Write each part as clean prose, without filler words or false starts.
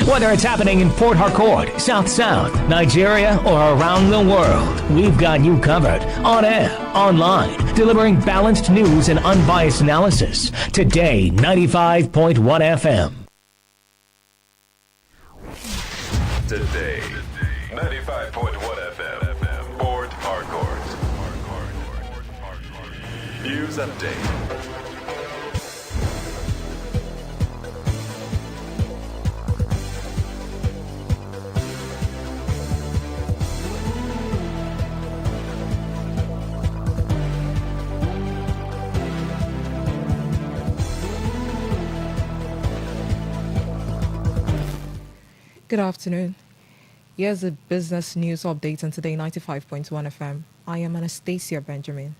Whether it's happening in Port Harcourt, South, Nigeria, or around the world, we've got you covered. On air, online, delivering balanced news and unbiased analysis. Today, 95.1 FM. Today, 95.1 FM, Port Harcourt. News update. Good afternoon. Here's a business news update on Today 95.1 FM. I am Anastasia Benjamin.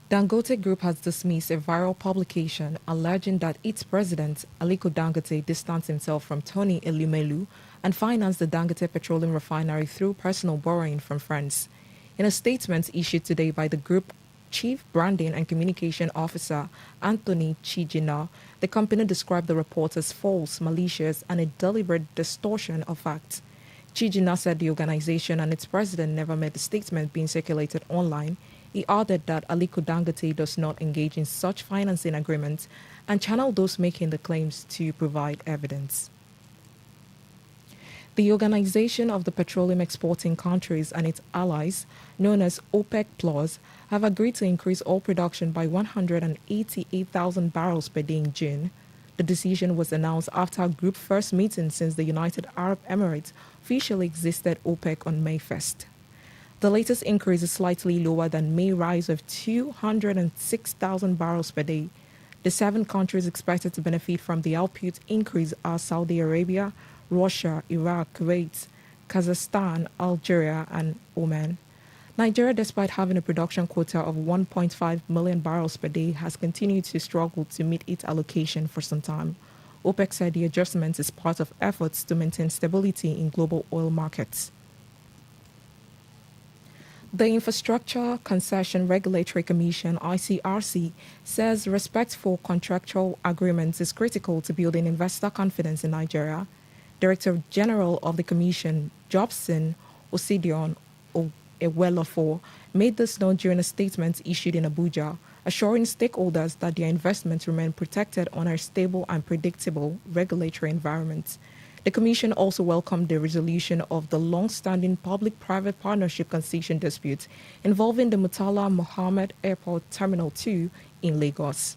Dangote Group has dismissed a viral publication alleging that its president, Aliko Dangote, distanced himself from Tony Elumelu and financed the Dangote Petroleum Refinery through personal borrowing from friends. In a statement issued today by the group Chief Branding and Communication Officer Anthony Chijina, the company described the report as false, malicious, and a deliberate distortion of facts. Chijina said the organization and its president never made the statement being circulated online. He added that Aliko Dangote does not engage in such financing agreements and channeled those making the claims to provide evidence. The Organization of the Petroleum Exporting Countries and its allies, known as OPEC Plus, have agreed to increase oil production by 188,000 barrels per day in June. The decision was announced after a group first meeting since the United Arab Emirates officially exited OPEC on May 1st. The latest increase is slightly lower than May rise of 206,000 barrels per day. The 7 countries expected to benefit from the output increase are Saudi Arabia, Russia, Iraq, Kuwait, Kazakhstan, Algeria, and Oman. Nigeria, despite having a production quota of 1.5 million barrels per day, has continued to struggle to meet its allocation for some time. OPEC said the adjustment is part of efforts to maintain stability in global oil markets. The Infrastructure Concession Regulatory Commission, ICRC, says respect for contractual agreements is critical to building investor confidence in Nigeria. Director General of the Commission, Jobson Osidion Ewelofo, made this known during a statement issued in Abuja, assuring stakeholders that their investments remain protected on a stable and predictable regulatory environment. The Commission also welcomed the resolution of the long-standing public-private partnership concession dispute involving the Murtala Mohammed Airport Terminal 2 in Lagos.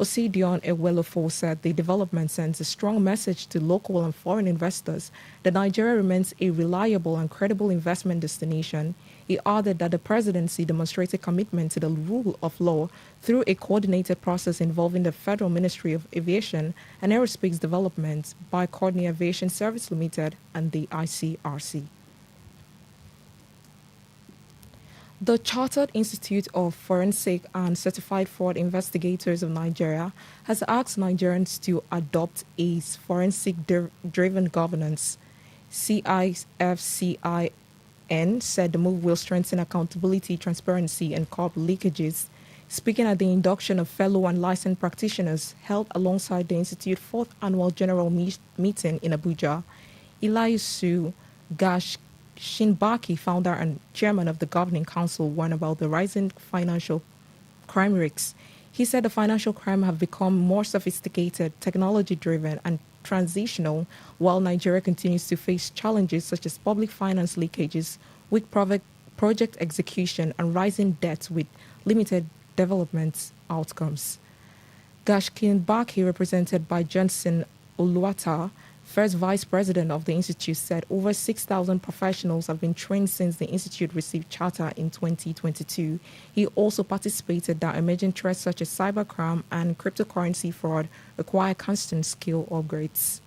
Osidion Ewelofo said the development sends a strong message to local and foreign investors that Nigeria remains a reliable and credible investment destination. He added that the presidency demonstrated commitment to the rule of law through a coordinated process involving the Federal Ministry of Aviation and Aerospace Development, Coordinate Aviation Service Limited, and the ICRC. The Chartered Institute of Forensic and Certified Fraud Investigators of Nigeria has asked Nigerians to adopt a forensic-driven governance. CIFCIN said the move will strengthen accountability, transparency, and curb leakages. Speaking at the induction of fellow and licensed practitioners held alongside the Institute's 4th Annual General Meeting in Abuja, Eliasu Gash Shinbaki, founder and chairman of the governing council, warned about the rising financial crime risks. He said the financial crime have become more sophisticated, technology-driven, and transitional, while Nigeria continues to face challenges such as public finance leakages, weak project execution, and rising debts with limited development outcomes. Gashkin Baki, represented by Johnson Oluwata, first vice president of the institute, said over 6,000 professionals have been trained since the institute received charter in 2022. He also participated that emerging threats such as cybercrime and cryptocurrency fraud require constant skill upgrades.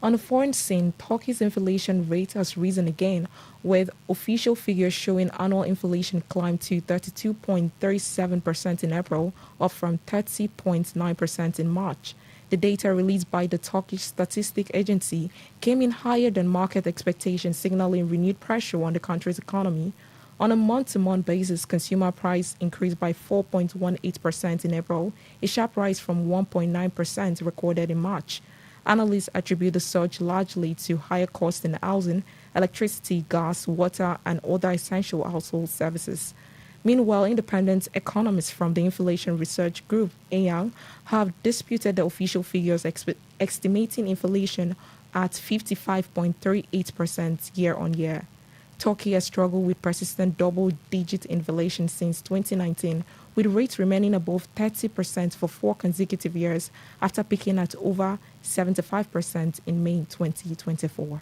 On the foreign scene, Turkey's inflation rate has risen again, with official figures showing annual inflation climbed to 32.37% in April, up from 30.9% in March. The data released by the Turkish Statistics Agency came in higher than market expectations, signaling renewed pressure on the country's economy. On a month-to-month basis, consumer price increased by 4.18% in April, a sharp rise from 1.9% recorded in March. Analysts attribute the surge largely to higher costs in housing, electricity, gas, water, and other essential household services. Meanwhile, independent economists from the Inflation Research Group, AYAN, have disputed the official figures estimating inflation at 55.38% year on year. Turkey has struggled with persistent double-digit inflation since 2019, with rates remaining above 30% for 4 consecutive years after peaking at over 75% in May 2024.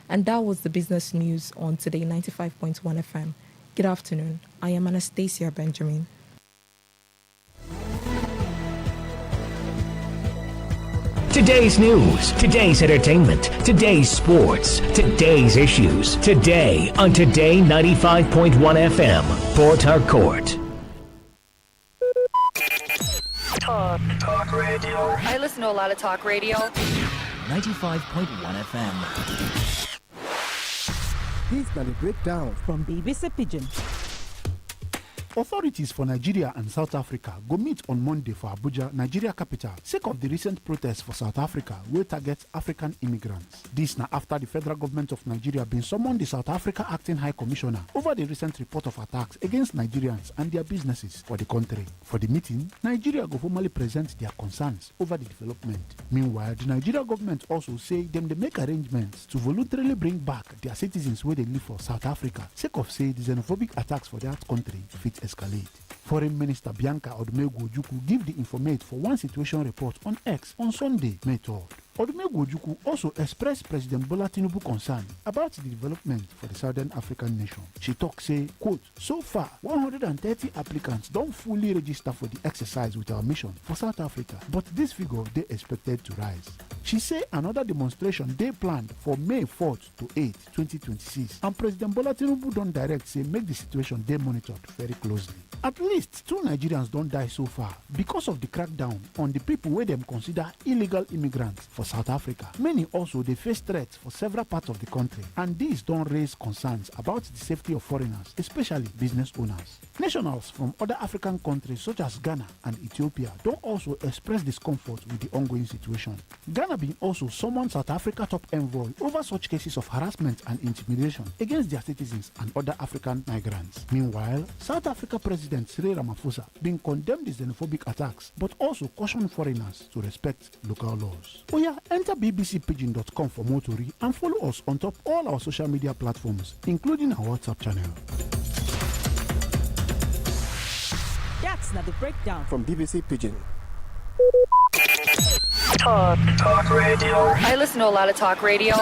And that was the business news on Today 95.1 FM. Good afternoon. I am Anastasia Benjamin. Today's news, today's entertainment, today's sports, today's issues. Today on Today 95.1 FM, Port Harcourt. Talk radio. I listen to a lot of talk radio. 95.1 FM. Here's the breakdown from BBC Pidgin. Authorities for Nigeria and South Africa go meet on Monday for Abuja, Nigeria capital, sake of the recent protests for South Africa wey target African immigrants. This na after the federal government of Nigeria been summoned the South Africa acting high commissioner over the recent report of attacks against Nigerians and their businesses for the country. For the meeting, Nigeria go formally present their concerns over the development. Meanwhile, the Nigeria government also say them dey make arrangements to voluntarily bring back their citizens where they live for South Africa, sake of say the xenophobic attacks for that country fit escalate. Foreign Minister Bianca Odumegwu Ojukwu give the informate for one situation report on X on Sunday, May 3rd. Odumegwu Ojukwu also expressed President Bola Tinubu concern about the development for the Southern African nation. She talk say, quote, so far 130 applicants don't fully register for the exercise with our mission for South Africa, but this figure they expected to rise. She say another demonstration they planned for May 4th to 8th, 2026, and President Bola Tinubu don't direct say make the situation they monitored very closely. At least 2 Nigerians don't die so far because of the crackdown on the people where them consider illegal immigrants for South Africa. Many also they face threats for several parts of the country, and these don't raise concerns about the safety of foreigners, especially business owners. Nationals from other African countries such as Ghana and Ethiopia don't also express discomfort with the ongoing situation. Ghana being also summoned South Africa top envoy over such cases of harassment and intimidation against their citizens and other African migrants. Meanwhile, South Africa President Cyril Ramaphosa being condemned the xenophobic attacks, but also cautioned foreigners to respect local laws. Enter bbcpidgin.com for more to read and follow us on top all our social media platforms, including our WhatsApp channel. That's not the breakdown From BBC Pidgin. Talk radio. I listen to a lot of talk radio.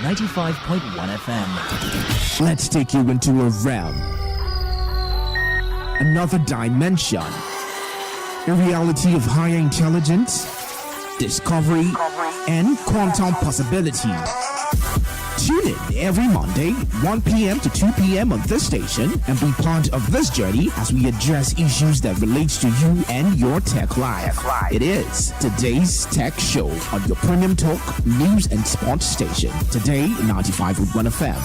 95.1 FM. Let's take you into a realm, another dimension, a reality of higher intelligence, discovery, and quantum possibility. Tune in every Monday, 1 p.m. to 2 p.m. on this station and be part of this journey as we address issues that relate to you and your tech life. It is Today's Tech Show on your premium talk, news, and sports station. Today, 95.1 FM.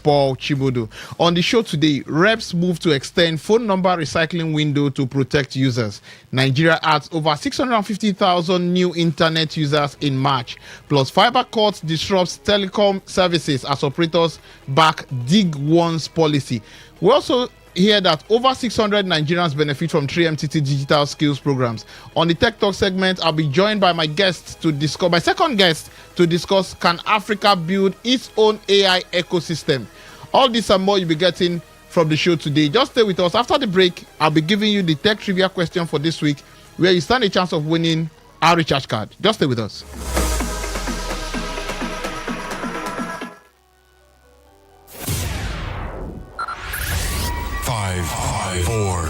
Paul Chibudu. On the show today, reps move to extend phone number recycling window to protect users. Nigeria adds over 650,000 new internet users in March. Plus, fiber cuts disrupts telecom services as operators back dig once policy. We also hear that over 600 Nigerians benefit from 3MTT digital skills programs. On the Tech Talk segment, I'll be joined by my second guest to discuss, can Africa build its own AI ecosystem? All this and more you'll be getting from the show today. Just stay with us. After the break, I'll be giving you the tech trivia question for this week, where you stand a chance of winning our recharge card. Just stay with us. Five, four,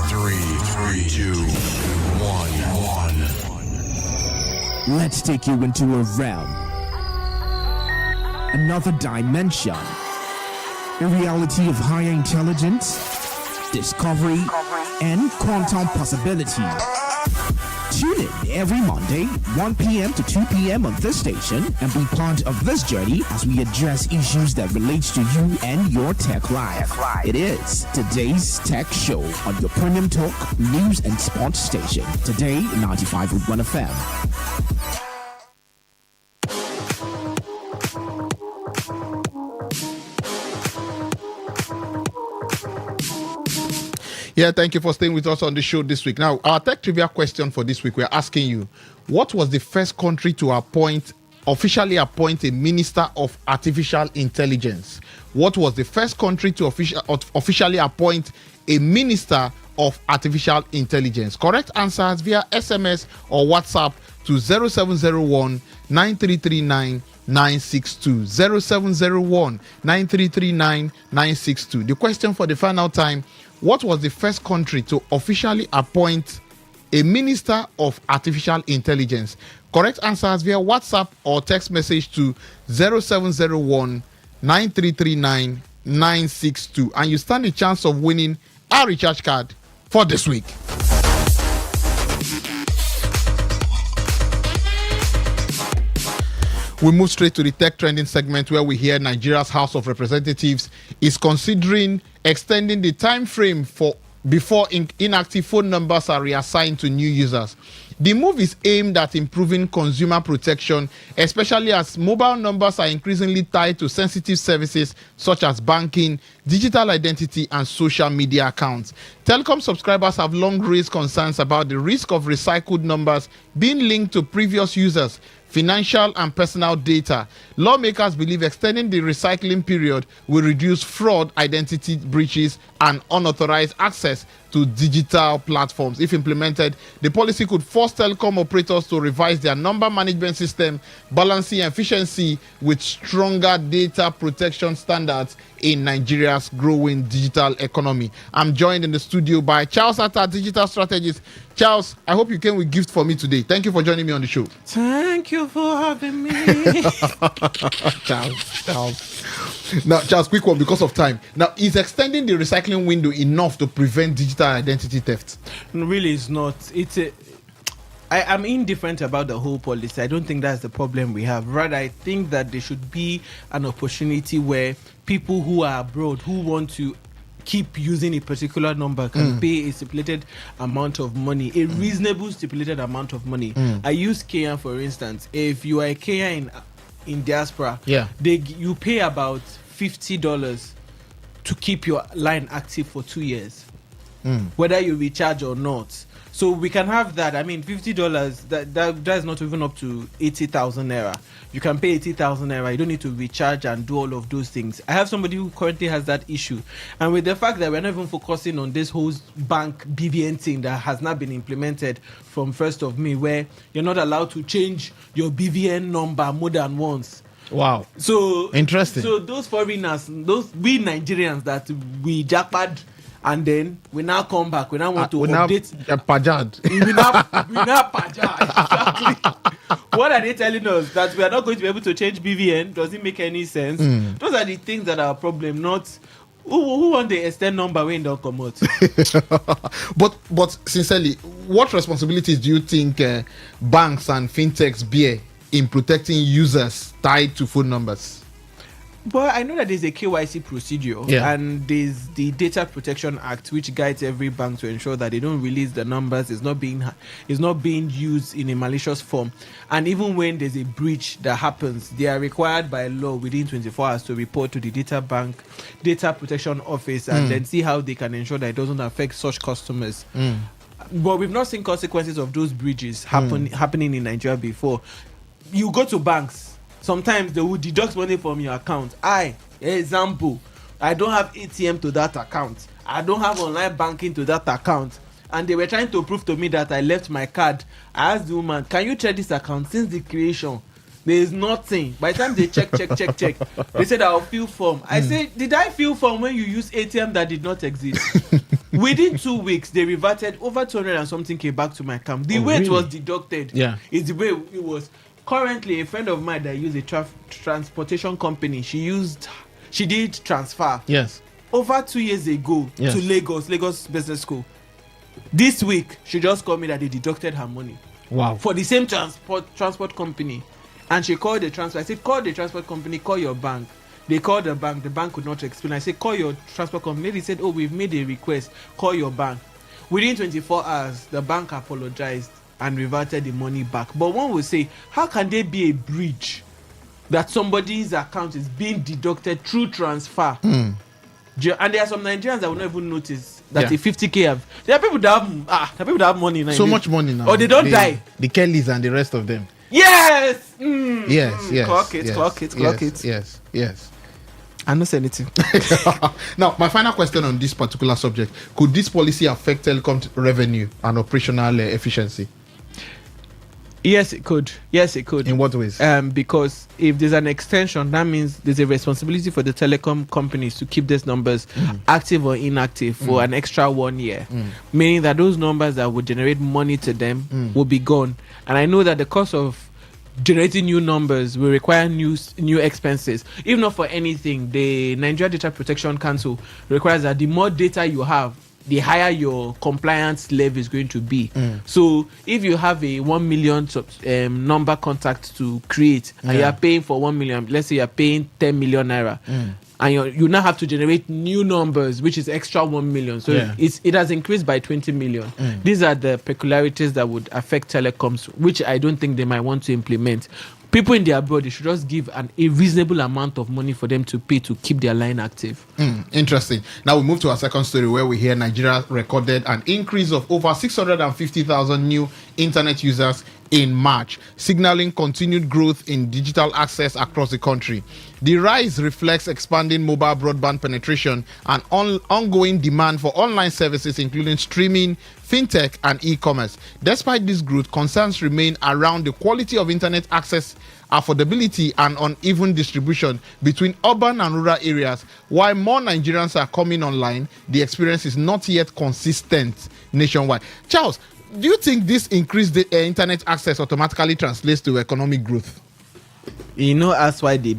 three, two, one. Let's take you into a realm, another dimension, a reality of higher intelligence, discovery, and quantum possibility. Tune in every Monday, 1 p.m. to 2 p.m. on this station and be part of this journey as we address issues that relate to you and your tech life. It is today's Tech Show on your premium talk, news and sports station. Today, 95.1 FM. Yeah, thank you for staying with us on the show this week. Now, our tech trivia question for this week, we're asking you, what was the first country to officially appoint a minister of artificial intelligence? What was the first country to officially appoint a minister of artificial intelligence? Correct answers via SMS or WhatsApp to 0701 9339 962 0701 9339 962. The question for the final time: what was the first country to officially appoint a minister of artificial intelligence? Correct answers via WhatsApp or text message to 0701 9339 962, and you stand a chance of winning our recharge card for this week. We move straight to the tech trending segment, where we hear Nigeria's House of Representatives is considering extending the time frame before inactive phone numbers are reassigned to new users. The move is aimed at improving consumer protection, especially as mobile numbers are increasingly tied to sensitive services such as banking, digital identity, and social media accounts. Telecom subscribers have long raised concerns about the risk of recycled numbers being linked to previous users, financial and personal data. Lawmakers believe extending the recycling period will reduce fraud, identity breaches, and unauthorized access to digital platforms. If implemented, the policy could force telecom operators to revise their number management system, balancing efficiency with stronger data protection standards in Nigeria's growing digital economy. I'm joined in the studio by Charles Atta, digital strategist. Charles, I hope you came with gift for me today. Thank you for joining me on the show. Thank you for having me. Charles. Now, Charles, quick one because of time. Now, is extending the recycling window enough to prevent digital identity theft? No, really, it's not. I'm indifferent about the whole policy. I don't think that's the problem we have. Rather, I think that there should be an opportunity where people who are abroad, who want to keep using a particular number, can pay a stipulated amount of money, a reasonable stipulated amount of money. I use Kenya, for instance. If you are a Kenyan in diaspora, you pay about $50 to keep your line active for 2 years, whether you recharge or not. So we can have that. I mean, $50, that's not even up to 80,000 naira. You can pay 80,000 naira. You don't need to recharge and do all of those things. I have somebody who currently has that issue. And with the fact that we're not even focusing on this whole bank BVN thing that has not been implemented from 1st of May, where you're not allowed to change your BVN number more than once. Wow. So interesting. So those foreigners, we Nigerians that we jackpot, and then we now come back. We now want to update. We now pajad. Exactly. What are they telling us? That we are not going to be able to change BVN? Does it make any sense? Those are the things that are a problem. Not who want the extend number when don't come out. But sincerely, what responsibilities do you think banks and fintechs bear in protecting users tied to phone numbers? But I know that there's a KYC procedure, and there's the Data Protection Act, which guides every bank to ensure that they don't release the numbers. It's not being used in a malicious form. And even when there's a breach that happens, they are required by law within 24 hours to report to the Data Protection Office, and then see how they can ensure that it doesn't affect such customers. But we've not seen consequences of those breaches happening in Nigeria before. You go to banks. Sometimes they will deduct money from your account. Example, I don't have ATM to that account. I don't have online banking to that account. And they were trying to prove to me that I left my card. I asked the woman, can you check this account? Since the creation, there is nothing. By the time they check, they said I'll fill form. I said, did I fill form when you use ATM that did not exist? Within 2 weeks, they reverted over 200 and something came back to my account. The way it was deducted is the way it was. Currently, a friend of mine that used a transportation company, she did transfer. Yes. Over 2 years ago to Lagos Business School. This week, she just called me that they deducted her money. Wow. For the same transport company. And she called the transfer. I said, call the transport company, call your bank. They called the bank could not explain. I said, call your transport company. They said, we've made a request, call your bank. Within 24 hours, the bank apologized and reverted the money back. But one will say, how can there be a breach that somebody's account is being deducted through transfer? And there are some Nigerians that will not even notice that a 50k there are people that have money in Nigeria. So much money now. Or they don't die. The Kellys and the rest of them. Yes. Yes. Clock it. Yes. I don't say anything. Now, my final question on this particular subject: could this policy affect telecom revenue and operational efficiency? Yes, it could. In what ways? Because if there's an extension, that means there's a responsibility for the telecom companies to keep these numbers active or inactive for an extra 1 year. Meaning that those numbers that would generate money to them will be gone. And I know that the cost of generating new numbers will require new expenses. If not for anything, the Nigeria Data Protection Council requires that the more data you have, the higher your compliance level is going to be. So if you have a 1 million number contact to create and you are paying for 1 million, let's say you are paying 10 million naira, and you now have to generate new numbers, which is extra 1 million. So it has increased by 20 million. These are the peculiarities that would affect telecoms, which I don't think they might want to implement. People in their abroad, they should just give a reasonable amount of money for them to pay to keep their line active. Interesting. Now we move to our second story, where we hear Nigeria recorded an increase of over 650,000 new internet users in March, signaling continued growth in digital access across the country. The rise reflects expanding mobile broadband penetration and ongoing demand for online services, including streaming, fintech, and e-commerce. Despite this growth, concerns remain around the quality of internet access, affordability, and uneven distribution between urban and rural areas. While more Nigerians are coming online, the experience is not yet consistent nationwide. Charles, do you think this increased internet access automatically translates to economic growth? That's why they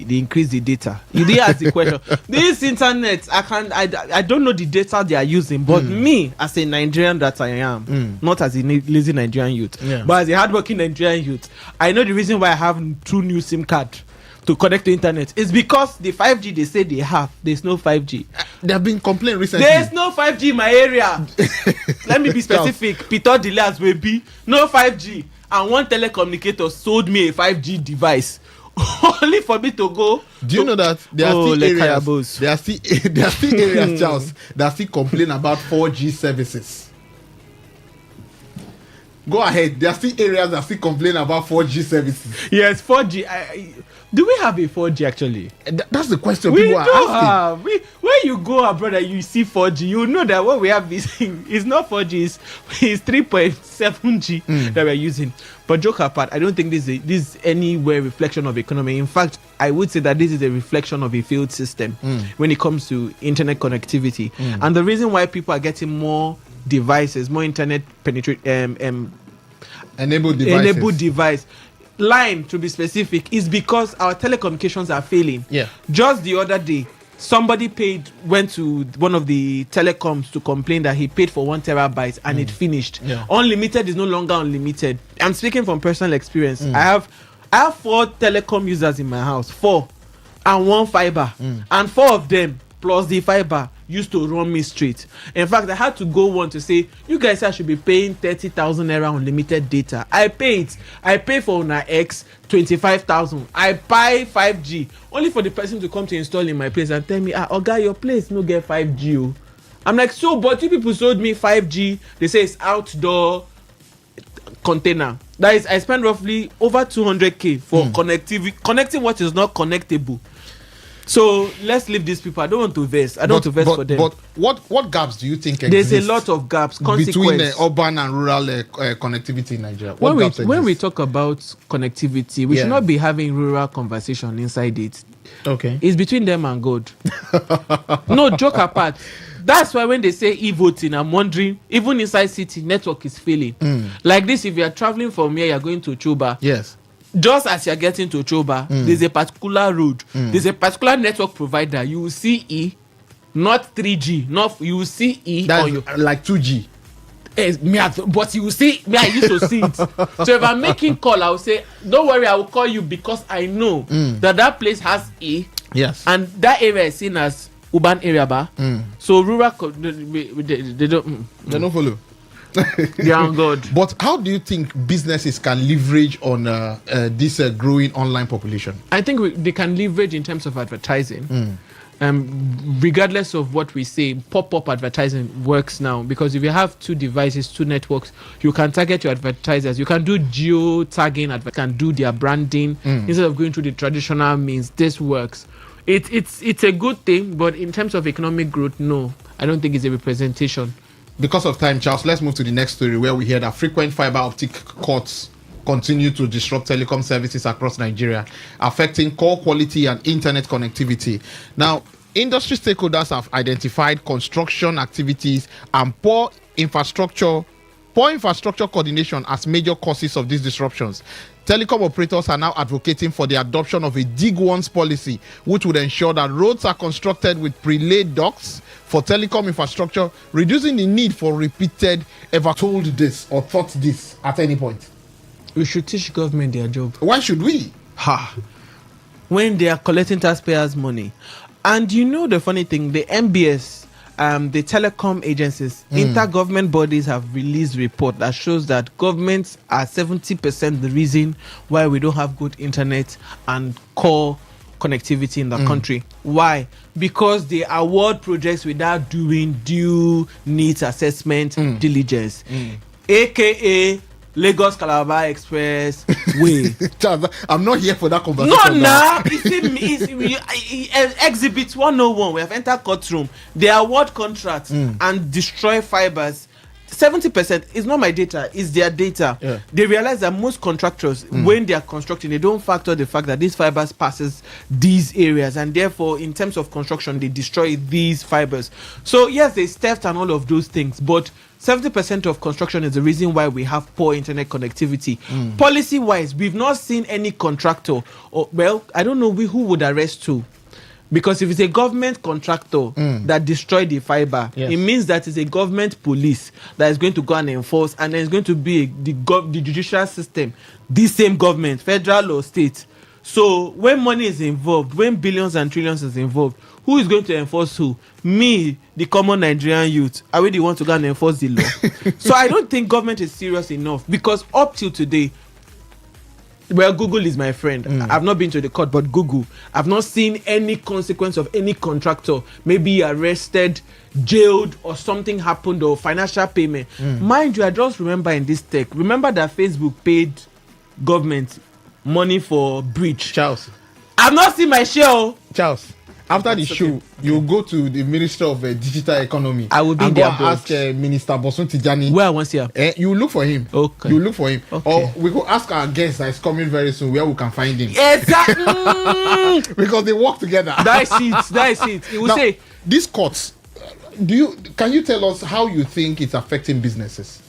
increase the data. You didn't ask the question. This internet, I don't know the data they are using, but me as a Nigerian that I am, not as a lazy Nigerian youth, but as a hardworking Nigerian youth, I know the reason why I have 2 new SIM cards to connect to internet is because the 5G they say they have, there's no 5G. There have been complaints recently. There's no 5G in my area. Let me be specific. Peter Delas will be no 5G. And one telecommunicator sold me a 5G device only for me to go. Do you know that there are still areas? There are still areas, Charles, that still complain about 4G services. Go ahead. There are still areas that still complain about 4G services. Yes, 4G. Do we have a 4G actually? That's the question people are asking. When you go abroad and you see 4G, you know that what we have is not 4G, it's 3.7G that we're using. But joke apart, I don't think this is anywhere reflection of economy. In fact, I would say that this is a reflection of a failed system when it comes to internet connectivity. And the reason why people are getting more devices, more internet enabled device line to be specific is because our telecommunications are failing. Just the other day, somebody went to one of the telecoms to complain that he paid for 1 terabyte and it finished. Unlimited is no longer unlimited. I'm speaking from personal experience. I have 4 telecom users in my house. 4. and one fiber, and 4 of them plus the fiber used to run me straight. In fact, I had to go one to say, you guys I should be paying 30,000 naira unlimited data. I pay it. I pay for una X 25,000. I buy 5G only for the person to come to install in my place and tell me, Oga, your place no get 5G. Oh. I'm like, so, but you people sold me 5G. They say it's outdoor container. That is, I spend roughly over 200k for connecting what is not connectable. So let's leave these people. I don't want to vex. I don't want to vex for them. But what gaps do you think exist? There's a lot of gaps. Between urban and rural connectivity in Nigeria. When we talk about connectivity, we should not be having rural conversation inside it. Okay. It's between them and God. No, joke apart. That's why when they say e-voting, I'm wondering, even inside city, network is failing. Like this, if you are traveling from here, you're going to Chuba. Yes. Just as you're getting to Choba, there's a particular road, there's a particular network provider. You will see E, not 3G, you will see E. That's like 2G. But you will see, I used to see it. So if I'm making call, I will say, don't worry, I will call you because I know that place has E. Yes. And that area is seen as urban area. So rural, they don't follow. They are on God. But how do you think businesses can leverage on this growing online population? I think they can leverage in terms of advertising. Regardless of what we say, pop-up advertising works now because if you have 2 devices, 2 networks, you can target your advertisers. You can do geo-tagging, can do their branding instead of going through the traditional means. This works. It's a good thing, but in terms of economic growth, no, I don't think it's a representation. Because of time, Charles, let's move to the next story where we hear that frequent fiber optic cuts continue to disrupt telecom services across Nigeria, affecting core quality and internet connectivity. Now, industry stakeholders have identified construction activities and poor infrastructure coordination as major causes of these disruptions. Telecom operators are now advocating for the adoption of a dig once policy, which would ensure that roads are constructed with pre-laid ducts for telecom infrastructure, reducing the need for repeated ever told this or thought this at any point. We should teach government their job. Why should we? When they are collecting taxpayers' money. And you know the funny thing, the MBS, the telecom agencies, intergovernment bodies have released report that shows that governments are 70% the reason why we don't have good internet and core connectivity in the country. Why? Because they award projects without doing due needs assessment diligence, aka Lagos Calabar Express way. I'm not here for that conversation. It's Exhibit 101. We have entered courtroom. They award contracts and destroy fibers. 70% is not my data, it's their data. Yeah. They realize that most contractors, when they are constructing, they don't factor the fact that these fibers passes these areas, and therefore, in terms of construction, they destroy these fibers. So yes, there's theft and all of those things, but 70% of construction is the reason why we have poor internet connectivity. Policy-wise, we've not seen any contractor, I don't know who would arrest who. Because if it's a government contractor that destroyed the fiber, it means that it's a government police that is going to go and enforce, and then it's going to be the judicial system, this same government, federal or state. So when money is involved, when billions and trillions is involved, who is going to enforce who? Me, the common Nigerian youth. I really want to go and enforce the law. So I don't think government is serious enough, because up till today, Google is my friend. I've not been to the court, but Google. I've not seen any consequence of any contractor maybe arrested, jailed, or something happened, or financial payment. Mind you, I just remember in this tech, remember that Facebook paid government money for breach. Charles, I've not seen my share. Charles, after the show, you go to the Minister of Digital Economy. I will be and there. Go ask Minister Bosun Tijani. Where I want to see him. You look for him. Okay. You look for him. Okay. Or we could ask our guest that is coming very soon where we can find him. Exactly. Because they work together. That is it. He will now, say these cuts. Can you tell us how you think it's affecting businesses?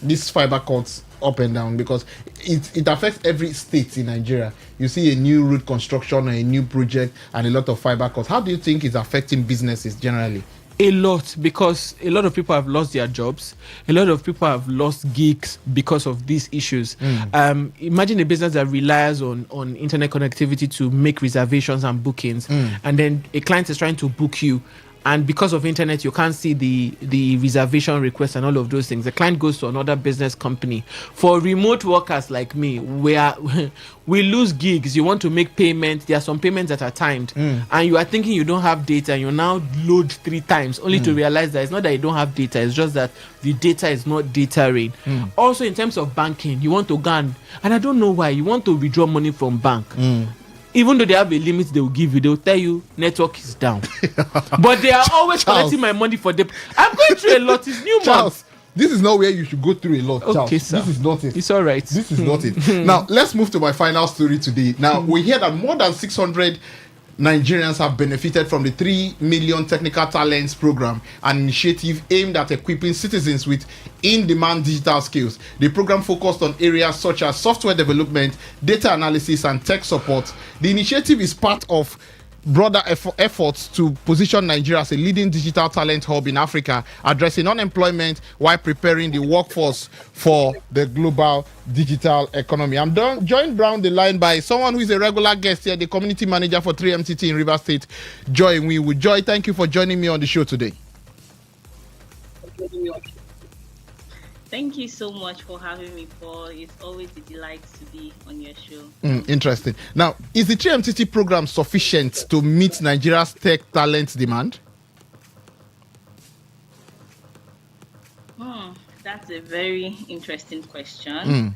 These fiber cuts up and down, because it affects every state in Nigeria. You see a new road construction or a new project and a lot of fiber cuts. How do you think it's affecting businesses generally? A lot, because a lot of people have lost their jobs. A lot of people have lost gigs because of these issues. Imagine a business that relies on internet connectivity to make reservations and bookings, and then a client is trying to book you, and because of internet you can't see the reservation request and all of those things. The client goes to another business company. For remote workers like me, we lose gigs. You want to make payments, there are some payments that are timed, and you are thinking you don't have data, and you now load 3 times only to realize that it's not that you don't have data, it's just that the data is not datering. Also, in terms of banking, you want to go and I don't know why you want to withdraw money from bank. Even though they have a limit they will give you, they will tell you network is down. But they are always collecting my money for them. I'm going through a lot. It's new month. This is not where you should go through a lot, Charles. Okay, sir. This is not it. It's all right. This is not it. Now, let's move to my final story today. Now, we hear that more than 600 Nigerians have benefited from the 3 million technical talents program, an initiative aimed at equipping citizens with in-demand digital skills. The program focused on areas such as software development, data analysis, and tech support. The initiative is part of broader efforts to position Nigeria as a leading digital talent hub in Africa, addressing unemployment while preparing the workforce for the global digital economy. I'm joined down the line by someone who is a regular guest here, the community manager for 3MTT in Rivers State, Joy Nwiwu. Joy, thank you for joining me on the show today. Thank you so much for having me, Paul. It's always a delight to be on your show. Interesting. Now, is the 3MTT program sufficient to meet Nigeria's tech talent demand? That's a very interesting question.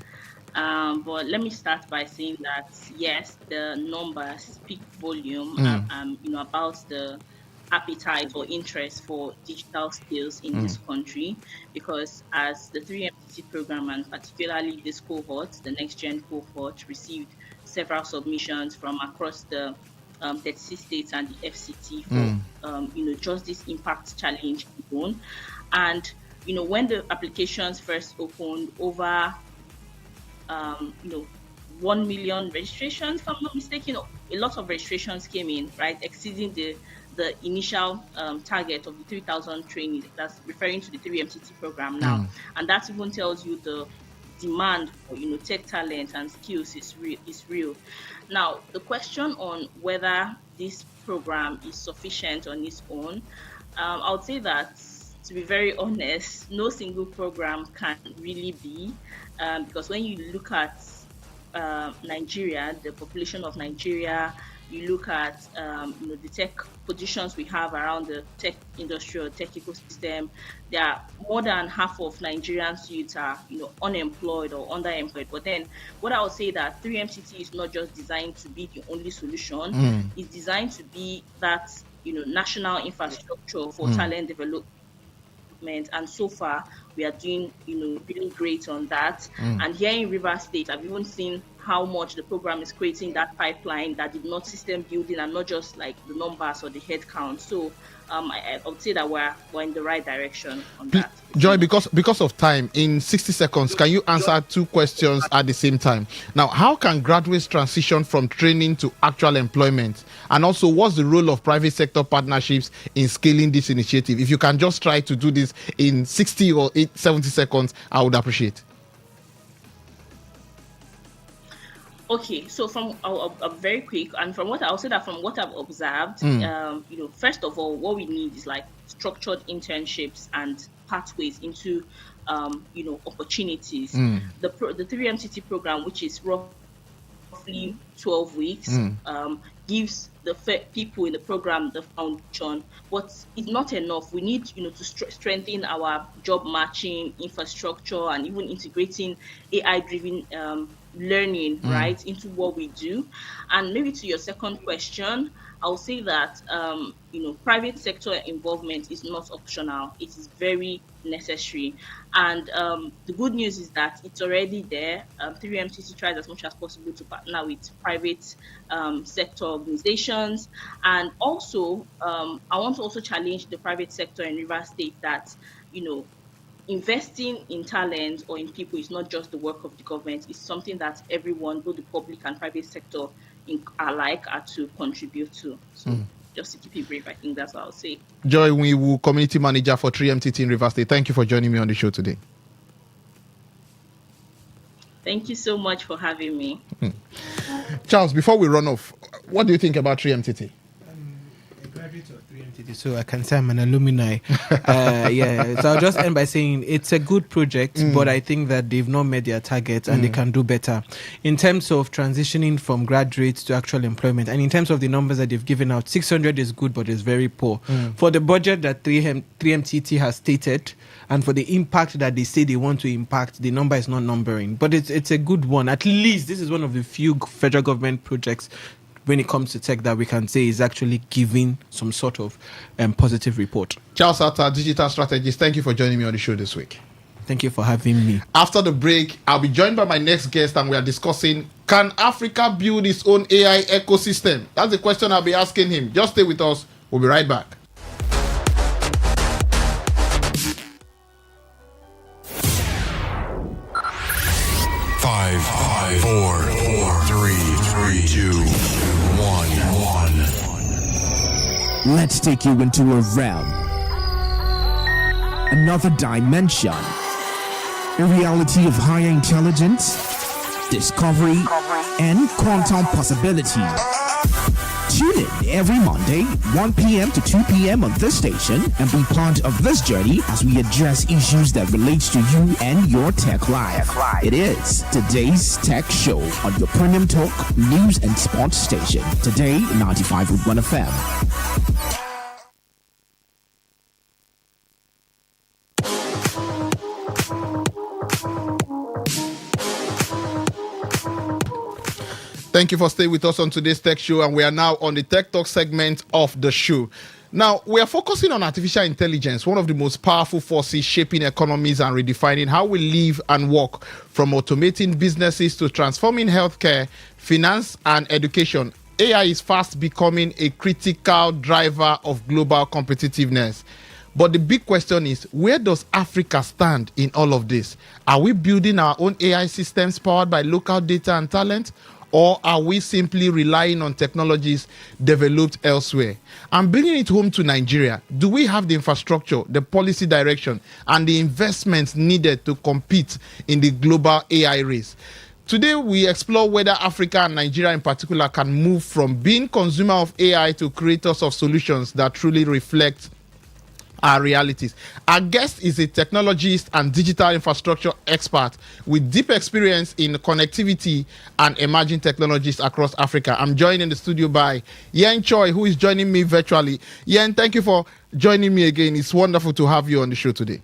But let me start by saying that, yes, the numbers speak volume about the appetite or interest for digital skills in this country, because as the 3MTT program, and particularly this cohort, the next gen cohort, received several submissions from across the 36 states and the FCT for just this impact challenge alone. And when the applications first opened, over 1 million registrations, if I'm not mistaken, a lot of registrations came in, right, exceeding the initial target of the 3,000 trainees. That's referring to the 3MTT program now. And that even tells you the demand for tech talent and skills is real. Now, the question on whether this program is sufficient on its own, I would say that, to be very honest, no single program can really be, because when you look at Nigeria, the population of Nigeria, you look at the tech positions we have around the tech industry or tech ecosystem, there are more than half of Nigerians youth are unemployed or underemployed. But then what I would say that 3MTT is not just designed to be the only solution. It's designed to be that national infrastructure for talent development. And so far we are doing really great on that. And here in Rivers State, I've even seen how much the program is creating that pipeline that did not system building and not just like the numbers or the head count. So I would say that we're in the right direction on that. Joy, because of time, in 60 seconds, can you answer 2 questions at the same time? Now, how can graduates transition from training to actual employment? And also, what's the role of private sector partnerships in scaling this initiative? If you can just try to do this in 60 or 70 seconds, I would appreciate. Okay, so from very quick, and from what I'll say that from what I've observed, first of all, what we need is like structured internships and pathways into, opportunities. The 3MTT program, which is roughly 12 weeks, gives the people in the program the foundation, but it's not enough. We need, to strengthen our job matching infrastructure and even integrating AI-driven learning right into what we do. And maybe to your second question, I'll say that private sector involvement is not optional. It is very necessary. And the good news is that it's already there. 3MTC tries as much as possible to partner with private sector organizations. And also, I want to also challenge the private sector in Rivers State that, investing in talent or in people is not just the work of the government. It's something that everyone, both the public and private sector alike, are to contribute to. So just to keep it brief, I think that's what I'll say. Joy Wiwu, Community Manager for 3MTT in Rivers State. Thank you for joining me on the show today. Thank you so much for having me. Charles, before we run off, what do you think about 3MTT? A graduate of 3MTT, so I can say I'm an alumni. So I'll just end by saying it's a good project, but I think that they've not met their targets and they can do better in terms of transitioning from graduates to actual employment. And in terms of the numbers that they've given out, 600 is good, but it's very poor. For the budget that 3MTT has stated, and for the impact that they say they want to impact, the number is not numbering. But it's a good one. At least this is one of the few federal government projects when it comes to tech that we can say is actually giving some sort of positive report. Charles Atta, digital strategist, thank you for joining me on the show this week. Thank you for having me. After the break, I'll be joined by my next guest and we are discussing, can Africa build its own AI ecosystem? That's the question I'll be asking him. Just stay with us. We'll be right back. Five, four, three, two, one. Let's take you into a realm, another dimension, a reality of higher intelligence, discovery, and quantum possibility. Tune in every Monday, 1 p.m. to 2 p.m. on this station and be part of this journey as we address issues that relate to you and your tech life. It is Today's Tech Show on your premium talk, news and sports station. Today, 95.1 FM. Thank you for staying with us on today's Tech Show, and we are now on the Tech Talk segment of the show. Now, we are focusing on artificial intelligence, one of the most powerful forces shaping economies and redefining how we live and work, from automating businesses to transforming healthcare, finance, and education. AI is fast becoming a critical driver of global competitiveness. But the big question is, where does Africa stand in all of this? Are we building our own AI systems powered by local data and talent? Or are we simply relying on technologies developed elsewhere? And bringing it home to Nigeria, do we have the infrastructure, the policy direction, and the investments needed to compete in the global AI race? Today, we explore whether Africa and Nigeria in particular can move from being consumer of AI to creators of solutions that truly reflect our realities. Our guest is a technologist and digital infrastructure expert with deep experience in connectivity and emerging technologies across Africa. I'm joined in the studio by Yen Choi, who is joining me virtually. Yen, thank you for joining me again. It's wonderful to have you on the show today.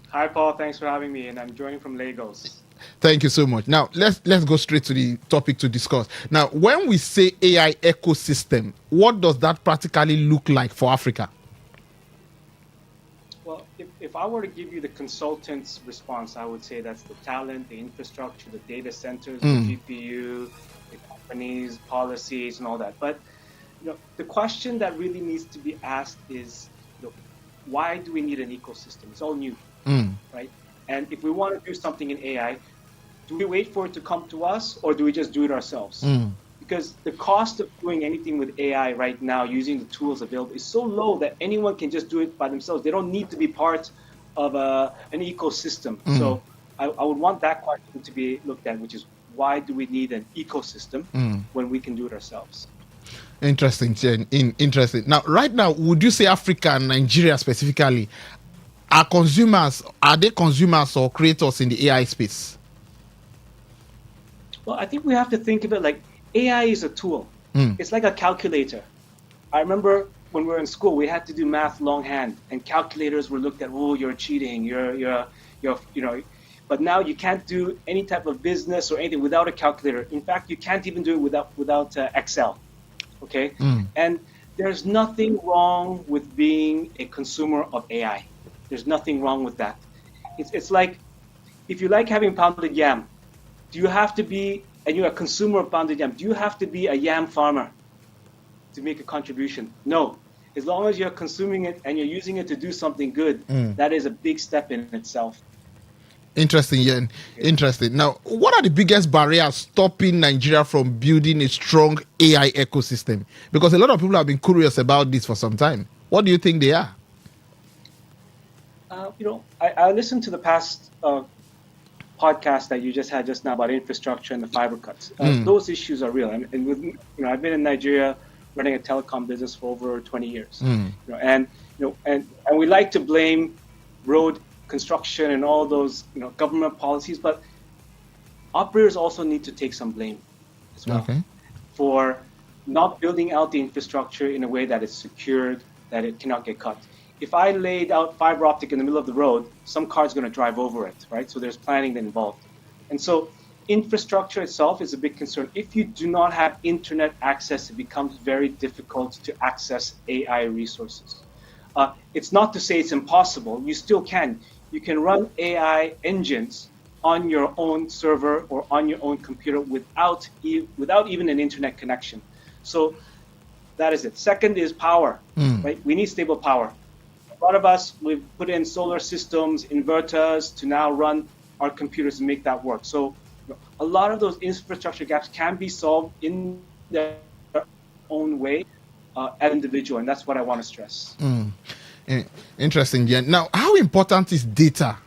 Hi, Paul. Thanks for having me, and I'm joining from Lagos. Thank you so much. Now, let's go straight to the topic to discuss. Now, when we say AI ecosystem, what does that practically look like for Africa? Well, if I were to give you the consultant's response, I would say that's the talent, the infrastructure, the data centers, the GPU, the companies, policies, and all that. But the question that really needs to be asked is, why do we need an ecosystem? It's all new, right? And if we want to do something in AI, do we wait for it to come to us, or do we just do it ourselves? Because the cost of doing anything with AI right now, using the tools available, is so low that anyone can just do it by themselves. They don't need to be part of an ecosystem. So I would want that question to be looked at, which is, why do we need an ecosystem when we can do it ourselves? Interesting, Jen. Interesting. Now, right now, would you say Africa and Nigeria specifically are they consumers or creators in the AI space? Well, I think we have to think of it like AI is a tool. It's like a calculator. I remember when we were in school, we had to do math longhand, and calculators were looked at. Oh, you're cheating. You're. But now you can't do any type of business or anything without a calculator. In fact, you can't even do it without Excel. Okay. And there's nothing wrong with being a consumer of AI. There's nothing wrong with that. It's like, if you like having pounded yam, do you have to be, and you're a consumer of pounded yam, do you have to be a yam farmer to make a contribution? No. As long as you're consuming it and you're using it to do something good, that is a big step in itself. Interesting, Yen. Interesting. Now, what are the biggest barriers stopping Nigeria from building a strong AI ecosystem? Because a lot of people have been curious about this for some time. What do you think they are? I listened to the past podcast that you just had just now about infrastructure and the fiber cuts. Those issues are real. And with I've been in Nigeria running a telecom business for over 20 years. And we like to blame road construction and all those government policies, but operators also need to take some blame as well for not building out the infrastructure in a way that is secured, that it cannot get cut. If I laid out fiber optic in the middle of the road, some car's going to drive over it, right? So there's planning involved. And so infrastructure itself is a big concern. If you do not have internet access, it becomes very difficult to access AI resources. It's not to say it's impossible. You still can. You can run AI engines on your own server or on your own computer without even an internet connection. So that is it. Second is power, right? We need stable power. A lot of us, we've put in solar systems, inverters to now run our computers and make that work. So a lot of those infrastructure gaps can be solved in their own way as individual, and that's what I want to stress. Interesting, Jen. Now, how important is data?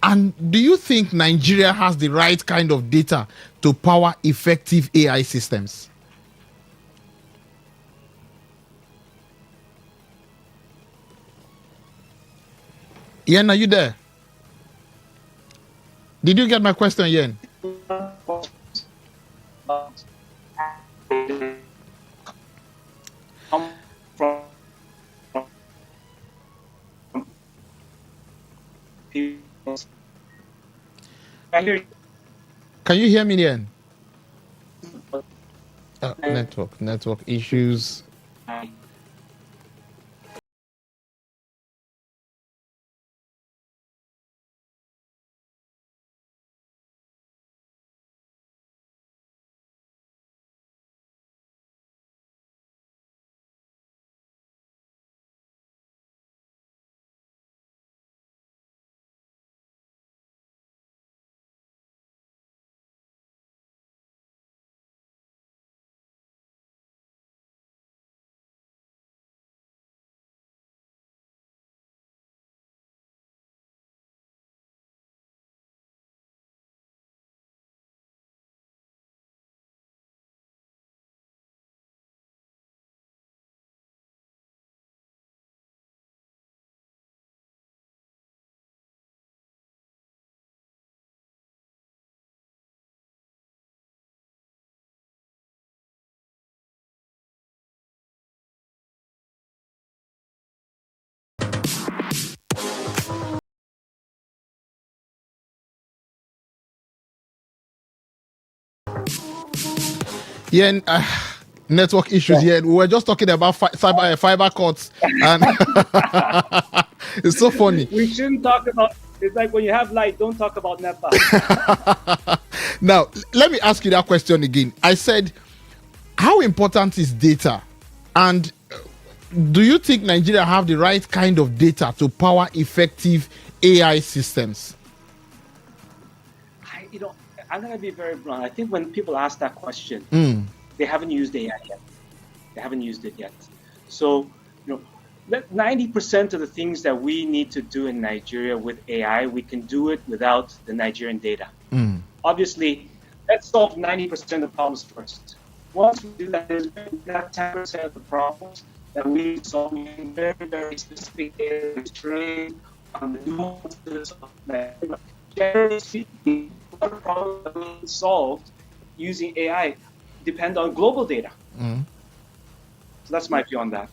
And do you think Nigeria has the right kind of data to power effective AI systems? Yen, are you there? Did you get my question, Yen? Can you hear me, Yen? Network issues. Yen, network issues here. We were just talking about fiber cuts, and it's so funny. We shouldn't talk about. It's like when you have light, don't talk about NEPA. Now, let me ask you that question again. I said, how important is data? And do you think Nigeria have the right kind of data to power effective AI systems? I'm going to be very blunt. I think when people ask that question, they haven't used AI yet. They haven't used it yet. So, 90% of the things that we need to do in Nigeria with AI, we can do it without the Nigerian data. Obviously, let's solve 90% of the problems first. Once we do that, there's that 10% of the problems that we solve using very, very specific data trained on the nuances of Nigeria. Generally speaking, a lot of problems that we solved using AI depend on global data. So that's my view on that.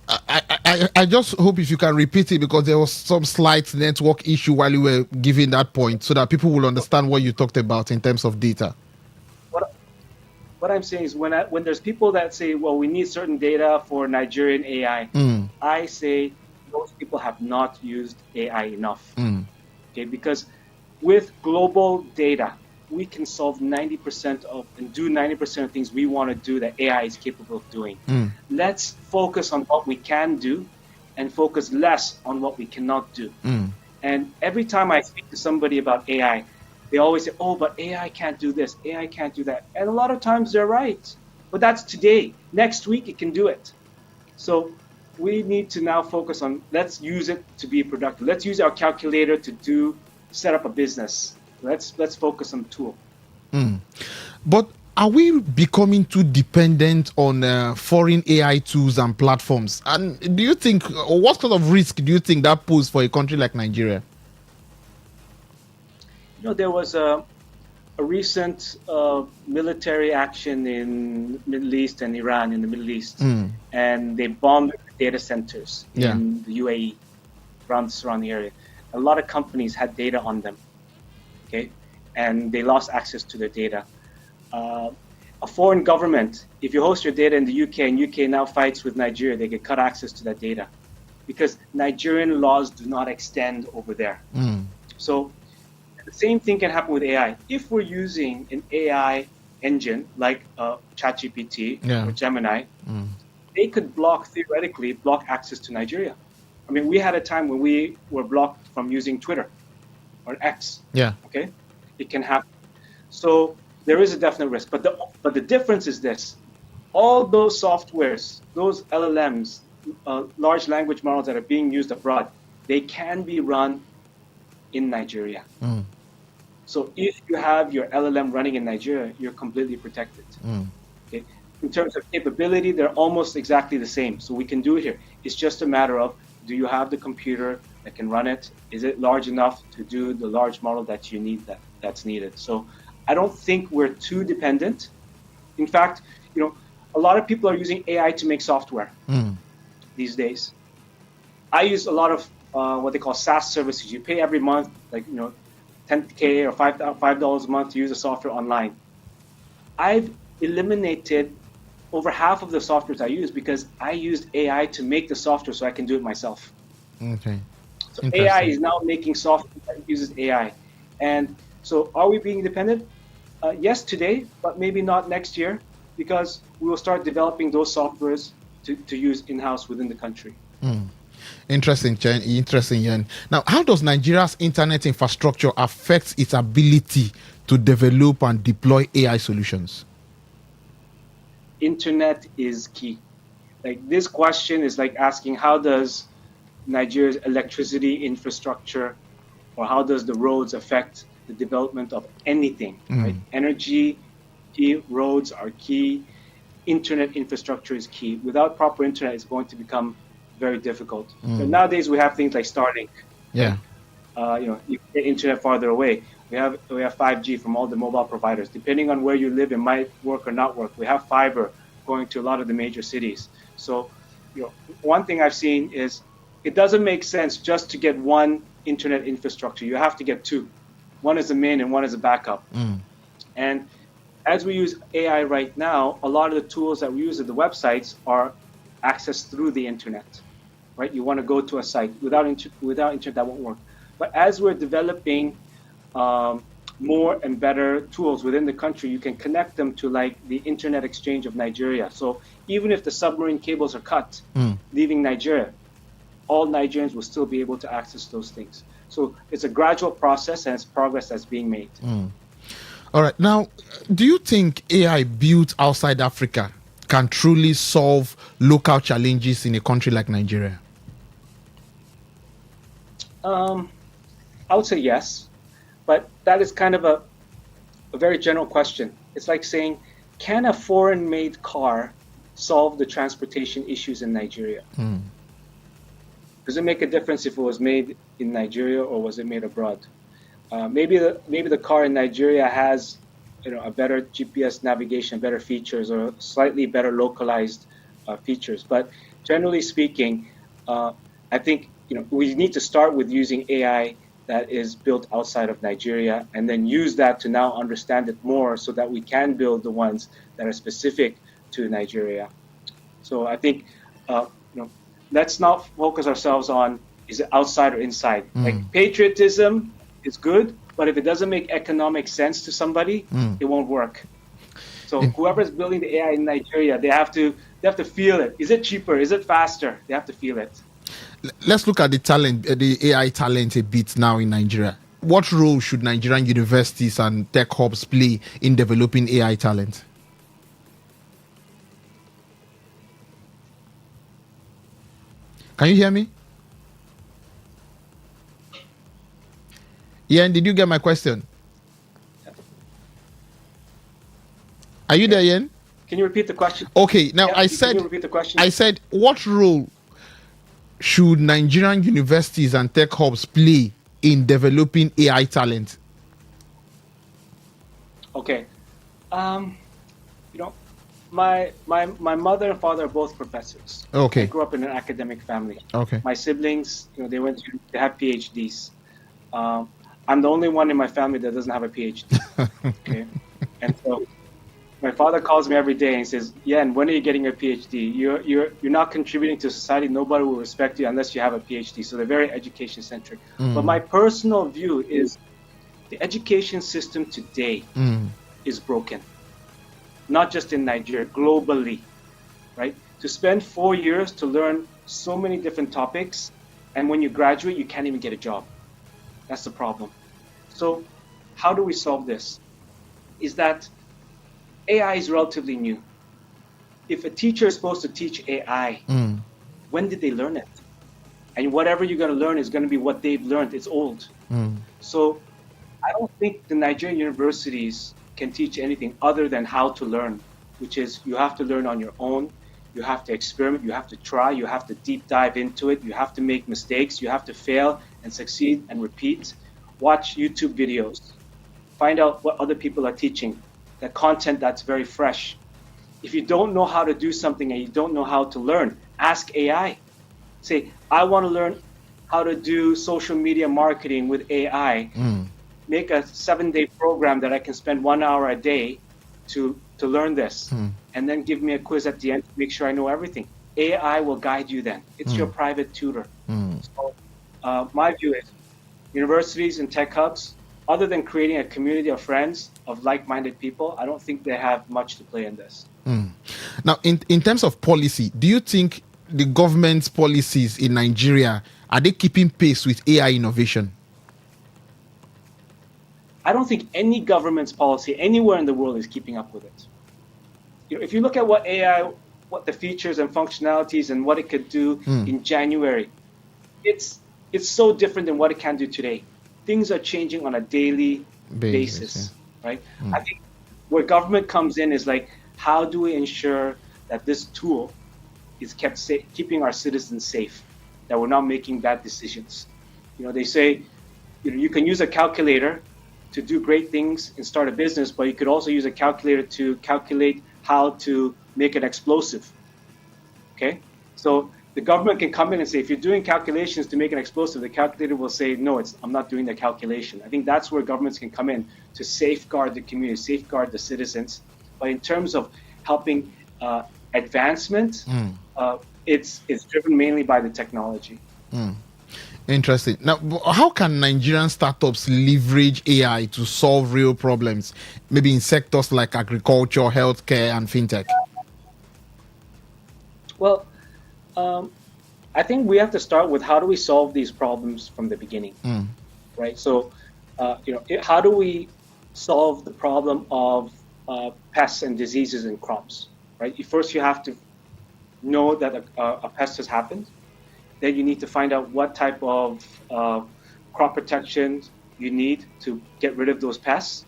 I just hope if you can repeat it, because there was some slight network issue while you were giving that point, so that people will understand what you talked about in terms of data. What I'm saying is when there's people that say, well, we need certain data for Nigerian AI, I say those people have not used AI enough. Okay, because with global data, we can solve 90% of and do 90% of things we want to do that AI is capable of doing. Let's focus on what we can do and focus less on what we cannot do. And every time I speak to somebody about AI, they always say, oh, but AI can't do this, AI can't do that. And a lot of times they're right. But that's today. Next week, it can do it. So we need to now focus on, let's use it to be productive. Let's use our calculator to set up a business. Let's focus on the tool. But are we becoming too dependent on foreign AI tools and platforms? And do you think, or what sort of risk do you think that poses for a country like Nigeria? There was a recent military action in Middle East and Iran in the Middle East, and they bombed data centers in the UAE, around the surrounding area. A lot of companies had data on them, okay, and they lost access to their data. A foreign government, if you host your data in the UK and UK now fights with Nigeria, they get cut access to that data because Nigerian laws do not extend over there. So the same thing can happen with AI. If we're using an AI engine like ChatGPT or Gemini, they could theoretically block access to Nigeria. I mean, we had a time when we were blocked from using Twitter or X. Okay, it can happen. So there is a definite risk. But the difference is this: all those softwares, those LLMs, large language models that are being used abroad, they can be run in Nigeria. So if you have your LLM running in Nigeria, you're completely protected. Okay? In terms of capability, they're almost exactly the same. So we can do it here. It's just a matter of, do you have the computer that can run it? Is it large enough to do the large model that you need that's needed? So I don't think we're too dependent. In fact, a lot of people are using AI to make software these days. I use a lot of what they call SaaS services. You pay every month, like $10K or $5 a month to use the software online. I've eliminated over half of the softwares I use because I used AI to make the software so I can do it myself. Okay. So AI is now making software that uses AI. And so are we being dependent? Yes, today, but maybe not next year, because we will start developing those softwares to use in-house within the country. Interesting, Chen. Interesting, Yen. Now, how does Nigeria's internet infrastructure affect its ability to develop and deploy AI solutions? Internet is key. Like, this question is like asking, how does Nigeria's electricity infrastructure, or how does the roads affect the development of anything? Right? Energy, key, roads are key. Internet infrastructure is key. Without proper internet, it's going to become very difficult. But nowadays we have things like Starlink. You can get internet farther away. We have 5G from all the mobile providers. Depending on where you live, it might work or not work. We have fiber going to a lot of the major cities. So, one thing I've seen is it doesn't make sense just to get one internet infrastructure. You have to get two. One is the main and one is a backup. And as we use AI right now, a lot of the tools that we use at the websites are accessed through the internet, right? You want to go to a site. Without internet, that won't work. But as we're developing more and better tools within the country, you can connect them to like the Internet Exchange of Nigeria. So even if the submarine cables are cut, leaving Nigeria, all Nigerians will still be able to access those things. So it's a gradual process and it's progress that's being made. All right. Now, do you think AI built outside Africa can truly solve local challenges in a country like Nigeria? I would say yes, but that is kind of a very general question. It's like saying, can a foreign-made car solve the transportation issues in Nigeria? Does it make a difference if it was made in Nigeria or was it made abroad? Maybe the car in Nigeria has a better GPS navigation, better features, or slightly better localized features. But generally speaking, I think we need to start with using AI that is built outside of Nigeria, and then use that to now understand it more, so that we can build the ones that are specific to Nigeria. So I think let's not focus ourselves on is it outside or inside. Like patriotism is good, but if it doesn't make economic sense to somebody, it won't work. So whoever's building the AI in Nigeria, they have to feel it. Is it cheaper? Is it faster? They have to feel it. let's look at the talent, the AI talent a bit now in Nigeria. What role should Nigerian universities and tech hubs play in developing AI talent? Can you hear me? Ian, did you get my question? Are you there, Ian? Can you repeat the question? Okay, now Yeah, can you repeat the question? I said, what role should Nigerian universities and tech hubs play in developing AI talent? Okay. You know, my mother and father are both professors. Okay. I grew up in an academic family. Okay. My siblings, they have PhDs. I'm the only one in my family that doesn't have a PhD. Okay. And so my father calls me every day and says, "Yen, when are you getting your PhD? You're not contributing to society. Nobody will respect you unless you have a PhD." So they're very education centric. But my personal view is the education system today is broken. Not just in Nigeria, globally, right? To spend 4 years to learn so many different topics, and when you graduate, you can't even get a job. That's the problem. So how do we solve this? Is that AI is relatively new. If a teacher is supposed to teach AI, when did they learn it? And whatever you're going to learn is going to be what they've learned. It's old. So I don't think the Nigerian universities can teach anything other than how to learn, which is you have to learn on your own. You have to experiment. You have to try. You have to deep dive into it. You have to make mistakes. You have to fail and succeed and repeat. Watch YouTube videos. Find out what other people are teaching, the content that's very fresh. If you don't know how to do something and you don't know how to learn, ask AI. Say, I want to learn how to do social media marketing with AI. Make a 7-day program that I can spend 1 hour a day to learn this. And then give me a quiz at the end to make sure I know everything. AI will guide you then. It's your private tutor. So, my view is universities and tech hubs, other than creating a community of friends, of like-minded people, I don't think they have much to play in this. Now, in terms of policy, do you think the government's policies in Nigeria, are they keeping pace with AI innovation? I don't think any government's policy anywhere in the world is keeping up with it. If you look at what AI, what the features and functionalities and what it could do in January, it's so different than what it can do today. Things are changing on a daily basis, right? I think where government comes in is like, how do we ensure that this tool is kept safe, keeping our citizens safe, that we're not making bad decisions? They say, you can use a calculator to do great things and start a business, but you could also use a calculator to calculate how to make an explosive. Okay? So the government can come in and say, if you're doing calculations to make an explosive, the calculator will say, no, I'm not doing the calculation. I think that's where governments can come in to safeguard the community, safeguard the citizens. But in terms of helping advancement, it's driven mainly by the technology. Interesting. Now, how can Nigerian startups leverage AI to solve real problems, maybe in sectors like agriculture, healthcare, and fintech? Well, I think we have to start with how do we solve these problems from the beginning, right? So, how do we solve the problem of pests and diseases in crops, right? First, you have to know that a pest has happened. Then you need to find out what type of crop protection you need to get rid of those pests.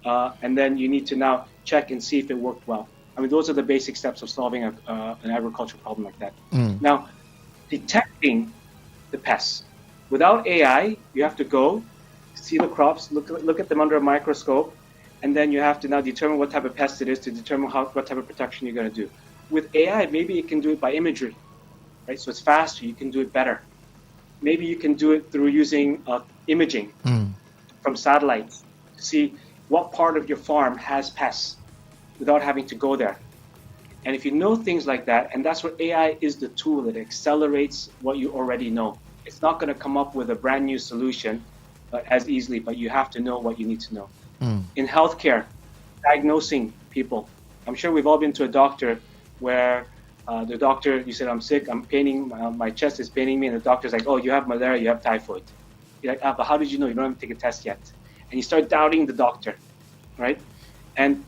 And then you need to now check and see if it worked well. I mean, those are the basic steps of solving an agricultural problem like that. Now, detecting the pests. Without AI, you have to go, see the crops, look at them under a microscope, and then you have to now determine what type of pest it is to determine what type of protection you're going to do. With AI, maybe it can do it by imagery. Right, so it's faster. You can do it better. Maybe you can do it through using imaging from satellites to see what part of your farm has pests without having to go there. And if you know things like that, and that's where AI is the tool that accelerates what you already know. It's not going to come up with a brand new solution as easily, but you have to know what you need to know. In healthcare, diagnosing people. I'm sure we've all been to a doctor where The doctor, you said, I'm sick, I'm paining, my chest is paining me, and the doctor's like, oh, you have malaria, you have typhoid. You're like, but how did you know? You don't have to take a test yet. And you start doubting the doctor, right? And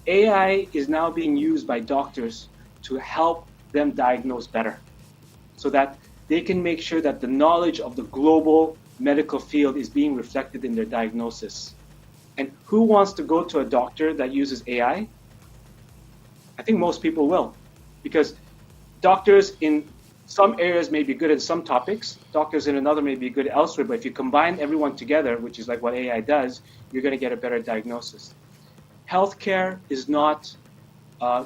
AI is now being used by doctors to help them diagnose better so that they can make sure that the knowledge of the global medical field is being reflected in their diagnosis. And who wants to go to a doctor that uses AI? I think most people will, because doctors in some areas may be good at some topics, doctors in another may be good elsewhere, but if you combine everyone together, which is like what AI does, you're going to get a better diagnosis. Healthcare is not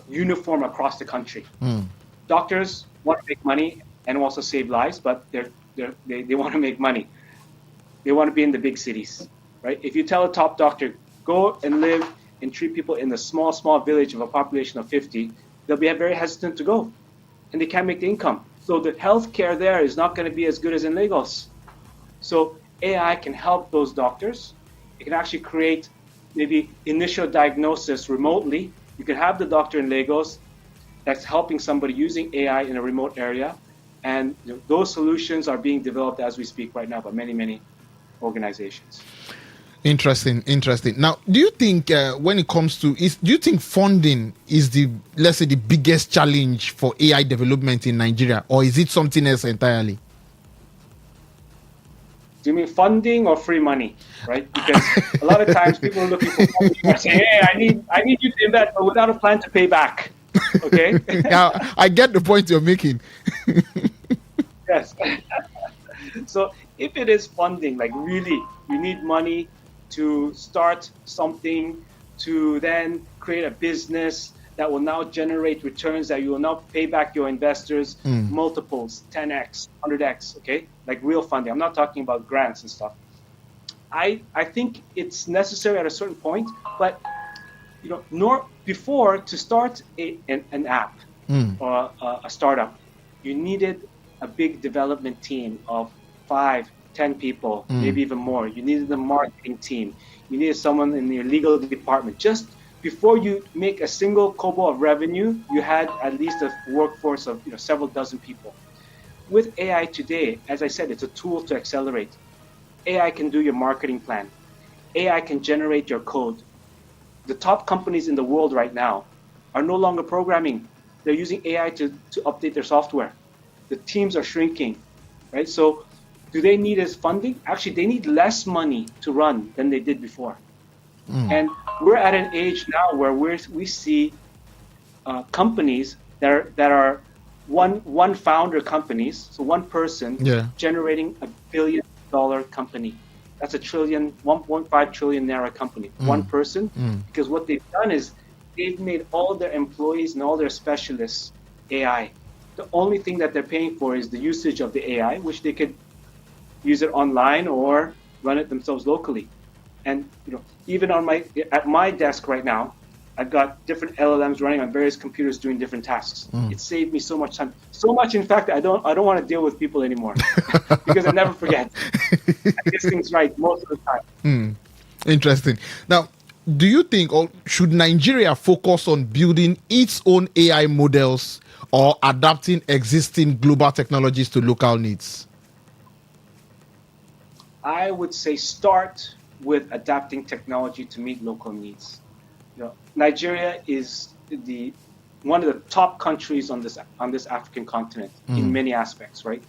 uniform across the country. Doctors want to make money and also save lives, but they want to make money. They want to be in the big cities, right? If you tell a top doctor, go and live and treat people in a small village of a population of 50, they'll be very hesitant to go, and they can't make the income. So the healthcare there is not going to be as good as in Lagos. So AI can help those doctors. It can actually create maybe initial diagnosis remotely. You can have the doctor in Lagos that's helping somebody using AI in a remote area. And those solutions are being developed as we speak right now by many organizations. Interesting. Now, do you think when it comes to, do you think funding is the biggest challenge for AI development in Nigeria, or is it something else entirely? Do you mean funding or free money, right? Because a lot of times people are looking for funding and saying, hey, I need you to invest, but without a plan to pay back. Okay? Yeah, I get the point you're making. Yes. So if it is funding, like really, you need money to start something, to then create a business that will now generate returns that you will now pay back your investors, multiples, 10x, 100x, okay? Like real funding. I'm not talking about grants and stuff. I think it's necessary at a certain point, but before to start an app or a startup, you needed a big development team of 5, 10 people, maybe even more. You needed a marketing team. You needed someone in your legal department. Just before you make a single kobo of revenue, you had at least a workforce of several dozen people. With AI today, as I said, it's a tool to accelerate. AI can do your marketing plan. AI can generate your code. The top companies in the world right now are no longer programming. They're using AI to update their software. The teams are shrinking, right? So do they need as funding? Actually, they need less money to run than they did before. And we're at an age now where we see companies that are one founder companies, so one person generating $1 billion company. That's 1.5 trillion naira company. One person, because what they've done is they've made all their employees and all their specialists AI. The only thing that they're paying for is the usage of the AI, which they could use it online or run it themselves locally. And even at my desk right now, I've got different LLMs running on various computers doing different tasks. It saved me so much time. So much, in fact, I don't want to deal with people anymore because I never forget. I get things right most of the time. Interesting. Now, do you think, or should Nigeria focus on building its own AI models or adapting existing global technologies to local needs? I would say start with adapting technology to meet local needs. Nigeria is one of the top countries on this African continent in many aspects, right?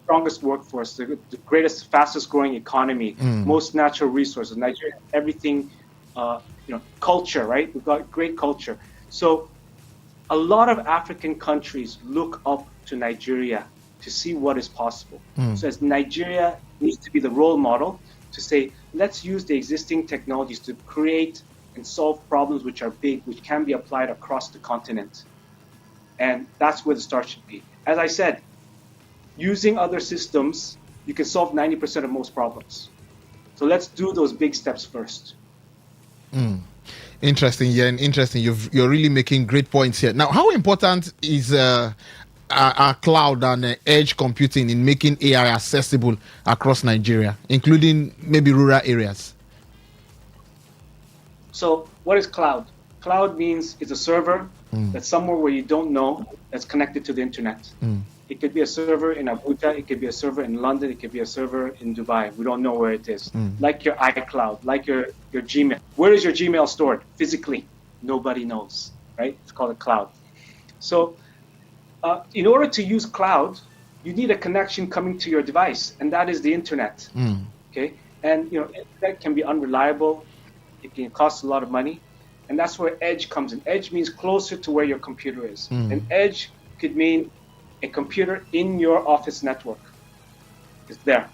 Strongest workforce, the greatest, fastest growing economy, most natural resources. Nigeria, everything, culture, right? We've got great culture. So a lot of African countries look up to Nigeria to see what is possible. So as Nigeria needs to be the role model to say, let's use the existing technologies to create and solve problems which are big, which can be applied across the continent. And that's where the start should be. As I said, using other systems, you can solve 90% of most problems. So let's do those big steps first. Interesting, yeah, and interesting. You're really making great points here. Now, how important is our cloud and edge computing in making AI accessible across Nigeria, including maybe rural areas? So what is cloud? Cloud means it's a server that's somewhere where you don't know, that's connected to the internet. It could be a server in Abuja, it could be a server in London, it could be a server in Dubai. We don't know where it is. Like your iCloud, like your Gmail. Where is your Gmail stored physically? Nobody knows, right? It's called a cloud. So in order to use cloud, you need a connection coming to your device, and that is the internet. Okay, and that can be unreliable. It can cost a lot of money, and that's where edge comes in. Edge means closer to where your computer is. And edge could mean a computer in your office network. It's there.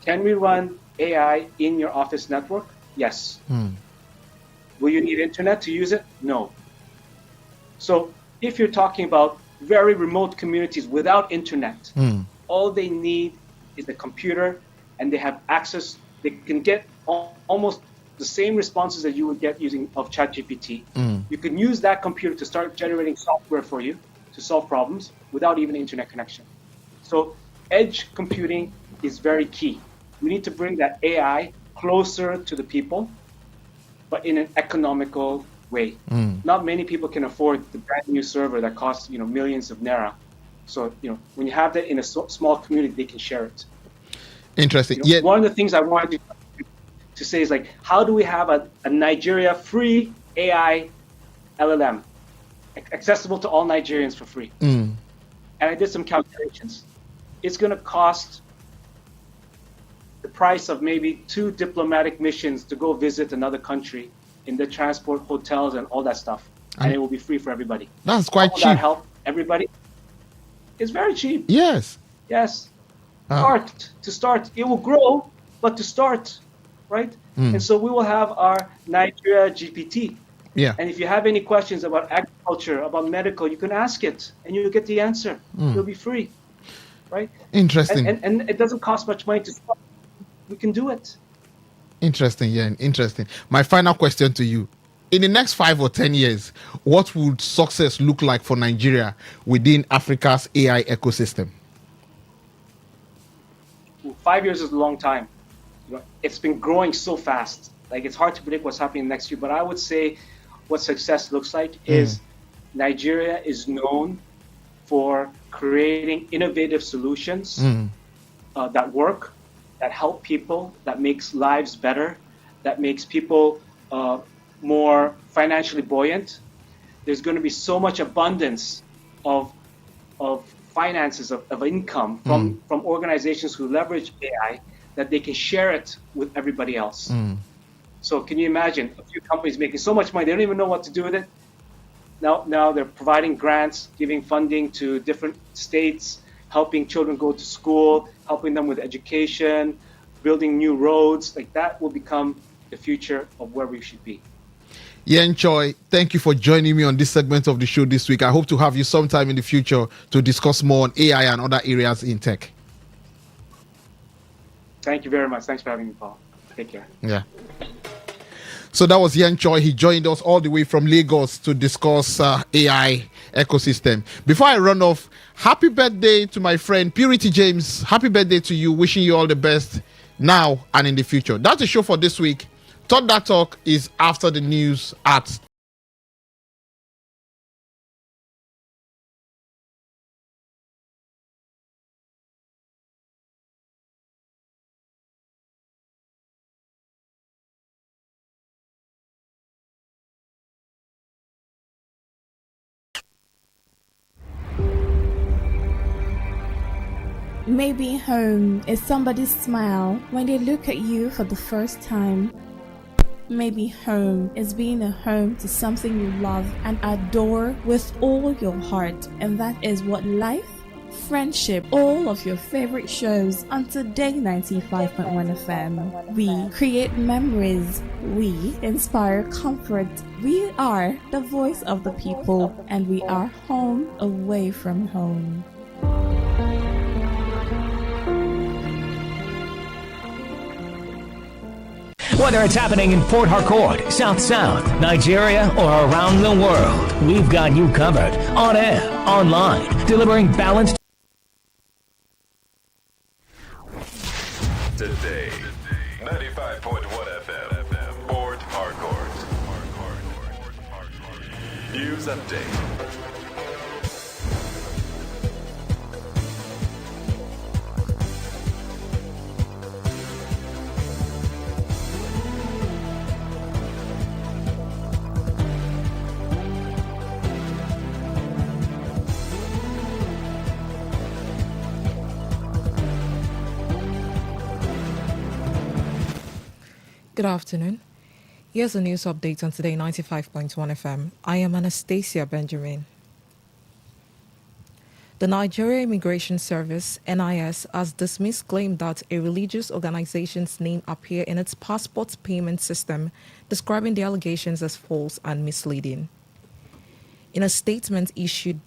Can we run AI in your office network? Yes. Will you need internet to use it? No. So if you're talking about very remote communities without internet, all they need is a computer, and they have access. They can get almost the same responses that you would get using of ChatGPT. You can use that computer to start generating software for you to solve problems without even internet connection. So edge computing is very key. We need to bring that AI closer to the people, but in an economical way. Not many people can afford the brand new server that costs millions of naira. So when you have that in a small community, they can share it. Interesting. One of the things I wanted to say is like, how do we have a Nigeria free AI LLM accessible to all Nigerians for free? And I did some calculations. It's going to cost the price of maybe 2 diplomatic missions to go visit another country in the transport, hotels, and all that stuff. And it will be free for everybody. That's quite cheap. That help everybody? It's very cheap. Yes. Yes. To start. It will grow, but to start, right? And so we will have our Nigeria GPT. Yeah. And if you have any questions about agriculture, about medical, you can ask it, and you'll get the answer. It'll be free, right? Interesting. And it doesn't cost much money to start. We can do it. Interesting, yeah, interesting. My final question to you. In the next 5 or 10 years, what would success look like for Nigeria within Africa's AI ecosystem? 5 years is a long time. It's been growing so fast. Like, it's hard to predict what's happening next year. But I would say what success looks like is Nigeria is known for creating innovative solutions that work, that help people, that makes lives better, that makes people more financially buoyant. There's going to be so much abundance of finances, of income from organizations who leverage AI that they can share it with everybody else. So can you imagine a few companies making so much money, they don't even know what to do with it. Now they're providing grants, giving funding to different states, helping children go to school, helping them with education, building new roads. Like, that will become the future of where we should be. Yen Choi, thank you for joining me on this segment of the show this week. I hope to have you sometime in the future to discuss more on AI and other areas in tech. Thank you very much. Thanks for having me, Paul. Take care. Yeah. So that was Yen Choi. He joined us all the way from Lagos to discuss AI ecosystem. Before I run off, happy birthday to my friend Purity James. Happy birthday to you. Wishing you all the best now and in the future. That's the show for this week. Talk That Talk is after the news at Maybe home is somebody's smile when they look at you for the first time. Maybe home is being a home to something you love and adore with all your heart. And that is what life, friendship, all of your favorite shows on Today95.1 FM. We create memories. We inspire comfort. We are the voice of the people, and we are home away from home. Whether it's happening in Port Harcourt, South, Nigeria, or around the world, we've got you covered. On air, online, delivering balanced. Today, 95.1 FM, Port Harcourt. News Update. Good afternoon. Here's a news update on Today 95.1 FM. I am Anastasia Benjamin. The Nigeria Immigration Service, NIS, has dismissed claim that a religious organization's name appear in its passport payment system, describing the allegations as false and misleading. In a statement issued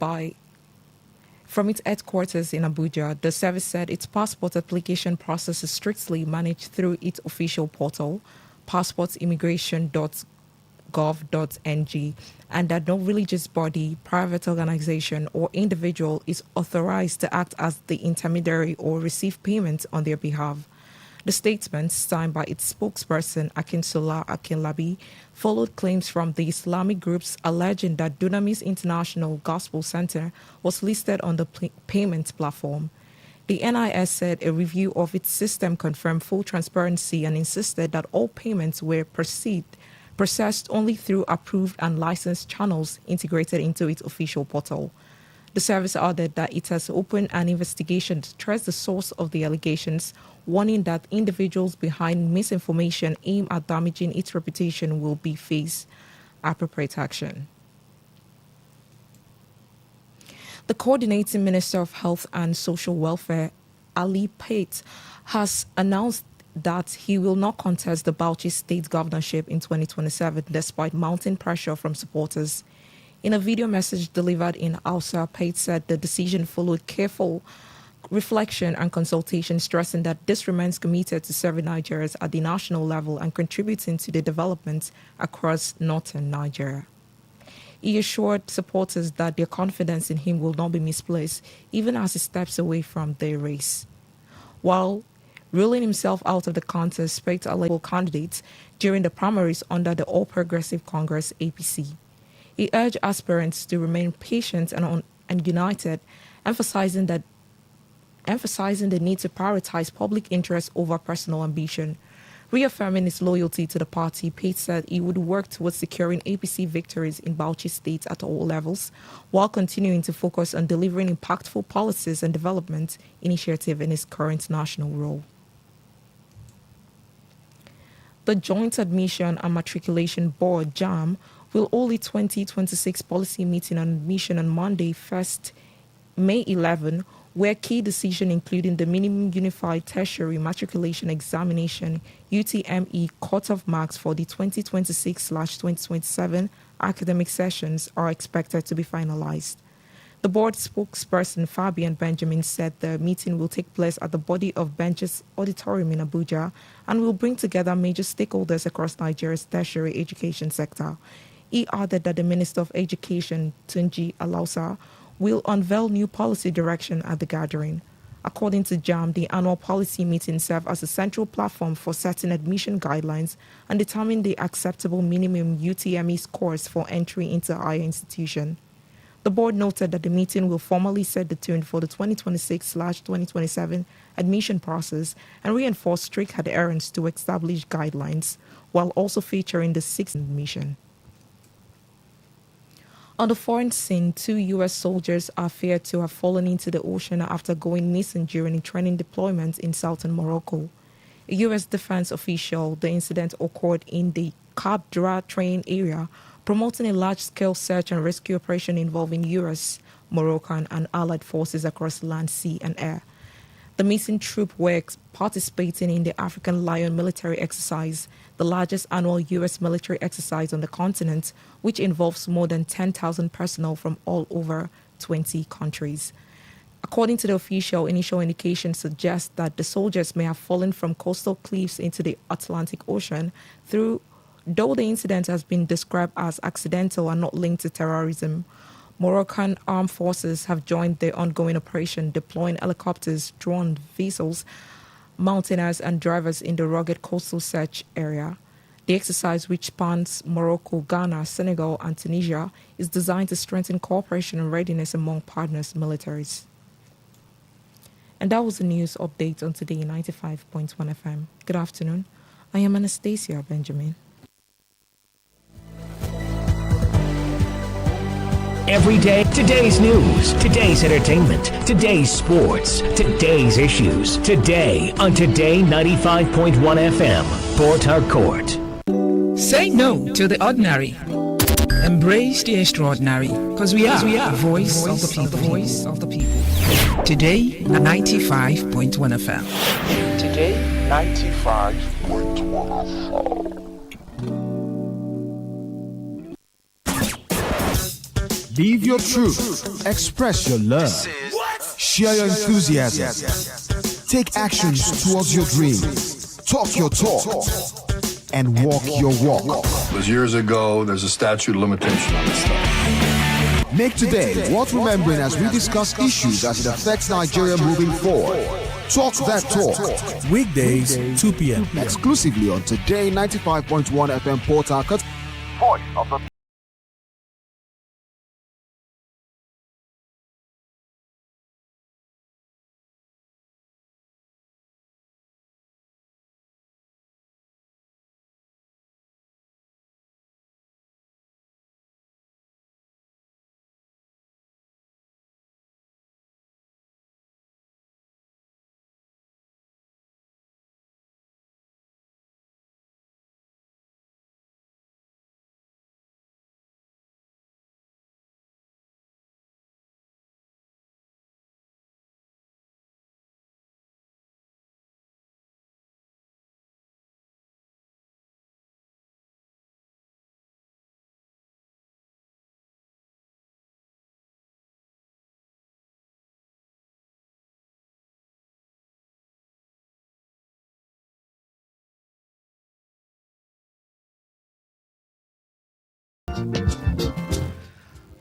from its headquarters in Abuja, the service said its passport application process is strictly managed through its official portal, passportimmigration.gov.ng, and that no religious body, private organization, or individual is authorized to act as the intermediary or receive payment on their behalf. The statement, signed by its spokesperson Akinsola Akinlabi, followed claims from the Islamic groups alleging that Dunamis International Gospel Center was listed on the payment platform. The NIS said a review of its system confirmed full transparency and insisted that all payments were processed only through approved and licensed channels integrated into its official portal. The service added that it has opened an investigation to trace the source of the allegations, warning that individuals behind misinformation aimed at damaging its reputation will be faced appropriate action. The Coordinating Minister of Health and Social Welfare, Ali Pate, has announced that he will not contest the Bauchi state governorship in 2027 despite mounting pressure from supporters. In a video message delivered in Hausa, Pate said the decision followed careful reflection and consultation, stressing that this remains committed to serving Nigerians at the national level and contributing to the development across northern Nigeria. He assured supporters that their confidence in him will not be misplaced, even as he steps away from the race. While ruling himself out of the contest, Pate elected candidates during the primaries under the All Progressive Congress (APC). He urged aspirants to remain patient and united, emphasizing the need to prioritize public interest over personal ambition. Reaffirming his loyalty to the party, Pate said he would work towards securing APC victories in Bauchi State at all levels, while continuing to focus on delivering impactful policies and development initiatives in his current national role. The Joint Admission and Matriculation Board, JAM, will hold its 2026 policy meeting on admission on Monday, 1st May 11, where key decisions including the minimum unified tertiary matriculation examination UTME cutoff marks for the 2026/2027 academic sessions are expected to be finalized. The board spokesperson Fabian Benjamin said the meeting will take place at the Body of Benches Auditorium in Abuja and will bring together major stakeholders across Nigeria's tertiary education sector. He added that the Minister of Education, Tunji Alausa, will unveil new policy direction at the gathering. According to JAM, the annual policy meeting serves as a central platform for setting admission guidelines and determining the acceptable minimum UTME scores for entry into a higher institution. The board noted that the meeting will formally set the tone for the 2026/2027 admission process and reinforce strict adherence to established guidelines, while also featuring the sixth admission. On the foreign scene, 2 U.S. soldiers are feared to have fallen into the ocean after going missing during a training deployment in southern Morocco. A U.S. defense official, the incident occurred in the Cap Dra training area, promoting a large-scale search and rescue operation involving U.S., Moroccan, and allied forces across land, sea, and air. The missing troop were participating in the African Lion military exercise, the largest annual U.S. military exercise on the continent, which involves more than 10,000 personnel from all over 20 countries. According to the official, initial indications suggest that the soldiers may have fallen from coastal cliffs into the Atlantic Ocean, though the incident has been described as accidental and not linked to terrorism. Moroccan armed forces have joined the ongoing operation, deploying helicopters, drone vessels, mountaineers, and drivers in the rugged coastal search area. The exercise, which spans Morocco, Ghana, Senegal, and Tunisia, is designed to strengthen cooperation and readiness among partners' militaries. And that was the news update on Today 95.1 FM. Good afternoon. I am Anastasia Benjamin. Every day, today's news, today's entertainment, today's sports, today's issues. Today on Today 95.1 FM, Port Harcourt. Say no to the ordinary. Embrace the extraordinary, because we are the voice of the people. Today, 95.1 FM. Today, 95.1 FM. Live your truth. Express your love. Share your enthusiasm. Take actions towards your dreams. Talk your talk. And walk your walk. It was years ago. There's a statute of limitation on this stuff. Make today worth remembering as we discuss issues as it affects Nigeria moving forward. Talk that talk. Weekdays, 2 p.m. Exclusively on Today 95.1 FM Port Harcourt. Voice of the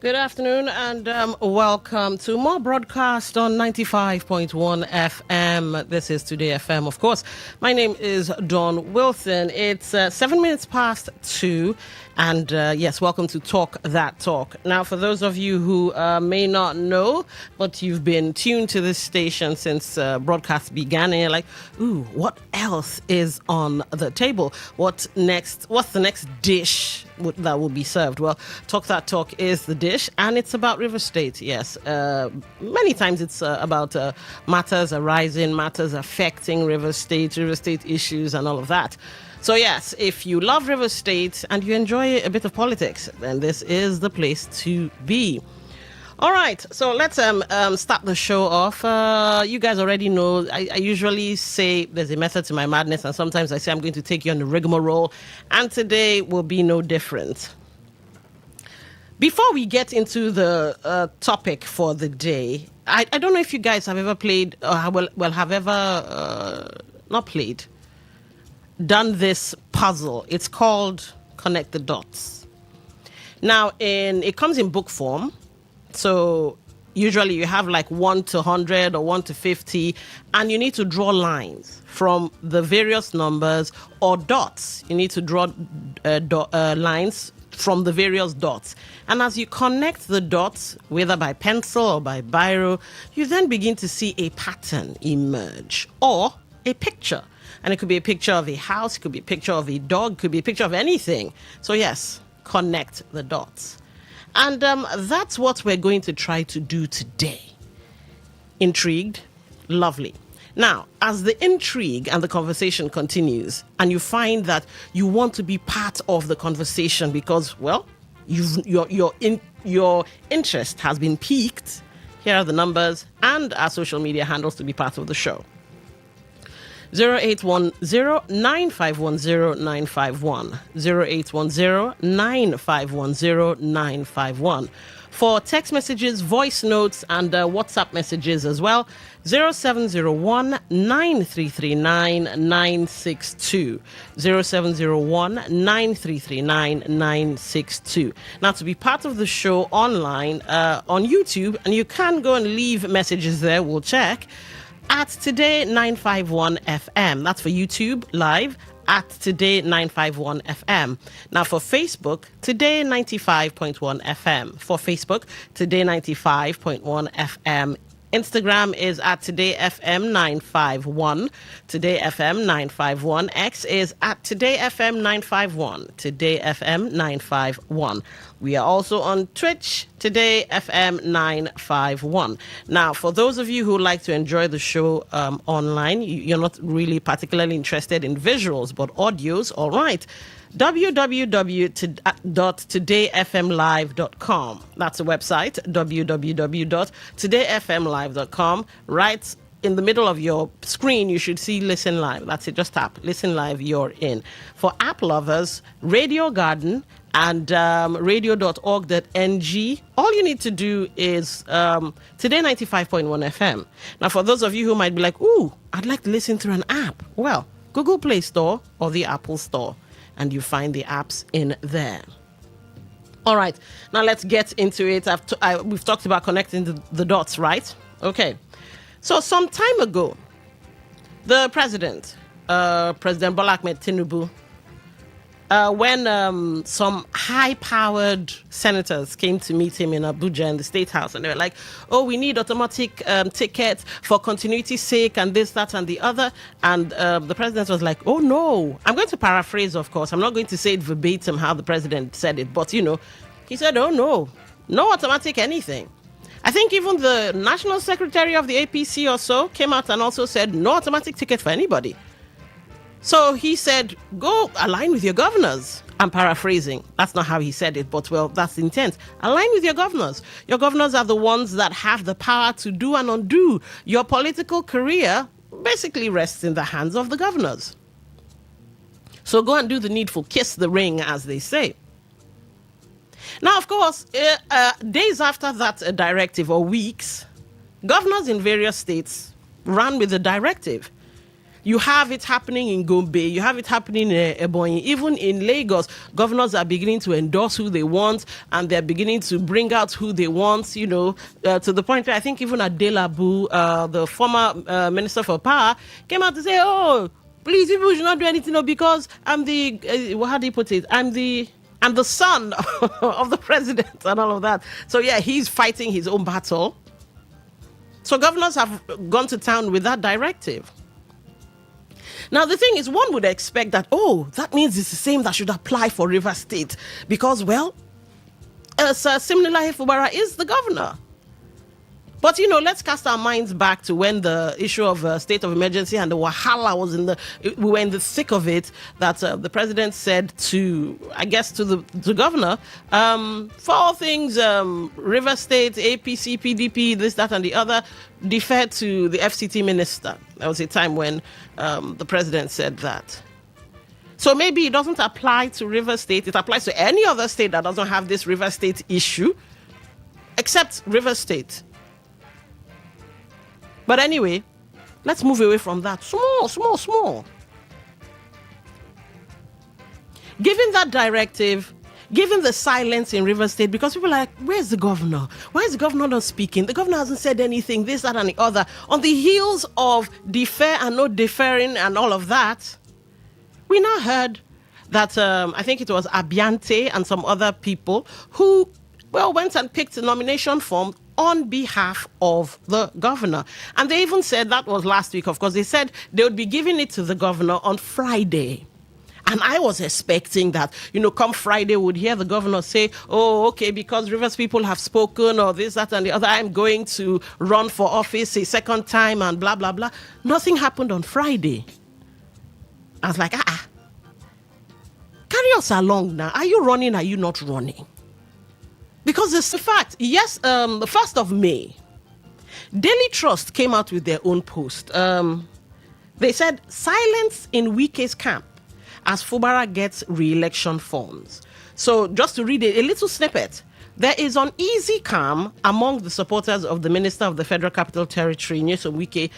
Good afternoon and welcome to more broadcast on 95.1 FM. This is Today FM, of course. My name is Dawn Wilson. It's 7 minutes past 2. And yes, welcome to Talk That Talk. Now, for those of you who may not know, but you've been tuned to this station since broadcast began, and you're like, ooh, what else is on the table? What's the next dish that will be served? Well, Talk That Talk is the dish, and it's about River State, yes. Many times it's about matters arising, matters affecting River State issues, and all of that. So yes, if you love River State and you enjoy a bit of politics, then this is the place to be. All right, so let's start the show off. You guys already know, I usually say there's a method to my madness, and sometimes I say I'm going to take you on the rigmarole, and today will be no different. Before we get into the topic for the day, I don't know if you guys have ever played, or have ever not played, done this puzzle. It's called Connect the Dots. Now, it comes in book form. So usually you have like 1 to 100 or 1 to 50, and you need to draw lines from the various numbers, or dots. You need to draw lines from the various dots. And as you connect the dots, whether by pencil or by biro, you then begin to see a pattern emerge, or a picture. And it could be a picture of a house, it could be a picture of a dog, it could be a picture of anything. So yes, connect the dots. And that's what we're going to try to do today. Intrigued? Lovely. Now, as the intrigue and the conversation continues, and you find that you want to be part of the conversation because, well, your interest has been piqued, here are the numbers and our social media handles to be part of the show. 0810-9510-951. 0810-9510-951. For text messages, voice notes, and WhatsApp messages as well, 0701-9339-962. 0701-9339-962. Now, to be part of the show online on YouTube, and you can go and leave messages there, we'll check, at Today 951 FM. That's for YouTube live, at Today951FM. Now for Facebook, Today95.1 FM. For Facebook, Today95.1 FM. Instagram is at TodayFM951. TodayFM951. X is at TodayFM951. TodayFM951. We are also on Twitch, TodayFM951. Now, for those of you who like to enjoy the show online, you're not really particularly interested in visuals, but audios, all right. www.todayfmlive.com. That's the website, www.todayfmlive.com. Right in the middle of your screen, you should see Listen Live. That's it. Just tap Listen Live, you're in. For app lovers, Radio Garden and radio.org.ng. All you need to do is Today 95.1 FM. Now, for those of you who might be like, ooh, I'd like to listen through an app. Well, Google Play Store or the Apple Store, and you find the apps in there. All right, now let's get into it. We've talked about connecting the dots, right? Okay. So some time ago, the president, President Bola Ahmed Tinubu, when some high-powered senators came to meet him in Abuja in the State House, and they were like, oh, we need automatic tickets for continuity's sake and this, that, and the other. And the president was like, oh, no. I'm going to paraphrase, of course. I'm not going to say it verbatim how the president said it. But, he said, oh, no. No automatic anything. I think even the national secretary of the APC or so came out and also said, no automatic ticket for anybody. So he said, go align with your governors. I'm paraphrasing. That's not how he said it, but well, that's the intent. Align with your governors. Your governors are the ones that have the power to do and undo. Your political career basically rests in the hands of the governors. So go and do the needful. Kiss the ring, as they say. Now, of course, days after that directive, or weeks, governors in various states ran with the directive. You have it happening in Gombe, you have it happening in Ebonyi, even in Lagos. Governors are beginning to endorse who they want, and they're beginning to bring out who they want, to the point where I think even Adelabu, the former Minister for Power, came out to say, oh, please, people should not do anything because I'm the, how do you put it? I'm the son of the president and all of that. So, yeah, he's fighting his own battle. So governors have gone to town with that directive. Now, the thing is, one would expect that, that means it's the same that should apply for River State because, well, Sir Simnilahi Fubara is the governor. But, let's cast our minds back to when the issue of state of emergency and the Wahala was we were in the thick of it, that the president said to the governor, for all things River State, APC, PDP, this, that, and the other, defer to the FCT minister. There was a time when the president said that. So maybe it doesn't apply to River State. It applies to any other state that doesn't have this River State issue, except River State. But anyway, let's move away from that. Small. Given that directive, given the silence in River State, because people are like, where's the governor? Why is the governor not speaking? The governor hasn't said anything, this, that, and the other. On the heels of defer and not deferring and all of that, we now heard that I think it was Abiante and some other people who, went and picked a nomination form on behalf of the governor. And they even said, that was last week, of course, they said they would be giving it to the governor on Friday. And I was expecting that, come Friday, would hear the governor say, oh, okay, because Rivers people have spoken or this, that, and the other, I'm going to run for office a second time and blah, blah, blah. Nothing happened on Friday. I was like, carry us along now. Are you running? Are you not running? Because it's a fact. Yes, the 1st of May, Daily Trust came out with their own post. They said, silence in Wike's camp as Fubara gets re-election forms. So just to read a little snippet, there is uneasy calm among the supporters of the Minister of the Federal Capital Territory, Nyesom Wike,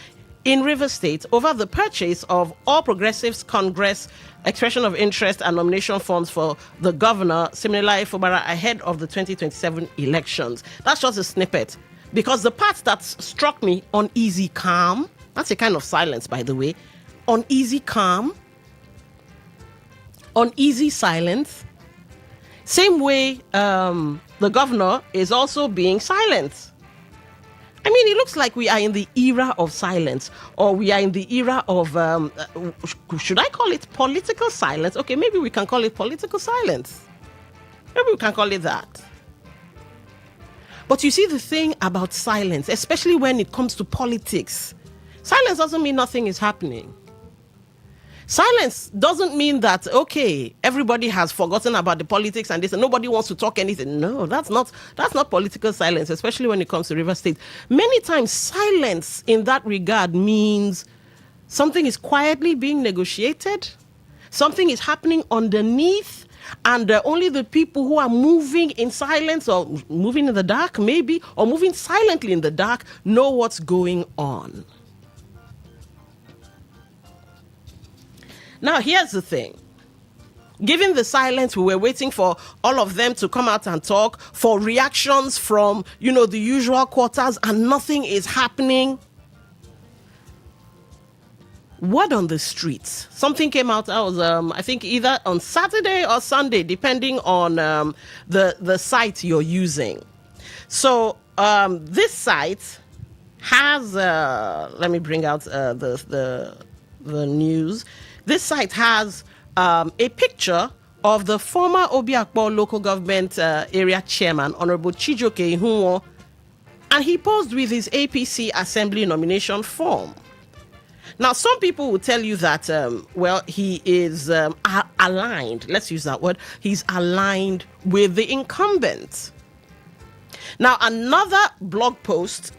in Rivers State over the purchase of All Progressives Congress expression of interest and nomination forms for the governor, Simnilahi Fubara, ahead of the 2027 elections. That's just a snippet. Because the part that struck me, uneasy calm, that's a kind of silence, by the way, uneasy calm. uneasy silence. Same way the governor is also being silent. I mean, it looks like we are in the era of silence, or we are in the era of, should I call it political silence? Okay, maybe we can call it political silence. Maybe we can call it that. But you see, the thing about silence, especially when it comes to politics, silence doesn't mean nothing is happening. Silence doesn't mean that, okay, everybody has forgotten about the politics and this and nobody wants to talk anything. No, that's not political silence, especially when it comes to River State. Many times silence in that regard means something is quietly being negotiated, something is happening underneath, and only the people who are moving in silence or moving in the dark maybe, or moving silently in the dark, know what's going on. Now, here's the thing. Given the silence, we were waiting for all of them to come out and talk, for reactions from, the usual quarters, and nothing is happening. Word on the streets. Something came out, I think either on Saturday or Sunday, depending on the site you're using. So this site has, let me bring out the news. This site has a picture of the former Obiakpo local government area chairman, Honorable Chijoke Ihunwo, and he posed with his APC assembly nomination form. Now, some people will tell you that, he is aligned. Let's use that word. He's aligned with the incumbent. Now, another blog post,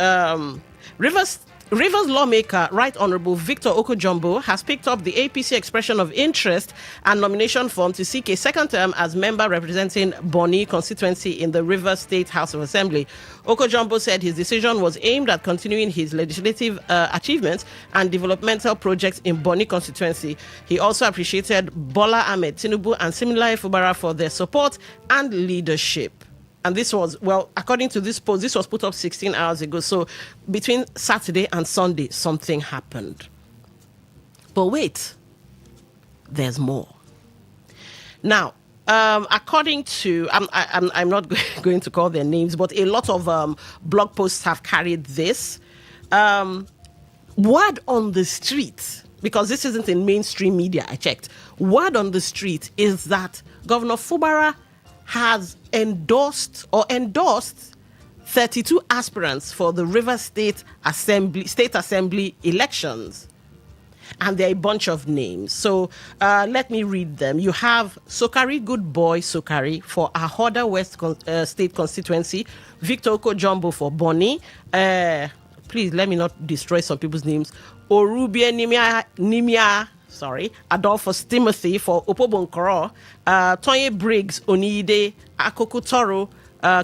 Rivers lawmaker, Right Honorable Victor Okojumbo, has picked up the APC expression of interest and nomination form to seek a second term as member representing Bonny constituency in the Rivers State House of Assembly. Okojumbo said his decision was aimed at continuing his legislative achievements and developmental projects in Bonny constituency. He also appreciated Bola Ahmed Tinubu and Similaye Fubara for their support and leadership. And this was, according to this post, this was put up 16 hours ago. So between Saturday and Sunday, something happened. But wait, there's more. Now, according to, I'm not going to call their names, but a lot of blog posts have carried this. Word on the street, because this isn't in mainstream media, I checked. Word on the street is that Governor Fubara has endorsed 32 aspirants for the River State Assembly elections. And there are a bunch of names. So let me read them. You have Sokari Good Boy Sokari for Ahoda West State Constituency, Victor Okojumbo for Bonny. Please let me not destroy some people's names. Orubie Nimia, Adolphus Timothy for Opobonkoro, Tonye Briggs Onide, Akokutoro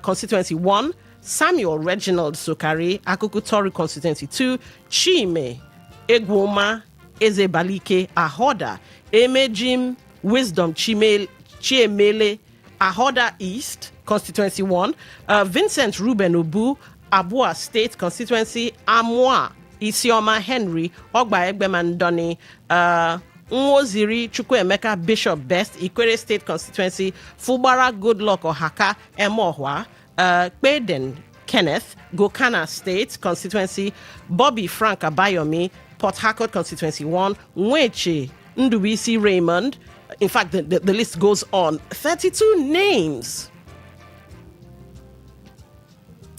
Constituency 1, Samuel Reginald Sokari, Akokutoro Constituency 2, Chime Egwoma Ezebalike Ahoda, Emejim Wisdom Chiemele Ahoda East Constituency 1, Vincent Ruben Obu Abua State Constituency, Amwa Isioma Henry Ogba Egbemandoni, Nwoziri Chukwuemeka Bishop Best Ikwere State Constituency, Fubara Goodluck Ohaka Emohwa, Kpeden Kenneth Gokana State Constituency, Bobby Frank Abayomi Port Harcourt Constituency 1, Nweche Nduwisi Raymond. In fact, the list goes on. 32 names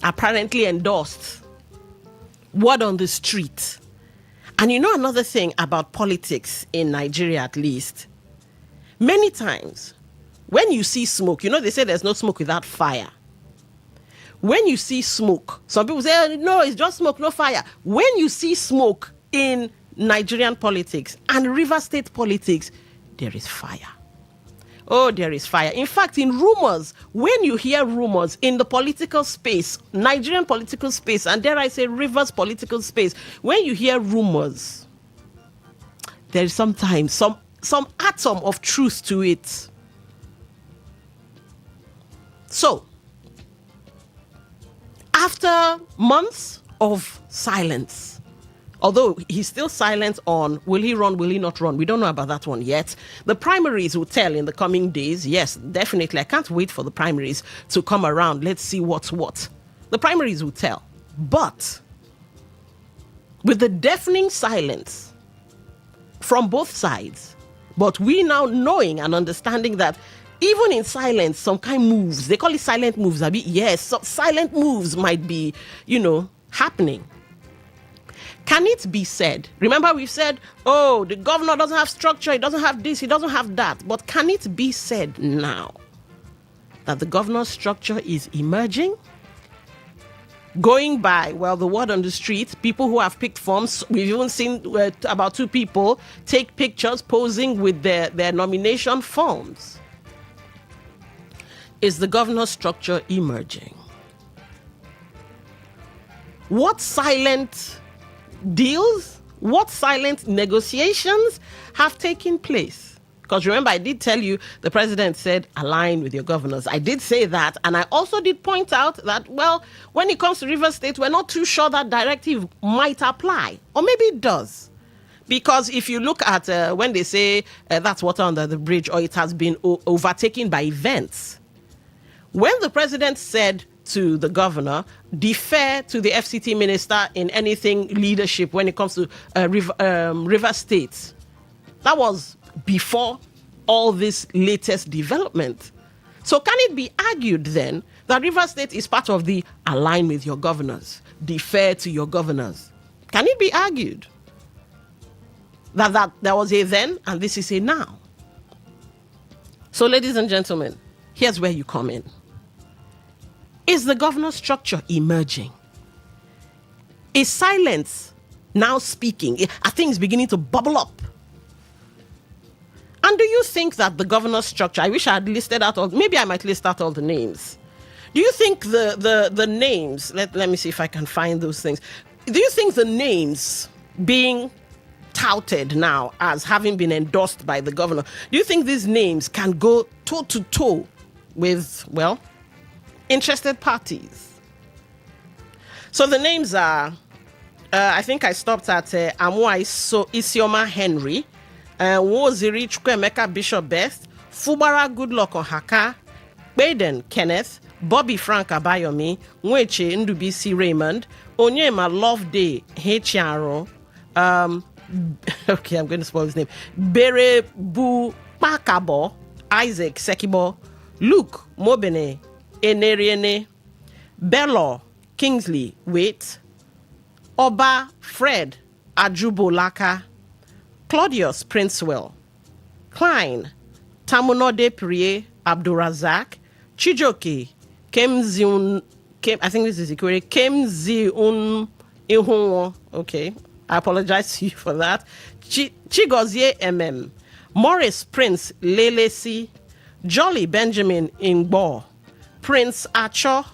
apparently endorsed. Word on the street. And you know another thing about politics in Nigeria, at least, many times when you see smoke, they say there's no smoke without fire. When you see smoke, some people say, no, it's just smoke, no fire. When you see smoke in Nigerian politics and River State politics, there is fire. Oh, there is fire. In fact, in rumors, when you hear rumors in the political space, Nigerian political space, and dare I say Rivers political space, when you hear rumors, there is sometimes some atom of truth to it. So, after months of silence, Although he's still silent on will he run, will he not run. We don't know about that one yet. The primaries will tell in the coming days. Yes, definitely. I can't wait for the primaries to come around. Let's see what's what. The primaries will tell. But with the deafening silence from both sides, but we now knowing and understanding that even in silence, some kind of moves, they call it silent moves. Yes, so silent moves might be, happening. Can it be said? Remember, we've said, oh, the governor doesn't have structure, he doesn't have this, he doesn't have that. But can it be said now that the governor's structure is emerging? Going by, the word on the street, people who have picked forms, we've even seen about 2 people take pictures posing with their nomination forms. Is the governor's structure emerging? What silent deals, what silent negotiations have taken place? Because remember, I did tell you the president said align with your governors. I did say that, and I also did point out that, when it comes to Rivers State, we're not too sure that directive might apply, or maybe it does. Because if you look at when they say that's water under the bridge, or it has been overtaken by events, when the president said to the governor, defer to the FCT minister in anything leadership when it comes to River State. That was before all this latest development. So can it be argued then that River State is part of the align with your governors, defer to your governors? Can it be argued that there was a then and this is a now? So ladies and gentlemen, here's where you come in. Is the governor's structure emerging? Is silence now speaking? Are things beginning to bubble up? And do you think that the governor's structure, I wish I had listed out maybe I might list out all the names. Do you think the names, let me see if I can find those things. Do you think the names being touted now as having been endorsed by the governor, do you think these names can go toe to toe with, interested parties? So the names are, I think I stopped at Amwa Isioma Henry, Woziri Chukwemeka Bishop Best, Fubara Goodluck Ohaka, Baden Kenneth, Bobby Frank Abayomi, Nweche Ndubisi Raymond, Onyema Loveday Hechiaro, okay, I'm going to spell his name, Bere Bu Pakabo, Isaac Sekibo, Luke Mobene Eneriene, Bello Kingsley Waite, Oba Fred Ajubolaka, Claudius Princewell, Klein Tamunode Prie Abdurazak, Chijoke Kemziun, I think this is equated, Kemziun Ihunwo. Okay, I apologize to you for that. Chigozie MM, Morris Prince Lelesi, Jolly Benjamin Ingbo, Prince Acho,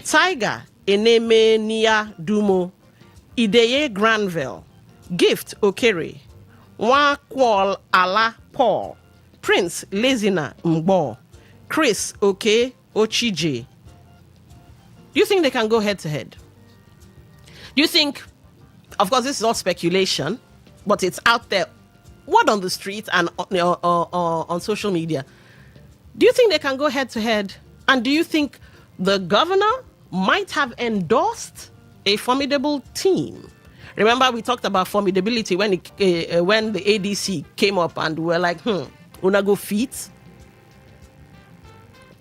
Tiger Enemenia Dumo, Ideye Granville, Gift Okere, Nwakwol Ala Paul, Prince Lezina Mbo, Chris Oke Ochije. Do you think they can go head to head? Do you think, of course this is all speculation, but it's out there, word on the street and on social media. Do you think they can go head to head? And do you think the governor might have endorsed a formidable team? Remember, we talked about formidability when the ADC came up and we were like, una go feet?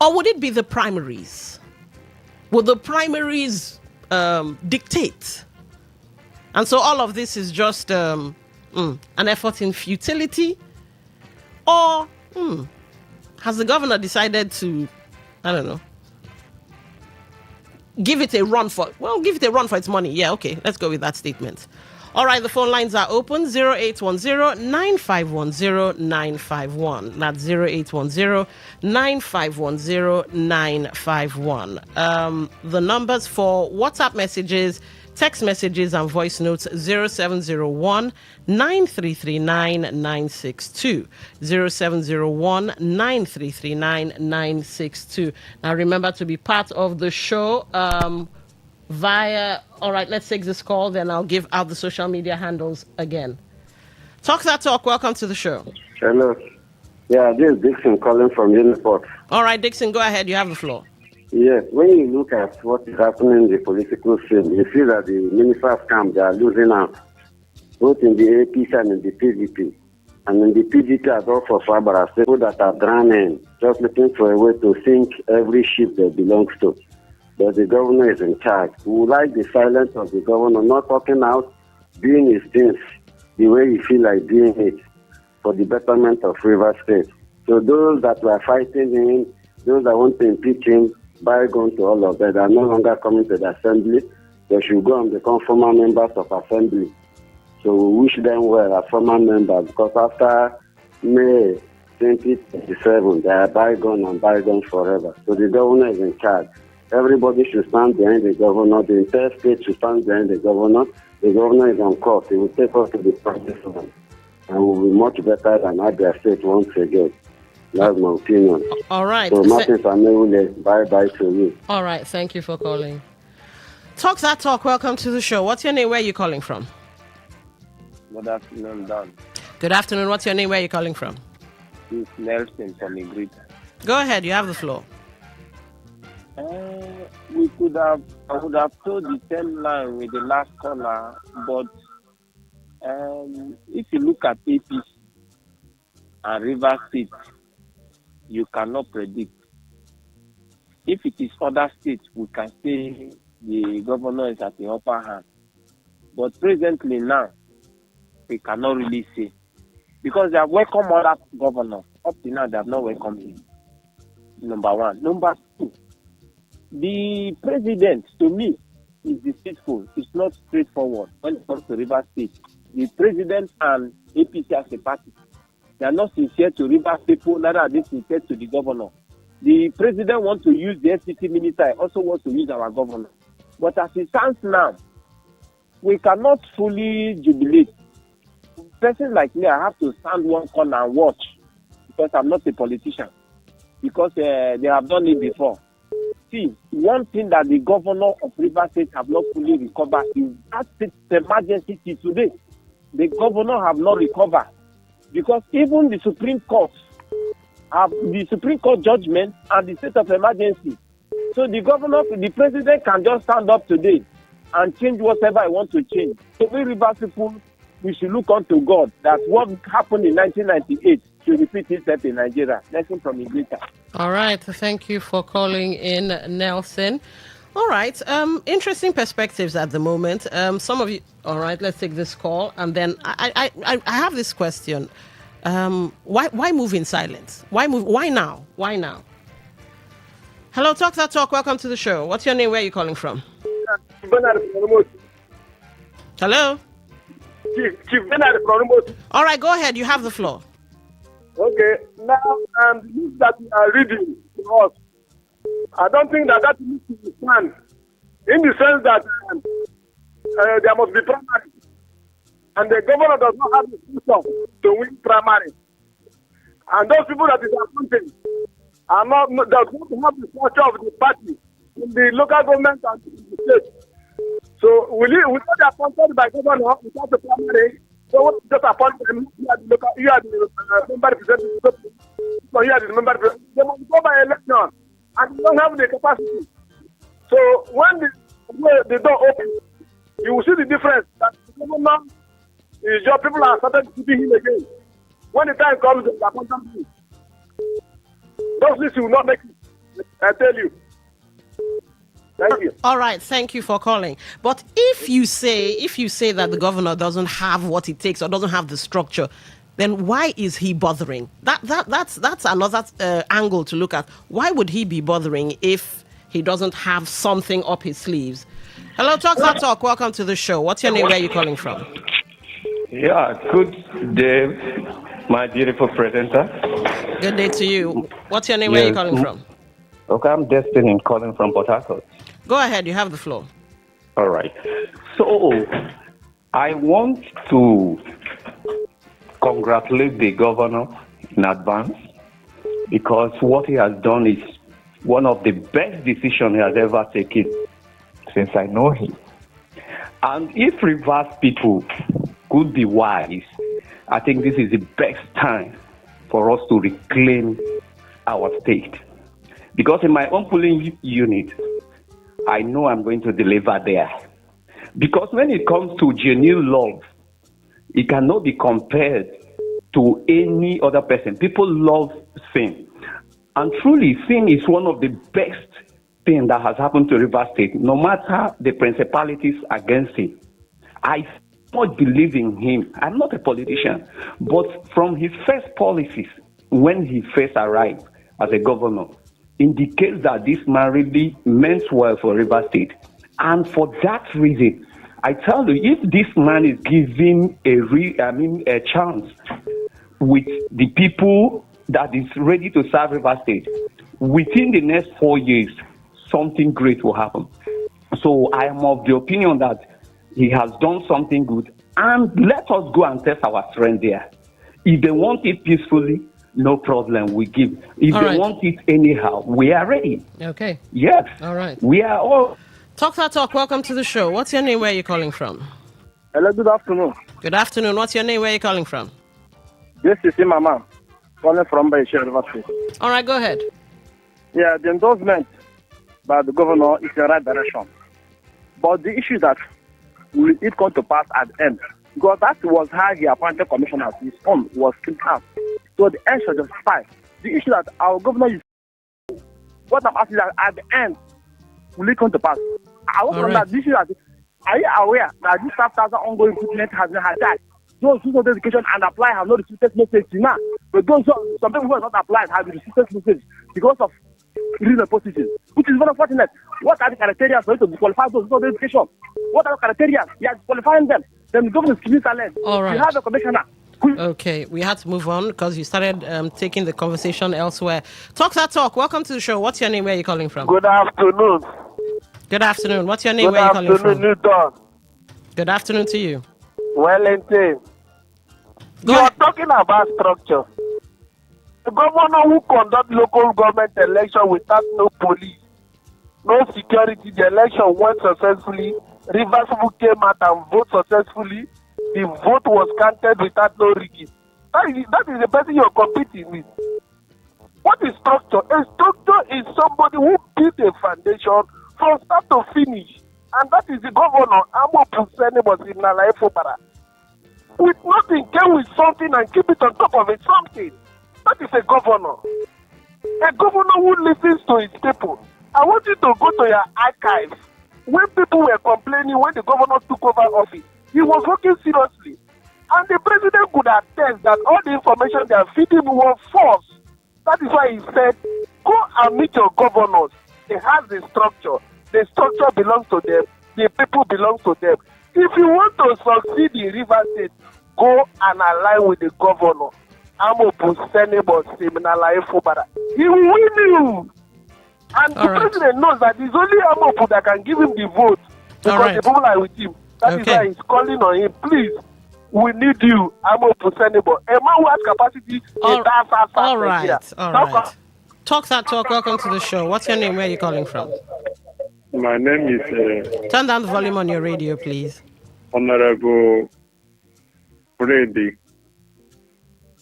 Or would it be the primaries? Would the primaries dictate? And so all of this is just an effort in futility? Or has the governor decided to, I don't know, give it a run for its money? Yeah, okay, let's go with that statement. All right, the phone lines are open, 0810-9510-951. That's 0810-9510-951. The numbers for WhatsApp messages, text messages, and voice notes, 0701-9339-962. 0701-9339-962. Now remember, to be part of the show, All right, let's take this call, then I'll give out the social media handles again. Talk that talk. Welcome to the show. Hello. Yeah, this is Dixon calling from Uniport. All right, Dixon, go ahead. You have the floor. Yes, when you look at what is happening in the political scene, you see that the ministers' camp, they are losing out, both in the APC and in the PDP. And in the PDP, as also Fabara, people that are drowning, just looking for a way to sink every ship that belongs to. But the governor is in charge. We would like the silence of the governor, not talking out, doing his things the way he feel like doing it for the betterment of River State. So those that were fighting him, those that want to impeach him, bygone to all of that, they are no longer coming to the assembly. They should go and become former members of assembly. So we wish them well as former members, because after May 2027, they are bygone and bygone forever. So the governor is in charge. Everybody should stand behind the governor. The entire state should stand behind the governor. The governor is on course. He will take us to the promised land and will be much better than Abia State once again. That's my opinion. All right. So Martin Samuel, bye-bye to you. All right. Thank you for calling. Talk that talk. Welcome to the show. What's your name? Where are you calling from? Good afternoon, Don. Good afternoon. What's your name? Where are you calling from? It's Nelson from Igrita. Go ahead. You have the floor. I would have told the same line with the last caller, but if you look at APC and River State, you cannot predict. If it is other states, we can say the governor is at the upper hand. But presently now, we cannot really say. Because they have welcomed other governors. Up to now, they have not welcomed him. Number one. Number two, the president, to me, is deceitful. It's not straightforward when it comes to River State. The president and APC as a party, they are not sincere to River people, neither are they sincere to the governor. The president wants to use the FCT minister, also wants to use our governor. But as it stands now, we cannot fully jubilate. Person like me, I have to stand one corner and watch, because I'm not a politician. Because they have done it before. See, one thing that the governor of River State have not fully recovered is that state emergency till today. The governor have not recovered, because even the Supreme Court have the Supreme Court judgment and the state of emergency. So the governor, the president can just stand up today and change whatever I want to change. So we River people, we should look unto God that what happened in 1998 should repeat itself in Nigeria. Lesson from Igrita. All right. Thank you for calling in, Nelson. All right. Interesting perspectives at the moment. Some of you. All right. Let's take this call, and then I have this question. Why move in silence? Why move? Why now? Why now? Hello, Talk That Talk. Welcome to the show. What's your name? Where are you calling from? Hello. Chief Bernard from remote. All right. Go ahead. You have the floor. Okay, now the news that you are reading to us, I don't think that needs to be stand, in the sense that there must be primary, and the governor does not have the system to win primary, and those people that is appointed are not does not have the structure of the party in the local government and in the state. So will they be appointed by governor without the primary? So just appoint them. You are the member representative. So you are the member representative. They must go by election, and they don't have the capacity. So when the door opens, you will see the difference. That the governor is your people are started keeping him again. When the time comes, they appoint him. Those lists will not make it. I tell you. Thank you. All right, thank you for calling. But if you say that the governor doesn't have what it takes or doesn't have the structure, then why is he bothering? That's another angle to look at. Why would he be bothering if he doesn't have something up his sleeves? Hello, Talk. Welcome to the show. What's your name? Where are you calling from? Yeah, good day, my beautiful presenter. Good day to you. What's your name? Where are you calling from? Okay, I'm Destiny calling from Port Harcourt. Go ahead, you have the floor. All right. So, I want to congratulate the governor in advance, because what he has done is one of the best decisions he has ever taken. since I know him. And if Rivers people could be wise, I think this is the best time for us to reclaim our state. Because in my own polling unit, I know I'm going to deliver there. Because when it comes to genuine love, it cannot be compared to any other person. People love sin. And truly, sin is one of the best things that has happened to River State, no matter the principalities against him. I not believe in him. I'm not a politician. But from his first policies, when he first arrived as a governor, indicates that this man really meant well for River State. And for that reason, I tell you, if this man is given a chance with the people that is ready to serve River State, within the next 4 years, something great will happen. So I am of the opinion that he has done something good, and let us go and test our strength there. If they want it peacefully, no problem, we give. If All they right. want it anyhow, we are ready. Okay. Yes. All right. We are all. Talk that talk. Welcome to the show. What's your name? Where are you calling from? Hello, good afternoon. Good afternoon. What's your name? Where are you calling from? This is Imama, calling from Baisha University. All right, go ahead. Yeah, the endorsement by the governor is the right direction. But the issue that will it come to pass at the end? Because that was how he appointed commissioners. His own was kicked out. So the end should justify. The issue that our governor is, what I'm asking is that at the end, will it come to pass? I want to know that this issue that, are you aware that this 5,000 ongoing recruitment has been hijacked? Those who know the education and apply have not received message now. But those some people who have not applied have received message because of real positions, which is very unfortunate. What are the criteria for you to disqualify those who know the education? What are the criteria? You are disqualifying them. Then the government is giving talent. All right. You have a commissioner. Okay, we had to move on because you started taking the conversation elsewhere. Talk that talk. Welcome to the show. What's your name? Where are you calling from? Good afternoon. Good afternoon. What's your name? Good Where are you calling afternoon, from? Newton. Good afternoon to you. Wellington. You are talking about structure. The governor who conduct local government election without no police, no security, the election went successfully. Rivers people came out and voted successfully. The vote was counted without no rigging. That is the person you're competing with. What is structure? A structure is somebody who built a foundation from start to finish. And that is the governor, Amo Puseni Mosinala Efobara. With nothing, came with something and keep it on top of it, something. That is a governor. A governor who listens to his people. I want you to go to your archives. When people were complaining when the governor took over office, he was working seriously. And the president could attest that all the information they are feeding was false. That is why he said, go and meet your governors. They have the structure. The structure belongs to them. The people belong to them. If you want to succeed in River State, go and align with the governor. Amo Pusenebo Seminala Efobara. He will win you. And the president knows that it's only Amo that can give him the vote. Because the people are with him. That is why he's calling on him. Please, we need you, Amo Pusenebo. A man who has capacity All right. Talk that talk. Welcome to the show. What's your name? Where are you calling from? My name is... Turn down the volume on your radio, please. Honorable Brady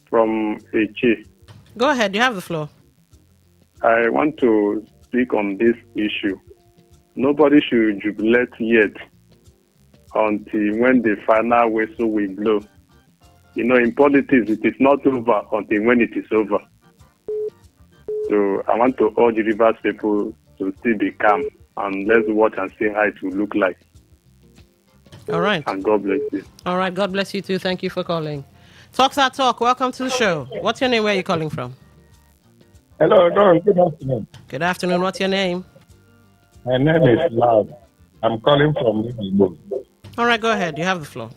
from Echi. Go ahead. You have the floor. I want to speak on this issue. Nobody should jubilate yet until when the final whistle will blow. You know, in politics, it is not over until when it is over. So I want to urge Rivers people to still be calm and let's watch and see how it will look like. All right. And God bless you. All right. God bless you too. Thank you for calling. Talk that talk. Welcome to the show. What's your name? Where are you calling from? Hello, Don. Good afternoon. Good afternoon. What's your name? My name is Loud. I'm calling from Liverpool. All right. Go ahead. You have the floor.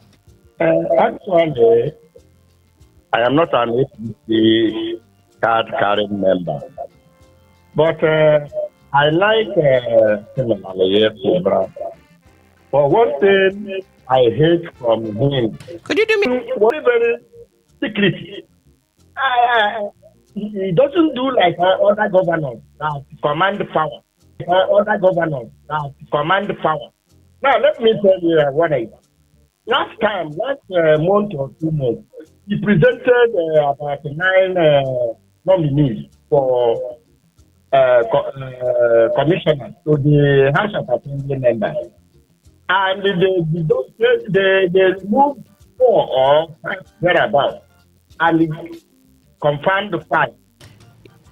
Actually, I am not an APC card-carrying member. But I like Seminala. But one thing I hate from him. Could you do me very secret? He doesn't do like other governors that command power. other governors that command power. Now, let me tell you what I. Last month or 2 months, he presented about 9 nominees for commissioners to the House of Assembly members. And they removed 4 or 5 thereabouts and confirmed the 5.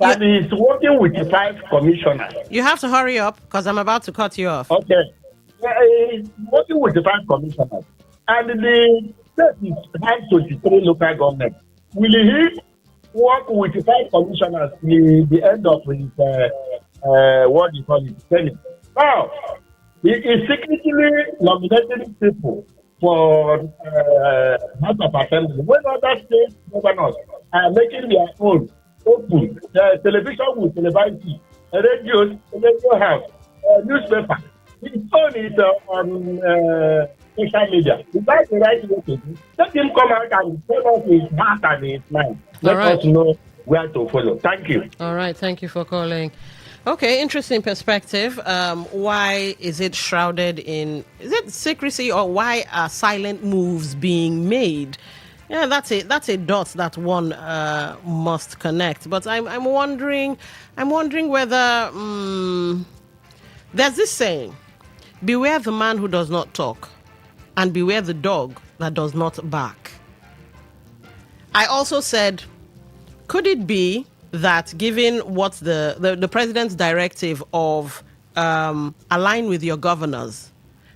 And he's working with the 5 commissioners. You have to hurry up because I'm about to cut you off. Okay. He's working with the 5 commissioners. And the state has 23 local governments. Will he work with the 5 commissioners till the end of his, what do you call it, Senate? Now, he is secretly nominating people for House of Assembly. When other state governors are making their own open, television will televise it, radio house, newspaper. His own is on social media. Is that the right way to do? Let him come out and tell us his heart and his mind. Let us know where to follow. Thank you. All right. Thank you for calling. Okay, interesting perspective. Why is it shrouded in, is it secrecy, or why are silent moves being made? Yeah, that's a dot that one must connect. But I'm wondering whether there's this saying: beware the man who does not talk, and beware the dog that does not bark. I also said, could it be that given what the president's directive of align with your governors,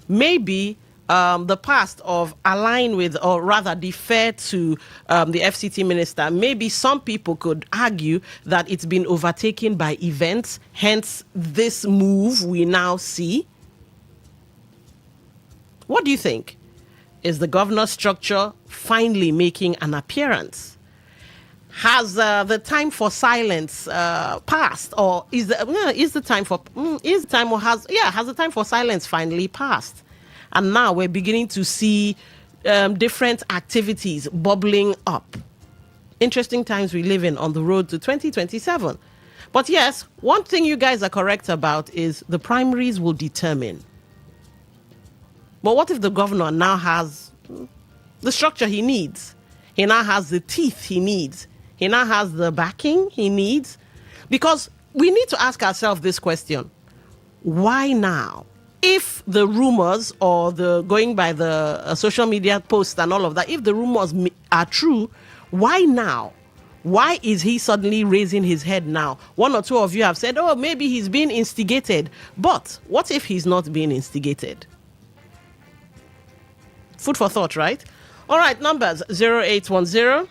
maybe the past of align with, or rather defer to the FCT minister, maybe some people could argue that it's been overtaken by events, hence this move we now see? What do you think? Is the governor structure finally making an appearance? Has the time for silence passed, or has the time for silence finally passed? And now we're beginning to see different activities bubbling up. Interesting times we live in on the road to 2027. But yes, one thing you guys are correct about is the primaries will determine. But what if the governor now has the structure he needs? He now has the teeth he needs. He now has the backing he needs. Because we need to ask ourselves this question. Why now? If the rumors, or the going by the social media posts and all of that, if the rumors are true, why now? Why is he suddenly raising his head now? One or two of you have said, oh, maybe he's being instigated. But what if he's not being instigated? Food for thought, right? All right, numbers 0810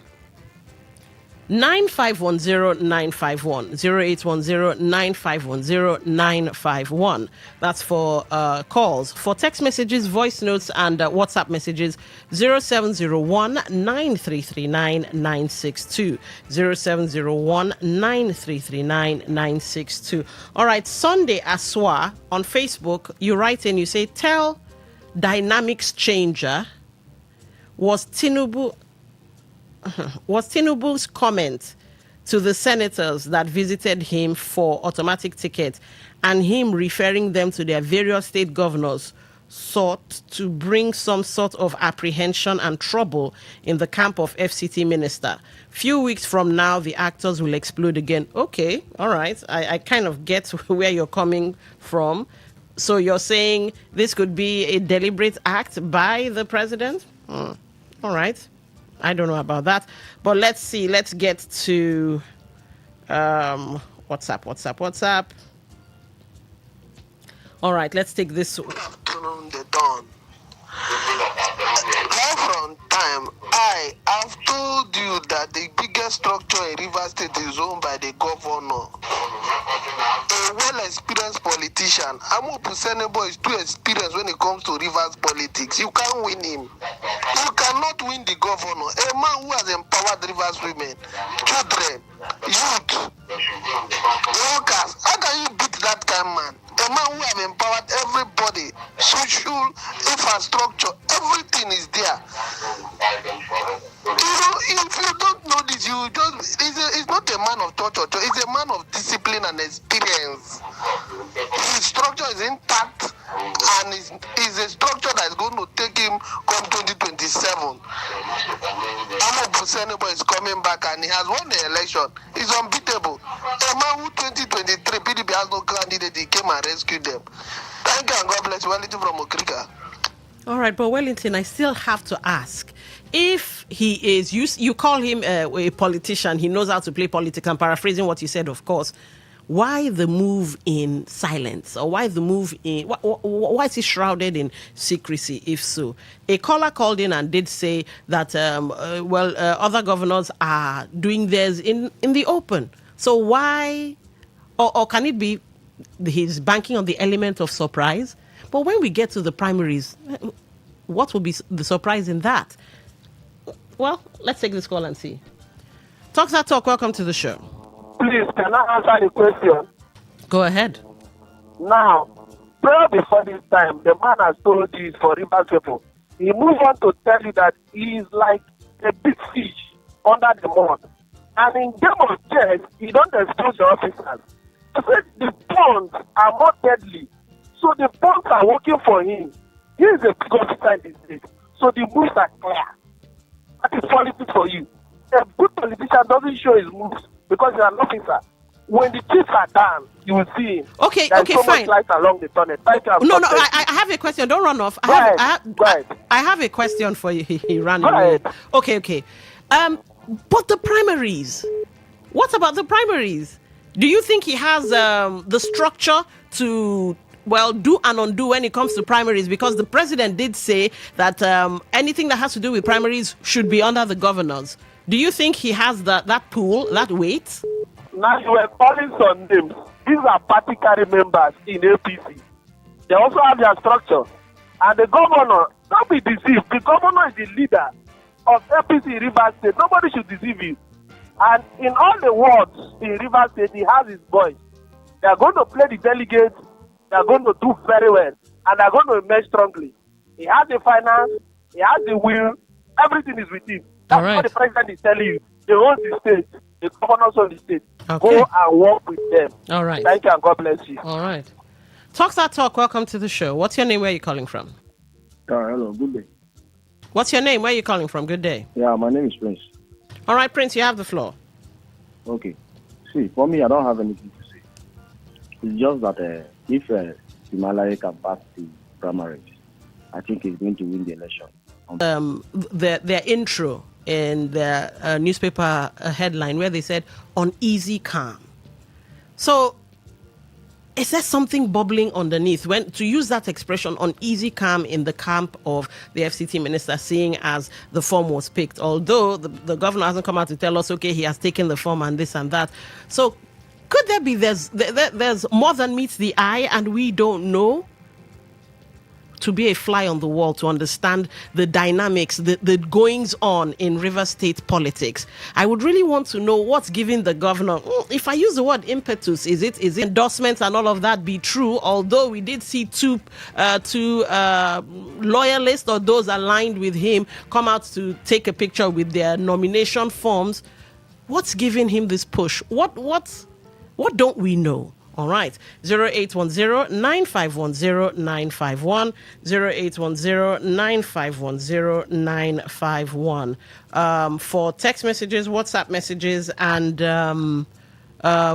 9510 951 0810 9510 951. That's for calls. For text messages, voice notes, and WhatsApp messages, 0701 9339 962 0701 9339 962. All right, Sunday Aswa on Facebook, you write in, you say, tell Dynamics Changer, was Tinubu's comment to the senators that visited him for automatic tickets, and him referring them to their various state governors, sought to bring some sort of apprehension and trouble in the camp of FCT minister. Few weeks from now, the actors will explode again. Okay, all right. I kind of get where you're coming from. So you're saying this could be a deliberate act by the president? All right. I don't know about that. But let's see. Let's get to WhatsApp. All right. Let's take this. Good afternoon, the dawn. Right from time, I have told you that the biggest structure in Rivers State is owned by the governor. A well-experienced politician. Amopu Senebo is too experienced when it comes to Rivers politics. You can't win him. You cannot win the governor. A man who has empowered Rivers women, children, youth, workers. How can you beat that kind of man? A man who has empowered everybody, social infrastructure, everything is there. You know, if you don't know this, you just, he's not a man of torture, he's a man of discipline and experience. He's structure is intact and is a structure that is going to take him come 2027. Amobu Senebo is coming back and he has won the election. He's unbeatable. A man who 2023 PDP has no candidate, he came and rescued them. Thank you and God bless you. Wellington from Okrika. All right, but Wellington, I still have to ask. If he is, you call him a politician, he knows how to play politics, I'm paraphrasing what you said, of course. Why the move in silence? Or why the move in, why is he shrouded in secrecy, if so? A caller called in and did say that, other governors are doing theirs in the open. So why, or can it be he's banking on the element of surprise? But when we get to the primaries, what will be the surprise in that? Well, let's take this call and see. Talk that talk. Welcome to the show. Please, can I answer the question? Go ahead. Now, well before this time, the man has told you for Rivers people. He moved on to tell you that he is like a big fish under the mud. And in game of chess, he don't expose the officers. He said the pawns are more deadly. So the pawns are working for him. He is a big officer in this state. So the moves are clear. That is politics for you. A good politician doesn't show his moves because he's an officer. When the chiefs are down, you will see him. Okay, There's okay, so fine. much light along the tunnel. Thank you. No, I have a question. Don't run off. I have a question for you. He ran away. Okay. But the primaries. What about the primaries? Do you think he has the structure to do and undo when it comes to primaries? Because the president did say that anything that has to do with primaries should be under the governors. Do you think he has that pool, that weight? Now you were calling some names. These are party carry members in APC. They also have their structure. And the governor, don't be deceived. The governor is the leader of APC in Rivers State. Nobody should deceive you. And in all the wards in Rivers State, he has his boys. They are going to play the delegates. They are going to do very well. And they are going to emerge strongly. He has the finance. He has the will. Everything is with him. That's what the president is telling you. They own the state. The governors of the state. Okay. Go and work with them. All right. Thank you and God bless you. All right. Talk that talk. Welcome to the show. What's your name? Where are you calling from? Hello. Good day. What's your name? Where are you calling from? Good day. Yeah, my name is Prince. All right, Prince, you have the floor. Okay. See, for me, I don't have anything to say. It's just that if Himalaya can pass the primaries, I think he's going to win the election. Their intro in the newspaper headline where they said uneasy calm. So is there something bubbling underneath when to use that expression uneasy calm in the camp of the FCT minister, seeing as the form was picked, although the governor hasn't come out to tell us, okay, he has taken the form and this and that. So could there be there's more than meets the eye and we don't know? To be a fly on the wall, to understand the dynamics, the goings on in River State politics. I would really want to know what's giving the governor, if I use the word impetus, is it endorsements and all of that be true? Although we did see two loyalists or those aligned with him come out to take a picture with their nomination forms. What's giving him this push? What don't we know? All right, 0810-9510-951, 0810-9510-951. For text messages, WhatsApp messages, and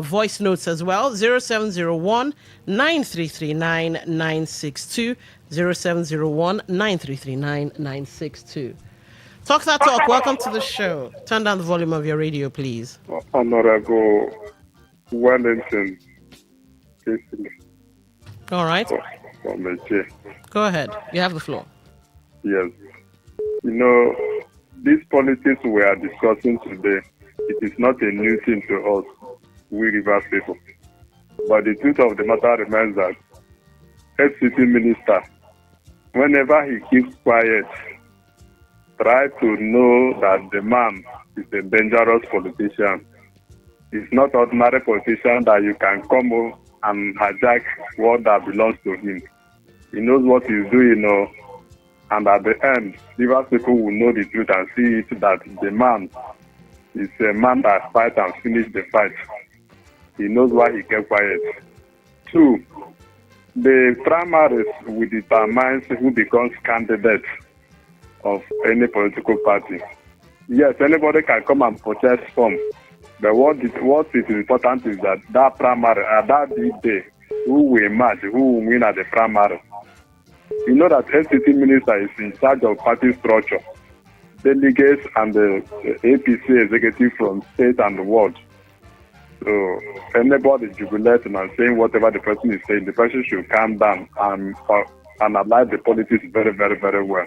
voice notes as well, 0701-9339-962, 0701-9339-962. Talk that talk. Welcome to the show. Turn down the volume of your radio, please. Honorable Wellington. All right. Go ahead. You have the floor. Yes. You know, this politics we are discussing today, it is not a new thing to us, we Rivers people. But the truth of the matter remains that FCT minister, whenever he keeps quiet, try to know that the man is a dangerous politician. He's not ordinary politician that you can come over and hijack what that belongs to him. He knows what he's doing, and at the end, Rivers people will know the truth and see it that the man is a man that fight and finish the fight. He knows why he kept quiet. 2, the primaries will determine who becomes candidate of any political party. Yes, anybody can come and protest form, but what is important is that primary, that big day, who will emerge, who will win at the primary. You know that NCT minister is in charge of party structure, delegates and the APC executive from state and the world. So anybody jubilating and saying whatever the person is saying, the person should calm down and analyze the politics very, very, very well.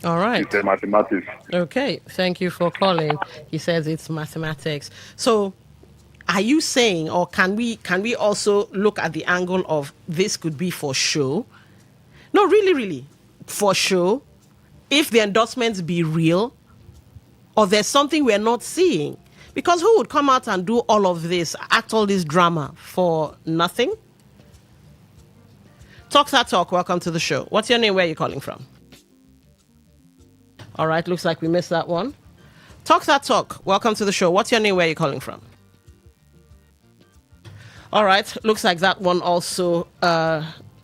All right. It's a mathematics. Okay. Thank you for calling. He says it's mathematics. So are you saying, or can we also look at the angle of this could be for show? No, really, for show. If the endorsements be real, or there's something we're not seeing. Because who would come out and do all of this, act all this drama for nothing? Talk that talk. Welcome to the show. What's your name? Where are you calling from? All right. Looks like we missed that one. Talk that talk. Welcome to the show. What's your name? Where are you calling from? All right. Looks like that one also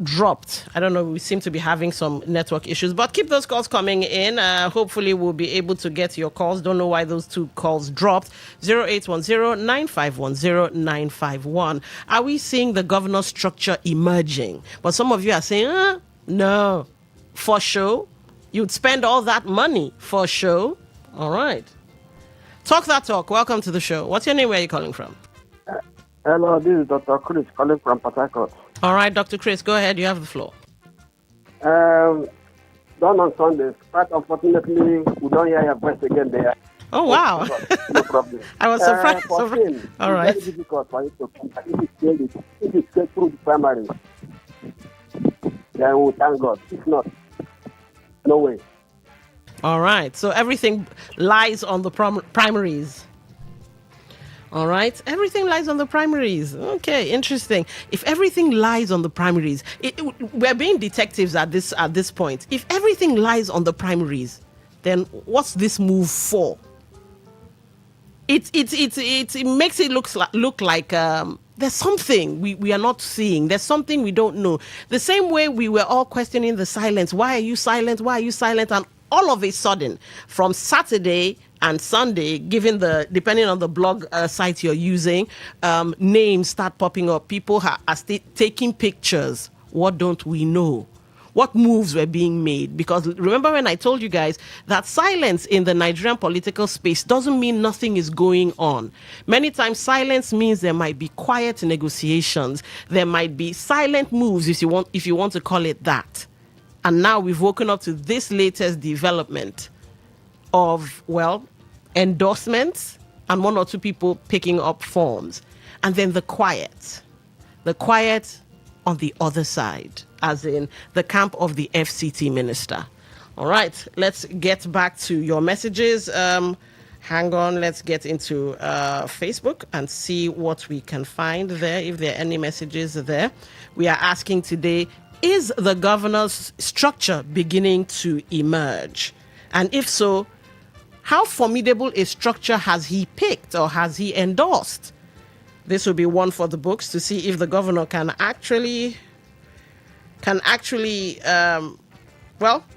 dropped. I don't know. We seem to be having some network issues, but keep those calls coming in. Hopefully we'll be able to get your calls. Don't know why those two calls dropped. 0810-9510-951. Are we seeing the governor structure emerging? But some of you are saying, no, for show. You'd spend all that money for show. All right. Talk that talk. Welcome to the show. What's your name? Where are you calling from? Hello, this is Dr. Chris calling from Port Harcourt. All right, Dr. Chris, go ahead. You have the floor. Done on Sundays. Quite unfortunately, we don't hear your voice again there. Oh, wow. No problem. I was surprised. For him, all right. It's very difficult for you to come. If it's straight through the primary, then we thank God. If not, no way. All right. So everything lies on the primaries. All right. Everything lies on the primaries. Okay, interesting. If everything lies on the primaries, we're being detectives at this point. If everything lies on the primaries, then what's this move for? It makes it look like there's something we are not seeing. There's something we don't know. The same way we were all questioning the silence. Why are you silent? Why are you silent? And all of a sudden, from Saturday and Sunday, depending on the blog site you're using, names start popping up. People are taking pictures. What don't we know? What moves were being made? Because remember when I told you guys that silence in the Nigerian political space doesn't mean nothing is going on. Many times silence means there might be quiet negotiations. There might be silent moves, if you want to call it that. And now we've woken up to this latest development of, endorsements and one or two people picking up forms. And then the quiet on the other side, as in the camp of the FCT minister. All right, let's get back to your messages. Hang on, let's get into Facebook and see what we can find there, if there are any messages there. We are asking today, is the governor's structure beginning to emerge? And if so, how formidable a structure has he picked or has he endorsed? This will be one for the books to see if the governor can actually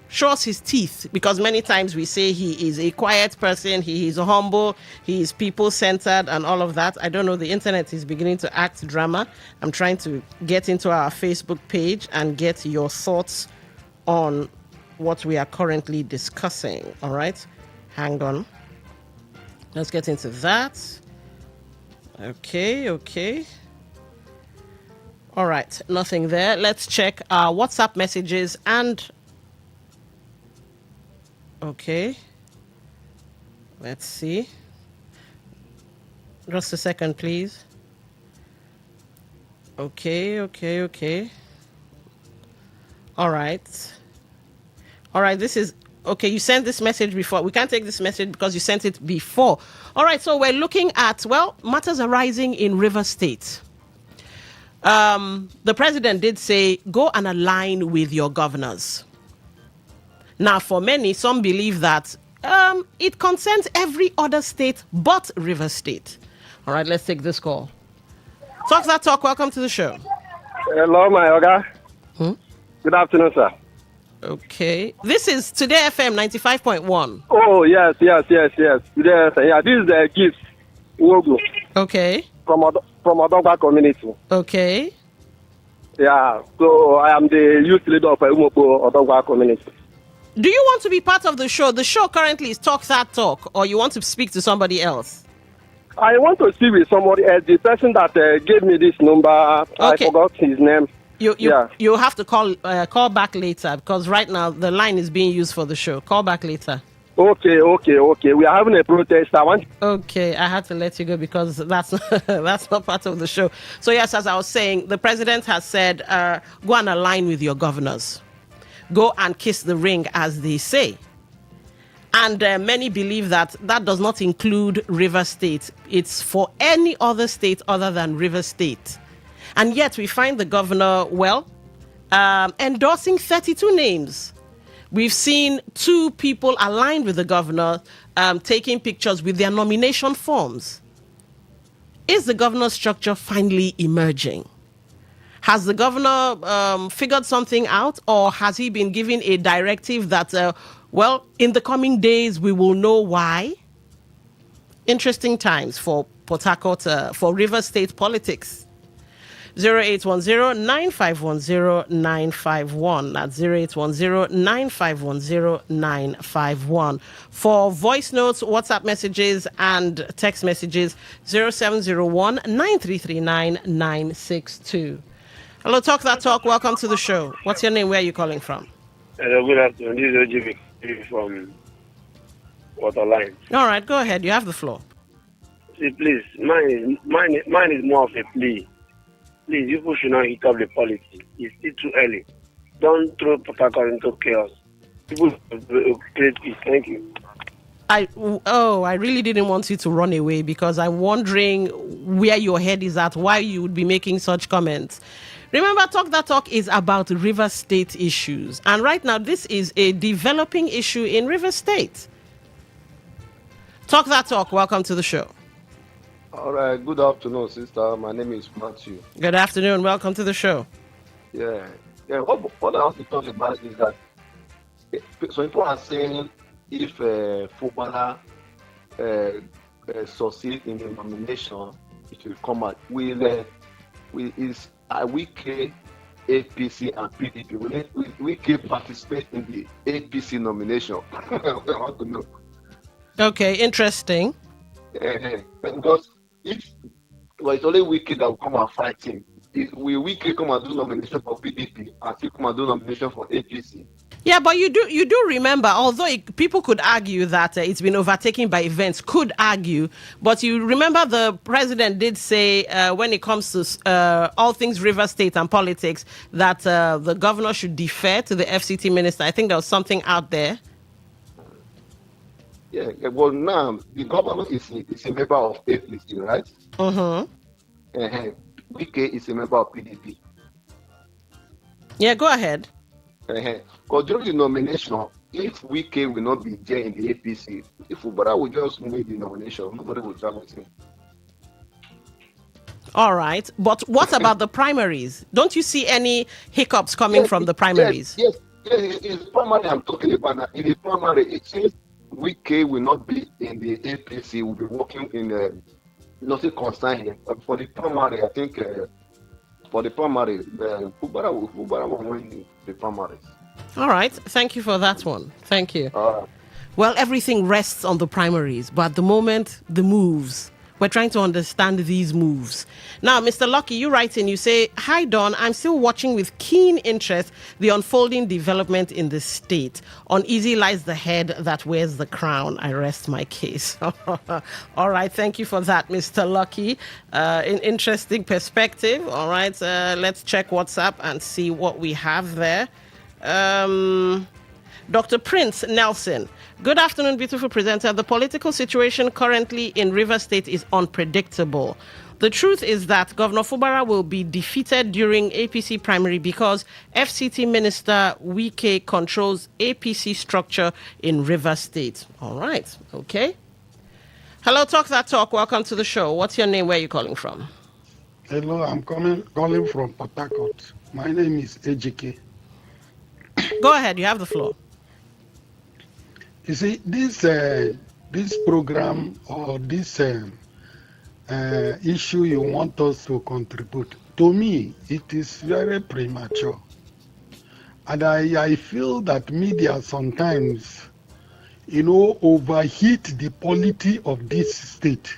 show us his teeth, because many times we say he is a quiet person, he is humble, he is people-centered and all of that. I don't know, the internet is beginning to act drama. I'm trying to get into our Facebook page and get your thoughts on what we are currently discussing. All right, hang on. Let's get into that. Okay. All right, nothing there. Let's check our WhatsApp messages and... Okay. Let's see. Just a second, please. Okay. All right, this is... Okay, you sent this message before. We can't take this message because you sent it before. All right, so we're looking at, matters arising in Rivers State. The president did say, go and align with your governors. Now, for many, some believe that it concerns every other state but Rivers State. All right, let's take this call. Talk that talk. Welcome to the show. Hello, my Oga. Good afternoon, sir. Okay. This is Today FM 95.1. Oh, yes. Yes, yeah, this is the gift. Wogo. Okay. From Odogba community. Okay. Yeah, so I am the youth leader of Umopo Odogba community. Do you want to be part of the show? The show currently is Talk That Talk, or you want to speak to somebody else? I want to speak with somebody else. The person that gave me this number, I forgot his name. You have to call back later, because right now the line is being used for the show. Call back later. Okay. We are having a protest. Okay, I had to let you go because that's that's not part of the show. So yes, as I was saying, the president has said, go and align with your governors. Go and kiss the ring, as they say. And many believe that does not include River State. It's for any other state other than River State. And yet we find the governor, endorsing 32 names. We've seen 2 people aligned with the governor taking pictures with their nomination forms. Is the governor's structure finally emerging? Has the governor figured something out, or has he been given a directive that, in the coming days we will know why? Interesting times for Port Harcourt, for River State politics. 0810-9510-951. That's 0810-9510-951. For voice notes, WhatsApp messages, and text messages, 0701-9339-962. Hello, Talk That Talk. Welcome to the show. What's your name? Where are you calling from? Hello, good afternoon. This is OGB from Waterline. All right, go ahead. You have the floor. See, please, mine is more of a plea. Please, people should not hit up the politics. It's still too early. Don't throw Port Harcourt into chaos. People create peace. Thank you. I really didn't want you to run away, because I'm wondering where your head is at, why you would be making such comments. Remember, Talk That Talk is about River State issues. And right now, this is a developing issue in River State. Talk That Talk. Welcome to the show. All right. Good afternoon, sister. My name is Matthew. Good afternoon. Welcome to the show. Yeah. What I want to talk about is that some people are saying if Fubara succeed in the nomination, it will come out. Is Wike, APC, and PDP? Will Wike participate in the APC nomination? I want to know. Okay, interesting. Because if it's only Wike that will come and fight him, will Wike come and do nomination for PDP and still come and do nomination for APC? Yeah, but you do remember, although people could argue that it's been overtaken by events, could argue, but you remember the president did say when it comes to all things River State and politics that the governor should defer to the FCT minister. I think there was something out there. Yeah, well, now the governor is a member of APC, right? Wike is a member of PDP. Yeah, go ahead. Because during the nomination, if Wike will not be there in the APC, if Ubara will just make the nomination, nobody will travel with him. All right, but what about the primaries? Don't you see any hiccups coming from the primaries? Yes, in the primary I'm talking about now. In the primary, it seems Wike will not be in the APC, will be working in nothing concern him. But for the primary, I think Ubara will win the primaries. All right. Thank you for that one. Thank you. Well, everything rests on the primaries, but at the moment, the moves. We're trying to understand these moves. Now, Mr. Lucky, you write in, you say, "Hi, Don, I'm still watching with keen interest the unfolding development in the state. Uneasy lies the head that wears the crown. I rest my case." All right. Thank you for that, Mr. Lucky. An interesting perspective. All right. Let's check WhatsApp and see what we have there. Dr. Prince Nelson. Good afternoon, beautiful presenter. The political situation currently in River State is unpredictable. The truth is that Governor Fubara will be defeated during APC primary because FCT Minister Wike controls APC structure in River State. All right. Okay. Hello, Talk That Talk. Welcome to the show. What's your name? Where are you calling from? Hello, I'm calling from Port Harcourt. My name is Ejike. Go ahead, you have the floor. You see, this program or this issue you want us to contribute, to me, it is very premature. And I feel that media sometimes, overheat the polity of this state.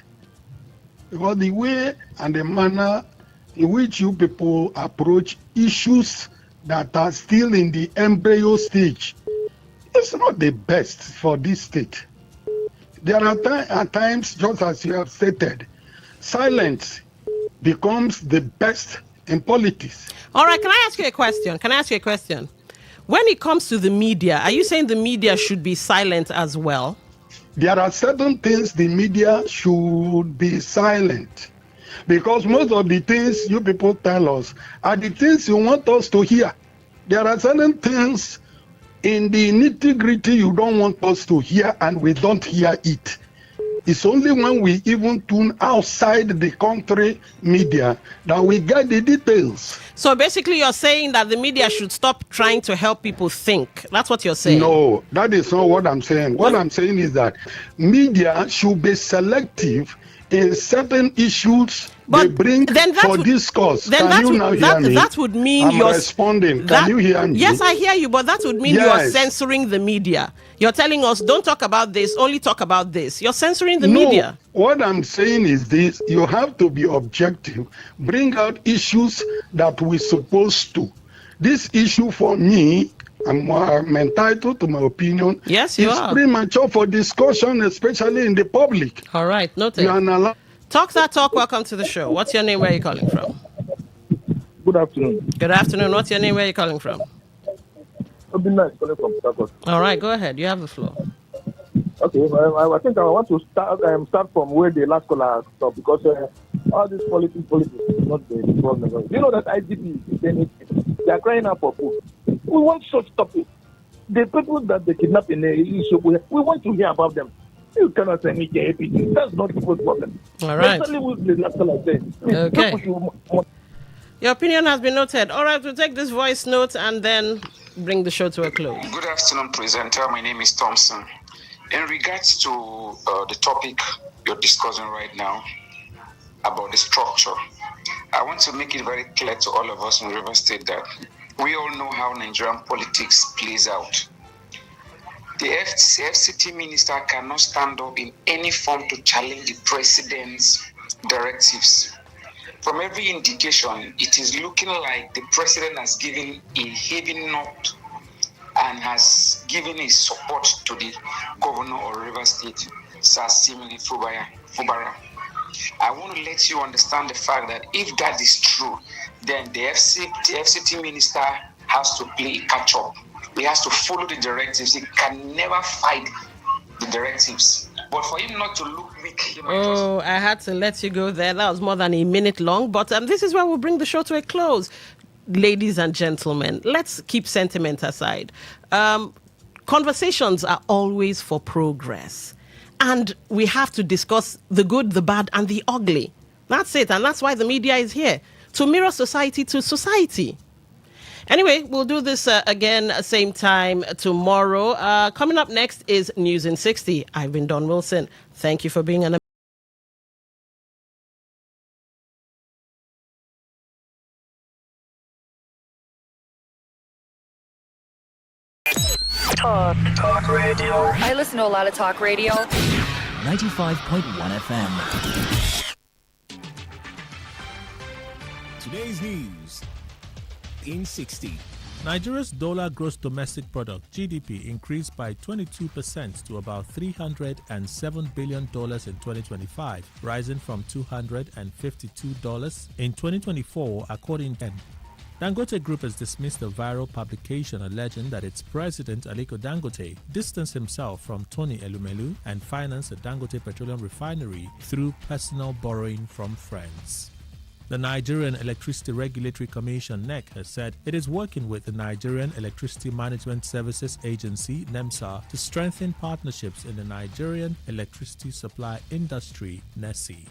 Because the way and the manner in which you people approach issues that are still in the embryo stage, it's not the best for this state. There are at times, just as you have stated, silence becomes the best in politics. All right, can I ask you a question? When it comes to the media, are you saying the media should be silent as well? There are certain things the media should be silent. Because most of the things you people tell us are the things you want us to hear. There are certain things in the nitty-gritty you don't want us to hear, and we don't hear it. It's only when we even tune outside the country media that we get the details. So basically you're saying that the media should stop trying to help people think. That's what you're saying. No, that is not what I'm saying. What I'm saying is that media should be selective in certain issues they bring for discourse. Can you now hear me? That would mean I'm responding. Can you hear me? Yes, I hear you, but that would mean you are censoring the media. You're telling us, don't talk about this, only talk about this. You're censoring the media. What I'm saying is this: you have to be objective. Bring out issues that we're supposed to. This issue for me, I'm entitled to my opinion. Yes, you are. It's premature for discussion, especially in the public. All right, noted. Talk that talk. Welcome to the show. What's your name? Where are you calling from? Good afternoon. Good afternoon. What's your name? Where are you calling from? Obinna is calling from Port. All right, go ahead. You have the floor. Okay, I think I want to start from where the last caller stopped, because all this politics is not the problem. You know that IGP, they are crying out for food. We want to stop it. The people that they kidnap in the issue, we want to hear about them. You cannot say me APG. That's not the problem. All right. Especially with the last caller saying. Okay. Your opinion has been noted. All right, we'll take this voice note and then bring the show to a close. Good afternoon, presenter. My name is Thompson. In regards to the topic you're discussing right now about the structure, I want to make it very clear to all of us in River State that we all know how Nigerian politics plays out. The FCT minister cannot stand up in any form to challenge the president's directives. From every indication, it is looking like the president has given a heavy nod and has given his support to the governor of River State, Sir Simili Fubara. I want to let you understand the fact that if that is true, then the FCT minister has to play catch-up. He has to follow the directives. He can never fight the directives. But for him not to look weak... I had to let you go there. That was more than a minute long. But this is where we'll bring the show to a close. Ladies and gentlemen, let's keep sentiment aside. Conversations are always for progress. And we have to discuss the good, the bad, and the ugly. That's it. And that's why the media is here, to mirror society to society. Anyway, we'll do this again, same time tomorrow. Coming up next is News in 60. I've been Don Wilson. Thank you for being an Talk radio. I listen to a lot of talk radio. 95.1 FM. Today's news in 60. Nigeria's dollar gross domestic product (GDP) increased by 22% to about $307 billion in 2025, rising from $252 in 2024, according to Dangote Group has dismissed a viral publication alleging that its president, Aliko Dangote, distanced himself from Tony Elumelu and financed the Dangote Petroleum Refinery through personal borrowing from friends. The Nigerian Electricity Regulatory Commission (NEC) has said it is working with the Nigerian Electricity Management Services Agency (NEMSA) to strengthen partnerships in the Nigerian electricity supply industry (NESI).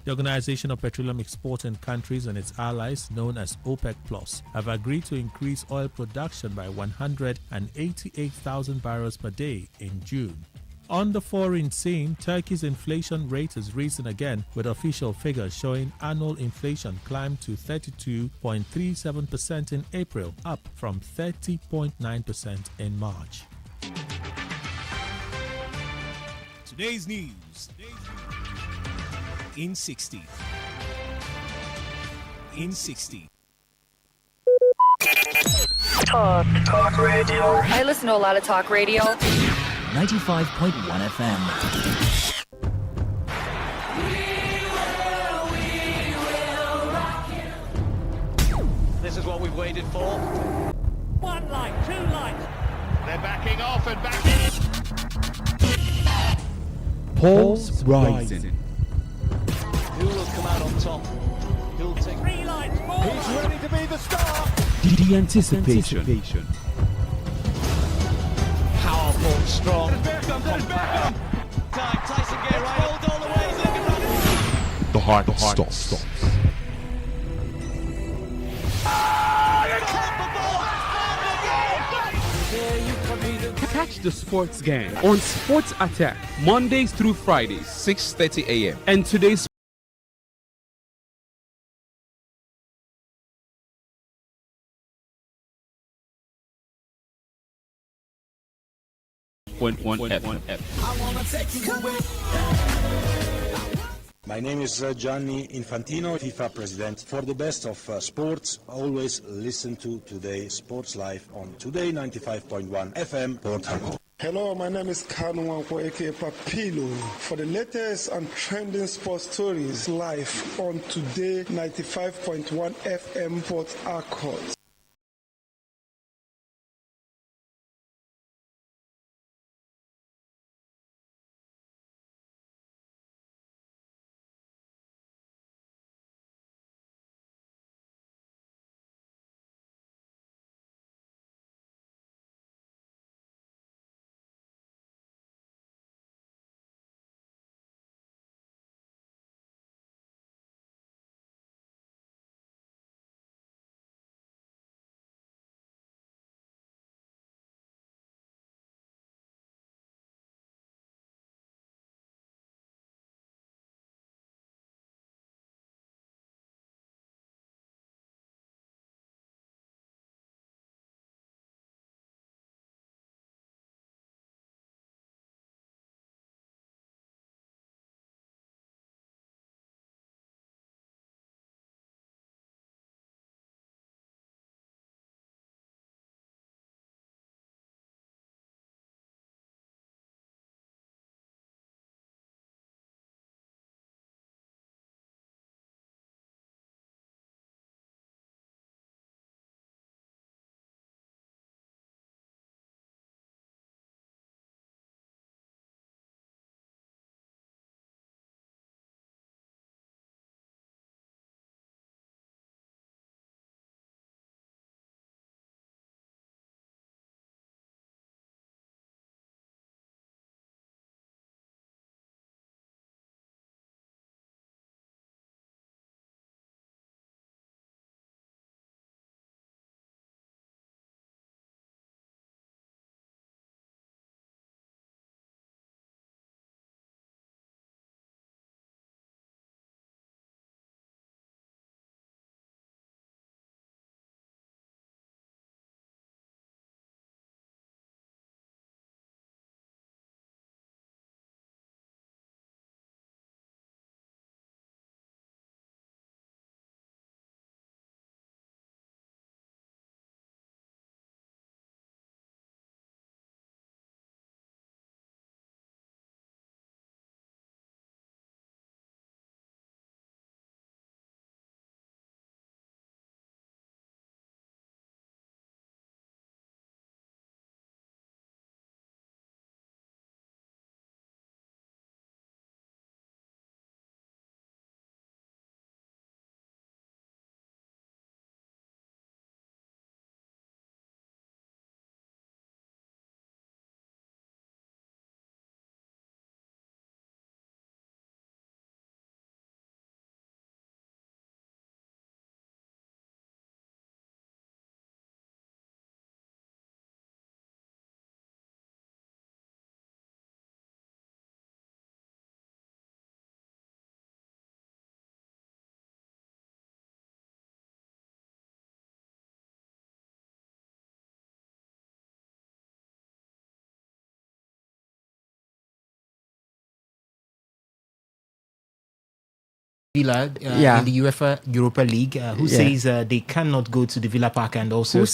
The Organization of Petroleum Exporting Countries and its allies, known as OPEC Plus, have agreed to increase oil production by 188,000 barrels per day in June. On the foreign scene, Turkey's inflation rate has risen again, with official figures showing annual inflation climbed to 32.37% in April, up from 30.9% in March. Today's news in 60. In 60. Talk radio. I listen to a lot of talk radio. 95.1 FM. This is what we've waited for. One light, two lights. They're backing off and backing. Pulse rising. Who will come out on top? Who'll take 3 lights, 4. He's ready to be the star. The anticipation. Powerful, strong, compact. Time, Tyson get right. Rolled all the way. The heart stops. Catch the sports gang on Sports Attack Mondays through Fridays, 6:30 a.m. And today's My name is Gianni Infantino, FIFA president. For the best of sports, always listen to Today Sports Live on Today95.1 FM, Port Harcourt. Hello, my name is Kanu Wanko, aka Papilo. For the latest and trending sports stories, live on Today 95.1 FM, Port Harcourt. Villa in the UEFA Europa League. Who says they cannot go to the Villa Park and also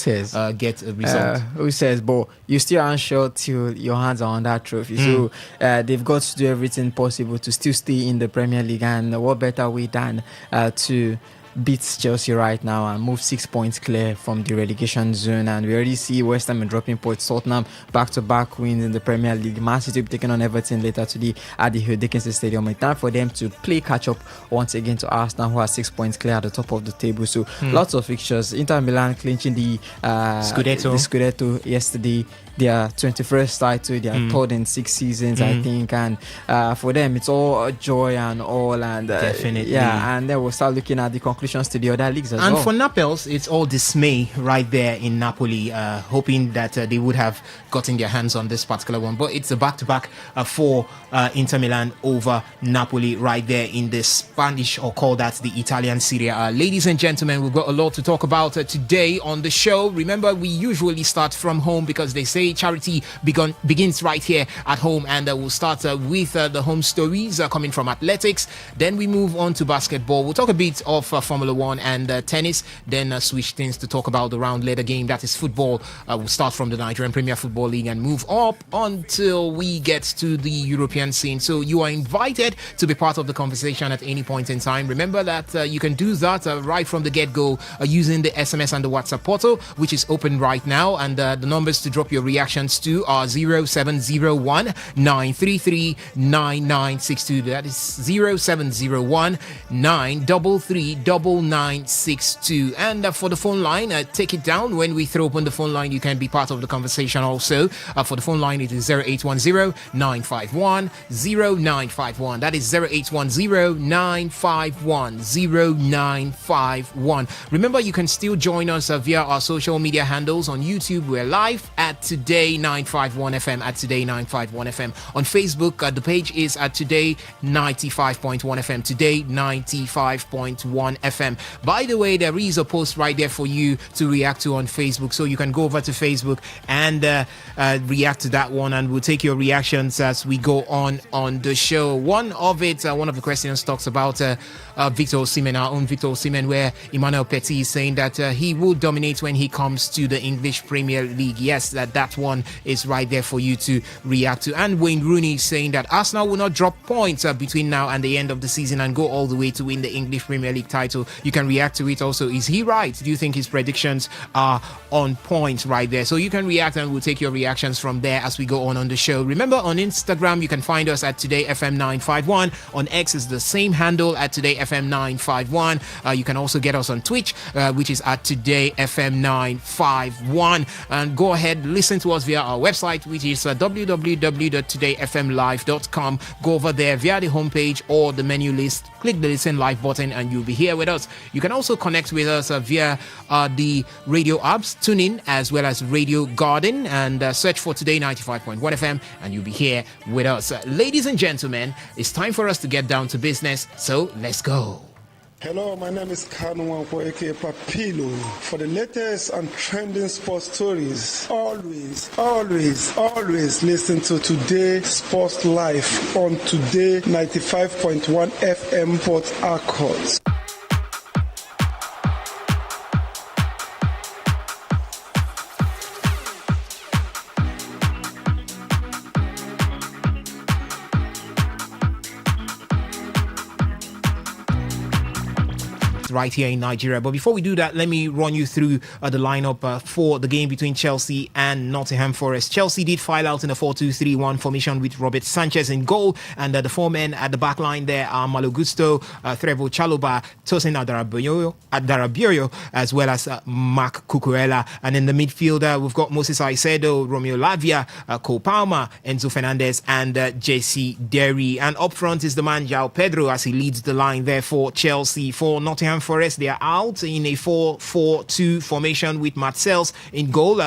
get a result? Who says? But you still aren't sure till your hands are on that trophy. So they've got to do everything possible to still stay in the Premier League. And what better way than to beats Chelsea right now and move 6 points clear from the relegation zone. And we already see West Ham dropping points. Tottenham back-to-back wins in the Premier League. Man City will be taking on Everton later today at the Hugh Dickinson Stadium. It's time for them to play catch-up once again to Arsenal, who are 6 points clear at the top of the table. So lots of fixtures. Inter Milan clinching the Scudetto yesterday. Their 21st title, they are third in 6 seasons, I think, and for them it's all joy and all, and definitely, and then we'll start looking at the conclusions to the other leagues as well. And for Naples, it's all dismay right there in Napoli, hoping that they would have gotten their hands on this particular one, but it's a back-to-back for Inter Milan over Napoli right there in the Spanish, or call that the Italian Serie A. Ladies and gentlemen, we've got a lot to talk about today on the show. Remember, we usually start from home because they say charity begins right here at home, and we'll start with the home stories coming from athletics. Then we move on to basketball. We'll talk a bit of Formula 1 and tennis, then switch things to talk about the round leader game, that is football. We'll start from the Nigerian Premier Football League and move up until we get to the European scene. So you are invited to be part of the conversation at any point in time. Remember that you can do that right from the get-go using the SMS and the WhatsApp portal, which is open right now, and the numbers to drop your reactions to are 0701 933 9962. That is 0701 933 9962. And for the phone line, take it down. When we throw open the phone line, you can be part of the conversation also. For the phone line, it is 0810 951 0951. That is 0810 951 0951. Remember, you can still join us via our social media handles. On YouTube, we're live at Today951FM, at Today951FM. On Facebook, the page is at Today95.1FM, Today95.1FM. By the way, there is a post right there for you to react to on Facebook, so you can go over to Facebook and react to that one, and we'll take your reactions as we go on the show. One of the questions talks about Victor Osimhen, our own Victor Osimhen, where Emmanuel Petit is saying that he will dominate when he comes to the English Premier League. Yes, that one is right there for you to react to. And Wayne Rooney is saying that Arsenal will not drop points between now and the end of the season and go all the way to win the English Premier League title. You can react to it also. Is he right? Do you think his predictions are on point right there? So you can react, and we'll take your reactions from there as we go on the show. Remember, on Instagram, you can find us at TodayFM951. On X is the same handle at TodayFM951. You can also get us on Twitch, which is at TodayFM951. And go ahead, listen to us via our website, which is www.todayfmlive.com. Go over there via the homepage or the menu list, click the listen live button, and you'll be here with us. You can also connect with us via the radio apps, TuneIn, as well as Radio Garden, and search for Today 95.1 FM, and you'll be here with us. Ladies and gentlemen, it's time for us to get down to business, so let's go. Hello, my name is Kanu Wanko, aka Papilo. For the latest and trending sports stories, always listen to Today Sports Live on Today 95.1 FM Port Harcourt. Right here in Nigeria. But before we do that, let me run you through the lineup for the game between Chelsea and Nottingham Forest. Chelsea did file out in a 4-2-3-1 formation with Robert Sanchez in goal, and the four men at the back line there are Malo Gusto, Trevoh Chalobah, Tosin Adarabioyo, as well as Mark Cucurella. And in the midfield, we've got Moses Caicedo, Romeo Lavia, Cole Palmer, Enzo Fernandez, and Jesse Derry. And up front is the man João Pedro as he leads the line there for Chelsea. For Nottingham Forest, they are out in a 4-4-2 formation with Matt Sells in goal,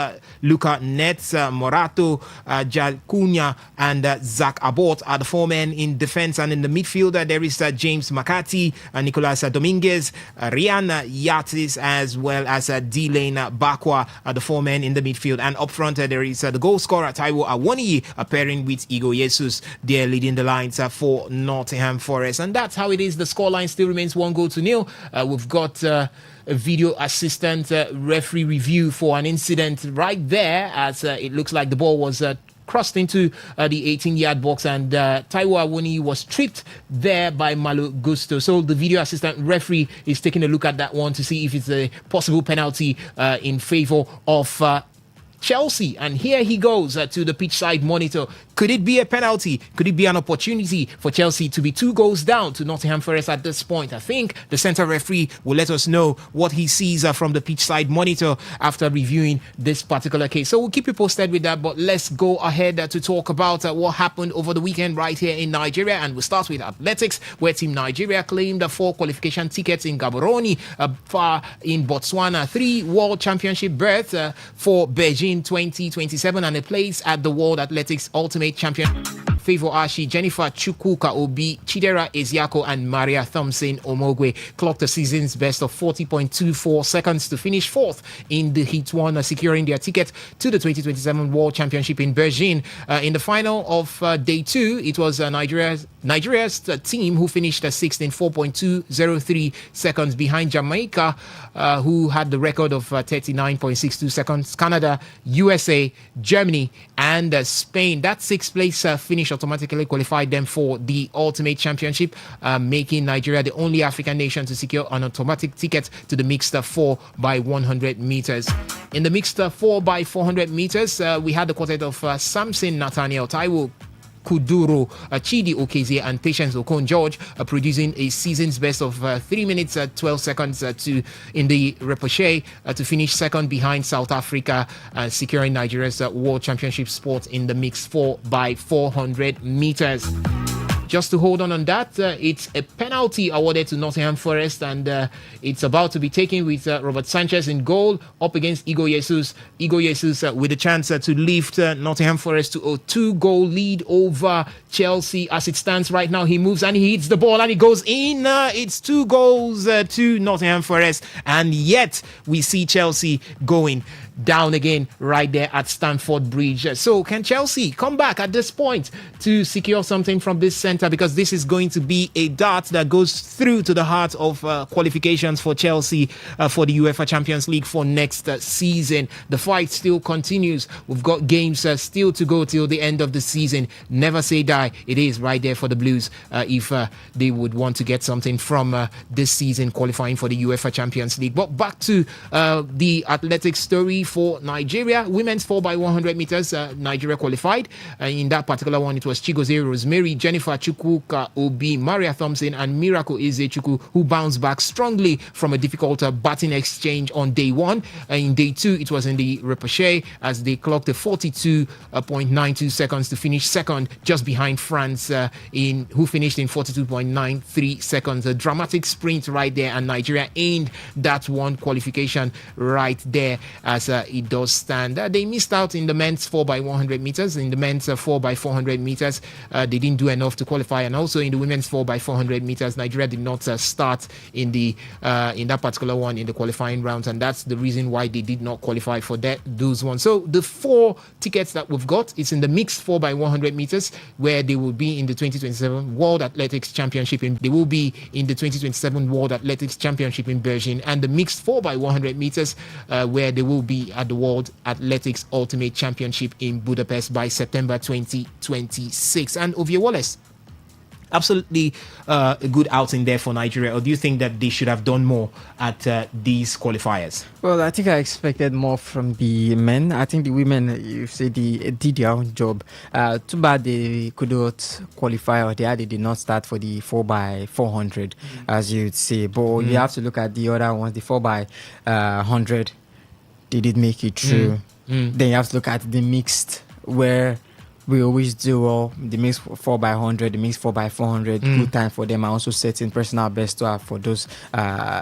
Luca Netz, Morato, Jalcunia, and Zach Abbott are the four men in defense. And in the midfield, there is James McCarthy, Nicolas Dominguez, Rian Yatis, as well as D-Lane Bakwa are the four men in the midfield. And up front, there is the goal scorer Taiwo Awoniyi pairing with Igor Jesus. They're leading the lines for Nottingham Forest. And that's how it is. The scoreline still remains 1-0. We've got a video assistant referee review for an incident right there, as it looks like the ball was crossed into the 18-yard box, and Taiwo Awoniyi was tripped there by Malo Gusto. So the video assistant referee is taking a look at that one to see if it's a possible penalty in favor of Chelsea. And here he goes to the pitch side monitor. Could it be a penalty? Could it be an opportunity for Chelsea to be 2 goals down to Nottingham Forest at this point? I think the centre referee will let us know what he sees from the pitch side monitor after reviewing this particular case. So we'll keep you posted with that, but let's go ahead to talk about what happened over the weekend right here in Nigeria. And we'll start with athletics, where Team Nigeria claimed 4 qualification tickets in Gaborone, far in Botswana, 3 World Championship berths for Beijing 2027, and a place at the World Athletics Ultimate Champion. Favor Ashi, Jennifer Chukwuka Obi, Chidera Eziako, and Maria Thompson Omogwe clocked a season's best of 40.24 seconds to finish 4th in the Heat 1, securing their ticket to the 2027 World Championship in Beijing. In the final of day 2, it was Nigeria's team who finished 6th in 4.203 seconds behind Jamaica, who had the record of 39.62 seconds, Canada, USA, Germany, and Spain. That 6th place finish automatically qualified them for the Ultimate Championship, making Nigeria the only African nation to secure an automatic ticket to the mixed 4x100 meters. In the mixed 4x400 meters, we had the quartet of Samson Nathaniel, Taiwo Kuduro, Chidi Okezie, and Patience Okon George, producing a season's best of 3 minutes 12 seconds in the repechage to finish 2nd behind South Africa, securing Nigeria's World Championship spot in the mixed 4x400 meters. Just to hold on that, it's a penalty awarded to Nottingham Forest, and it's about to be taken with Robert Sanchez in goal up against Igor Jesus. Igor Jesus with a chance to lift Nottingham Forest to a 2-goal lead over Chelsea. As it stands right now, he moves and he hits the ball and it goes in. It's 2 goals to Nottingham Forest, and yet we see Chelsea going down again right there at Stamford Bridge. So can Chelsea come back at this point to secure something from this centre? Because this is going to be a dart that goes through to the heart of qualifications for Chelsea for the UEFA Champions League for next season. The fight still continues. We've got games still to go till the end of the season. Never say die. It is right there for the Blues if they would want to get something from this season qualifying for the UEFA Champions League. But back to the athletics story for Nigeria. Women's 4x100 meters, Nigeria qualified. In that particular one, it was Chigozie Rosemary, Jennifer Chukwuka Obi, Maria Thompson, and Miracle Ezechukwu who bounced back strongly from a difficult batting exchange on day 1. In day 2, it was in the repechage as they clocked 42.92 seconds to finish 2nd, just behind France, who finished in 42.93 seconds. A dramatic sprint right there, and Nigeria aimed that one qualification right there as it does stand. They missed out in the men's 4x100 meters. In the men's 4x400 meters, they didn't do enough to qualify, and also in the women's 4x400 meters, Nigeria did not start in that particular one in the qualifying rounds, and that's the reason why they did not qualify for those ones. So the 4 tickets that we've got, it's in the mixed 4x100 meters, where they will be in the 2027 World Athletics Championship. They will be in the 2027 World Athletics Championship in Beijing, and the mixed 4x100 meters, where they will be at the World Athletics Ultimate Championship in Budapest by September 2026. And Ovie Wallace, absolutely a good outing there for Nigeria, or do you think that they should have done more at these qualifiers? Well, I think I expected more from the men. I think the women, you say, they did their own job. Too bad they could not qualify, or they did not start for the 4x400, as you would say. But you have to look at the other ones, the 4x100. They did make it through. Then you have to look at the mixed, where we always do the mixed 4x100, the mixed 4x400. Good time for them. I also setting personal best to have for those.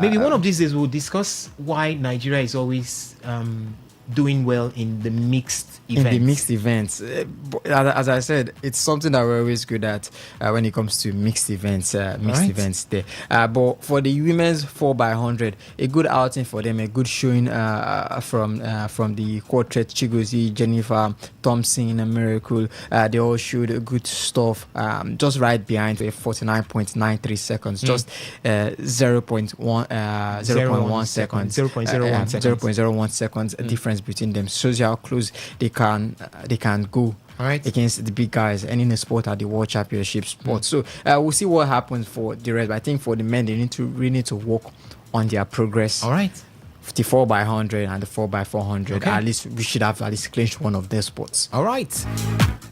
Maybe one of these days we'll discuss why Nigeria is always doing well in the mixed events. In the mixed events, as I said, it's something that we're always good at when it comes to mixed events. Events there. But for the women's 4x100, a good outing for them, a good showing from the quartet: Chigozie, Jennifer, Thompson, and Miracle. They all showed good stuff. Just right behind 49.93 seconds, just 0.1 seconds, 0.01 seconds difference between them. Shows you how close they can go against the big guys and in the sport at the World Championship sport. So we'll see what happens for the rest. But I think for the men, they really need to work on their progress. All right. The 4x100 and the 4x400. Okay. At least we should have at least clinched one of their sports. All right.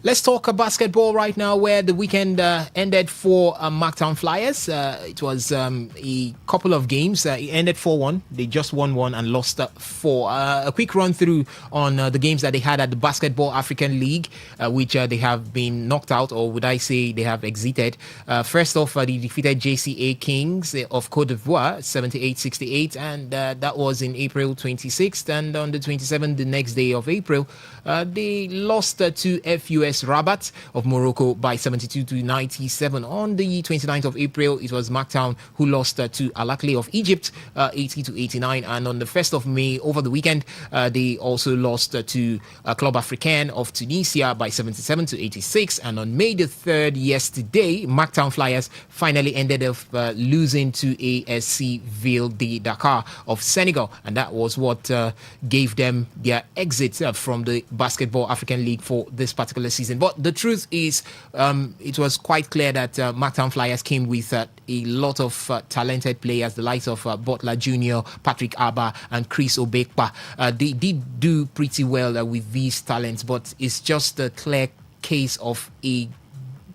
Let's talk basketball right now, where the weekend ended for Marktown Flyers. It was a couple of games. It ended 4-1. They just won one and lost 4. A quick run through on the games that they had at the Basketball African League, which they have been knocked out, or would I say they have exited. First off, they defeated JCA Kings of Cote d'Ivoire 78-68, and that was in April 26th. And on the 27th, the next day of April, they lost to FUS Rabat of Morocco by 72-97. On the 29th of April, it was Marktown who lost to Al-Akli of Egypt 80-89. And on the 1st of May, over the weekend, they also lost to Club Africain of Tunisia by 77-86. And on May the 3rd, yesterday, Marktown Flyers finally ended up losing to ASC Ville de Dakar of Senegal. And that was what gave them their exit from the Basketball African League for this particular season. But the truth is, it was quite clear that Marktown Flyers came with a lot of talented players, the likes of Butler Jr., Patrick Abba, and Chris Obekpa. They did do pretty well with these talents, but it's just a clear case of a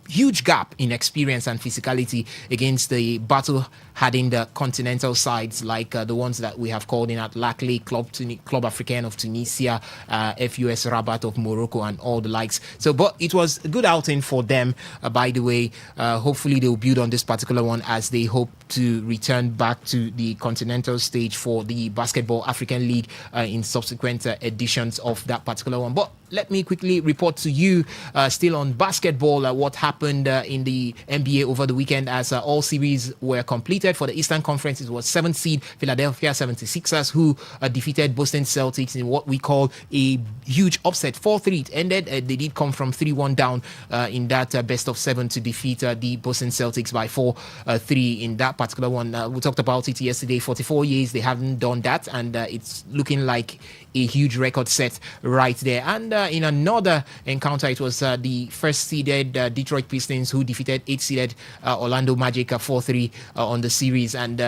huge gap in experience and physicality against the battle-hardened continental sides like the ones that we have called in at Lacley, Club Africain of Tunisia, FUS Rabat of Morocco, and all the likes. So, but it was a good outing for them, by the way. Hopefully they'll build on this particular one as they hope to return back to the continental stage for the Basketball African League in subsequent editions of that particular one. But let me quickly report to you, still on basketball, what happened in the NBA over the weekend as all series were completed. For the Eastern Conference, it was 7th seed Philadelphia 76ers who defeated Boston Celtics in what we call a huge upset. 4-3 it ended. They did come from 3-1 down in that best of 7 to defeat the Boston Celtics by 4-3 in that particular one. We talked about it yesterday. 44 years they haven't done that, and it's looking like a huge record set right there. And in another encounter, it was the first seeded Detroit Pistons who defeated 8th seeded Orlando Magic 4-3 on the series. And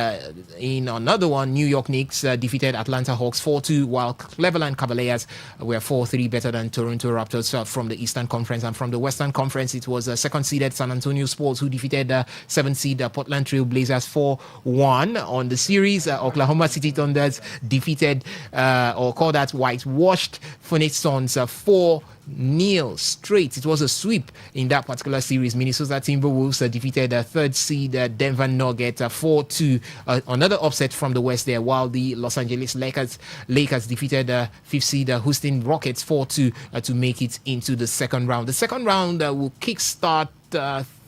in another one, New York Knicks defeated Atlanta Hawks 4-2, while Cleveland Cavaliers were 4-3 better than Toronto Raptors from the Eastern Conference. And from the Western Conference, it was second seeded San Antonio Spurs who defeated 7th seed Portland Trail Blazers 4-1 on the series. Oklahoma City Thunders defeated or called that whitewashed Phoenix Suns 4-0 straight. It was a sweep in that particular series. Minnesota Timberwolves defeated third seed Denver Nuggets 4-2. Another upset from the West there, while the Los Angeles Lakers defeated fifth seed Houston Rockets 4-2 to make it into the second round. The second round will kickstart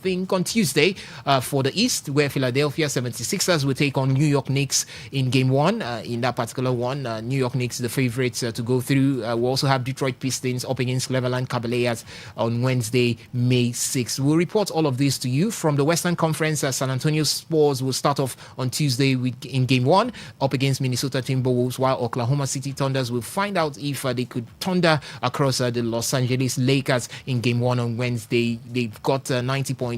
think on Tuesday for the East, where Philadelphia 76ers will take on New York Knicks in game 1. In that particular one, New York Knicks the favorites to go through. We'll also have Detroit Pistons up against Cleveland Cavaliers on Wednesday, May 6th. We'll report all of this to you from the Western Conference. San Antonio Spurs will start off on Tuesday in game 1 up against Minnesota Timberwolves, while Oklahoma City Thunders will find out if they could thunder across the Los Angeles Lakers in game 1 on Wednesday. They've got 90.9%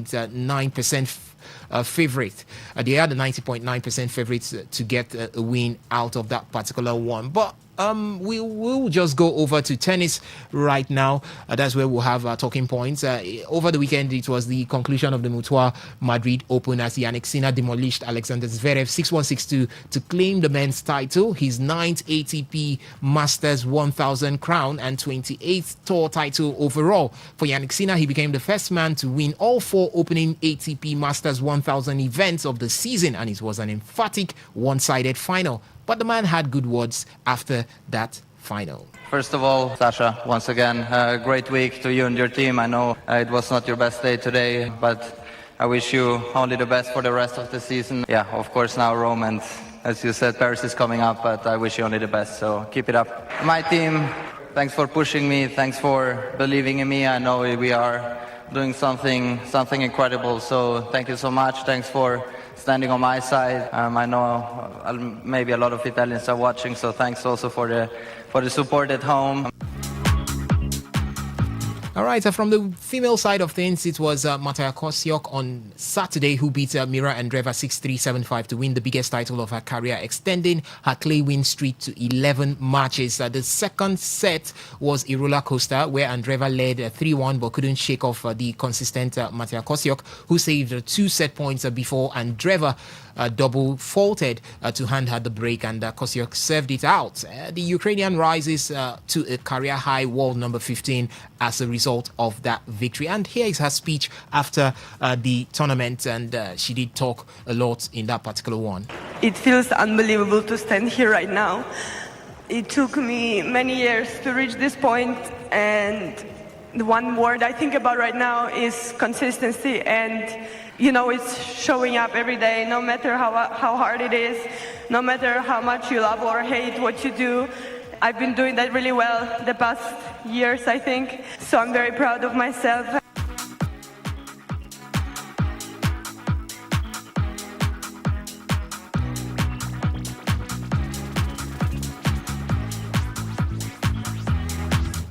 favorite. They are the 90.9% favorites to get a win out of that particular one. But we'll just go over to tennis right now. That's where we'll have talking points. Over the weekend, it was the conclusion of the Mutua Madrid Open as Yannick Sinner demolished Alexander Zverev 6-1, 6-2 to claim the men's title, his 9th ATP Masters 1000 crown and 28th tour title overall. For Yannick Sinner, he became the first man to win all 4 opening ATP Masters 1000 events of the season, and it was an emphatic one-sided final. But the man had good words after that final. First of all, Sasha, once again, great week to you and your team. I know it was not your best day today, but I wish you only the best for the rest of the season. Yeah, of course now Rome, and as you said, Paris is coming up, but I wish you only the best, so keep it up. My team, thanks for pushing me, thanks for believing in me. I know we are doing something incredible, so thank you so much. Thanks for standing on my side. I know maybe a lot of Italians are watching, so thanks also for the support at home. All right, from the female side of things, it was Matija Kosiok on Saturday who beat Mira Andreeva 6-3, 7-5 to win the biggest title of her career, extending her clay win streak to 11 matches. The second set was a roller coaster where Andreeva led 3-1 but couldn't shake off the consistent Matija Kosiok, who saved 2 set points before Andreeva double faulted to hand her the break, and Kosiok served it out. The Ukrainian rises to a career high world number 15 as a result of that victory. And here is her speech after the tournament, and she did talk a lot in that particular one. It feels unbelievable to stand here right now. It took me many years to reach this point, and the one word I think about right now is consistency. And you know, it's showing up every day, no matter how hard it is, no matter how much you love or hate what you do. I've been doing that really well the past years, I think. So I'm very proud of myself.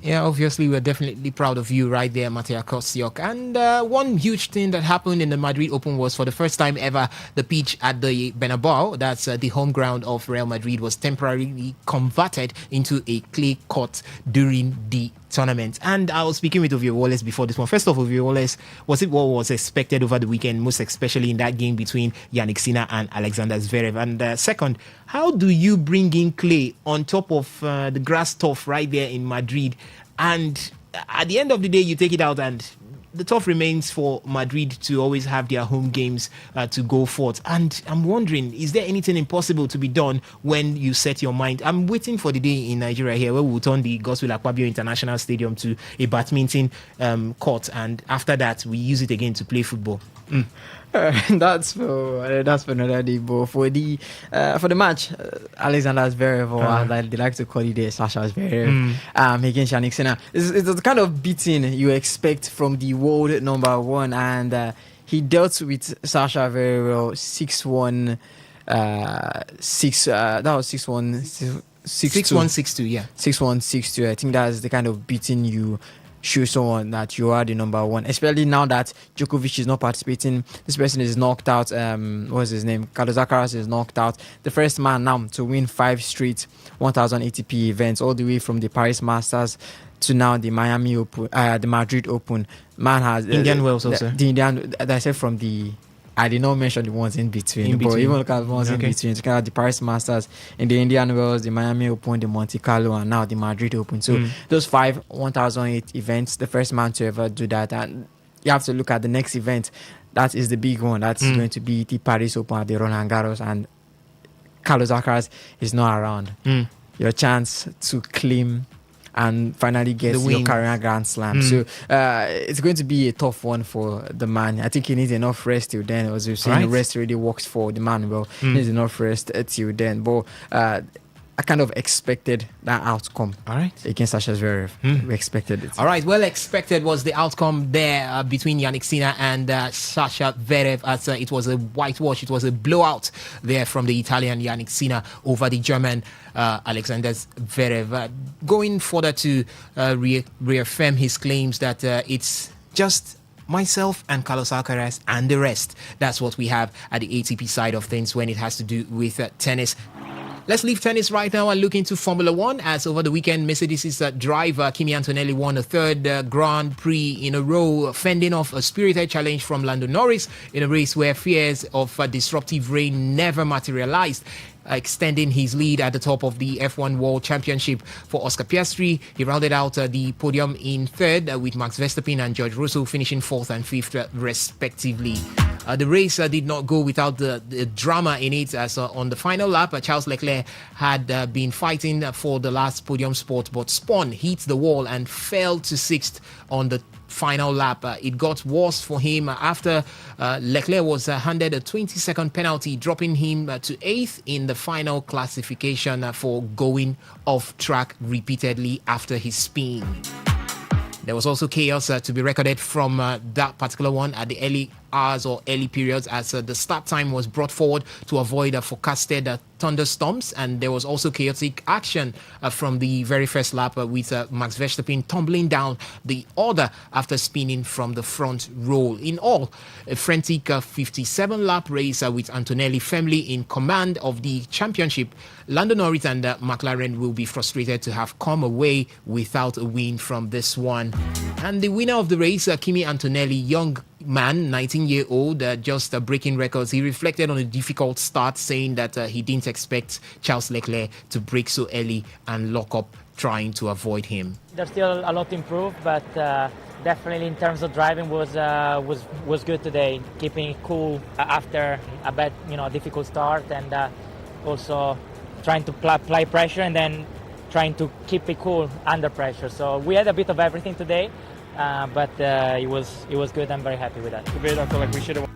Yeah, obviously, we're definitely proud of you right there, Matija Kosiok. And one huge thing that happened in the Madrid Open was, for the first time ever, the pitch at the Bernabeu, that's the home ground of Real Madrid, was temporarily converted into a clay court during the tournament. And I was speaking with Ovie Wallace before this one. First off, Ovie Wallace, was it what was expected over the weekend, most especially in that game between Yannick Sinner and Alexander Zverev? And second, how do you bring in clay on top of the grass turf right there in Madrid, and at the end of the day you take it out and the turf remains for Madrid to always have their home games to go forth? And I'm wondering, is there anything impossible to be done when you set your mind? I'm waiting for the day in Nigeria here where we'll turn the Godswill Akpabio International Stadium to a badminton court, and after that we use it again to play football. That's for another day. But for the match, Alexander Zverev, or they like to call it the Sasha Zverev, against Yannick Sinner, it's the kind of beating you expect from the world number one, and he dealt with Sasha very well. 6-1, that was 6-1, 6-1, 6-2, yeah. 6-1, 6-2. I think that's the kind of beating you show someone that you are the number one, especially now that Djokovic is not participating. This person is knocked out. What's his name? Carlos Alcaraz is knocked out. The first man now to win 5 straight 1000 ATP events, all the way from the Paris Masters to now the Miami Open, the Madrid Open. Man has Indian Wells also. The Indian, I said from the. I did not mention the ones in between. But even look at the ones in between. Look at the Paris Masters, in the Indian Wells, the Miami Open, the Monte Carlo, and now the Madrid Open. So those 5 1008 events, the first man to ever do that. And you have to look at the next event. That is the big one. That's going to be the Paris Open at the Roland Garros, and Carlos Alcaraz is not around. Your chance to claim and finally get your career Grand Slam. So it's going to be a tough one for the man. I think he needs enough rest till then. As you've seen, rest really works for the man well. He needs enough rest till then. But I kind of expected that outcome against Sasha Zverev. We expected it. All right, well expected was the outcome there between Yannick Sinner and Sasha Zverev, as it was a whitewash. It was a blowout there from the Italian Yannick Sinner over the German Alexander Zverev. Going further to reaffirm his claims that it's just myself and Carlos Alcaraz and the rest. That's what we have at the ATP side of things when it has to do with tennis. Let's leave tennis right now and look into Formula One, as over the weekend, Mercedes' driver Kimi Antonelli won a third Grand Prix in a row, fending off a spirited challenge from Lando Norris in a race where fears of disruptive rain never materialized, extending his lead at the top of the F1 World Championship. For Oscar Piastri, he rounded out the podium in third with Max Verstappen and George Russell finishing 4th and 5th respectively. The race did not go without the drama in it, as on the final lap, Charles Leclerc had been fighting for the last podium spot, but spun, hit the wall, and fell to sixth on the final lap. It got worse for him after Leclerc was handed a 20-second penalty, dropping him to 8th in the final classification for going off track repeatedly after his spin. There was also chaos to be recorded from that particular one at the early hours or early periods, as the start time was brought forward to avoid forecasted thunderstorms, and there was also chaotic action from the very first lap with Max Verstappen tumbling down the order after spinning from the front row. In all, a frantic 57-lap race with Antonelli firmly in command of the championship. Lando Norris and McLaren will be frustrated to have come away without a win from this one. And the winner of the race, Kimi Antonelli, young man, 19-year-old, just breaking records. He reflected on a difficult start, saying that he didn't expect Charles Leclerc to break so early and lock up, trying to avoid him. There's still a lot to improve, but definitely in terms of driving was good today. Keeping it cool after a bad, difficult start, and also trying to apply pressure and then trying to keep it cool under pressure. So we had a bit of everything today. But it was good. I'm very happy with that. I feel like we should have.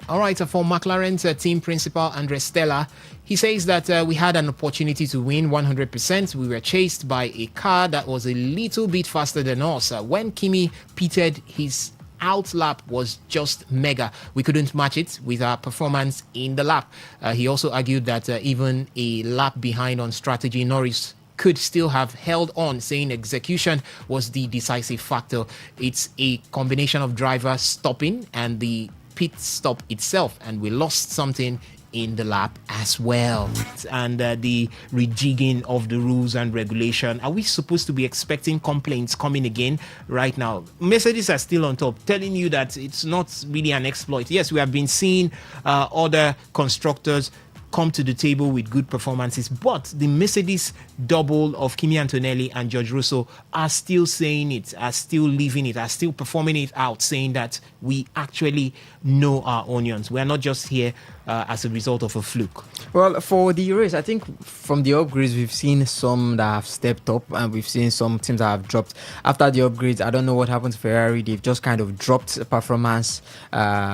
All right, for McLaren's team principal, Andre Stella, he says that we had an opportunity to win 100%. We were chased by a car that was a little bit faster than us. When Kimi pitted, his out lap was just mega. We couldn't match it with our performance in the lap. He also argued that even a lap behind on strategy, Norris could still have held on, saying execution was the decisive factor. It's a combination of driver stopping and the pit stop itself, and we lost something in the lap as well. And the rejigging of the rules and regulation. Are we supposed to be expecting complaints coming again right now? Mercedes are still on top, telling you that it's not really an exploit. Yes, we have been seeing other constructors come to the table with good performances, but the Mercedes double of Kimi Antonelli and George Russell are still saying it, are still living it, are still performing it out, saying that we actually know our onions. We are not just here as a result of a fluke. Well, for the race, I think from the upgrades, we've seen some that have stepped up and we've seen some teams that have dropped. After the upgrades, I don't know what happened to Ferrari. They've just kind of dropped performance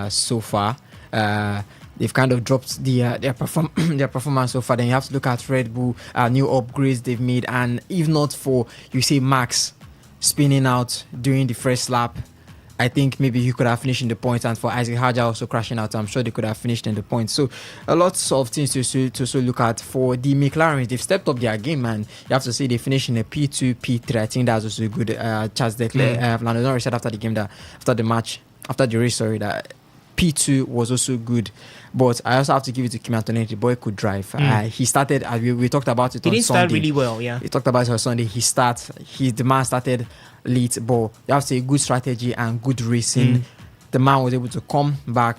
so far. They've kind of dropped their performance so far. Then you have to look at Red Bull, new upgrades they've made, and if not for, you see, Max spinning out during the first lap, I think maybe he could have finished in the points, and for Isaac Hajar also crashing out, I'm sure they could have finished in the points. So a lot of things to look at. For the McLaren, they've stepped up their game, and you have to say they finished in a P2, P3. I think that's also good. Charles Leclerc, Lando Norris said after the game that after the race, that P2 was also good. But I also have to give it to Kimi Antonelli. The boy could drive. He started, we talked about it on Sunday. He didn't start really well, yeah. We talked about it on Sunday. The man started late, but you have to say good strategy and good racing. The man was able to come back,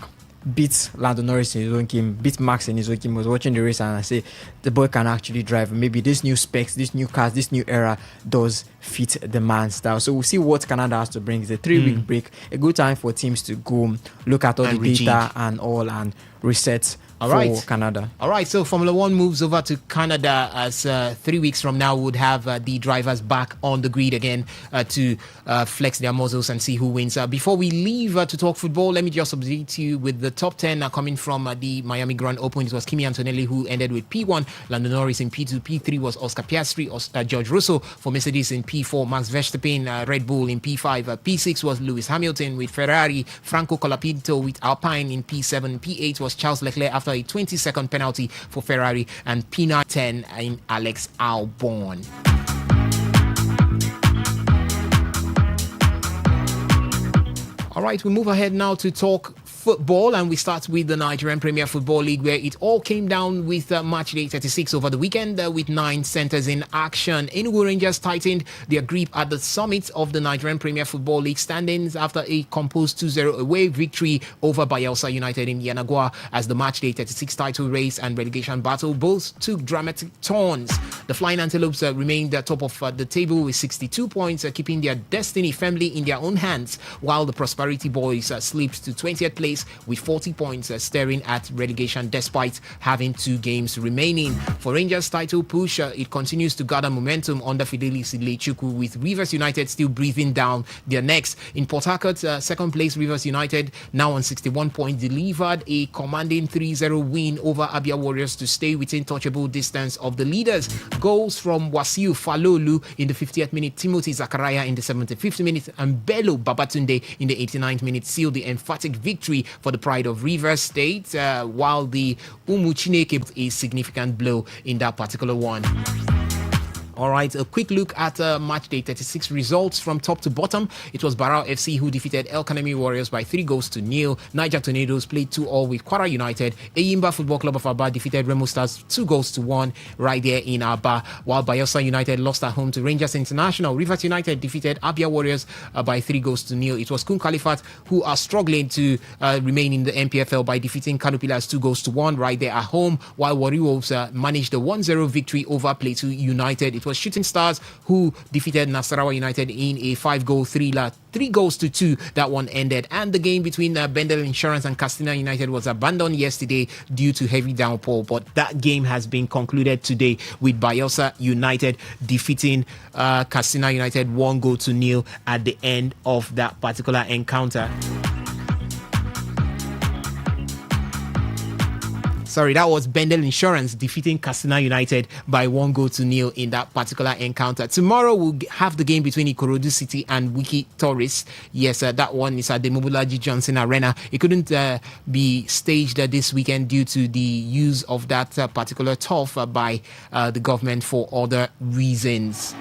beat Lando Norris in his own game, beat Max in his own game. I was watching the race and I say, the boy can actually drive. Maybe this new specs, this new cars, this new era does fit the man's style. So we'll see what Canada has to bring. It's a 3-week break, a good time for teams to go look at all and the data and all and reset for Canada. All right, so Formula One moves over to Canada as 3 weeks from now would have the drivers back on the grid again to flex their muscles and see who wins. Before we leave to talk football, let me just update you with the top 10 coming from the Miami Grand Open. It was Kimi Antonelli who ended with P1, Lando Norris in P2, P3 was Oscar Piastri, George Russell for Mercedes in P4, Max Verstappen, Red Bull in P5, P6 was Lewis Hamilton with Ferrari, Franco Colapinto with Alpine in P7, P8 was Charles Leclerc after a 20-second penalty for Ferrari, and P9 10 in Alex Albon. All right, we move ahead now to talk football, and we start with the Nigerian Premier Football League, where it all came down with match day 36 over the weekend with 9 centres in action. Enugu Rangers tightened their grip at the summit of the Nigerian Premier Football League standings after a composed 2-0 away victory over Bayelsa United in Yanagwa, as the match day 36 title race and relegation battle both took dramatic turns. The Flying Antelopes remained at top of the table with 62 points, keeping their destiny firmly in their own hands, while the Prosperity Boys slipped to 20th place with 40 points, staring at relegation despite having 2 games remaining. For Rangers' title push, it continues to gather momentum under Fidelis Ilechukwu, with Rivers United still breathing down their necks. In Port Harcourt, second place Rivers United, now on 61 points, delivered a commanding 3-0 win over Abia Warriors to stay within touchable distance of the leaders. Goals from Wasiu Falolu in the 50th minute, Timothy Zakaria in the 75th minute, and Bello Babatunde in the 89th minute sealed the emphatic victory for the pride of Rivers State, while the Umuchineke a significant blow in that particular one. All right, a quick look at match day 36 results from top to bottom. It was Barao FC who defeated El Kanemi Warriors by 3-0. Niger Tornadoes played 2-2 with Kwara United. Eyimba Football Club of Aba defeated Remo Stars 2-1 right there in Aba, while Bayelsa United lost at home to Rangers International. Rivers United defeated Abia Warriors by 3-0. It was Kun Khalifat who are struggling to remain in the MPFL by defeating Kano Pillars 2-1 right there at home, while Warri Wolves managed a 1-0 victory over Plateau United. It was Shooting Stars who defeated Nasarawa United in a 5-goal thriller. 3-2 that one ended, and the game between Bendel Insurance and Castina United was abandoned yesterday due to heavy downpour, but that game has been concluded today with Bayelsa United defeating Castina United 1-0 at the end of that particular encounter. Sorry, that was Bendel Insurance defeating Castina United by 1-0 in that particular encounter. Tomorrow we'll have the game between Ikorodu City and Wiki Tourist. Yes, that one is at the Mobulaji Johnson Arena. It couldn't be staged this weekend due to the use of that particular turf by the government for other reasons.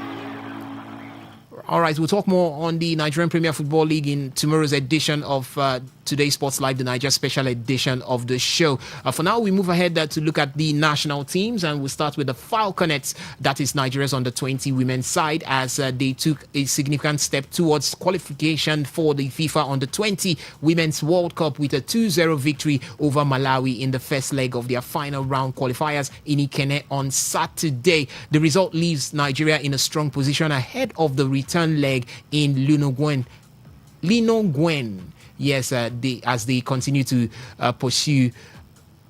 All right, we'll talk more on the Nigerian Premier Football League in tomorrow's edition of Today Sports Live, the Niger special edition of the show. For now, we move ahead to look at the national teams, and we'll start with the Falconets, that is Nigeria's under-20 women's side, as they took a significant step towards qualification for the FIFA Under-20 Women's World Cup with a 2-0 victory over Malawi in the first leg of their final round qualifiers in Ikene on Saturday. The result leaves Nigeria in a strong position ahead of the return leg in Linongwen. Yes, as they continue to pursue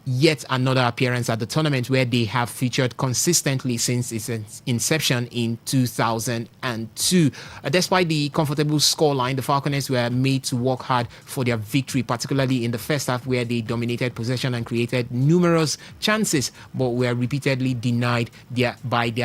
yet another appearance at the tournament, where they have featured consistently since its inception in 2002. Despite the comfortable scoreline, the Falconets were made to work hard for their victory, particularly in the first half, where they dominated possession and created numerous chances, but were repeatedly denied by the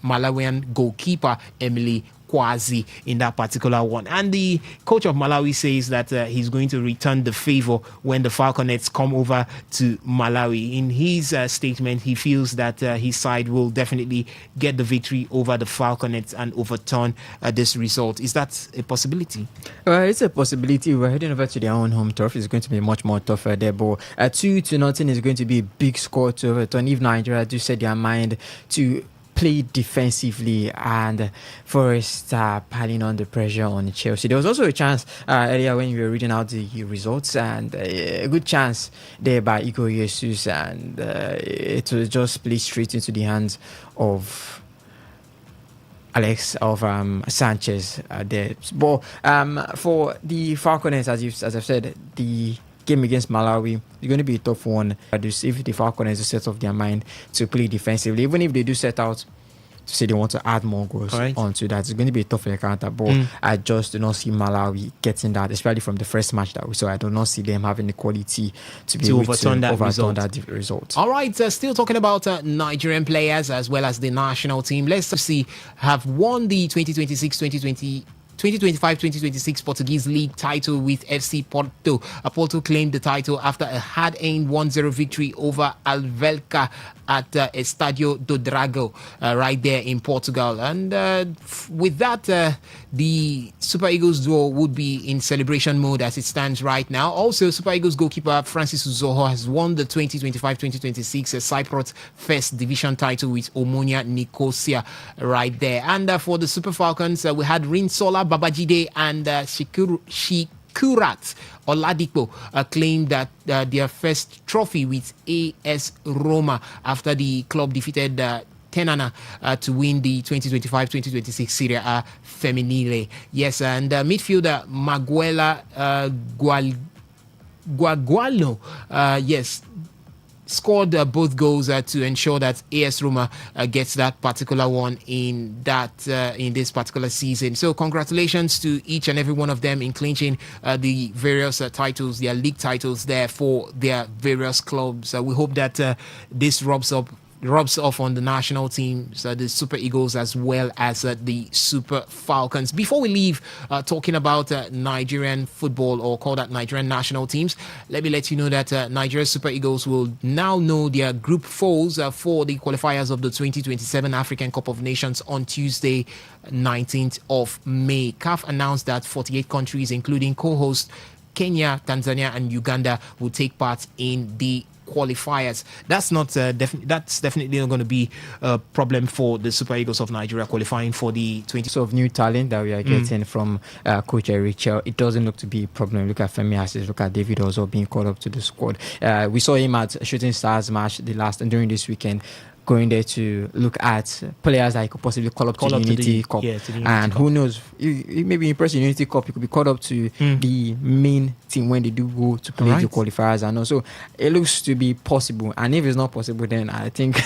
Malawian goalkeeper, Emily Kwazi, in that particular one. And the coach of Malawi says that he's going to return the favor when the Falconets come over to Malawi. In his statement, he feels that his side will definitely get the victory over the Falconets and overturn this result. Is that a possibility? It's a possibility. We're heading over to their own home turf. It's going to be much more tougher there, but 2-0 is going to be a big score to overturn if Nigeria do set their mind to play defensively and Forest piling on the pressure on Chelsea. There was also a chance earlier when we were reading out the results, and a good chance there by Igor Jesus, and it was just played straight into the hands of Sanchez there. But for the Falconets, as I've said, the game against Malawi is going to be a tough one. If the Falconets set off their mind to play defensively, even if they do set out to say they want to add more goals onto that, it's going to be a tough encounter. But I just do not see Malawi getting that, especially from the first match that we saw. I do not see them having the quality to be able overturn that result. All right, still talking about Nigerian players as well as the national team. Let's see, have won the 2025-2026 Portuguese League title with FC Porto. Porto claimed the title after a hard-earned 1-0 victory over Alvelca at Estadio do Dragão right there in Portugal. And with that, the Super Eagles duo would be in celebration mode as it stands right now. Also, Super Eagles goalkeeper Francis Uzoho has won the 2025-2026 Cyprus First Division title with Omonia Nicosia right there. And for the Super Falcons, we had Rinsola Babajide and Shikurat Oladipo claimed that their first trophy with AS Roma after the club defeated Tenana to win the 2025-2026 Serie A Femminile. Yes, and midfielder Maguela Guagualo, yes, scored both goals to ensure that AS Roma gets that particular one in this particular season. So congratulations to each and every one of them in clinching the various titles, their league titles there for their various clubs. We hope that this rubs off on the national teams, the Super Eagles, as well as the Super Falcons. Before we leave talking about Nigerian football, or call that Nigerian national teams, let me let you know that Nigeria's Super Eagles will now know their group foes for the qualifiers of the 2027 African Cup of Nations on Tuesday, 19th of May. CAF announced that 48 countries, including co-hosts Kenya, Tanzania, and Uganda, will take part in the qualifiers. That's definitely not going to be a problem for the Super Eagles of Nigeria qualifying for the 20 of new talent that we are getting from Coach Richel. It doesn't look to be a problem. Look at Femi Assis, look at David also being called up to the squad. We saw him at Shooting Stars match during this weekend, going there to look at players that he could possibly call up to the Unity Cup. And who knows, maybe in person Unity Cup, he could be called up to the main team when they do go to play the qualifiers. And also, it looks to be possible. And if it's not possible, then I think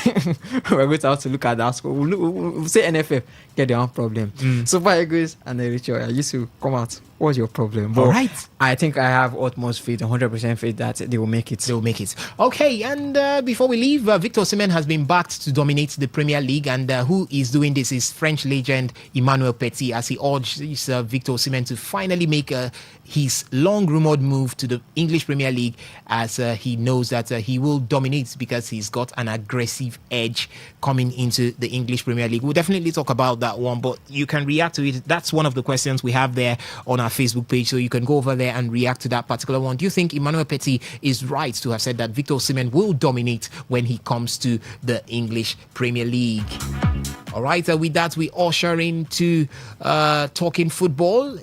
we're going to have to look at that score. We'll say NFF get their own problem. Super Eagles and the Richard, I used to come out. What's your problem? But I think I have utmost faith, 100% faith that they will make it. They will make it. Okay, and before we leave, Victor Osimhen has been backed to dominate the Premier League, and who is doing this is French legend Emmanuel Petit, as he urges Victor Osimhen to finally make his long-rumored move to the English Premier League, as he knows that he will dominate because he's got an aggressive edge coming into the English Premier League. We'll definitely talk about that one, but you can react to it. That's one of the questions we have there on our Facebook page, so you can go over there and react to that particular one. Do you think Emmanuel Petit is right to have said that Victor Osimhen will dominate when he comes to the English Premier League? All right, with that, we usher into talking football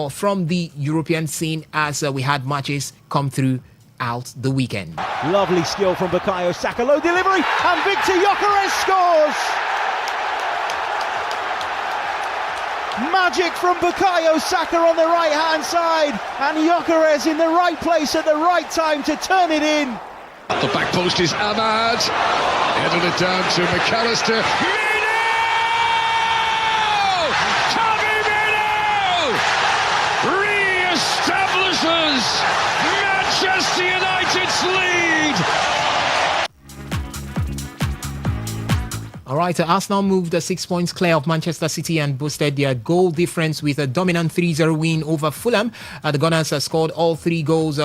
from the European scene, as we had matches come through out the weekend. Lovely skill from Bukayo Saka, low delivery, and Victor Gyökeres scores! Magic from Bukayo Saka on the right-hand side, and Gyökeres in the right place at the right time to turn it in. At the back post is Ahmad, headed it down to McAllister. Re-establishes Manchester United's lead. All right, Arsenal moved 6 points clear of Manchester City and boosted their goal difference with a dominant 3-0 win over Fulham. The Gunners scored all 3 goals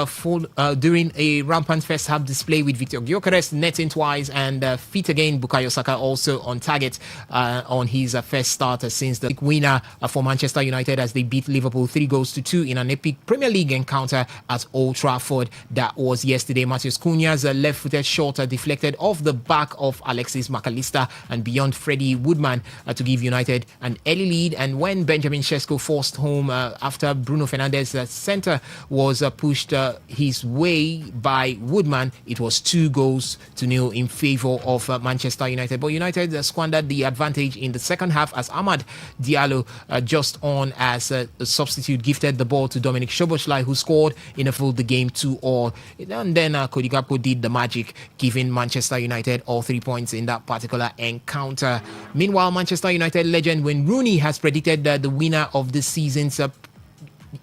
during a rampant first half display, with Victor Gyökeres netting twice and fit again Bukayo Saka also on target on his first start since the winner for Manchester United, as they beat Liverpool 3-2 in an epic Premier League encounter at Old Trafford. That was yesterday. Matheus Cunha's left-footed shot deflected off the back of Alexis McAllister and beyond Freddie Woodman to give United an early lead. And when Benjamin Sesko forced home after Bruno Fernandes' centre was pushed his way by Woodman, it was 2-0 in favour of Manchester United. But United squandered the advantage in the second half, as Amad Diallo, just on as a substitute, gifted the ball to Dominic Szoboszlai, who scored in a full the game 2-2. And then Cody Gakpo did the magic, giving Manchester United all 3 points in that particular encounter. Meanwhile, Manchester United legend Wayne Rooney has predicted the winner of this season's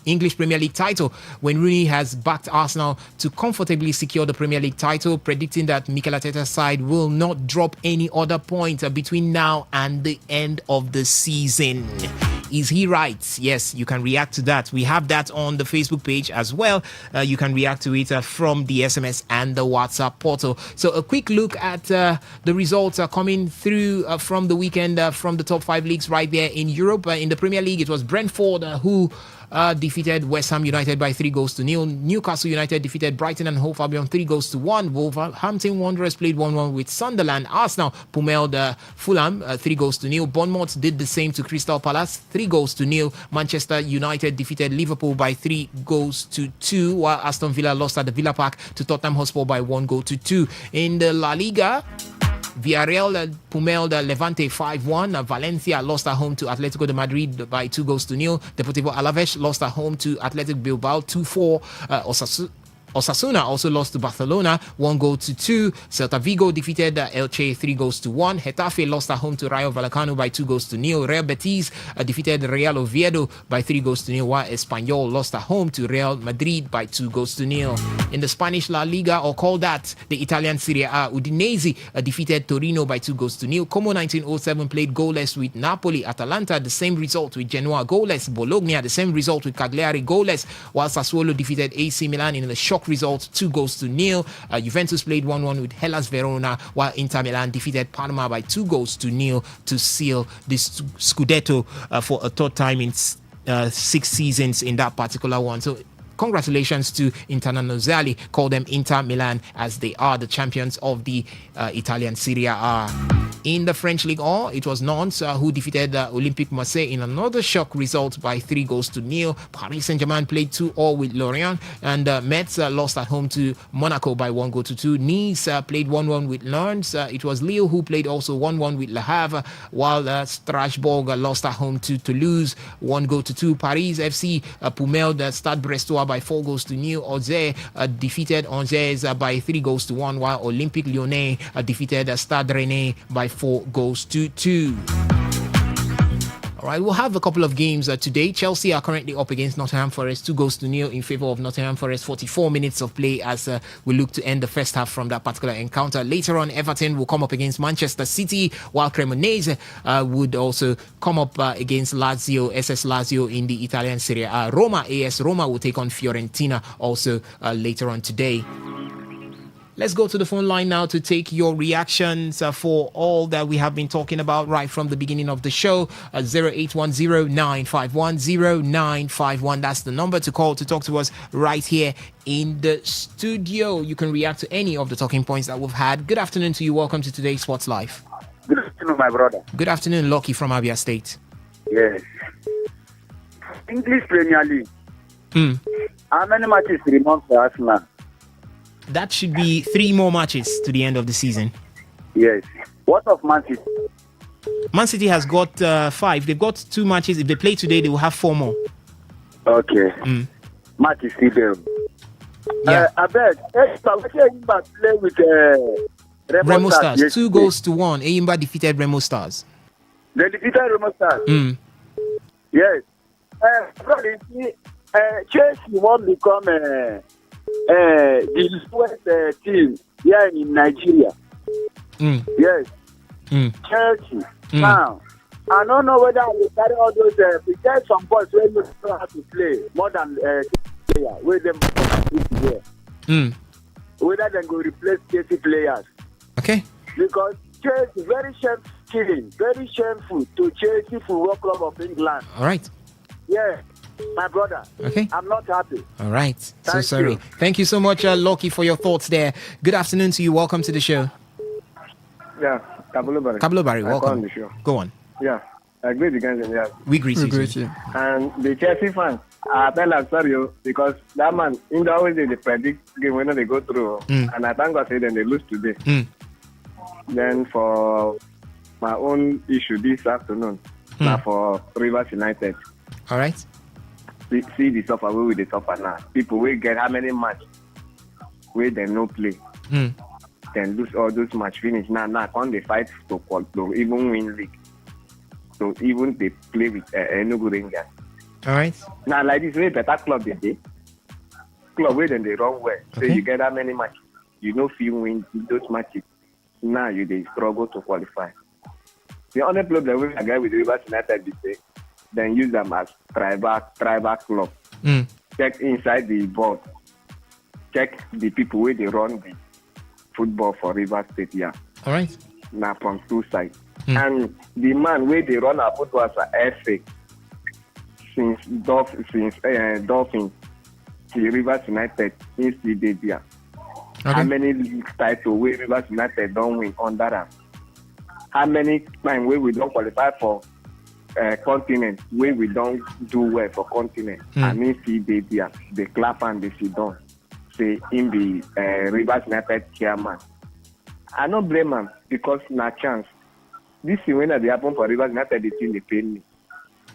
English Premier League title. Wayne Rooney has backed Arsenal to comfortably secure the Premier League title, predicting that Mikel Arteta's side will not drop any other point between now and the end of the season. Is he right? Yes, you can react to that. We have that on the Facebook page as well. You can react to it from the SMS and the WhatsApp portal. So a quick look at the results coming through from the weekend from the top 5 leagues right there in Europe. In the Premier League, it was Brentford who defeated West Ham United by 3-0. Newcastle United defeated Brighton and Hove Albion 3-1. Wolverhampton Wanderers played 1-1 with Sunderland. Arsenal pummeled Fulham 3-0. Bournemouth did the same to Crystal Palace 3-0. Manchester United defeated Liverpool by 3-2, while Aston Villa lost at the Villa Park to Tottenham Hotspur by 1-2. In the La Liga, Villarreal pummeled Levante 5-1. Valencia lost at home to Atletico de Madrid by 2-0. Deportivo Alaves lost at home to Athletic Bilbao 2-4. Osasuna also lost to Barcelona 1-2. Celta Vigo defeated Elche 3-1. Getafe lost at home to Rayo Vallecano by 2-0. Real Betis defeated Real Oviedo by 3-0, while Espanyol lost at home to Real Madrid by 2-0. In the Spanish La Liga, or call that the Italian Serie A, Udinese defeated Torino by 2-0. Como 1907 played goalless with Napoli. Atalanta the same result with Genoa goalless. Bologna the same result with Cagliari goalless, while Sassuolo defeated AC Milan in the shock result 2-0. Juventus played 1-1 with Hellas Verona, while Inter Milan defeated Parma by 2-0 to seal this Scudetto for a third time in 6 seasons in that particular one. So congratulations to Internazionale, call them Inter Milan, as they are the champions of the Italian Serie A. In the French Ligue 1, it was Nantes who defeated Olympique Marseille in another shock result by 3-0. Paris Saint-Germain played 2-2 with Lorient, and Metz lost at home to Monaco by 1-2. Nice played 1-1 with Lens. It was Lille who played also 1-1 with Le Havre, while Strasbourg lost at home to Toulouse 1-2. Paris FC pummeled Stade Brestois by 4-0. Auxerre defeated Angers by 3-1, while Olympique Lyonnais defeated Stade Rennais by 4-2. All right, we'll have a couple of games today. Chelsea are currently up against Nottingham Forest 2-0 in favour of Nottingham Forest. 44 minutes of play as we look to end the first half from that particular encounter. Later on, Everton will come up against Manchester City, while Cremonese would also come up against Lazio, SS Lazio in the Italian Serie A. AS Roma will take on Fiorentina also later on today. Let's go to the phone line now to take your reactions for all that we have been talking about right from the beginning of the show. 0810-951-0951. That's the number to call to talk to us right here in the studio. You can react to any of the talking points that we've had. Good afternoon to you. Welcome to today's Sports Live. Good afternoon, my brother. Good afternoon, Lucky from Abia State. Yes. English Premier League. How many matches remain for Arsenal? That should be 3 more matches to the end of the season. Yes. What of Man City? Man City has got 5. They've got 2 matches. If they play today, they will have 4 more. Okay. Match is still there. Yeah. I bet. Play with Remo Stars. 2-1. Eyimba defeated Remo Stars. They defeated Remo Stars? Yes. Probably, Chelsea won't become the lowest team here in Nigeria. Yes. Chelsea. Now, I don't know whether we carry all those. We get some boys where you don't have to play more than players. Where them here. Whether they go replace Chelsea players. Okay. Because Chelsea very shameful to Chelsea Football Club of England. All right. Yeah. My brother, okay. I'm not happy. All right. Thank sorry. you. Thank you so much, Loki, for your thoughts there. Good afternoon to you. Welcome to the show. Yeah, Kabulobari, welcome. On the show. Go on. Yeah, I greet the guys in the house. We greet you. And the Chelsea fans, I tell I'm sorry, because that man, in always they predict game when they go through. And I thank God say then they lose today. Then for my own issue this afternoon, now for Rivers United. All right. See the suffer where we the suffer now. People will get how many matches where they no play. Then lose all those match finish. Now on they fight to even win league. So even they play with Enugu Rangers. All right. Now like this way better club they dey. Club where then they run well. So you get how many matches. You know if you win those matches. Now you they struggle to qualify. The only problem with a guy with Rivers United is say then use them as tribal club. Check inside the board. check the people where they run the football for River State here. All right. Now from two sides. And the man where they run our football as a FA since Dolphins, the Rivers United in the there. How many titles where Rivers United don't win under them? How many times where we don't qualify for continent, where we don't do well for continent? I mean, see they there, they clap and they sit down. Say in the Rivers United chairman. I don't blame him because na chance. This is when they happen for Rivers United, the team they pay me.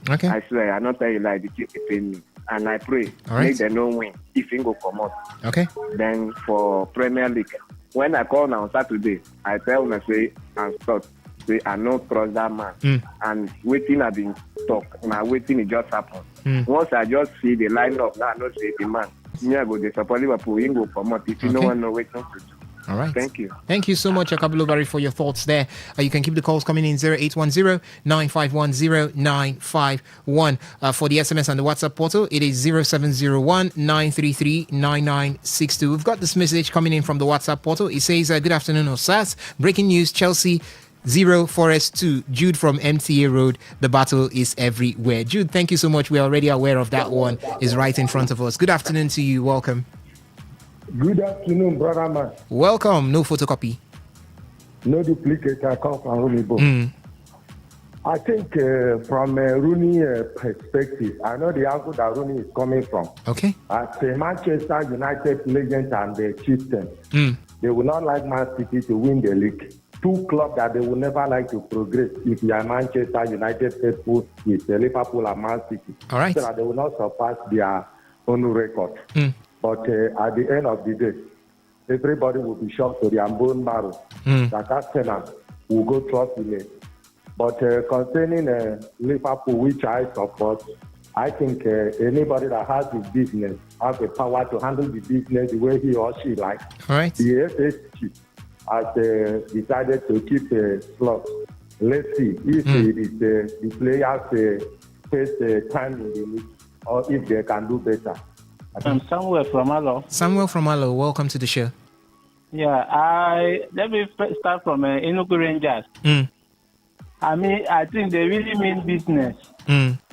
Okay. I swear, I not tell you like the team they pay me. And I pray, make them no win if it go come out. Okay. Then for Premier League, when I call now on Saturday, I tell them, say, and stop. Say, I don't trust that man. And waiting at the talk. Now waiting, it just happened. Once I just see the lineup, now I know say the man. Me, I go the support Liverpool, he go come out. If you no one know waiting to do. All right. Thank you. Thank you so much, Akabulobari, for your thoughts there. You can keep the calls coming in 0810-951-0951. For the SMS and the WhatsApp portal, it is 0701-933-9962. We've got this message coming in from the WhatsApp portal. It says, good afternoon, Osas. Breaking news, Chelsea 0, Forest 2. Jude from MTA Road. The battle is everywhere. Jude, thank you so much. We're already aware of that one. Is right in front of us. Good afternoon to you. Welcome. Good afternoon, brother man. Welcome. No photocopy. No duplicate. I come from Rooney. I think from Rooney perspective, I know the angle that Rooney is coming from. Okay. As a Manchester United legend and the chieftain, they would not like Man City to win the league. Two clubs that they would never like to progress if you are Manchester United faithful with Liverpool and Man City. All right. So that they will not surpass their own record. But at the end of the day, everybody will be shocked to their bone marrow that Arsenal will go trust in it. But concerning Liverpool, which I support, I think anybody that has his business has the power to handle the business the way he or she likes. All right. The FSG has decided to keep the slot. Let's see if the players face time in the league or if they can do better. I'm Samuel from Alo. Samuel from Alo, welcome to the show. Yeah, let me start from Enugu Rangers. I mean, I think they really mean business.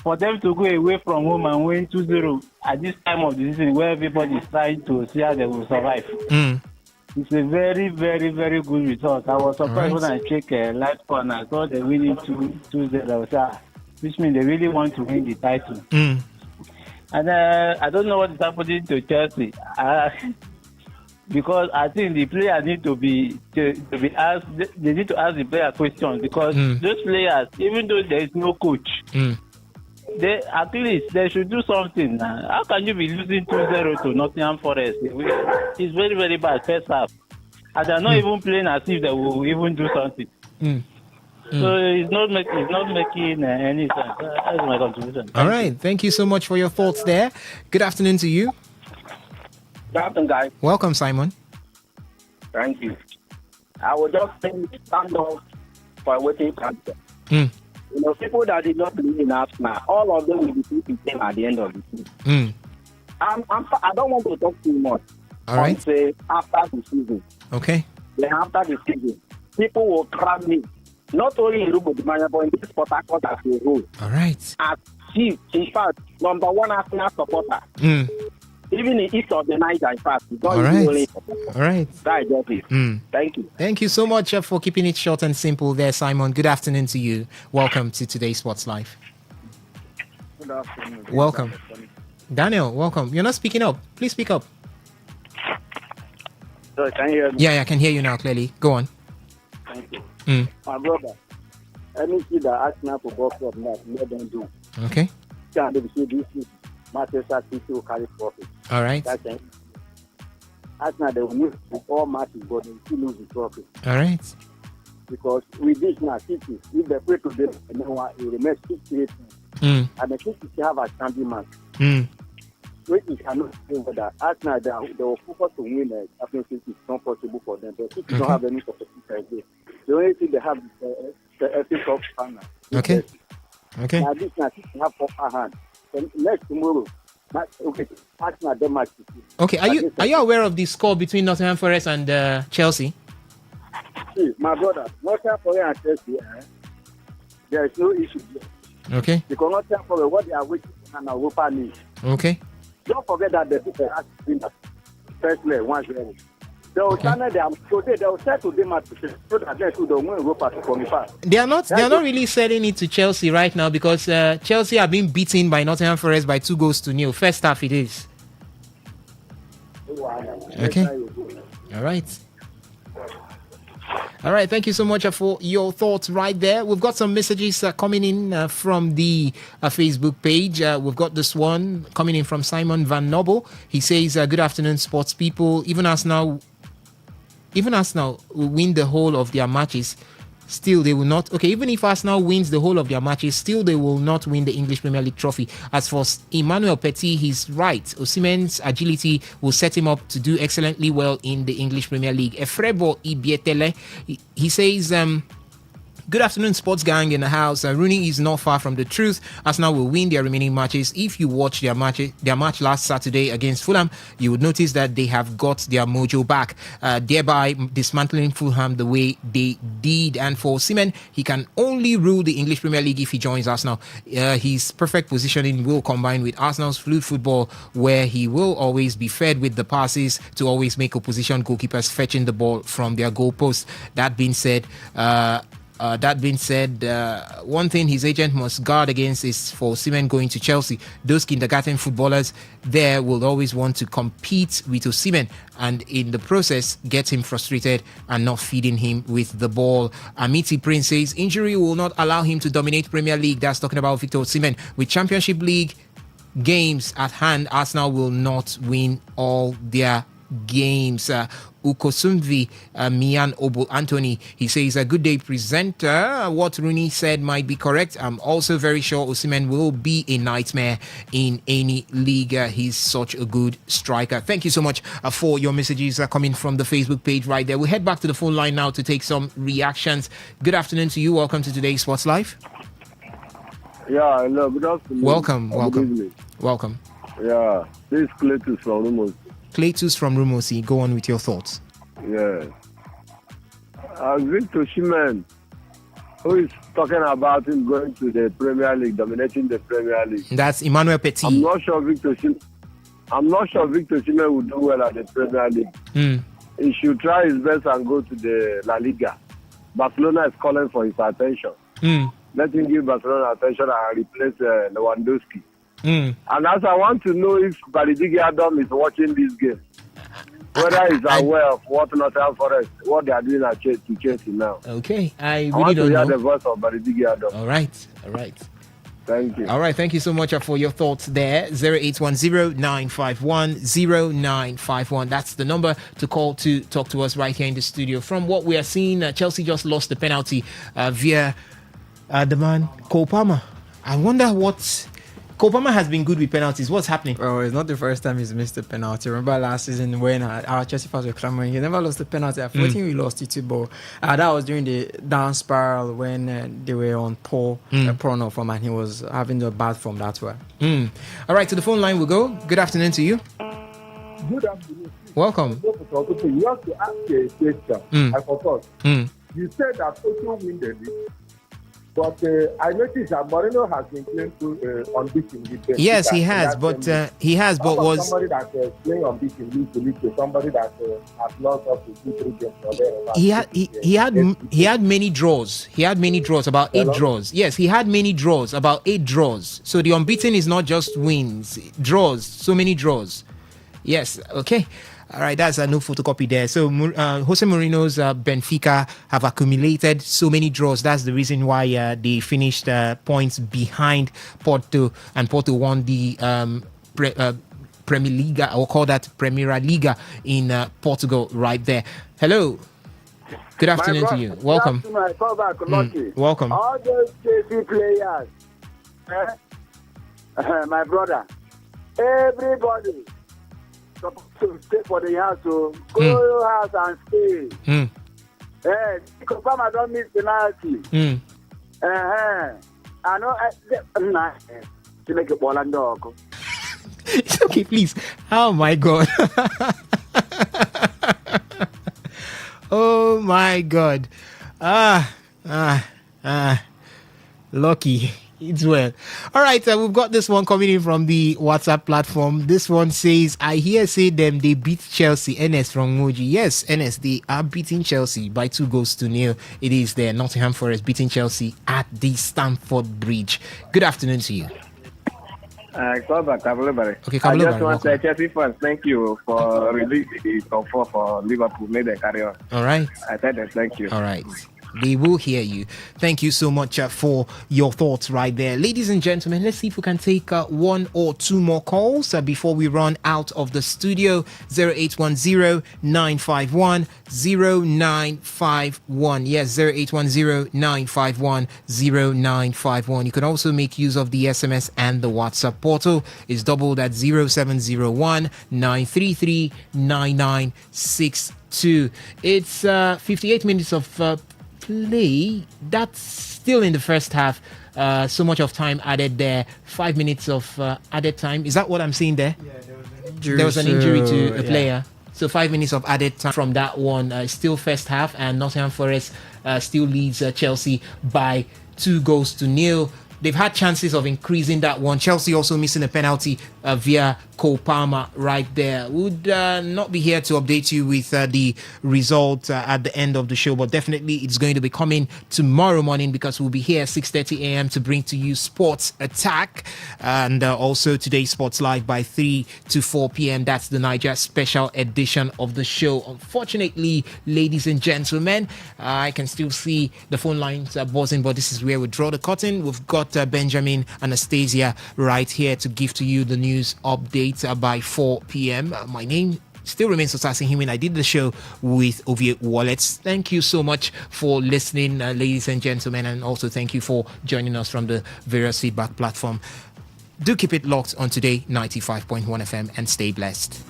For them to go away from home and win 2-0 at this time of the season where everybody is trying to see how they will survive. It's a very, very, very good result. I was surprised when I checked last corner. I saw they winning 2-0, which means they really want to win the title. And I don't know what is happening to Chelsea because I think the player need to be asked. They need to ask the player questions because those players, even though there is no coach, they at least they should do something. How can you be losing 2-0 to Nottingham Forest? It's very, very bad first half, and they're not even playing as if they will even do something. So it's not making any sense. That's my contribution. All right. Thank you so much for your thoughts there. Good afternoon to you. Good afternoon, guys. Welcome, Simon. Thank you. I will just stand up for waiting cancer. People that did not believe in Arsenal, all of them will be the same at the end of the season. I don't want to talk too much. All right. Say after the season. Okay. Then after the season, people will cram me. Not only in Rubodimania, but in this Port Harcourt as a whole. All right. As chief, in fact, number one Arsenal supporter. Even in east of the Niger, in fact. All right. All right. Thank you. Thank you so much for keeping it short and simple there, Simon. Good afternoon to you. Welcome to Today's Sports Live. Good afternoon. Welcome. Daniel, welcome. You're not speaking up. Please speak up. So, can you hear me? Yeah, I can hear you now clearly. Go on. Thank you. My brother, anything that Arsenal Football Club now, let them do. Okay. Can they say this is Manchester City will carry profit? All right. That's it. Arsenal, they will lose all matches, but they will still lose the profit. All right. Because with this now, City, if they play today, it will remain 68. And the City have a champion match. Which is cannot say whether Arsenal, they will focus to win the Champions League. It's not possible for them. But City don't have any competition. The only thing they have is the FA Cup final. Okay. Okay. Now this now City have upper hand. Then next tomorrow, Okay, Arsenal the match. Okay, are you aware of the score between Nottingham Forest and Chelsea? See, my brother, Nottingham Forest and Chelsea, there is no issue there. Okay. Because Nottingham Forest, what they are waiting for now, Europa League. Okay. Don't forget that the people have to win the first leg, 1-0. They will channel them today. They will settle them at so that they should win Europa to qualify. They are not really selling it to Chelsea right now because Chelsea are being beaten by Nottingham Forest by 2-0. First half it is. Okay. All right. Thank you so much for your thoughts right there. We've got some messages coming in from the Facebook page. We've got this one coming in from Simon Van Noble. He says, good afternoon, sports people. Even Arsenal will win the whole of their matches. Still, they will not. Okay, even if Arsenal wins the whole of their matches, still they will not win the English Premier League trophy. As for Emmanuel Petit, he's right. Osimhen's agility will set him up to do excellently well in the English Premier League. Efrebo Ibietele, he says, good afternoon, sports gang in the house. Rooney is not far from the truth. Arsenal will win their remaining matches. If you watch their match last Saturday against Fulham, you would notice that they have got their mojo back, thereby dismantling Fulham the way they did. And for Osimhen, he can only rule the English Premier League if he joins Arsenal. His perfect positioning will combine with Arsenal's fluid football, where he will always be fed with the passes to always make opposition goalkeepers fetching the ball from their goalposts. That being said, one thing his agent must guard against is for Osimhen going to Chelsea. Those kindergarten footballers there will always want to compete with Osimhen and in the process get him frustrated and not feeding him with the ball. Amiti Prince says injury will not allow him to dominate Premier League. That's talking about Victor Osimhen. With Championship League games at hand, Arsenal will not win all their games. Ukosumvi Mian Obo Anthony, he says, a good day presenter. What Rooney said might be correct. I'm also very sure Osimhen will be a nightmare in any league. He's such a good striker. Thank you so much for your messages coming from the Facebook page right there. We'll head back to the phone line now to take some reactions. Good afternoon to you. Welcome to today's Sports Live. Yeah, hello. Good afternoon. Welcome. Yeah, this is Cletus from Rumors. Cletus from Rumosi, go on with your thoughts. Yeah. Victor Osimhen, who is talking about him going to the Premier League, dominating the Premier League. That's Emmanuel Petit. I'm not sure Victor Osimhen will do well at the Premier League. He should try his best and go to the La Liga. Barcelona is calling for his attention. Let him give Barcelona attention and replace Lewandowski. And as I want to know if Baridigi Adam is watching this game, whether he's aware of what Nottingham Forest, what they are doing at Chelsea now. Okay, I really want don't to hear know. the voice of Baridigi Adam. All right. Thank you. All right, thank you so much for your thoughts there. 0810-951-0951. That's the number to call to talk to us right here in the studio. From what we are seeing, Chelsea just lost the penalty via the man Cole Palmer. I wonder what... Cole Palmer has been good with penalties. What's happening? Well, it's not the first time he's missed a penalty. Remember last season when our Chelsea fans were clamoring, he never lost a penalty. I think we lost it too, but that was during the down spiral when they were on poor form and he was having the bad form. That's why. All right, to the phone line we'll go. Good afternoon to you. Good afternoon. Welcome. You have to ask a question. I forgot. You said that also win the league. But I noticed that Mourinho has been playing unbeaten with them. Yes, he has, but was somebody that playing unbeaten league to league to somebody that has lost up to 2-3 games. He had many draws. He had many draws, about 8 draws. Yes, he had many draws, about 8 draws. So the unbeaten is not just wins, draws. So many draws. Yes. Okay. All right, that's a no photocopy there. So Jose Mourinho's Benfica have accumulated so many draws. That's the reason why they finished points behind Porto, and Porto won the Premier Liga, or call that Primeira Liga in Portugal right there. Hello. Good afternoon to you. Welcome. Welcome. All those Chelsea players, my brother, everybody supposed to stay for the house, so go to your house and stay. Confirm I don't miss penalty. I know to make a ball and dog. It's okay, please. Oh my God. Oh my God. Lucky. It's well. All right, we've got this one coming in from the WhatsApp platform. This one says, I hear say them they beat Chelsea. NS from Moji. Yes, NS, they are beating Chelsea by 2-0. It is there. Nottingham Forest beating Chelsea at the Stamford Bridge. Good afternoon to you. Okay, I just want to say, Chelsea fans, thank you for releasing the top 4 for Liverpool. May they carry on. All right. I said that, thank you. All right. They will hear you. Thank you so much for your thoughts right there. Ladies and gentlemen, let's see if we can take one or two more calls before we run out of the studio. 0810-951-0951. Yes, 0810-951-0951. You can also make use of the SMS and the WhatsApp portal. It's doubled at 0701-933-9962. It's 58 minutes of play. That's still in the first half. So much of time added there. 5 minutes of added time. Is that what I'm seeing there? Yeah, there was an injury to a player. So 5 minutes of added time from that one. Still first half, and Nottingham Forest still leads Chelsea by 2-0. They've had chances of increasing that one. Chelsea also missing a penalty via Cole Palmer right there. Would not be here to update you with the result at the end of the show, but definitely it's going to be coming tomorrow morning because we'll be here 6:30 a.m. to bring to you Sports Attack and also today's Sports Live by 3 to 4 p.m. That's the Niger special edition of the show. Unfortunately, ladies and gentlemen, I can still see the phone lines buzzing, but this is where we draw the curtain. We've got Benjamin Anastasia right here to give to you the news update by 4 p.m. My name still remains Osasi Himin. I did the show with Ovie Wallets. Thank you so much for listening, ladies and gentlemen, and also thank you for joining us from the various feedback platform. Do keep it locked on Today 95.1 FM and stay blessed.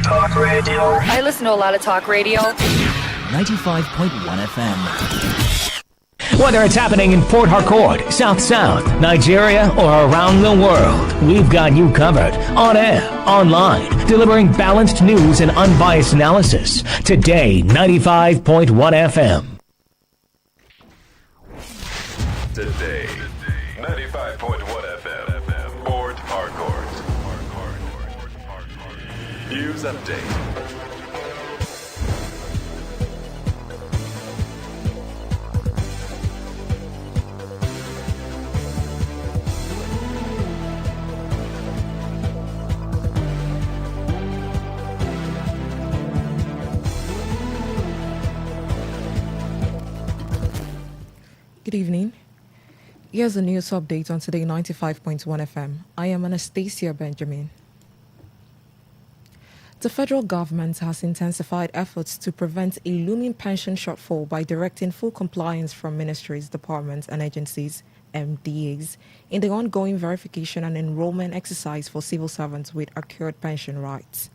Talk radio. I listen to a lot of talk radio. 95.1 FM. Whether it's happening in Port Harcourt, South South, Nigeria, or around the world, we've got you covered. On air, online, delivering balanced news and unbiased analysis. Today, 95.1 FM. Today, 95.1 FM, Port Harcourt. News update. Good evening. Here's a news update on Today 95.1 FM. I am Anastasia Benjamin. The federal government has intensified efforts to prevent a looming pension shortfall by directing full compliance from ministries, departments, and agencies, MDAs, in the ongoing verification and enrollment exercise for civil servants with accrued pension rights.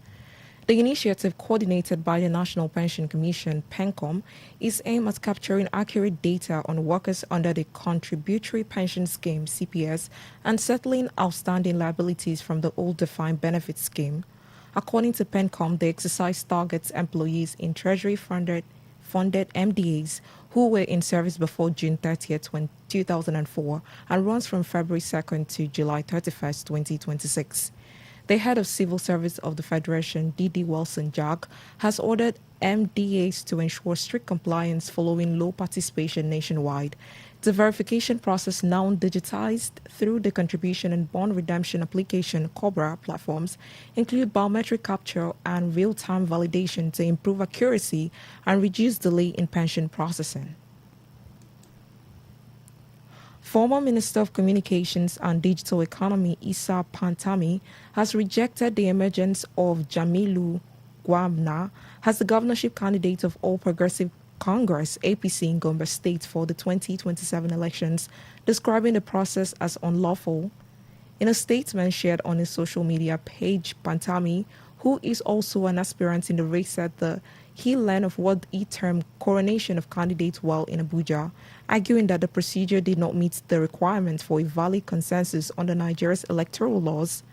The initiative, coordinated by the National Pension Commission, PENCOM, is aimed at capturing accurate data on workers under the Contributory Pension Scheme, CPS, and settling outstanding liabilities from the old defined benefit scheme. According to PENCOM, the exercise targets employees in Treasury-funded MDAs who were in service before June 30th, 2004, and runs from February 2nd to July 31st, 2026. The head of Civil Service of the Federation, D.D. Wilson Jack, has ordered MDAs to ensure strict compliance following low participation nationwide. The verification process, now digitized through the contribution and bond redemption application COBRA platforms, include biometric capture and real-time validation to improve accuracy and reduce delay in pension processing. Former Minister of Communications and Digital Economy Issa Pantami has rejected the emergence of Jamilu Gwamna as the governorship candidate of All Progressive Congress, APC in Gombe State for the 2027 elections, describing the process as unlawful. In a statement shared on his social media page, Pantami, who is also an aspirant in the race, said he learned of what he termed coronation of candidates while in Abuja, arguing that the procedure did not meet the requirements for a valid consensus under Nigeria's electoral laws.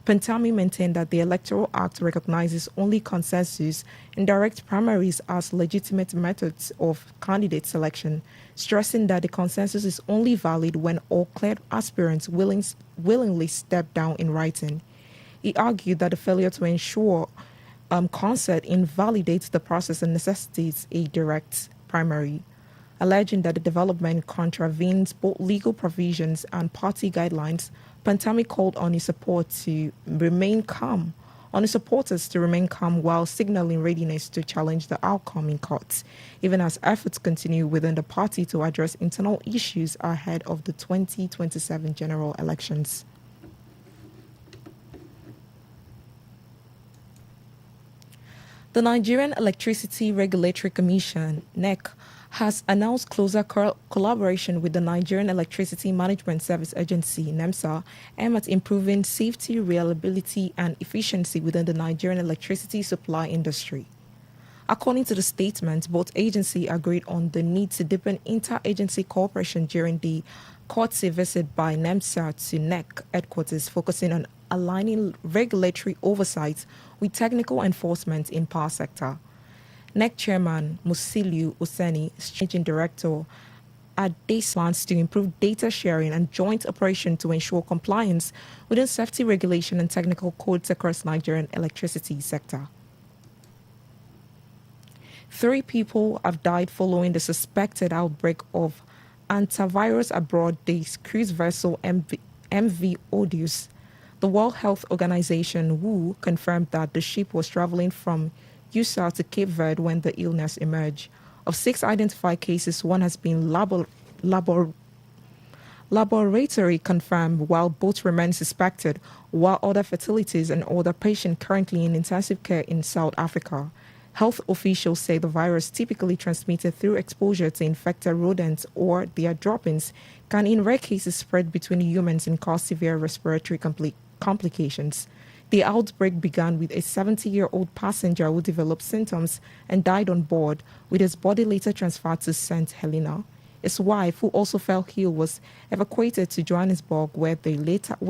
Pantami maintained that the Electoral Act recognizes only consensus and direct primaries as legitimate methods of candidate selection, stressing that the consensus is only valid when all cleared aspirants willingly step down in writing. He argued that the failure to ensure consent invalidates the process and necessitates a direct primary, alleging that the development contravenes both legal provisions and party guidelines. Pantami called on his supporters to remain calm while signaling readiness to challenge the outcome in courts, even as efforts continue within the party to address internal issues ahead of the 2027 general elections. The Nigerian Electricity Regulatory Commission, NEC, has announced closer collaboration with the Nigerian Electricity Management Service Agency, NEMSA, aimed at improving safety, reliability, and efficiency within the Nigerian electricity supply industry. According to the statement, both agencies agreed on the need to deepen inter-agency cooperation during the courtesy visit by NEMSA to NEC headquarters, focusing on aligning regulatory oversight with technical enforcement in power sector. NEC Chairman Musiliu Useni, Managing Director, Ades plans to improve data sharing and joint operation to ensure compliance within safety regulation and technical codes across Nigerian electricity sector. 3 people have died following the suspected outbreak of antivirus aboard the cruise vessel MV Odious. The World Health Organization, WHO, confirmed that the ship was traveling from USA to Cape Verde when the illness emerged. Of 6 identified cases, 1 has been laboratory confirmed, while both remain suspected, while other fatalities and other patients currently in intensive care in South Africa. Health officials say the virus, typically transmitted through exposure to infected rodents or their droppings, can in rare cases spread between humans and cause severe respiratory complications. The outbreak began with a 70-year-old passenger who developed symptoms and died on board, with his body later transferred to St. Helena. His wife, who also fell ill, was evacuated to Johannesburg, where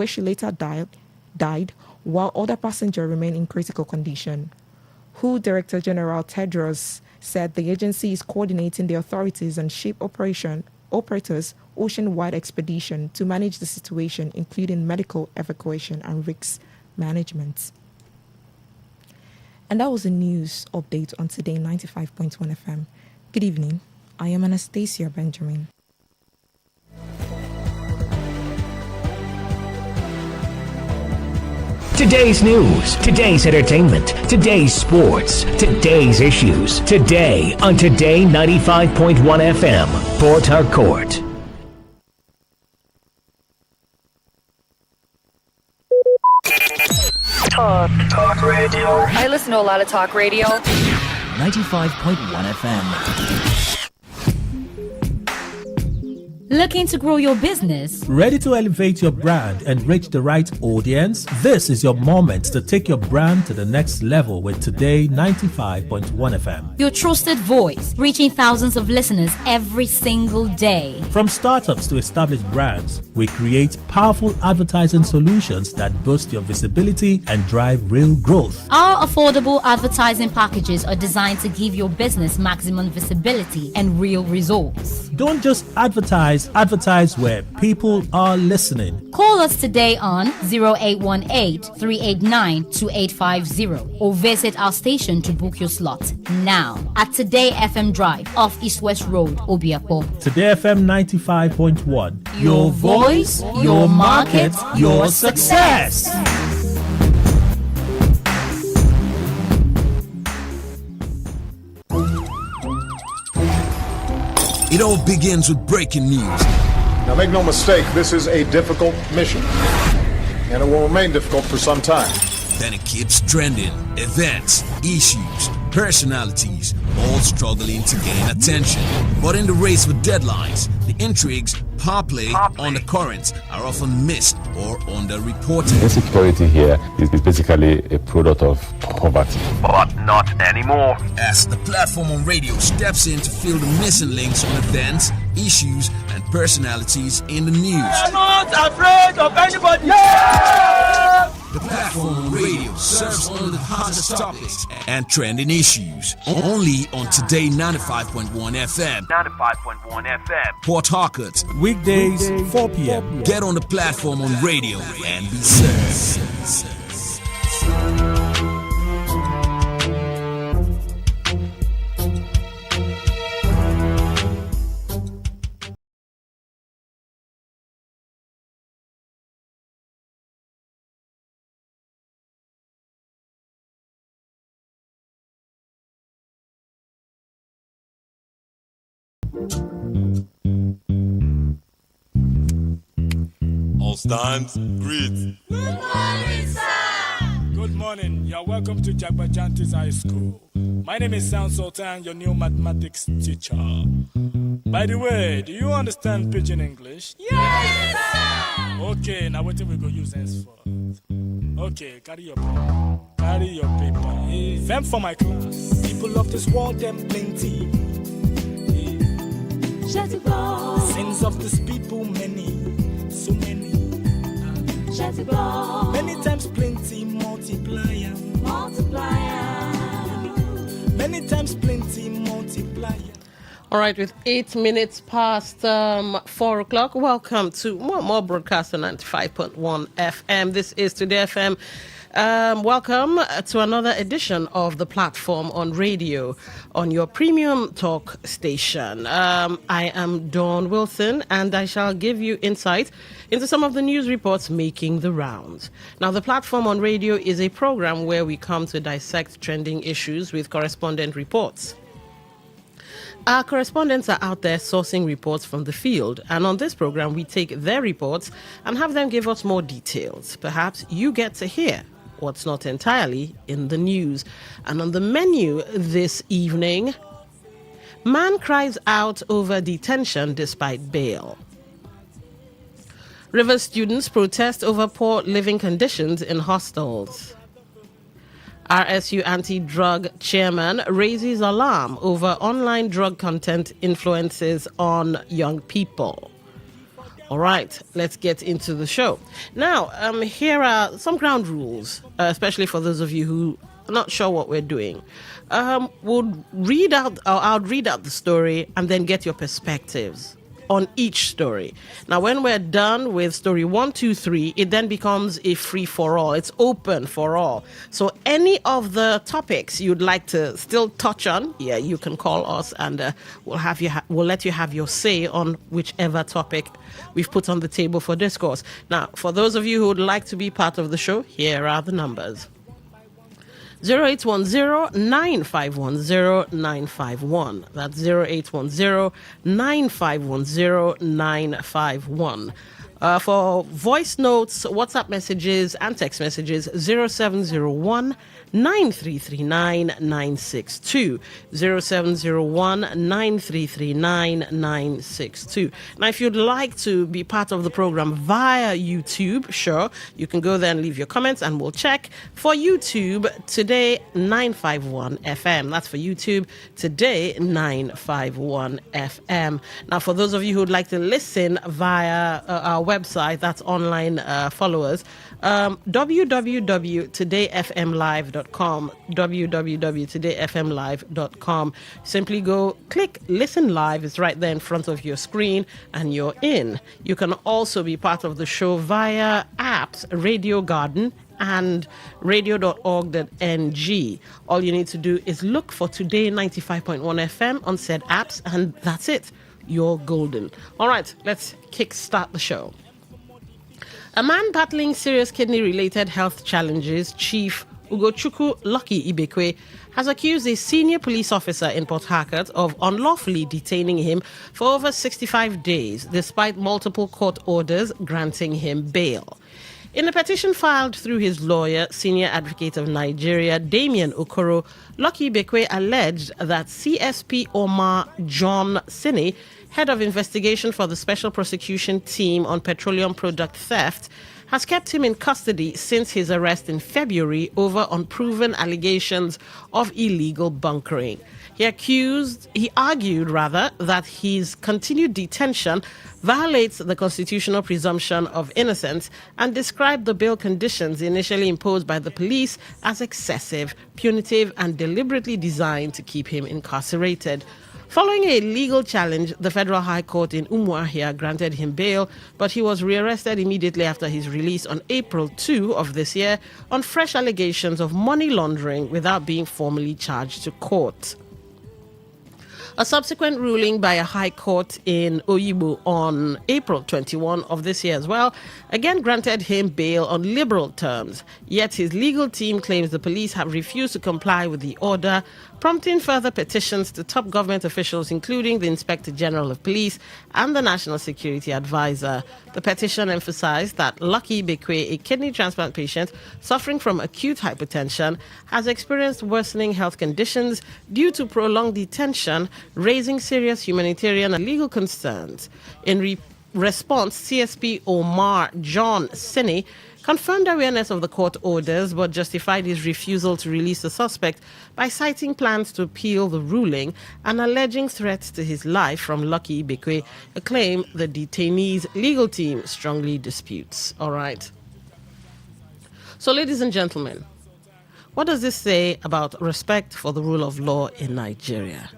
she later died, while other passengers remain in critical condition. WHO Director General Tedros said the agency is coordinating the authorities and ship operators' ocean-wide expedition to manage the situation, including medical evacuation and risk management. And that was a news update on Today 95.1 FM. Good evening. I am Anastasia Benjamin. Today's news, today's entertainment, today's sports, today's issues. Today on Today 95.1 FM, Port Harcourt. Talk radio. I listen to a lot of talk radio. 95.1 FM. Looking to grow your business? Ready to elevate your brand and reach the right audience? This is your moment to take your brand to the next level with Today 95.1 FM. Your trusted voice, reaching thousands of listeners every single day. From startups to established brands, we create powerful advertising solutions that boost your visibility and drive real growth. Our affordable advertising packages are designed to give your business maximum visibility and real results. Don't just advertise where people are listening. Call us today on 0818-389-2850 or visit our station to book your slot now at Today FM Drive off East West Road, Obiapo. Today FM 95.1. Your voice, your market, your success. It all begins with breaking news. Now make no mistake, this is a difficult mission, and it will remain difficult for some time. Then it keeps trending. Events, issues, personalities, all all struggling to gain attention. But in the race with deadlines, the intrigues, power play, undercurrents are often missed or underreported. Insecurity here is basically a product of poverty. But not anymore. As the platform on radio steps in to fill the missing links on events, issues, and personalities in the news. We are not afraid of anybody. The platform on radio serves all the hottest topics and trending issues. Only on Today 95.1 FM. 95.1 FM. Port Harcourt. Weekdays, 4 p.m. Get on the platform on radio and be served. All stands, greet. Good morning, sir. Good morning. You're welcome to Jagbajantis High School. My name is Sound Sultan, your new mathematics teacher. By the way, do you understand Pidgin English? Yes, sir. Okay, now what we go use henceforth? Okay, carry your pen. Carry your paper. Them for my class. People of this world, them plenty. Sins of this people, many. So many. Many times plenty, multiplier. Many times plenty, multiplier. All right, with 8 minutes past 4 o'clock, welcome to more broadcast on 95.1 FM. This is Today FM. Welcome to another edition of the platform on radio on your premium talk station. I am Dawn Wilson, and I shall give you insight into some of the news reports making the rounds. Now, the platform on radio is a program where we come to dissect trending issues with correspondent reports. Our correspondents are out there sourcing reports from the field, and on this program, we take their reports and have them give us more details. Perhaps you get to hear what's not entirely in the news. And on the menu this evening, man cries out over detention despite bail. River students protest over poor living conditions in hostels. RSU anti-drug chairman raises alarm over online drug content influences on young people. All right, let's get into the show. Now, here are some ground rules, especially for those of you who are not sure what we're doing. I'll read out the story and then get your perspectives on each story. Now, when we're done with story 1, 2, 3, it then becomes a free-for-all. It's open for all. So any of the topics you'd like to still touch on, yeah, you can call us and we'll let you have your say on whichever topic we've put on the table for discourse. Now, for those of you who would like to be part of the show, here are the numbers. 0810-951-0951. That's 0810-951-0951. For voice notes, WhatsApp messages, and text messages, 0701-9339-962. 0701-9339-962. Now, if you'd like to be part of the program via YouTube, sure, you can go there and leave your comments and we'll check. For YouTube, Today 951 FM. That's for YouTube, Today 951 FM. Now, for those of you who'd like to listen via our website, that's online followers, www.todayfmlive.com, www.todayfmlive.com. Simply go click listen live. It's right there in front of your screen and you're in. You can also be part of the show via apps, Radio Garden and radio.org.ng. All you need to do is look for Today 95.1 FM on said apps, and that's it. You're golden. All right, let's kickstart the show. A man battling serious kidney-related health challenges, Chief Ugochukwu Lucky Ibekwe, has accused a senior police officer in Port Harcourt of unlawfully detaining him for over 65 days, despite multiple court orders granting him bail. In a petition filed through his lawyer, Senior Advocate of Nigeria, Damian Okoro, Lucky Bekwe alleged that CSP Omar John Sini, head of investigation for the Special Prosecution Team on Petroleum Product Theft, has kept him in custody since his arrest in February over unproven allegations of illegal bunkering. He argued that his continued detention violates the constitutional presumption of innocence and described the bail conditions initially imposed by the police as excessive, punitive, and deliberately designed to keep him incarcerated. Following a legal challenge, the Federal High Court in Umuahia granted him bail, but he was rearrested immediately after his release on April 2 of this year on fresh allegations of money laundering without being formally charged to court. A subsequent ruling by a high court in Oyibo on April 21 of this year as well again granted him bail on liberal terms, yet his legal team claims the police have refused to comply with the order, prompting further petitions to top government officials, including the Inspector General of Police and the National Security Advisor. The petition emphasized that Lucky Bekwe, a kidney transplant patient suffering from acute hypertension, has experienced worsening health conditions due to prolonged detention, raising serious humanitarian and legal concerns. In response, CSP Omar John Sini confirmed awareness of the court orders but justified his refusal to release the suspect by citing plans to appeal the ruling and alleging threats to his life from Lucky Bekwe, a claim the detainee's legal team strongly disputes. All right. So, ladies and gentlemen, what does this say about respect for the rule of law in Nigeria?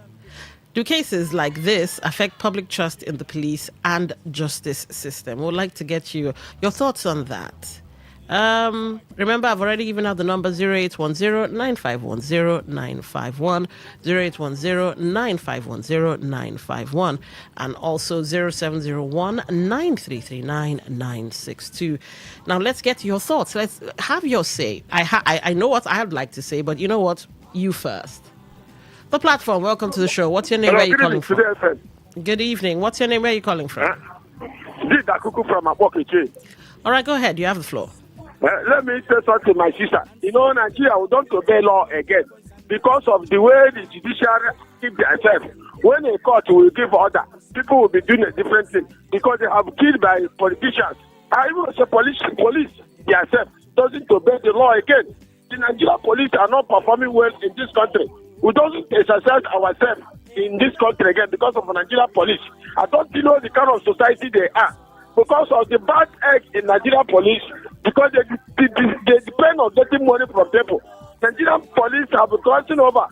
Do cases like this affect public trust in the police and justice system? We'd like to get your thoughts on that. Remember, I've already given out the number 0810-9510-951, 0810-9510-951, and also 0701-9339-962. Now, let's get your thoughts. Let's have your say. I know what I'd like to say, but you know what? You first. The platform, welcome to the show. What's your name? Where are you calling from? Good evening. What's your name? Where are you calling from? This is Akuku from Abokiche. All right, go ahead. You have the floor. Let me say something to my sister. You know, Nigeria, we don't obey law again because of the way the judiciary keep themselves. When a court will give order, people will be doing a different thing because they have killed by politicians. I even say police themselves doesn't obey the law again. The Nigerian police are not performing well in this country. We don't exercise ourselves in this country again because of the Nigerian police. I don't know the kind of society they are. Because of the bad egg in Nigerian police, because they depend on getting money from people. Nigerian police have been crossing over.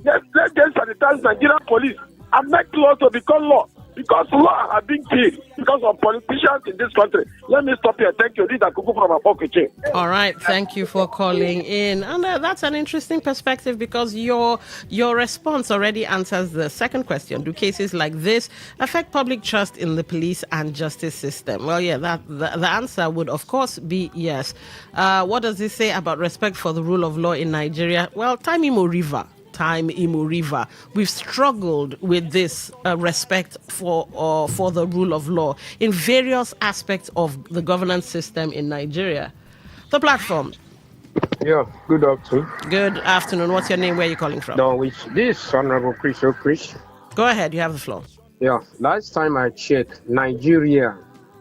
Let's sanitize Nigerian police and make law to become law. Because law have been killed because of politicians in this country. Let me stop here. Thank you. This is Akuku from Abokiche. All right. Thank you for calling in. And that's an interesting perspective because your response already answers the second question. Do cases like this affect public trust in the police and justice system? Well, yeah, the answer would, of course, be yes. What does this say about respect for the rule of law in Nigeria? Well, time Imo River. We've struggled with this respect for the rule of law in various aspects of the governance system in Nigeria. The platform. Yeah, good afternoon. Good afternoon. What's your name? Where are you calling from? This Honorable Chris. Go ahead. You have the floor. Yeah, last time I checked, Nigeria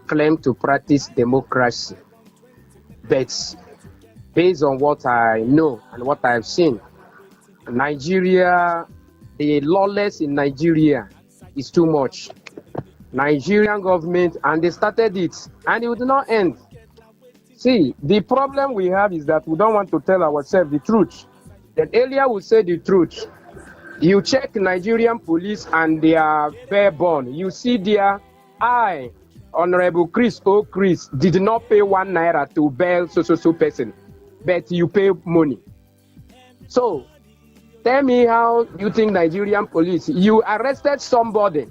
claimed to practice democracy. But based on what I know and what I've seen, Nigeria, the lawless in Nigeria is too much. Nigerian government, and they started it, and it would not end. See, the problem we have is that we don't want to tell ourselves the truth. That earlier we say the truth. You check Nigerian police and they are fair born. You see there, Honorable Chris did not pay 1 naira to bail so person, but you pay money. So, tell me how you think Nigerian police, you arrested somebody,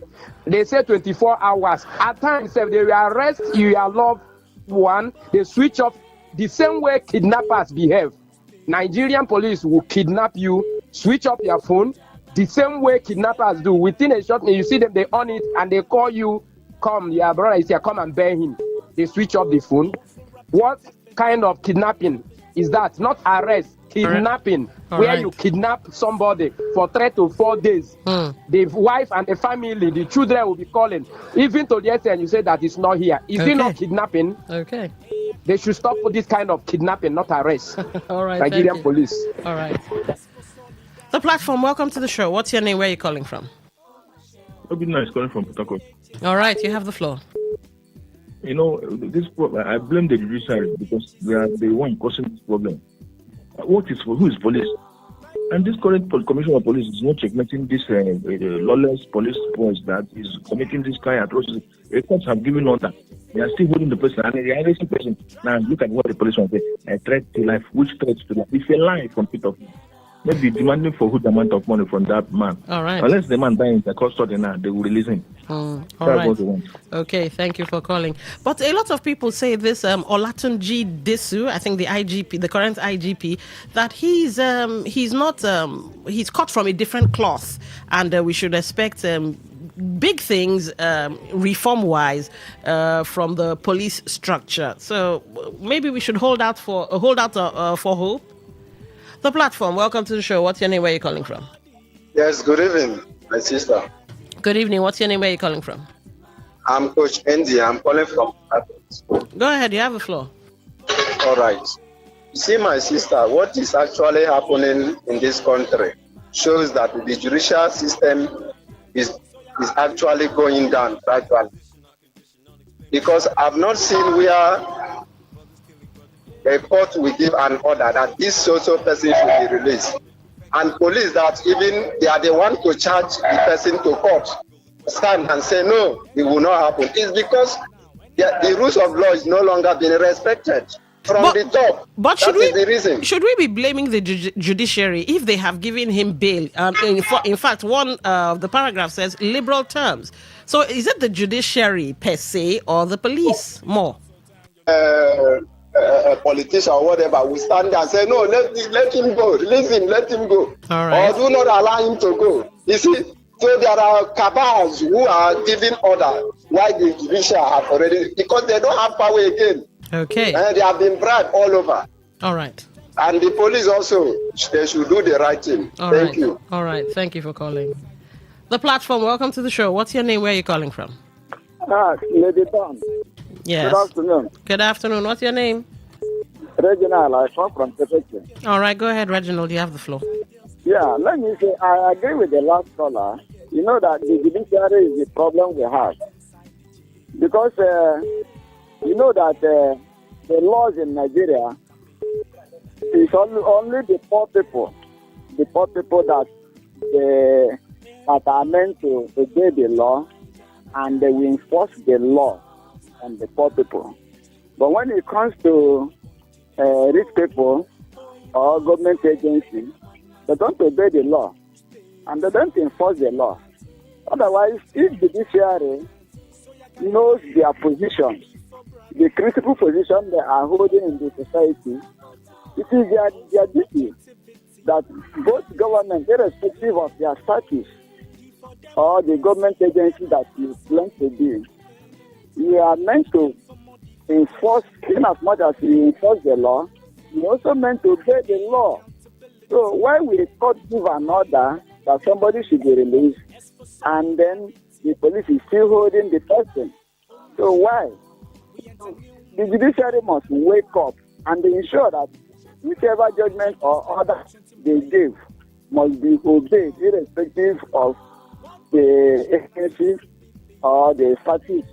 they say 24 hours. At times, if they arrest your loved one, they switch off the same way kidnappers behave. Nigerian police will kidnap you, switch off your phone, the same way kidnappers do. Within a short minute, you see them, they on it, and they call you, come, your brother is here, come and bear him. They switch off the phone. What kind of kidnapping is that? Not arrest, kidnapping, where you kidnap somebody for 3 to 4 days. The wife and the family, the children will be calling. Even to the extent you say that it's not here. Is it not kidnapping? Okay. They should stop with this kind of kidnapping, not arrest. All right. Nigerian police. All right. The platform, welcome to the show. What's your name? Where are you calling from? Obina is calling from Port Harcourt. All right, you have the floor. You know, I blame the judiciary because they are the one causing this problem. Who is police? And this current commissioner of police is not checkmating this lawless police force that is committing this kind of atrocity. The courts have given order. They are still holding the person and they are arresting the person. Now look at what the police want to say. A threat to life. Which threat to life? It's a lie from Peter. Maybe demanding for good amount of money from that man. All right. Unless the man dies in the custody now, they will release him. All That's right. what they want. Okay, thank you for calling. But a lot of people say this Olatunji Disu, I think the IGP, the current IGP, that he's cut from a different cloth, and we should expect big things reform-wise from the police structure. So maybe we should hold out for hope. The platform, welcome to the show. What's your name? Where are you calling from? Yes, good evening, my sister. Good evening. What's your name? Where are you calling from? I'm Coach Andy. I'm calling from Go ahead, you have the floor. All right. You see, my sister, what is actually happening in this country shows that the judicial system is actually going down gradually. Because I've not seen where a court will give an order that this social person should be released. And police that even they are the one to charge the person to court stand and say no, it will not happen. It's because the rules of law is no longer being respected from the top. But that is the reason. Should we be blaming the judiciary if they have given him bail? In fact, one of the paragraph says liberal terms. So is it the judiciary per se or the police more? A politician or whatever will stand there and say, no, let him go, release him, let him go. All right. Or do not allow him to go. You see, so there are cabals who are giving order why the judiciary have already, because they don't have power again. Okay. And they have been bribed all over. All right. And the police also, they should do the right thing. Thank you. All right. Thank you for calling. The platform, welcome to the show. What's your name? Where are you calling from? Lady Tom. Yes. Good afternoon. Good afternoon. What's your name? Reginald, I come from Perfection. All right, go ahead, Reginald. You have the floor. Yeah, let me say, I agree with the last caller. You know that the judiciary is the problem we have. Because you know that the laws in Nigeria is only the poor people that are meant to obey the law, and they will enforce the law on the poor people. But when it comes to rich people or government agencies, they don't obey the law and they don't enforce the law. Otherwise, if the judiciary knows their position, the critical position they are holding in the society, it is their duty that both government, irrespective of their status, or the government agency that you claim to be, you are meant to enforce, in as much as you enforce the law, you also meant to obey the law. So why will the court give an order that somebody should be released and then the police is still holding the person? So why? The judiciary must wake up and ensure that whichever judgment or order they give must be obeyed, irrespective of the agencies or the statutes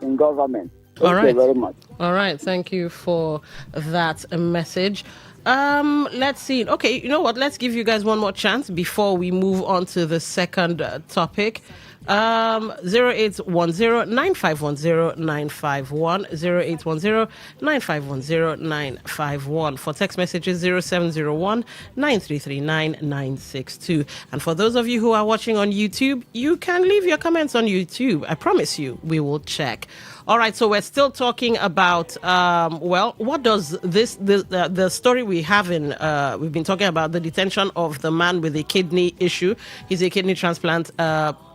in government. Thank you very much. All right. Thank you for that message. Let's see. Okay, you know what? Let's give you guys one more chance before we move on to the second topic. 0810-9510-951, 0810-9510-951. For text messages, 0701-9339-962. And for those of you who are watching on YouTube, you can leave your comments on YouTube. I promise you, we will check. All right, so we're still talking about, what does the story we have in, we've been talking about the detention of the man with a kidney issue. He's a kidney transplant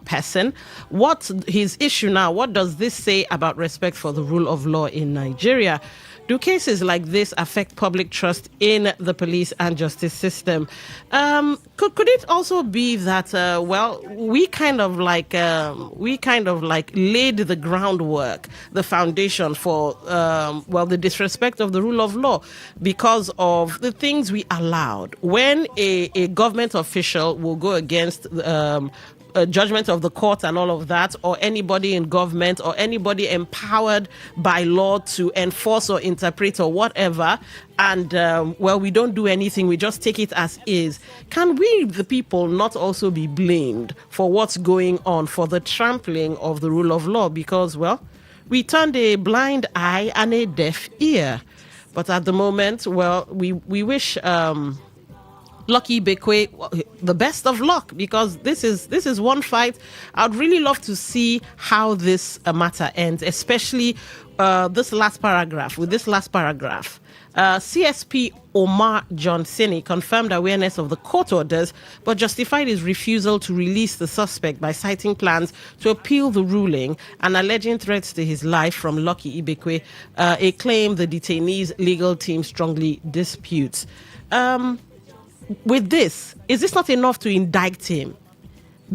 person. What's his issue now? What does this say about respect for the rule of law in Nigeria? Do cases like this affect public trust in the police and justice system? Could it also be that we kind of like laid the groundwork, the foundation for the disrespect of the rule of law because of the things we allowed? When a government official will go against judgment of the court and all of that, or anybody in government or anybody empowered by law to enforce or interpret or whatever, and we don't do anything, we just take it as is. Can we, the people, not also be blamed for what's going on, for the trampling of the rule of law? Because, we turned a blind eye and a deaf ear. But at the moment, we wish Lucky Bekwe the best of luck, because this is one fight. I'd really love to see how this matter ends, especially this last paragraph. CSP Omar Johnsini confirmed awareness of the court orders, but justified his refusal to release the suspect by citing plans to appeal the ruling and alleging threats to his life from Lucky Ibekwe, a claim the detainee's legal team strongly disputes. With this, is this not enough to indict him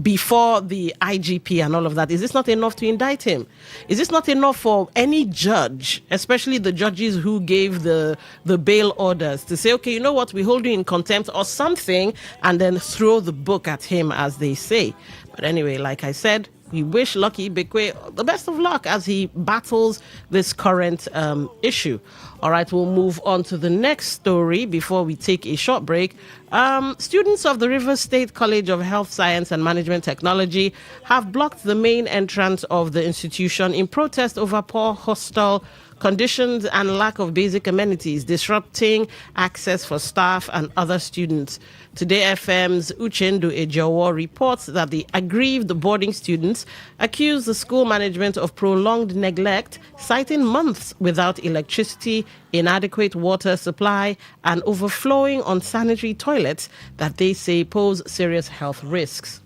before the IGP and all of that? Is this not enough to indict him? Is this not enough for any judge, especially the judges who gave the bail orders, to say, okay, you know what, we hold you in contempt or something, and then throw the book at him, as they say? But anyway, like I said, we wish Lucky Ibekwe the best of luck as he battles this current issue. All right, we'll move on to the next story before we take a short break. Students of the Rivers State College of Health Science and Management Technology have blocked the main entrance of the institution in protest over poor hostel conditions and lack of basic amenities, disrupting access for staff and other students. Today FM's Uchendu Ejowo reports that the aggrieved boarding students accuse the school management of prolonged neglect, citing months without electricity, inadequate water supply, and overflowing unsanitary toilets that they say pose serious health risks.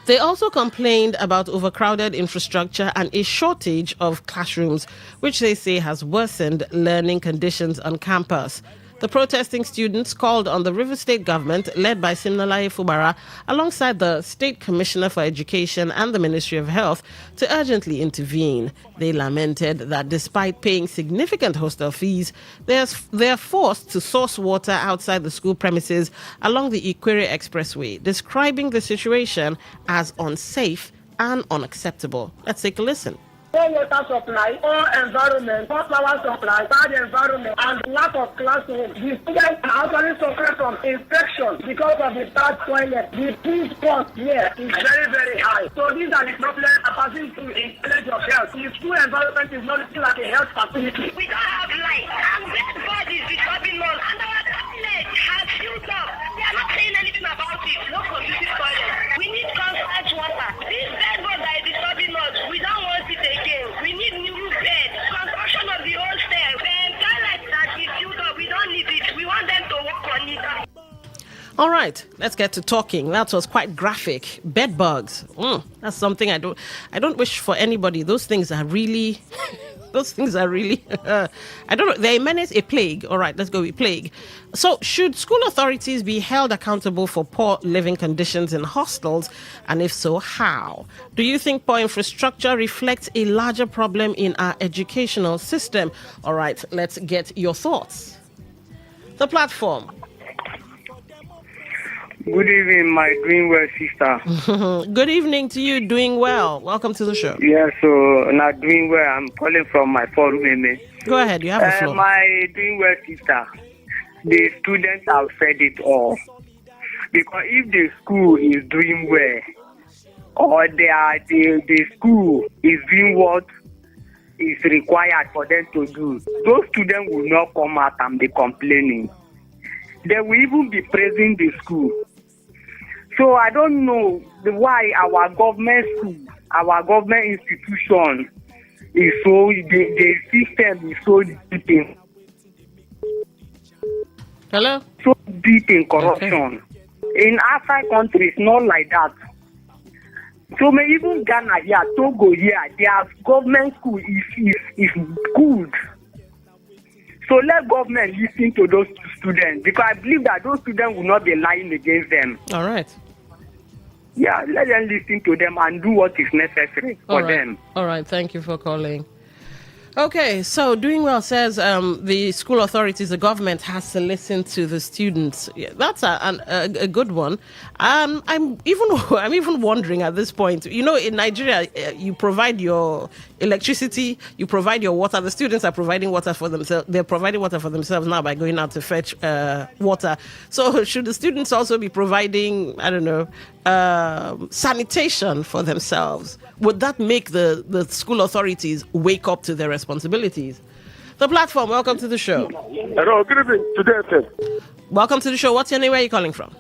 They also complained about overcrowded infrastructure and a shortage of classrooms, which they say has worsened learning conditions on campus. The protesting students called on the River State government, led by Simnalaye Fubara, alongside the State Commissioner for Education and the Ministry of Health, to urgently intervene. They lamented that despite paying significant hostel fees, they are forced to source water outside the school premises along the Ikwere Expressway, describing the situation as unsafe and unacceptable. Let's take a listen. Poor water supply, poor environment, poor power supply, bad environment, and lack of classrooms. The students are actually suffering from infection because of the bad toilet. The food cost here is very, very high. So these are the problems passing to the College of Health. The school environment is not looking like a health facility. We don't have light, and bed bugs is disturbing us, and our toilet has filled up. They are not saying anything about it. No conducive toilet. We need constant water. This bed bug that is disturbing us, we don't want it again. We need new beds, construction of the old stairs, and toilets that is filled up. We don't need it. We want them to work on it. All right, let's get to talking. That was quite graphic. Bed bugs. That's something I don't wish for anybody. Those things are really I don't know. They're a menace, a plague. All right, let's go with plague. So should school authorities be held accountable for poor living conditions in hostels? And if so, how? Do you think poor infrastructure reflects a larger problem in our educational system? All right, let's get your thoughts. The platform. Good evening, my doing well sister. Good evening to you, doing well. Welcome to the show. Yeah, so not doing well. I'm calling from my forum. Go ahead, you have the floor. My doing well sister, the students have said it all. Because if the school is doing well, or the school is doing what is required for them to do, those students will not come out and be complaining. They will even be praising the school. So I don't know why our government school, our government institution is so, the system is so deep in. Hello? So deep in corruption. Okay. In outside countries, not like that. So even Ghana here, Togo here, their government school is good. So let government listen to those students, because I believe that those students will not be lying against them. All right. Yeah, let them listen to them and do what is necessary for them. All right. Thank you for calling. Okay, so Doing Well says the school authorities, the government has to listen to the students. Yeah, that's a good one. I'm even wondering at this point. You know, in Nigeria, you provide your electricity, you provide your water. The students are providing water for themselves. They're providing water for themselves now by going out to fetch water. So should the students also be providing, I don't know, sanitation for themselves? Would that make the school authorities wake up to their responsibilities? The platform, welcome to the show. Hello, good evening. Today FM. Welcome to the show. What's your name? Where are you calling from?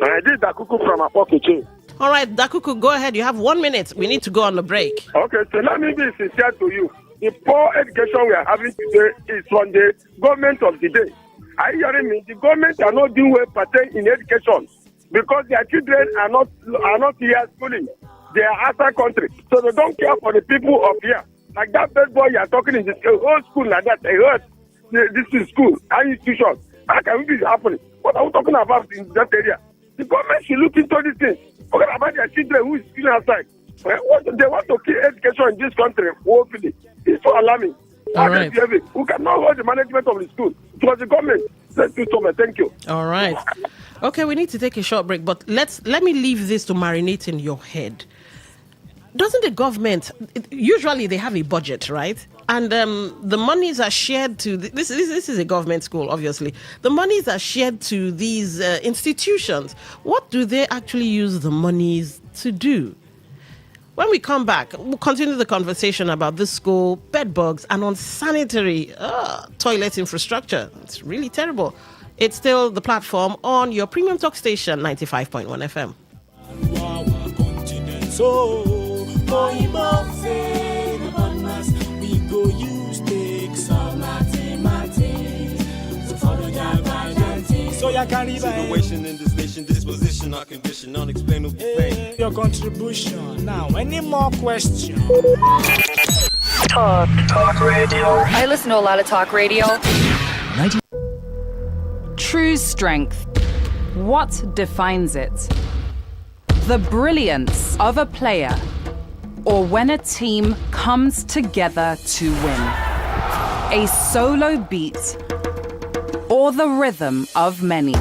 I did Dakuku from Apokeche. All right, Dakuku, go ahead. You have 1 minute. We need to go on the break. Okay, so let me be sincere to you. The poor education we are having today is from the government of the day. Are you hearing me? The government are not doing well pertain in education because their children are not here schooling. They are outside country, so they don't care for the people of here. Like that bad boy you are talking in this whole school like that. I heard this is school, an institution. How can this happening? What are we talking about in that area? The government should look into these things. Forget about their children who is schooling outside. They want to kill education in this country. Hopefully, it's so alarming. All right. Who cannot hold the management of the school? It was the government. Thank you. All right. Okay, we need to take a short break, but let me leave this to marinate in your head. Doesn't the government, usually they have a budget, right? And the monies are shared to, this is a government school, obviously. The monies are shared to these institutions. What do they actually use the monies to do? When we come back, we'll continue the conversation about this school, bed bugs, and unsanitary toilet infrastructure. It's really terrible. It's still the platform on your premium talk station, 95.1 FM. So, we go use takes of mathematics. So follow your guidance. So you can situation in this nation, disposition, our condition, unexplainable pain. Your contribution. Now, any more questions? Talk radio. I listen to a lot of talk radio. True strength. What defines it? The brilliance of a player, or when a team comes together to win. A solo beat, or the rhythm of many.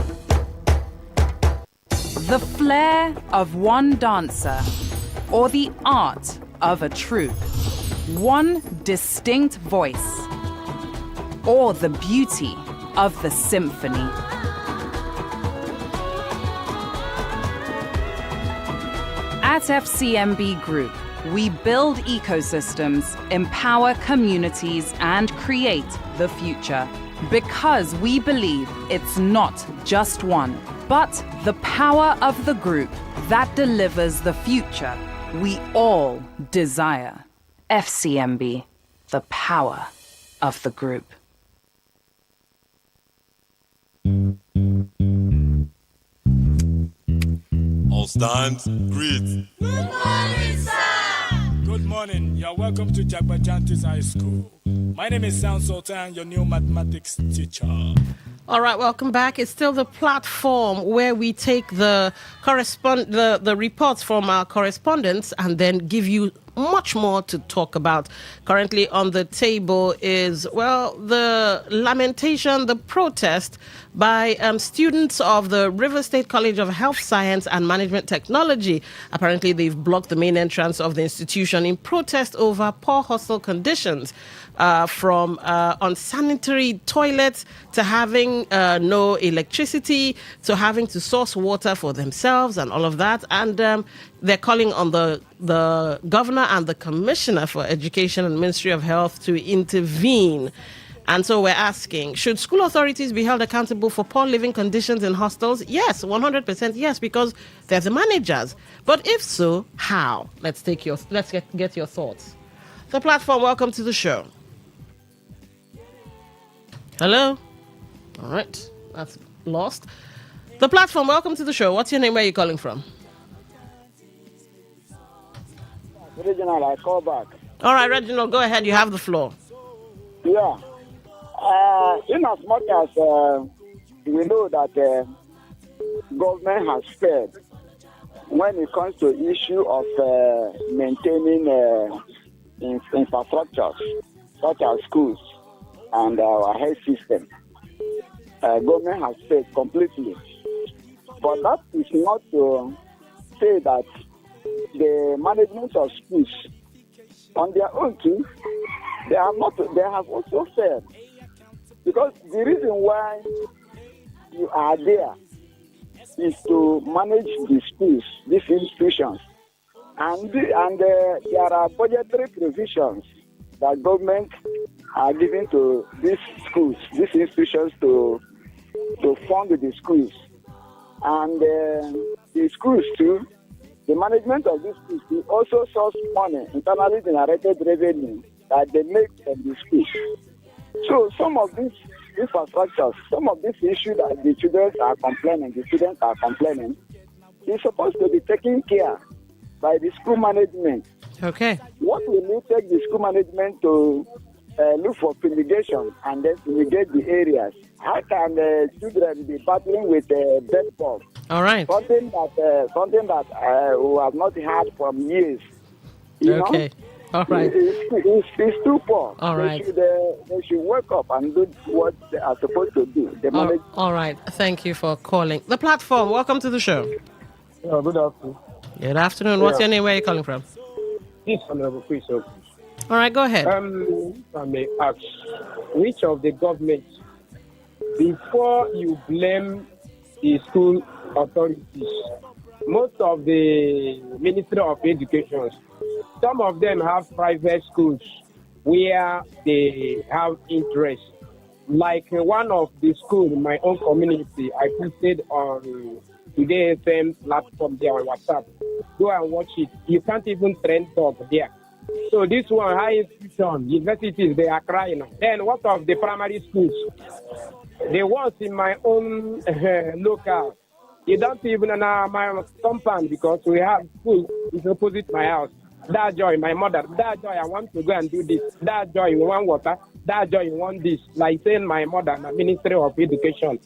The flair of one dancer, or the art of a troupe. One distinct voice, or the beauty of the symphony. At FCMB Group, we build ecosystems, empower communities, and create the future. Because we believe it's not just one, but the power of the group that delivers the future we all desire. FCMB, the power of the group. All stands, greet. Good morning, sir. Good morning. You're welcome to Jagbajantis High School. My name is Sound Sultan, your new mathematics teacher. All right, welcome back. It's still the platform where we take the reports from our correspondents and then give you much more to talk about. Currently on the table is, well, the lamentation, the protest by students of the River State College of Health Science and Management Technology. Apparently, they've blocked the main entrance of the institution in protest over poor hostel conditions. From unsanitary toilets to having no electricity to having to source water for themselves and all of that. And they're calling on the governor and the commissioner for education and Ministry of Health to intervene. And so we're asking, should school authorities be held accountable for poor living conditions in hostels? Yes, 100% yes, because they're the managers. But if so, how? Let's get your thoughts. The platform, welcome to the show. Hello? All right, that's lost. The platform, welcome to the show. What's your name? Where are you calling from? Reginald, I call back. All right, Reginald, go ahead. You have the floor. Yeah. In as much as we know that government has failed when it comes to issue of maintaining infrastructures such as schools and our health system, government has failed completely. But that is not to say that the management of schools on their own too, they have also failed. Because the reason why you are there is to manage the schools, these institutions. And there are budgetary provisions that government are giving to these schools, these institutions to fund the schools. And the schools too, the management of these schools too also source money, internally generated revenue that they make from the schools. So some of these infrastructures, some of these issues that the students are complaining, is supposed to be taken care by the school management. Okay. What will you take the school management to look for fumigation and then fumigate the areas? How can children be battling with bed bugs? All right. Something that we have not heard from years. You know? All right. It's too poor. All right. They should wake up and do what they are supposed to do. All right. Thank you for calling. The platform, welcome to the show. Yeah, good afternoon. Good afternoon. What's your name? Where are you calling from? This Honorable Chris. All right, go ahead. I may ask, which of the government, before you blame the school authorities, most of the Ministry of Education, some of them have private schools where they have interest. Like one of the schools in my own community, I posted on Today FM platform there on WhatsApp. Go and watch it. You can't even train dog there. So this one, high institution, universities, they are crying. Then what of the primary schools? The ones in my own local, you don't even know my compound because we have school is opposite my house. That joy, my mother, that joy, I want to go and do this. That joy, you want water. That joy, you want this. Like saying my mother, the Ministry of Education.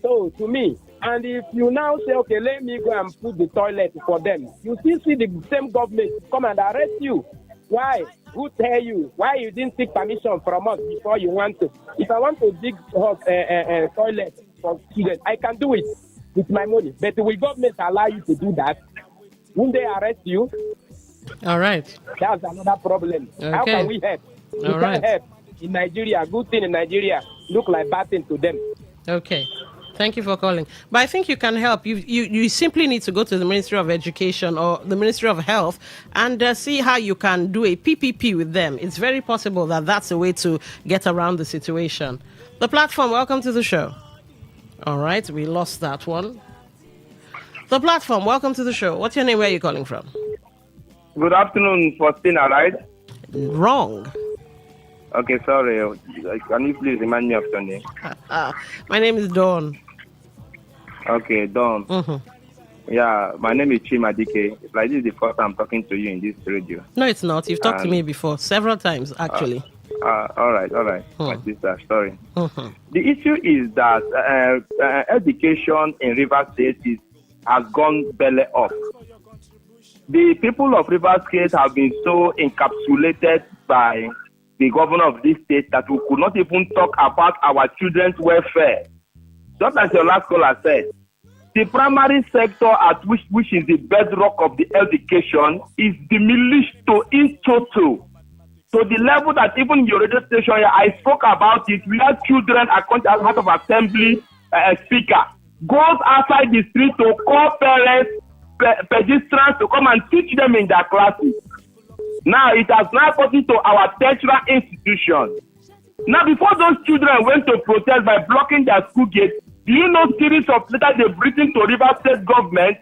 So to me, and if you now say, okay, let me go and put the toilet for them, you still see the same government come and arrest you. Why? Who tell you? Why you didn't seek permission from us before you want to? If I want to dig a toilet for students, I can do it with my money. But will government allow you to do that? Won't they arrest you? All right. That's another problem. Okay. How can we help? We can't help. In Nigeria, good thing in Nigeria look like bad thing to them. Okay. Thank you for calling. But I think you can help. You simply need to go to the Ministry of Education or the Ministry of Health and see how you can do a PPP with them. It's very possible that that's a way to get around the situation. The platform, welcome to the show. All right, we lost that one. The platform, welcome to the show. What's your name? Where are you calling from? Good afternoon, Faustina, right? Wrong. Okay, sorry. Can you please remind me of your name? My name is Dawn. Okay, Dawn. Mm-hmm. Yeah, my name is Chima Dike. It's like this is the first time I'm talking to you in this radio. No, it's not. You've talked to me before, several times, actually. All right. My sister, sorry. Mm-hmm. The issue is that education in Rivers State has gone belly up. The people of Rivers State have been so encapsulated by the governor of this state that we could not even talk about our children's welfare. Just as your last caller said, the primary sector at which is the bedrock of the education is diminished to in total. To the level that even your radio station here, I spoke about it, where children are going to House of Assembly speaker goes outside the street to call parents, pedestrians to come and teach them in their classes. Now it has now gotten to our tertiary institutions. Now before those children went to protest by blocking their school gates, do you know series of letters they've written to Rivers State government?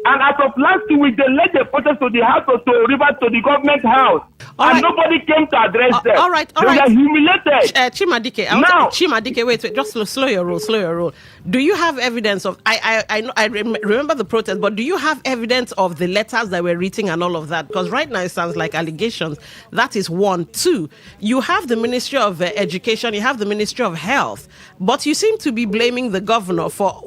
And as of last week, they led the protest to the house to the government house. And nobody came to address them. All right. They were humiliated. Chimadike, wait, just slow your roll. Do you have evidence of? Remember the protest, but do you have evidence of the letters that were written and all of that? Because right now it sounds like allegations. That is one. Two, you have the Ministry of Education, you have the Ministry of Health, but you seem to be blaming the governor for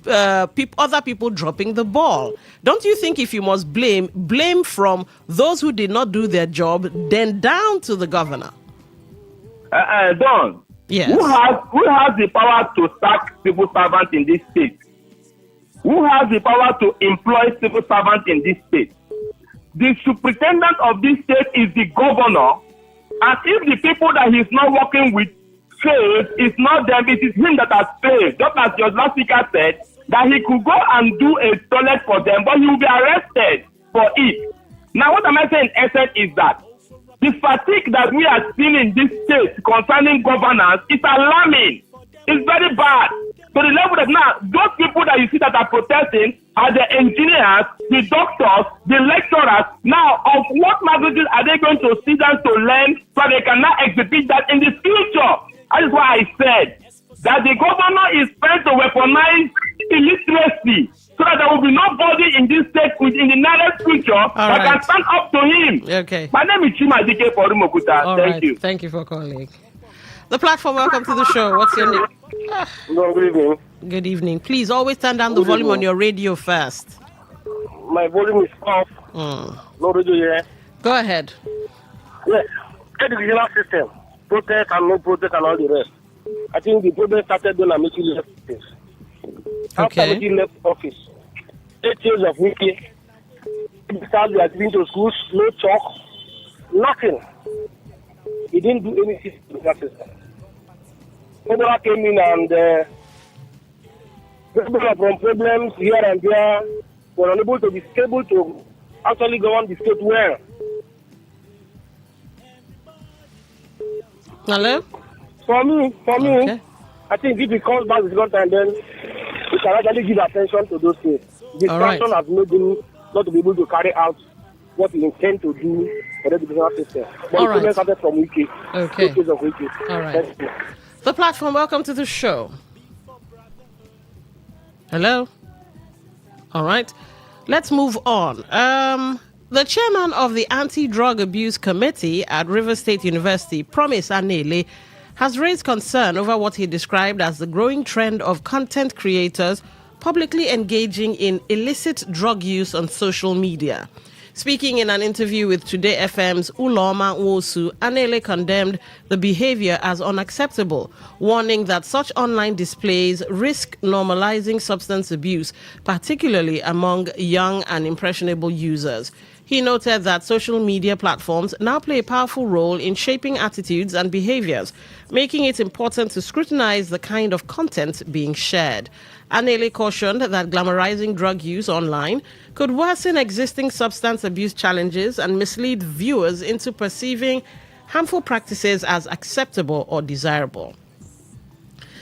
other people dropping the ball. Don't you think if you must blame from those who did not do their job, then down to the governor? Don. Yes. Who has the power to sack civil servants in this state? Who has the power to employ civil servants in this state? The superintendent of this state is the governor, and if the people that he's not working with failed, it's not them, it is him that has failed. Just as your last speaker said, that he could go and do a toilet for them, but he will be arrested for it. Now, what am I saying in essence is that the fatigue that we are seeing in this state concerning governance is alarming. It's very bad. To the level that now, those people that you see that are protesting are the engineers, the doctors, the lecturers. Now, of what magnitude are they going to sit down to learn so they can now exhibit that in the future? That is why I said that the governor is trying to weaponize illiteracy so that there will be nobody in this state in the nearest future that can stand up to him. Okay. My name is Chima Dike Porumokuta. Thank you. Thank you for calling. The platform, welcome to the show. What's your name? Good evening. Good evening. Please always turn down the volume on your radio first. My volume is off. No radio here. Go ahead. Yes. Educational system. Protest and no protest and all the rest. I think the protest started when Amici left office. After Amici left office, 8 years of wiki, they had been to schools, no chalk, nothing. He didn't do anything to the system. Nobody came in and people from problems here and there were unable to be able to actually govern the state well. Hello? For me, I think if it comes back the second time, then we can actually give attention to those things. Distraction has made him not to be able to carry out what he intends to do for the educational system. But the problem started from Wiki. Okay. 2 years of Wiki. All right. The platform, welcome to the show. Hello? All right. Let's move on. The chairman of the Anti-Drug Abuse Committee at Rivers State University, Promise Anele, has raised concern over what he described as the growing trend of content creators publicly engaging in illicit drug use on social media. Speaking in an interview with Today FM's Uloma Nwosu, Anele condemned the behavior as unacceptable, warning that such online displays risk normalizing substance abuse, particularly among young and impressionable users. He noted that social media platforms now play a powerful role in shaping attitudes and behaviors, making it important to scrutinize the kind of content being shared. Anele cautioned that glamorizing drug use online could worsen existing substance abuse challenges and mislead viewers into perceiving harmful practices as acceptable or desirable.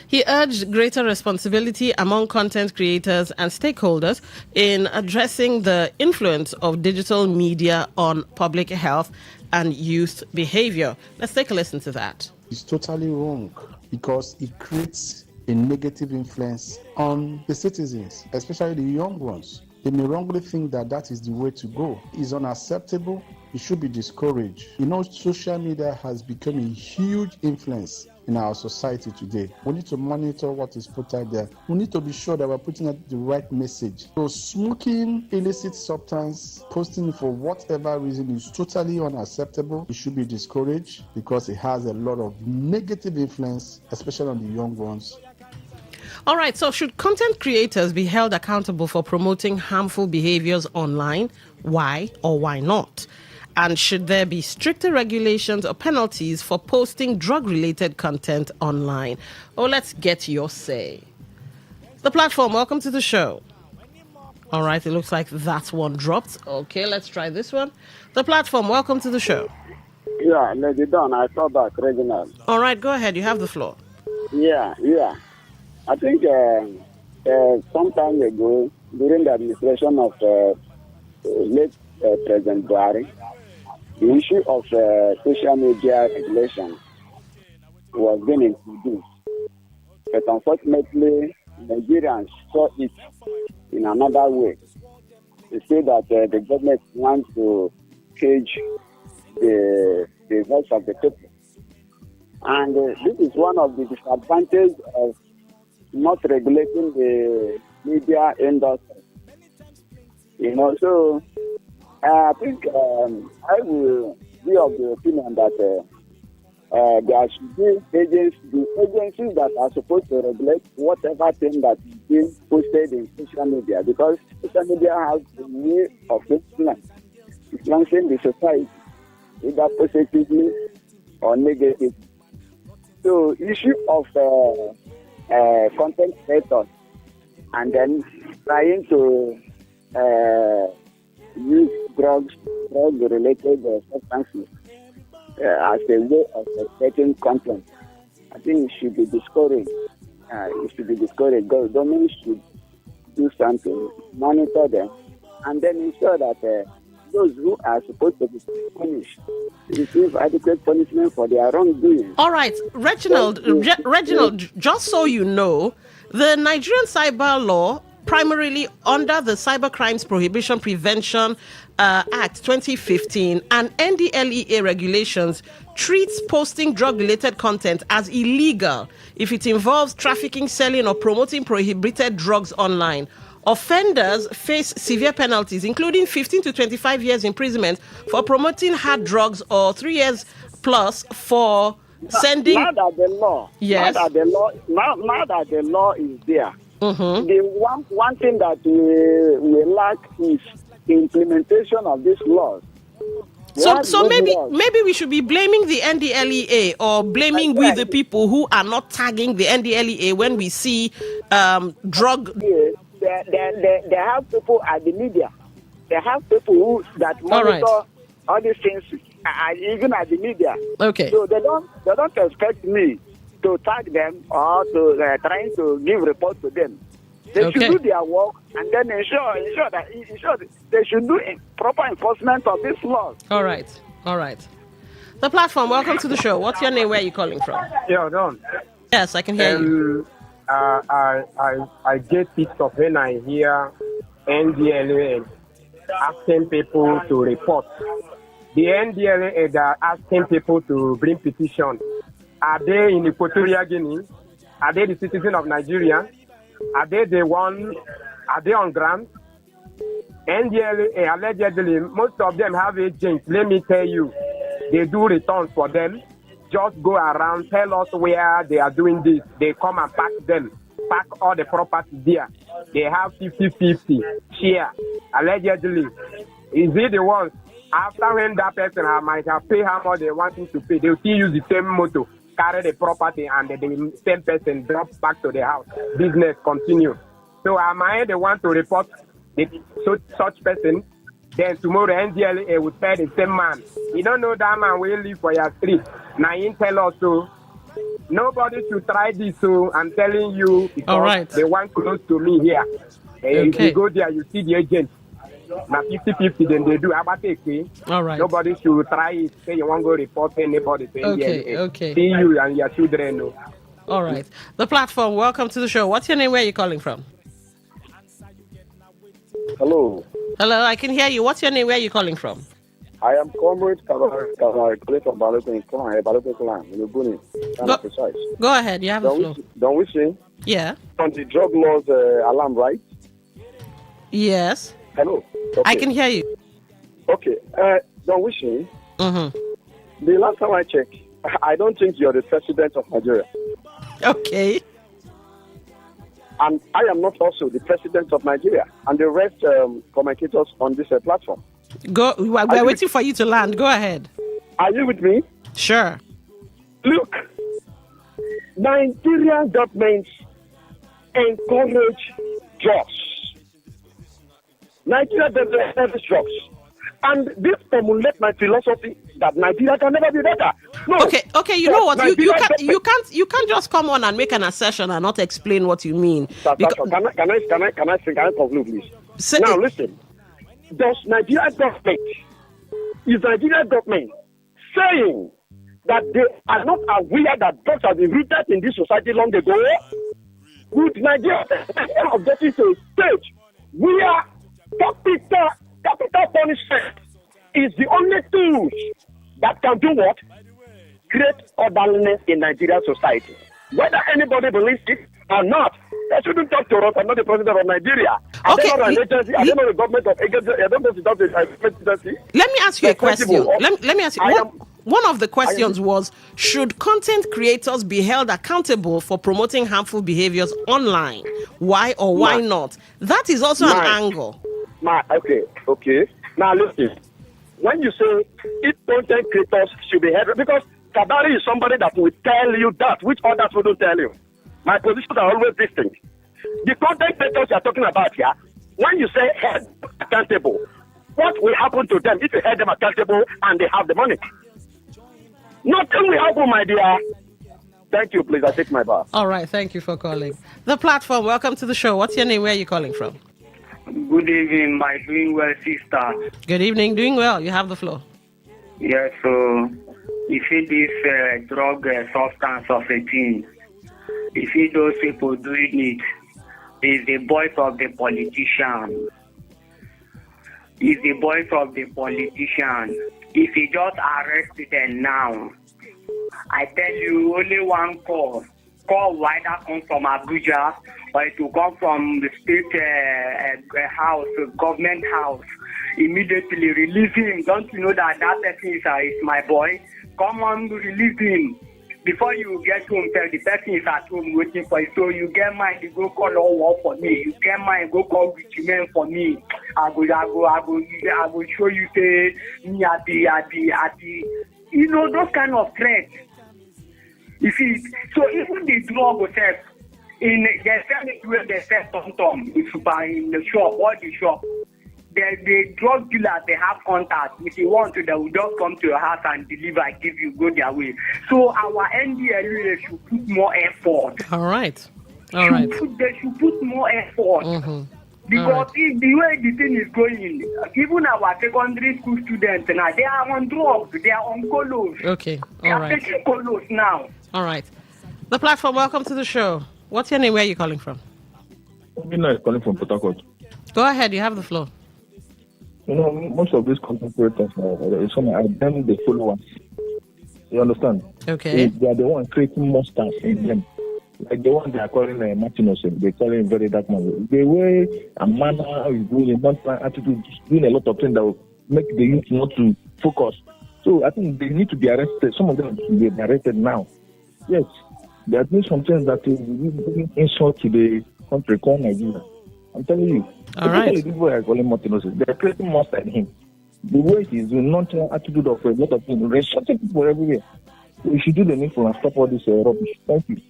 He urged greater responsibility among content creators and stakeholders in addressing the influence of digital media on public health and youth behavior. Let's take a listen to that. It's totally wrong because it creates a negative influence on the citizens, especially the young ones. They may wrongly think that that is the way to go. It's unacceptable. It should be discouraged. You know, social media has become a huge influence in our society today. We need to monitor what is put out there. We need to be sure that we're putting out the right message. So smoking illicit substance, posting for whatever reason is totally unacceptable. It should be discouraged because it has a lot of negative influence, especially on the young ones. All right, so should content creators be held accountable for promoting harmful behaviors online? Why or why not? And should there be stricter regulations or penalties for posting drug-related content online? Oh, let's get your say. The platform, welcome to the show. All right, it looks like that one dropped. Okay, let's try this one. The platform, welcome to the show. Yeah, Lady Dawn, I saw that, Reginald. All right, go ahead, you have the floor. Yeah. I think some time ago, during the administration of late President Buhari, the issue of social media regulation was being introduced. But unfortunately, Nigerians saw it in another way. They say that the government wants to cage the voice of the people. And this is one of the disadvantages of not regulating the media industry. So I think I will be of the opinion that there should be the agencies that are supposed to regulate whatever thing that is being posted in social media, because social media has a way of influencing the society, either positively or negatively. So, issue of content creators and then trying to use drug-related substances as a way of creating content, I think it should be discouraged. Government should do something, monitor them, and then ensure that those who are supposed to be punished receive adequate punishment for their wrongdoing. All right, Reginald, just so you know, the Nigerian cyber law, primarily under the Cybercrimes Prohibition Prevention Act 2015 and NDLEA regulations, treats posting drug-related content as illegal if it involves trafficking, selling, or promoting prohibited drugs online. Offenders face severe penalties, including 15 to 25 years imprisonment for promoting hard drugs, or 3 years plus for sending. Now that the law, yes, now that the law is there, the one thing that we lack is the implementation of these laws. So maybe we should be blaming the NDLEA, or blaming we the people who are not tagging the NDLEA when we see drug. They have people at the media. They have people that monitor all these things, even at the media. Okay. So they don't expect me to tag them or to trying to give report to them. They should do their work and then ensure that they should do proper enforcement of this law. All right. The platform. Welcome to the show. What's your name? Where are you calling from? Yeah, Don. Yes, I can hear you. I get pissed off when I hear NDLA asking people to report. The NDLA are asking people to bring petition. Are they in Equatorial Guinea? Are they the citizen of Nigeria? Are they the one? Are they on ground? NDLA allegedly, most of them have agents. Let me tell you, they do returns for them. Just go around, tell us where they are doing this. They come and pack all the property there. They have 50-50 share, allegedly. Is he the one? After when that person might have paid how much they want him to pay, they'll still use the same motor, carry the property, and the same person drops back to the house. Business continue. So am I the one to report such person? Then tomorrow NDLA will pay the same man. You don't know that man will live for your street. Now you tell us so. Nobody should try this, so I'm telling you, because they want close to me here. If you go there, you see the agent. Now 50-50, then they do. All right. Nobody should try it. Say you want to go report anybody. Okay. See you and your children. No. All right. The platform. Welcome to the show. What's your name? Where are you calling from? Hello. Hello, I can hear you. What's your name? Where are you calling from? I am Comrade Kamari, calling from Balogun Clan, in Ubuni. Go ahead, you have the floor. Don't we see? Yeah. On the drug laws alarm, right? Yes. Hello. Okay. I can hear you. Okay. Don't we see? The last time I checked, I don't think you're the president of Nigeria. Okay. And I am not also the president of Nigeria, and the rest commentators on this platform. We're waiting for you to land. Go ahead. Are you with me? Sure. Look, Nigerian government encourage drugs. Nigeria government encourage drugs. And this formulate my philosophy that Nigeria can never be better. No. Okay. You know what? You can't just come on and make an assertion and not explain what you mean. Can I conclude, please? Now listen. Is Nigeria government saying that they are not aware that drugs have been rooted in this society long ago? with Nigeria of getting to a stage where capital punishment is the only tool that can do what? Create orderliness in Nigerian society. Whether anybody believes it or not, they shouldn't talk to us. I'm not the president of Nigeria. I don't know an agency. I don't know the government of agency. I don't know the government agency. Let me ask you a question. Let me ask you. One of the questions was, should content creators be held accountable for promoting harmful behaviors online? Why or why not? That is also an angle. Okay. Now listen. When you say if content creators should be held, because Kabari is somebody that will tell you that, which others wouldn't tell you. My positions are always distinct. The content creators you are talking about here, when you say held accountable, what will happen to them if you hold them accountable and they have the money? Nothing will happen, my dear. Thank you, please. I take my bar. All right, thank you for calling. The platform, welcome to the show. What's your name? Where are you calling from? Good evening, my doing well sister. Good evening, doing well. You have the floor. Yes, so if it is drug substance of a thing, if it those people doing it, is the voice of the politician. Is the voice of the politician. If you just arrest them now, I tell you only one call either come from Abuja or it will come from the state house, government house. Immediately release him. Don't you know that person is my boy? Come on, release him. Before you get home, tell the person is at home waiting for you. So you get mine to go call all war for me. You get mine go call rich men for me. I go show you say me at the you know those kind of threats. You see, so even the drug itself, in they sell it where they sell tom in the shop or the shop. The drug dealers, they have contact. If you want to, they will just come to your house and deliver, give you, go their way. So our NDLA should put more effort. All right. They should put more effort. Mm-hmm. Because if the way the thing is going, even our secondary school students now, they are on drugs, they are on colos. Okay, they are taking colos now. All right. The platform, welcome to the show. What's your name? Where are you calling from? I'm calling from Port Harcourt. Go ahead, you have the floor. You know, most of these content creators, some of them, they follow us. You understand? Okay. They are the ones creating monsters in them. Like the one they are calling Martinez, they call him very dark man. The way a manner is doing, a non-plan attitude, doing a lot of things that will make the youth not to focus. So I think they need to be arrested. Some of them should be arrested now. Yes, they are doing some things that will bring insult to the country called Nigeria. I'm telling you. All right. The people are calling Martinez, they are creating monster in him. The way he's doing non-plan attitude of a lot of things, restricting people everywhere. We should do the needful and stop all this rubbish. Thank you.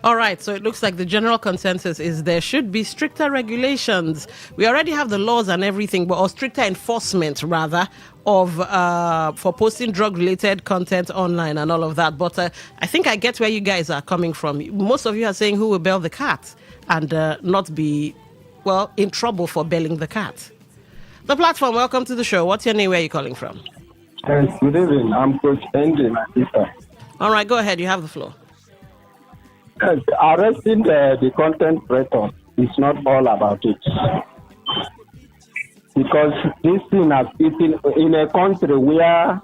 All right, so it looks like the general consensus is there should be stricter regulations. We already have the laws and everything, but or stricter enforcement rather of for posting drug-related content online and all of that. But I think I get where you guys are coming from. Most of you are saying who will bail the cat and not be, well, in trouble for bailing the cat. The platform, welcome to the show. What's your name? Where are you calling from? Yes, good evening. I'm Coach Andy, my sister. All right, go ahead. You have the floor. Yes, arresting the content creator is not all about it. Because this thing has eaten in a country where,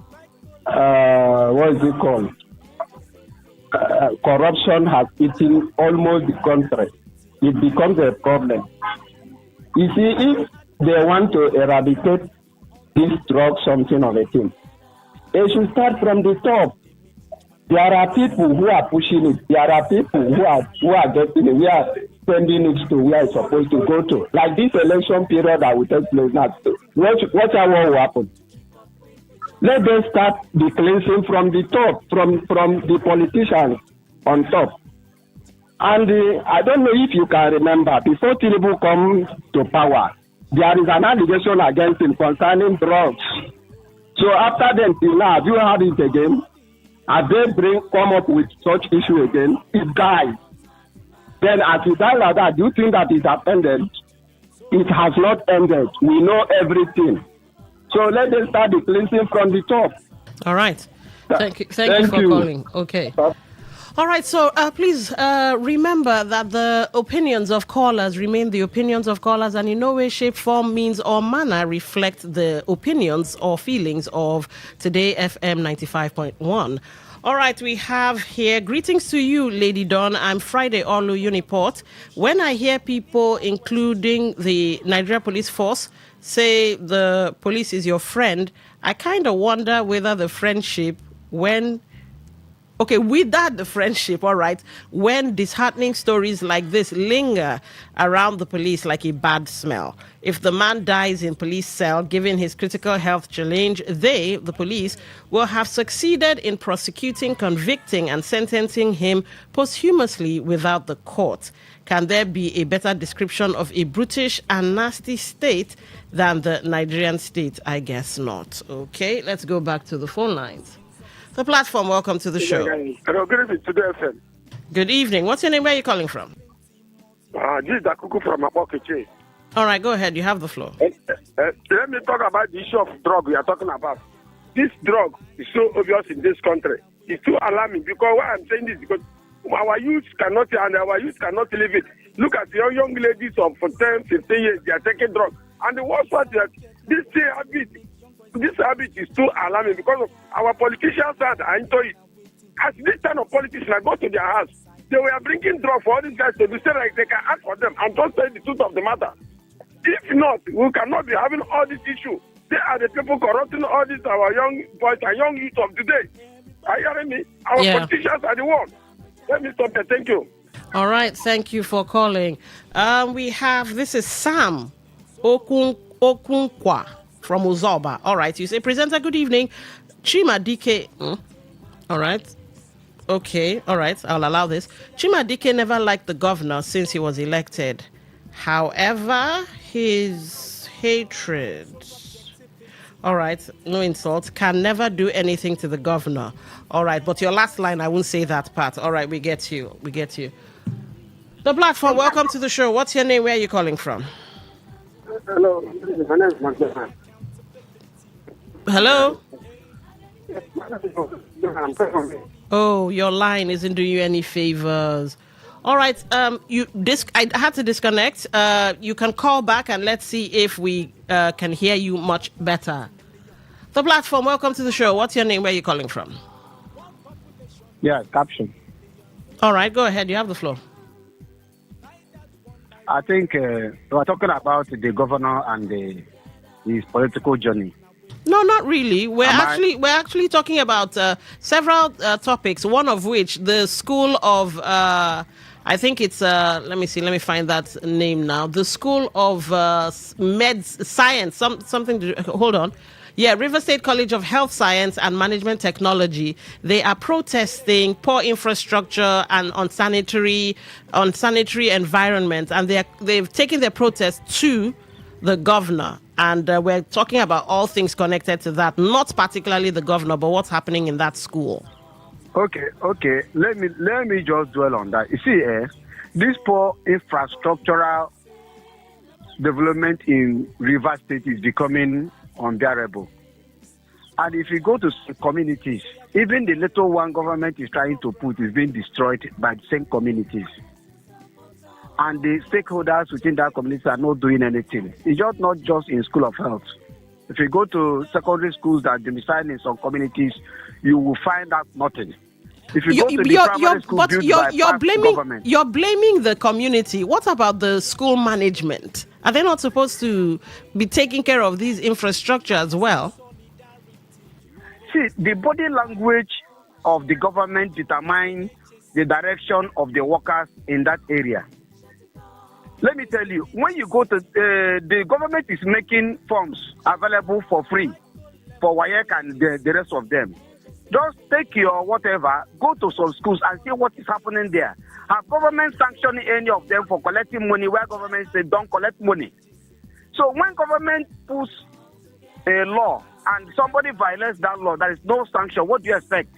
what is it called? Corruption has eaten almost the country. It becomes a problem. You see, if they want to eradicate this drug, something of a thing, they should start from the top. There are people who are pushing it. There are people who are getting it. We are sending it to where it's supposed to go to. Like this election period that will take place now. Watch what will happen. Let them start the cleansing from the top, from the politicians on top. And I don't know if you can remember, before Tinubu come to power, there is an allegation against him concerning drugs. So after then, till now, have you heard it again? Have they come up with such issue again? It died. Then as it died like that, do you think that it has ended? It has not ended. We know everything. So let them start the cleansing from the top. All right. Thank you for calling. Okay. All right, so please remember that the opinions of callers remain the opinions of callers and in no way, shape, form, means, or manner reflect the opinions or feelings of Today FM 95.1. All right, we have here, greetings to you, Lady Dawn. I'm Friday Olu Uniport. When I hear people, including the Nigeria Police Force, say the police is your friend, I kind of wonder whether the friendship, without the friendship, all right, when disheartening stories like this linger around the police like a bad smell. If the man dies in police cell, given his critical health challenge, they, the police, will have succeeded in prosecuting, convicting, and sentencing him posthumously without the court. Can there be a better description of a brutish and nasty state than the Nigerian state? I guess not. Okay, let's go back to the phone lines. The platform, welcome to the show. Hello, good evening, Today FM. Good evening. What's your name? Where are you calling from? This is Dakuku from Apokeche. All right, go ahead. You have the floor. Let me talk about the issue of drug we are talking about. This drug is so obvious in this country. It's too alarming because why I'm saying this is because our youth cannot live it. Look at the young ladies of 10, 15 years, they are taking drugs. And the worst part is that this habit is too alarming because of our politicians that are into it. As this kind of politicians, I go to their house, they were bringing drugs for all these guys to be saying like they can ask for them and just say the truth of the matter. If not, we cannot be having all this issue. They are the people corrupting all these our young boys and young youth of today. Are you hearing me? Our politicians are the ones. Let me stop there. Thank you. All right. Thank you for calling. This is Sam Okunkwa from Uzoba. All right. You say, presenter, good evening. Chima DK. All right. Okay. All right. I'll allow this. Chima DK never liked the governor since he was elected. However, his hatred, all right, no insult, can never do anything to the governor. All right. But your last line, I won't say that part. All right. We get you. The platform, welcome to the show. What's your name? Where are you calling from? Hello. My name is Mark. Hello? Oh, your line isn't doing you any favors. All right, I had to disconnect. You can call back and let's see if we can hear you much better. The platform, welcome to the show. What's your name? Where are you calling from? Yeah, Caption. All right, go ahead. You have the floor. I think we're talking about the governor and his political journey. No, not really. We're actually talking about several topics. One of which the school of I think it's let me find that name now. The School of Science. Hold on. Yeah, River State College of Health Science and Management Technology. They are protesting poor infrastructure and unsanitary environment, and they've taken their protest to the governor. And we're talking about all things connected to that, not particularly the governor, but what's happening in that school. Okay. Let me just dwell on that. You see, this poor infrastructural development in River State is becoming unbearable. And if you go to communities, even the little one government is trying to put is being destroyed by the same communities. And the stakeholders within that community are not doing anything. It's just not just in School of Health. If you go to secondary schools that domicile in some communities, you will find out nothing. If you go to the primary school built by government, you're blaming the community. What about the school management? Are they not supposed to be taking care of these infrastructure as well? See, the body language of the government determines the direction of the workers in that area. Let me tell you, when you go to the government is making forms available for free for WAEC and the rest of them. Just take your whatever, go to some schools and see what is happening there. Have government sanctioned any of them for collecting money where government say don't collect money? So when government puts a law and somebody violates that law, there is no sanction. What do you expect?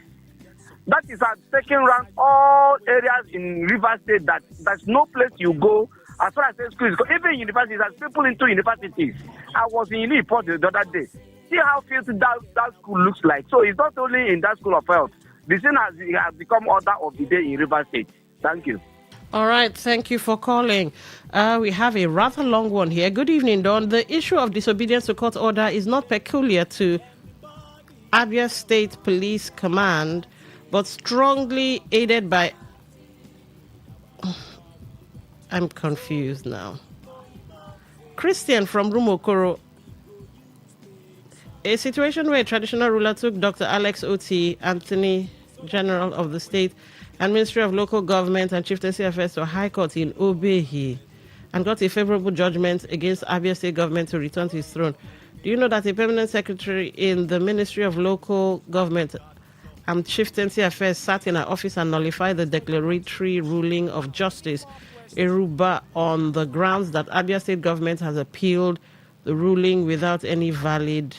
That is taking around all areas in River State that there's no place you go as far as schools go. Even universities, as people into universities. I was in Uniport the other day. See how filthy that school looks like. So it's not only in that School of Health. The thing has become order of the day in River State. Thank you. All right, thank you for calling. We have a rather long one here. Good evening, Don. The issue of disobedience to court order is not peculiar to Abia State Police Command, but strongly aided by... I'm confused now. Christian from Rumokoro. A situation where a traditional ruler took Dr. Alex Oti, Anthony General of the State, and Ministry of Local Government and Chieftaincy Affairs to High Court in Obehi and got a favorable judgment against Abia State government to return to his throne. Do you know that a permanent secretary in the Ministry of Local Government and Chieftaincy Affairs sat in her office and nullified the declaratory ruling of Justice Eruba on the grounds that Abia State government has appealed the ruling without any valid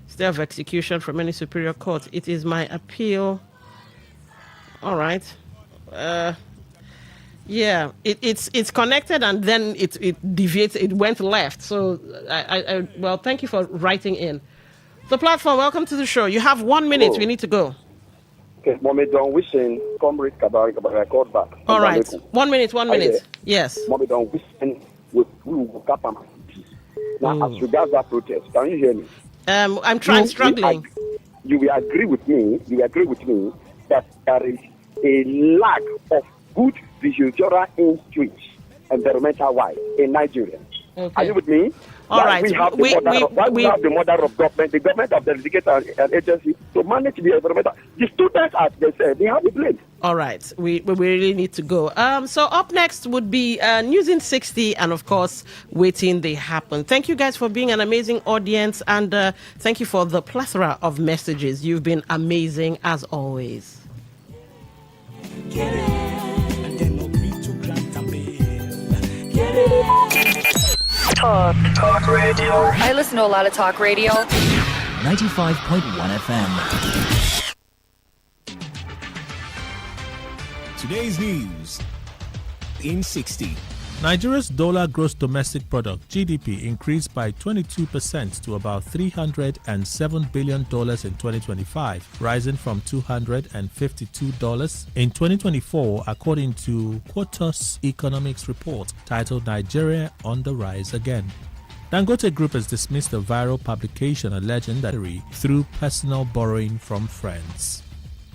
stay of execution from any superior court? It is my appeal. All right. Yeah, it's connected and then it deviates. It went left. So well, thank you for writing in. The platform. Welcome to the show. You have 1 minute. Hello. We need to go. Okay, Mohammed Don wishing Comrade Kabari called back. All right. 1 minute. 1 minute. Yes. Mohammed Don wishing we will cap him. Now, as regards that protest, can you hear me? I'm struggling. You will agree with me. That there is a lack of good behavioral instincts environmental-wise in Nigeria. Okay. Are you with me? All right. We have the mother of government. The government have delegated an agency to manage the environmental. The students, as they said, they have the blame. All right. We really need to go. So up next would be News in 60 and, of course, Waiting They Happen. Thank you guys for being an amazing audience, and thank you for the plethora of messages. You've been amazing as always. Get it. And then agree to grant and bail. Get it. Talk radio. I listen to a lot of talk radio. 95.1 FM. Today's news in 60. Nigeria's dollar gross domestic product (GDP) increased by 22% to about $307 billion in 2025, rising from $252 in 2024, according to Quartus Economics report titled "Nigeria on the Rise Again." Dangote Group has dismissed a viral publication alleging that through personal borrowing from friends.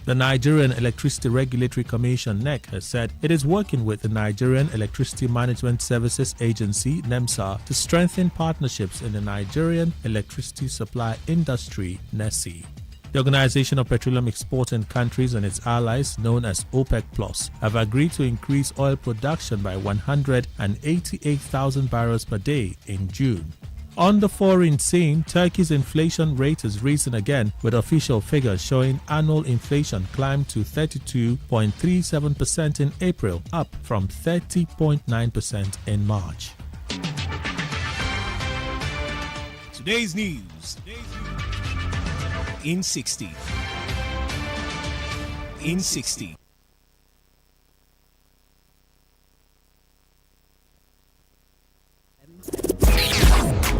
The Nigerian Electricity Regulatory Commission (NEC) has said it is working with the Nigerian Electricity Management Services Agency (NEMSA) to strengthen partnerships in the Nigerian electricity supply industry (NESI). The Organization of Petroleum Exporting Countries and its allies, known as OPEC Plus, have agreed to increase oil production by 188,000 barrels per day in June. On the foreign scene, Turkey's inflation rate has risen again, with official figures showing annual inflation climbed to 32.37% in April, up from 30.9% in March. Today's news in 60. In 60.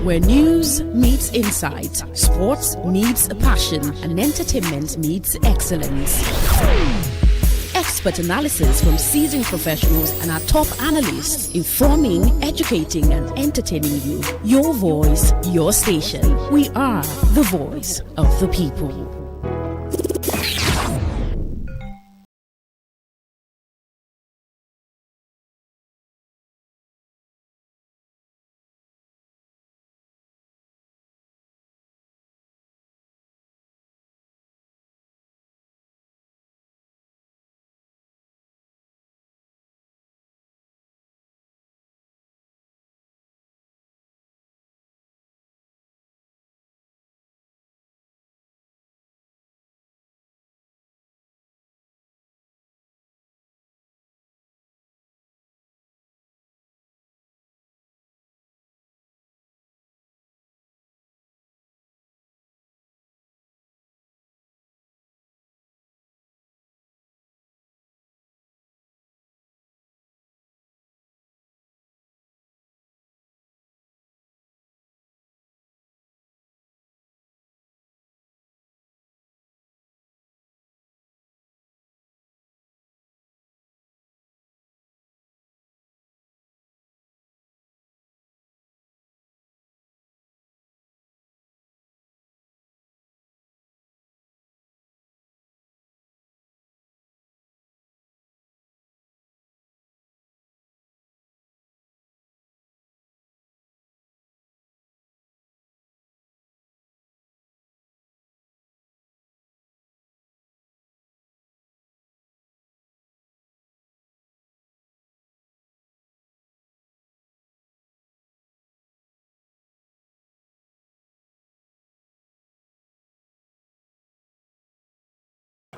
Where news meets insight, sports meets passion, and entertainment meets excellence. Expert analysis from seasoned professionals and our top analysts, informing, educating, and entertaining you. Your voice, your station. We are the voice of the people.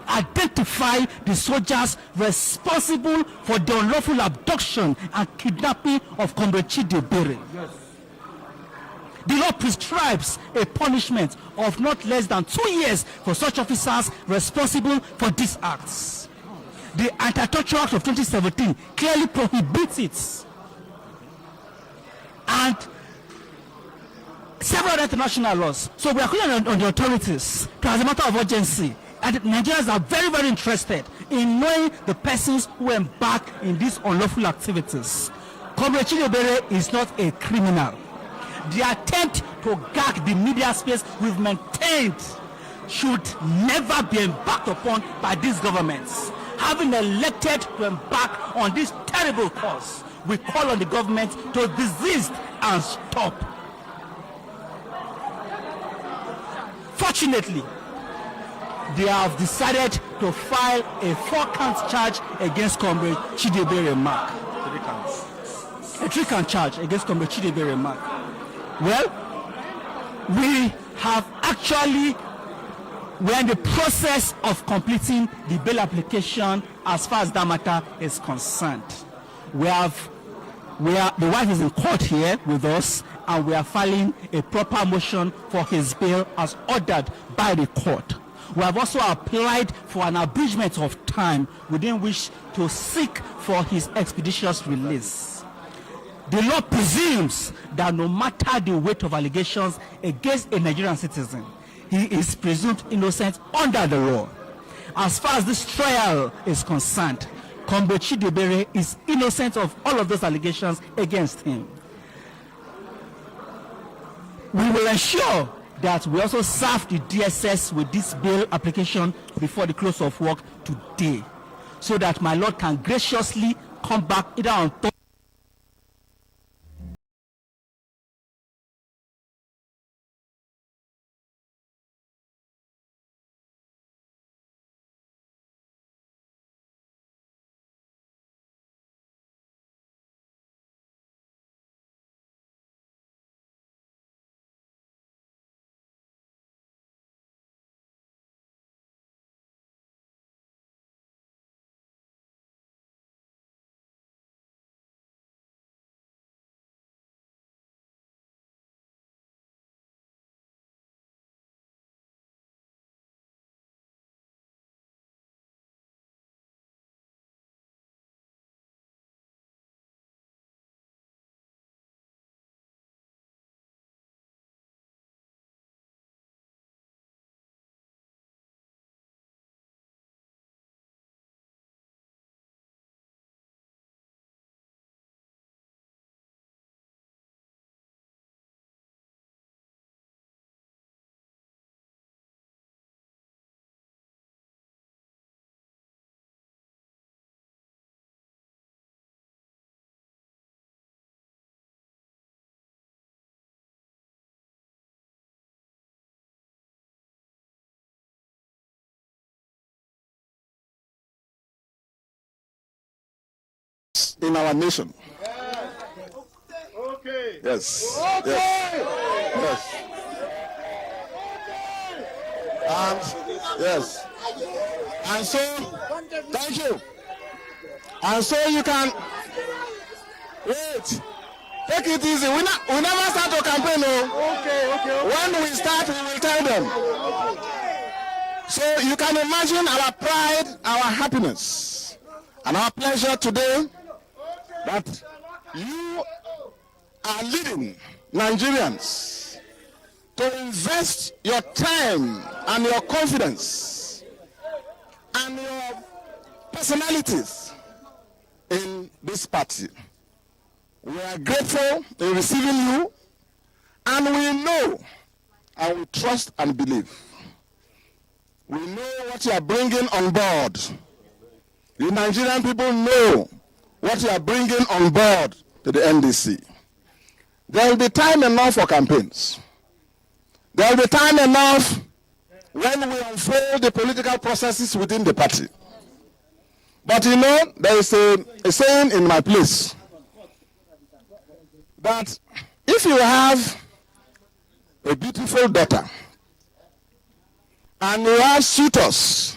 identify the soldiers responsible for the unlawful abduction and kidnapping of Comrade Chidebere. Yes. The law prescribes a punishment of not less than 2 years for such officers responsible for these acts. The Anti-Torture Act of 2017 clearly prohibits it. And several international laws. So we are calling on the authorities to, as a matter of urgency, and Nigerians are very, very interested in knowing the persons who embark in these unlawful activities. Comrade Chidebere is not a criminal. The attempt to gag the media space we've maintained should never be embarked upon by these governments. Having elected to embark on this terrible cause, we call on the government to desist and stop. Fortunately, they have decided to file a 4-count charge against Comrade Chidebere Mark. 3 counts. A 3-count charge against Comrade Chidebere Mark. Well, we're in the process of completing the bail application as far as that matter is concerned. The wife is in court here with us, and we are filing a proper motion for his bail as ordered by the court. We have also applied for an abridgment of time within which to seek for his expeditious release. The law presumes that no matter the weight of allegations against a Nigerian citizen, he is presumed innocent under the law. As far as this trial is concerned, Comrade Chidebere is innocent of all of those allegations against him. We will ensure that we also serve the DSS with this bail application before the close of work today, so that my Lord can graciously come back either on top. In our nation. Okay. Yes. Okay. Yes. And yes. And so, thank you. And so you can wait. Take it easy. We never start a campaign. No. Okay. When we start, we will tell them. So you can imagine our pride, our happiness, and our pleasure today that you are leading Nigerians to invest your time and your confidence and your personalities in this party. We are grateful in receiving you, and we know and we trust and believe. We know what you are bringing on board. The Nigerian people know what you are bringing on board to the NDC. There will be time enough for campaigns. There will be time enough when we unfold the political processes within the party. But you know, there is a saying in my place that if you have a beautiful daughter and you have suitors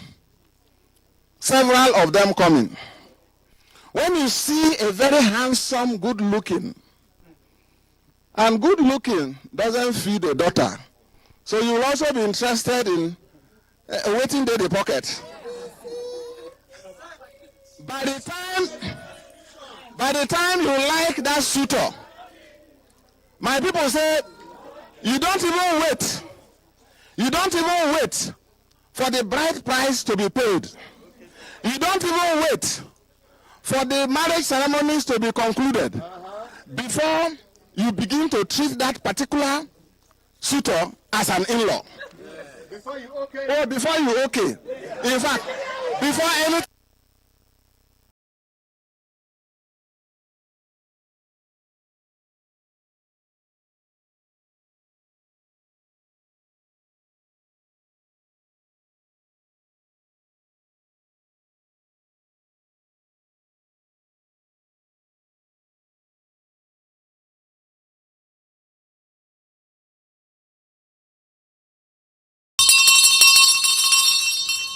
several of them coming. When you see a very handsome, good-looking, and good-looking doesn't feed a daughter, so you will also be interested in waiting in the pocket. By the time you like that suitor, my people say, you don't even wait. You don't even wait for the bride price to be paid. You don't even wait for the marriage ceremonies to be concluded before you begin to treat that particular suitor as an in-law. Before you okay. Oh, before you okay. In fact, before anything.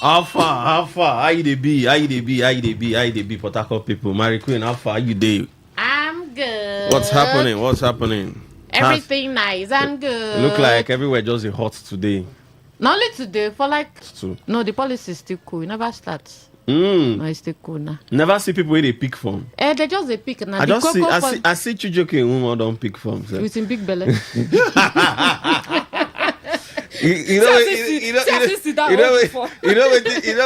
How far? How you dey be? Port Harcourt people. Mary Queen, how far are you dey? I'm good. What's happening? Everything nice. I'm good. It look like everywhere just hot today. Not only today, for like... No, the policy is still cool. It never starts. No, it's still cool now. Never see people where they pick from. They just they pick now. I see Chijoke woman don't pick from. So. With him big belly. You know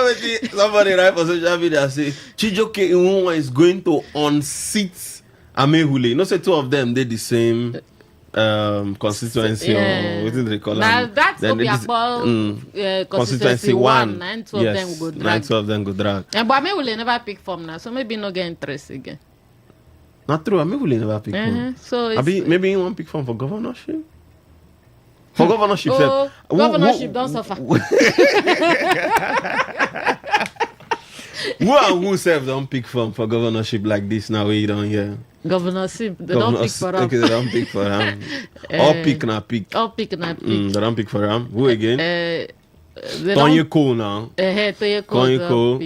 what somebody write for social media say Chijoke Inwuma is going to unseat Amehule. You know, say two of them did the same constituency or what did they call it? That's constituency 1 and 2 of them go drag. 9 of them go drag. But Amehule never pick from now, so maybe not get interest again. Not true, Amehule never pick from. So maybe you want pick from for governorship. For governorship, governorship don't suffer. Who self don't pick from for governorship like this now? Where you don't hear governorship, they don't pick for them. Okay, they don't pick for them. All pick na pick. They don't pick for them. Who again? Tonyeko now. Tonyeko.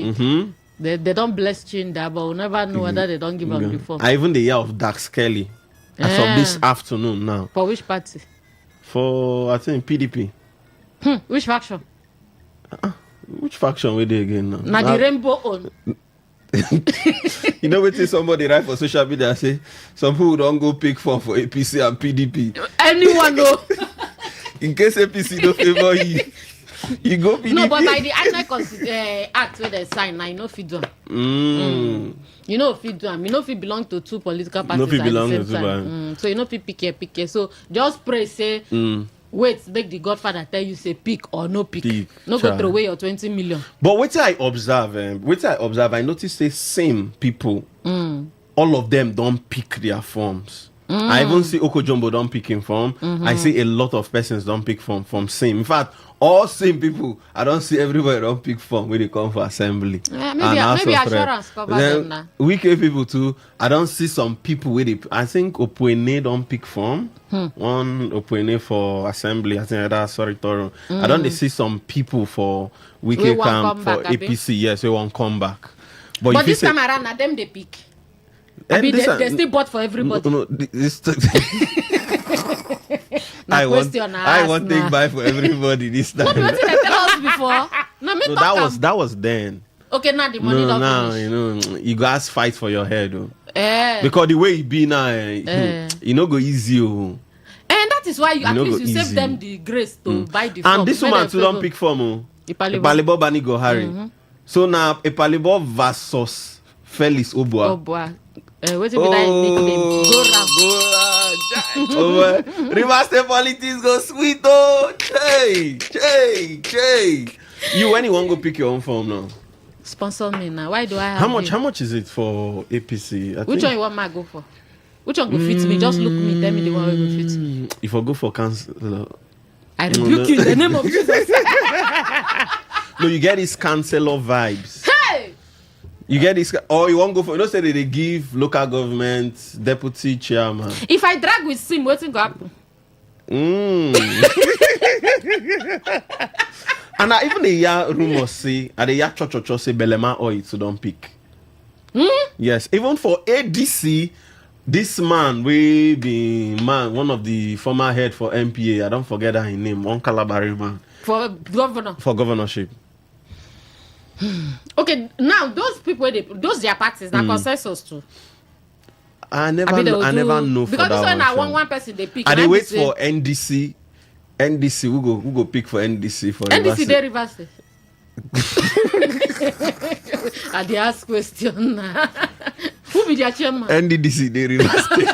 They don't bless Chinda, but we'll never know whether they don't give them before. I even the year of Dark Skelly as of this afternoon now. For which party? For I think PDP. Which faction? Which faction were they again now? Now the rainbow on. You know what? Somebody write for social media say some people don't go pick for APC and PDP. Anyone know? In case APC don't favor you, you go PDP. No, but by the INEC act where they sign, I know if you do. You know if you do, you know if you belong to two political parties at the same time. So you know if you pick here. So just pray, say, wait, make the Godfather tell you say pick or no pick. No go throw away your 20 million. But what I observe, I notice the same people, all of them don't pick their forms. I even see Okojumbo don't pick him form. I see a lot of persons don't pick from same. In fact, all same people, I don't see everywhere don't pick form when they come for assembly. Maybe assurance cover them now. Weekend people too, I don't see some people with it. I think Opwene don't pick form. One Opwene for assembly. I think that's Toro. I don't see some people for weekend camp for APC. Yes, we won't come back. But this time around, now them they pick. They still bought for everybody. No, I want take buy for everybody this time. What did they tell us before? No, that was then. Okay, now the money don't finish. You know, you guys fight for your head, because the way it be now, you know, go easy. And that is why at least you save them the grace to buy the form. And this woman too don't pick form. Ipalibo Bani go Harry. So now Ipalibo versus Felix Obua. What if that nickname? Go round. River State politics go sweet oh. Hey. You anyone go pick your own form now? Sponsor me now. Why do I have How much is it for APC? Which one you want me to go for? Which one go fit me? Just look me, tell me the one will go fit me. If I go for councillor, I rebuke you in the name of Jesus. No, you get these councillor vibes. Hey! You get this, or you won't go for, you know, say they give local government deputy chairman. If I drag with Sim, what's going to happen? And I even the year rumors say, and the year church say Belema oil to don't pick. Yes, even for ADC, this man we be one of the former head for MPA. I don't forget that his name. One Calabari man for governor for governorship. Okay, now those people those their parties that consensus too. I never know because for this that one one person they pick. And they wait for NDC. NDC, who go pick for NDC for NDC they reverse it. And they ask question. Who be their chairman? NDC they reverse it.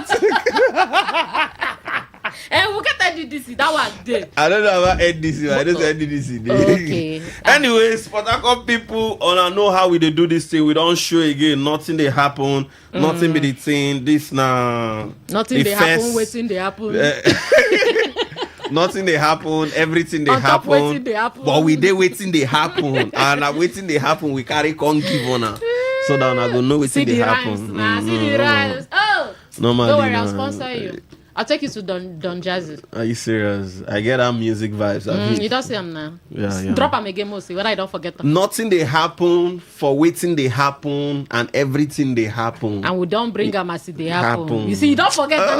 And we get NDC, that one day. I don't know about NDC, I don't know NDC day. Okay. Anyways, Port Harcourt people wanna know how we they do this thing. We don't show again, nothing they happen, nothing be the thing. This now nothing they happen, waiting they happen. Nothing they happen, everything they happen. But we they waiting they happen. And waiting they happen, we carry con give on her. So that I go know waiting they happen. See the rhymes. Oh, normally, don't worry, I'll sponsor you. I'll take you to Don Jazzy. Are you serious? I get our music vibes. You don't see them now. Yeah. Drop them again, mostly, whether I don't forget them. Nothing they happen, for waiting they happen, and everything they happen. And we don't bring them as they happen. You see, you don't forget them.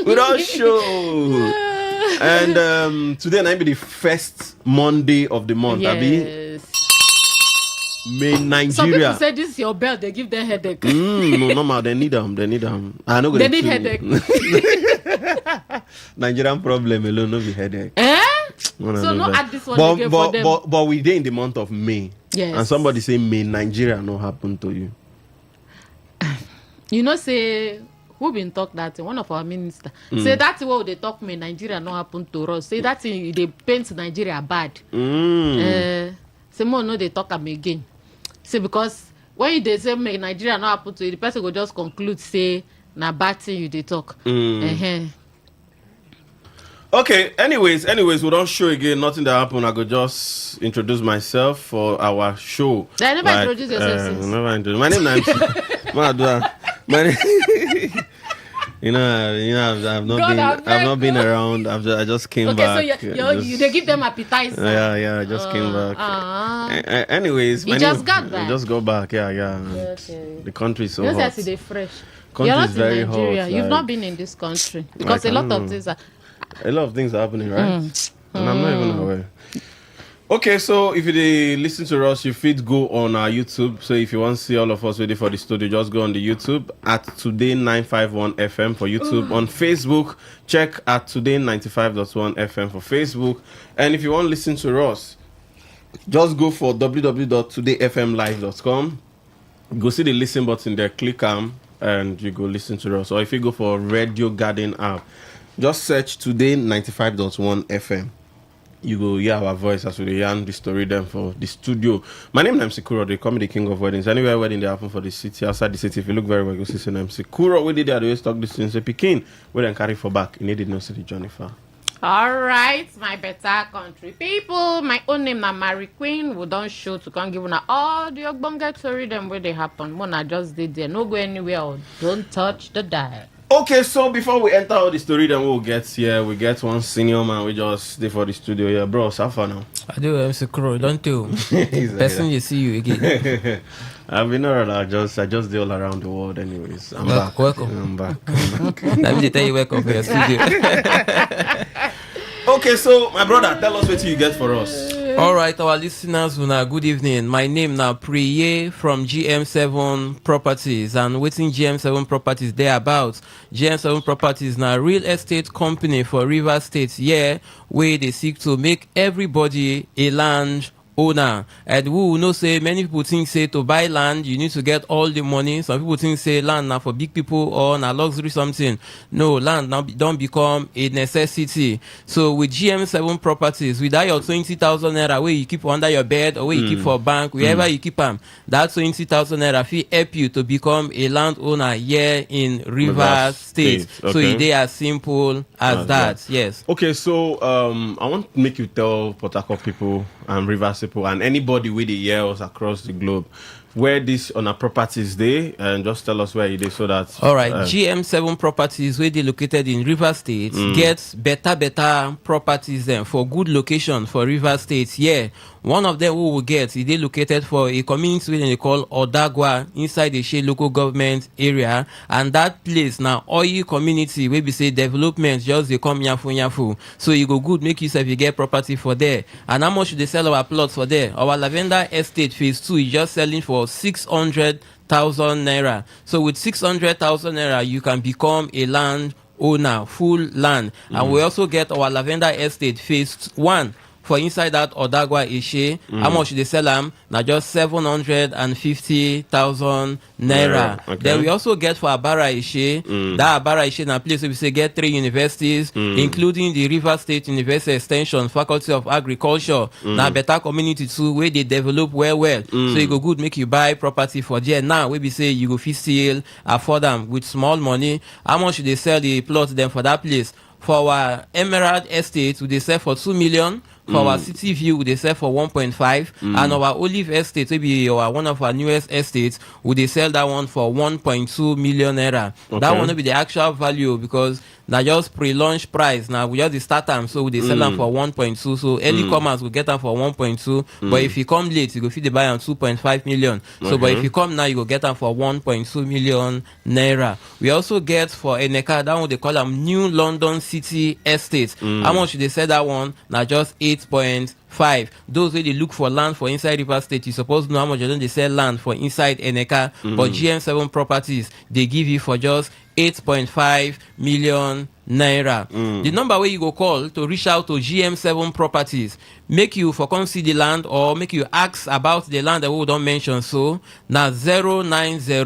We don't show. And today might be the first Monday of the month. Yes. May Nigeria. Some people say this is your belt, they give them headache. No, normal. They need them. I know they need headache. Nigerian problem alone, no be headache. So not add this one again for them. But we there in the month of May. Yes. And somebody say May Nigeria no happen to you. You know, say who been talk that one of our minister say that's what they talk May Nigeria no happen to us. Say that they paint Nigeria bad. Say more no they talk am again. Say because when they say May Nigeria no happen to you, the person will just conclude say na bad thing you they talk. Okay, anyways, we don't show again. Nothing that happened. I go just introduce myself for our show. I never introduce yourself. My name is my name. You know, I've not been around. I just came back. Okay, so they give them appetizer. Yeah, I just came back. Anyways, you just got back. I just go back. Yeah. Okay. The country is so hot. hot. They fresh. Country You're not is very in Nigeria. hot. You've not been in this country because a lot of things are. A lot of things are happening, right? And I'm not even aware. Okay, so if you listen to us, you fit go on our YouTube. So if you want to see all of us ready for the studio, just go on the YouTube at Today951FM for YouTube. On Facebook, check at Today95.1fm for Facebook. And if you want to listen to us, just go for www.todayfmlive.com. Go see the listen button there, click and you go listen to us. Or if you go for Radio Garden app, just search Today95.1 FM. You go hear our voice as we yarn the story them for the studio. My name is MC Kuro. They call me the king of weddings. Anywhere wedding they happen for the city, outside the city, if you look very well, you see MC Kuro. We did that. They always talk this thing. Say Pekin, we then carry for back. You needed no city journey far. All right, my better country people. My own name na Mary Queen. We don't show to come give una all the ogbonge story them where they happen. Mona just did there. No go anywhere. Or don't touch the dial. Okay, so before we enter all the story, then we'll get here. We get one senior man. We just stay for the studio here, bro. So far now. I do MC Kuro, don't you? Person you see you again. I've been around. I just do all around the world, anyways. I'm back. Welcome. I'm back. Let me tell you welcome for your studio. Okay, so my brother, tell us what you get for us. All right, our listeners, good evening. My name now Priye from GM7 Properties, and waiting GM7 Properties they about. GM7 Properties now real estate company for Rivers State, where they seek to make everybody a land owner. And we will know say many people think say to buy land you need to get all the money. Some people think say land now for big people or na luxury something. No, land now don't become a necessity. So with GM7 Properties, without your 20,000 naira where you keep under your bed or where you keep for bank, wherever you keep them, that 20,000 naira fee help you to become a land owner here in Rivers State. Okay. So it is as simple as that. Yes. Okay, so I want to make you tell Port Harcourt people and Rivers people and anybody with the years across the globe where this on our properties they, and just tell us where it is so that. All right, GM7 properties where they located in River State gets better properties then for good location for River State. Yeah, one of them we will get is they located for a community where they call Odagwa inside the Shea local government area, and that place now oil community where we say development just they come yafu. So you go good make use if you get property for there. And how much should they sell our plots for there? Our Lavender Estate Phase 2 is just selling for 600,000 naira. So with 600,000 naira, you can become a land owner, full land. And we also get our Lavender Estate Phase 1 for inside that Odagwa Ishe. How much they sell them? Now just 750,000 naira. Okay. Then we also get for Abara Ishe. That Abara Ishe na place where we say get 3 universities, including the River State University Extension, Faculty of Agriculture. Now better community too, where they develop well. So you go good make you buy property for there. Now where we say you go fit still afford them with small money. How much they sell the plot then for that place? For our Emerald Estate, they sell for 2 million. For our City View, they sell for 1.5, and our Olive Estate, maybe one of our newest estates, would they sell that one for 1.2 million naira. Okay. That one will be the actual value because now just pre-launch price. Now we just start them, so they sell them for 1.2. So early comers will get them for 1.2. But if you come late, you go fit the buy on 2.5 million. So but if you come now, you go get them for 1.2 million naira. We also get for Eneka, that one they call them New London City Estate. How much they sell that one? Now just 8.5. Those where they look for land for inside River State, you supposed to know how much they sell land for inside Eneka. But GM7 properties, they give you for just 8.5 million naira. The number where you go call to reach out to GM7 properties, make you for come see the land or make you ask about the land that we don't mention. So now 090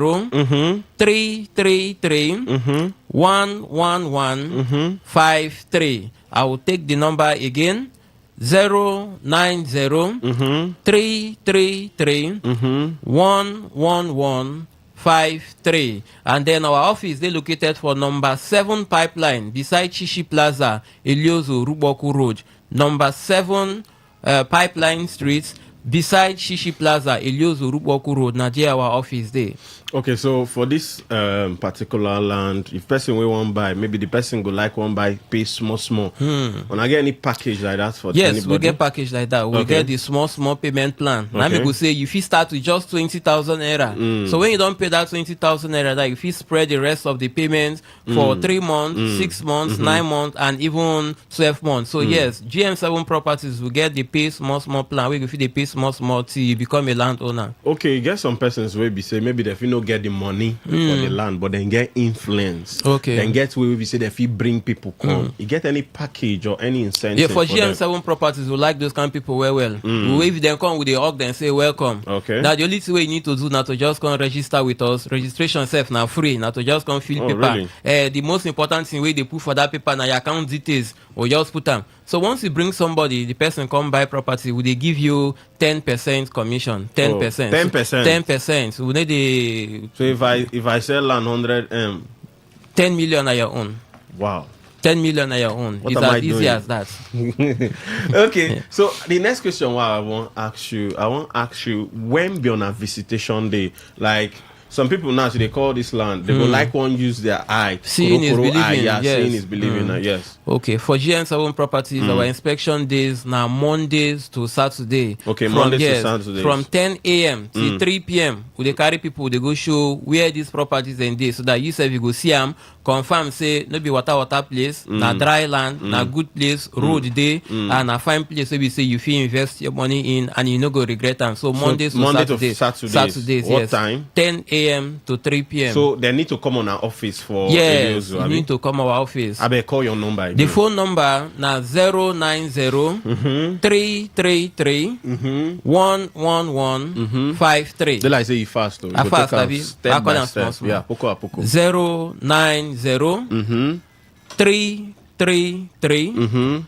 333 11153. I will take the number again. 090 333 11153. And then our office they located for number 7 Pipeline beside Chishi Plaza, Eliozo Ruboku Road. Number 7 Pipeline Street beside Shishi Plaza, Eliozo Ruboku Road. Nigeria our office there. Okay, so for this particular land, if person we want buy, maybe the person go like one buy, pay small. When I get any package like that for yes, anybody? we get package like that. We get the small payment plan. Now me go say you fit start with just 20,000 naira. So when you don't pay that 20,000 naira, that you fit spread the rest of the payments for 3 months, 6 months, 9 months, and even 12 months. So yes, GM7 properties will get the pay small plan. We go fit the pay small till you become a landowner. Okay, you get some persons where be say maybe they feel no get the money for the land, but then get influence. Okay. Then get where we say they feel bring people come. You get any package or any incentive? Yeah, for GM7 properties, we like those kind of people well. If they come with the org, then say welcome. Okay. Now the only thing you need to do now to just come register with us. Registration self now free. Now to just come fill paper. Really? The most important thing where they put for that paper now your account details or just put them. So once you bring somebody, the person come buy property, will they give you 10% commission? 10%. 10%. 10%. So we need the. So if I sell land 100M, 10 million are your own. Wow. 10 million are your own. What It's am I as easy doing? as that. Okay. Yeah. So the next question I want to ask you, when be on a visitation day, like some people now, so they call this land, they go like one use their eye. Seeing is believing. Yes. Seeing is believing. Yes. Okay. For GM7 properties, our inspection days now Mondays to Saturday. Okay, Mondays to Saturday. From 10 a.m. to 3 p.m. They carry people, they go show where these properties and day, so that you say you go see them, confirm say no be water place, na dry land, na good place, road day, and a fine place where we say you feel invest your money in and you no go regret them. So Mondays to Saturdays. What yes. time? 10 a.m. to 3 p.m. So they need to come on our office for yes, videos, you need to come our office. I better call your number again. The phone number na 090 333 11153. They like say you fast though. I fast, step by step. Yeah, poco. 090 333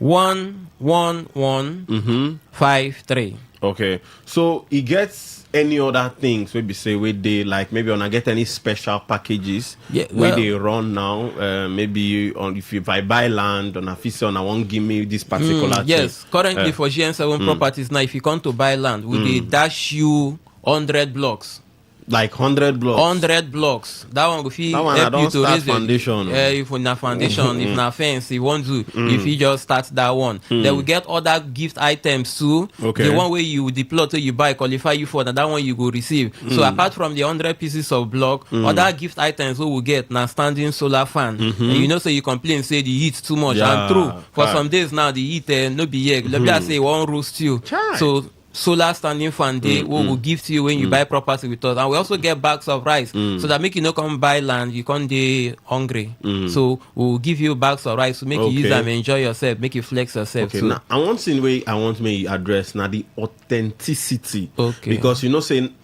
11153. Okay, so it gets any other things maybe say where they like maybe on I get any special packages where they run now maybe on if I buy land on a fee on I won't give me this particular thing. Yes, currently for GM7 properties now if you come to buy land we they dash you 100 blocks. Like 100 blocks. 100 blocks. That one go fit That one help I you don't to start raise foundation. if na foundation, if na fence, you want to, if you just start that one. Then we get other gift items too. Okay. The one where you deploy to you buy qualify you for that one you go receive. So apart from the 100 pieces of block, other gift items we will get na standing solar fan. And you know, so you complain say the heat too much. Yeah. And true, for Right. some days now the heat no be here. Let me say one roast you. So solar standing fan day we will give to you when you buy property with us, and we also get bags of rice so that make you no come buy land you can't dey hungry. So we will give you bags of rice to make you use them, enjoy yourself, make you flex yourself. Okay, too. now and one thing way I want me address now the authenticity. Okay. Because you know saying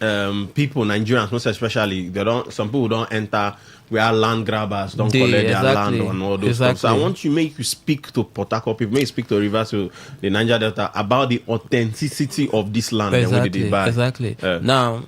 people, Nigerians most especially, some people don't enter where land grabbers don't collect their land and all those stuff. So I want you make you speak to Port Harcourt people, make you speak to Rivers, to the Niger Delta about the authenticity of this land and where they buy. Exactly. Now,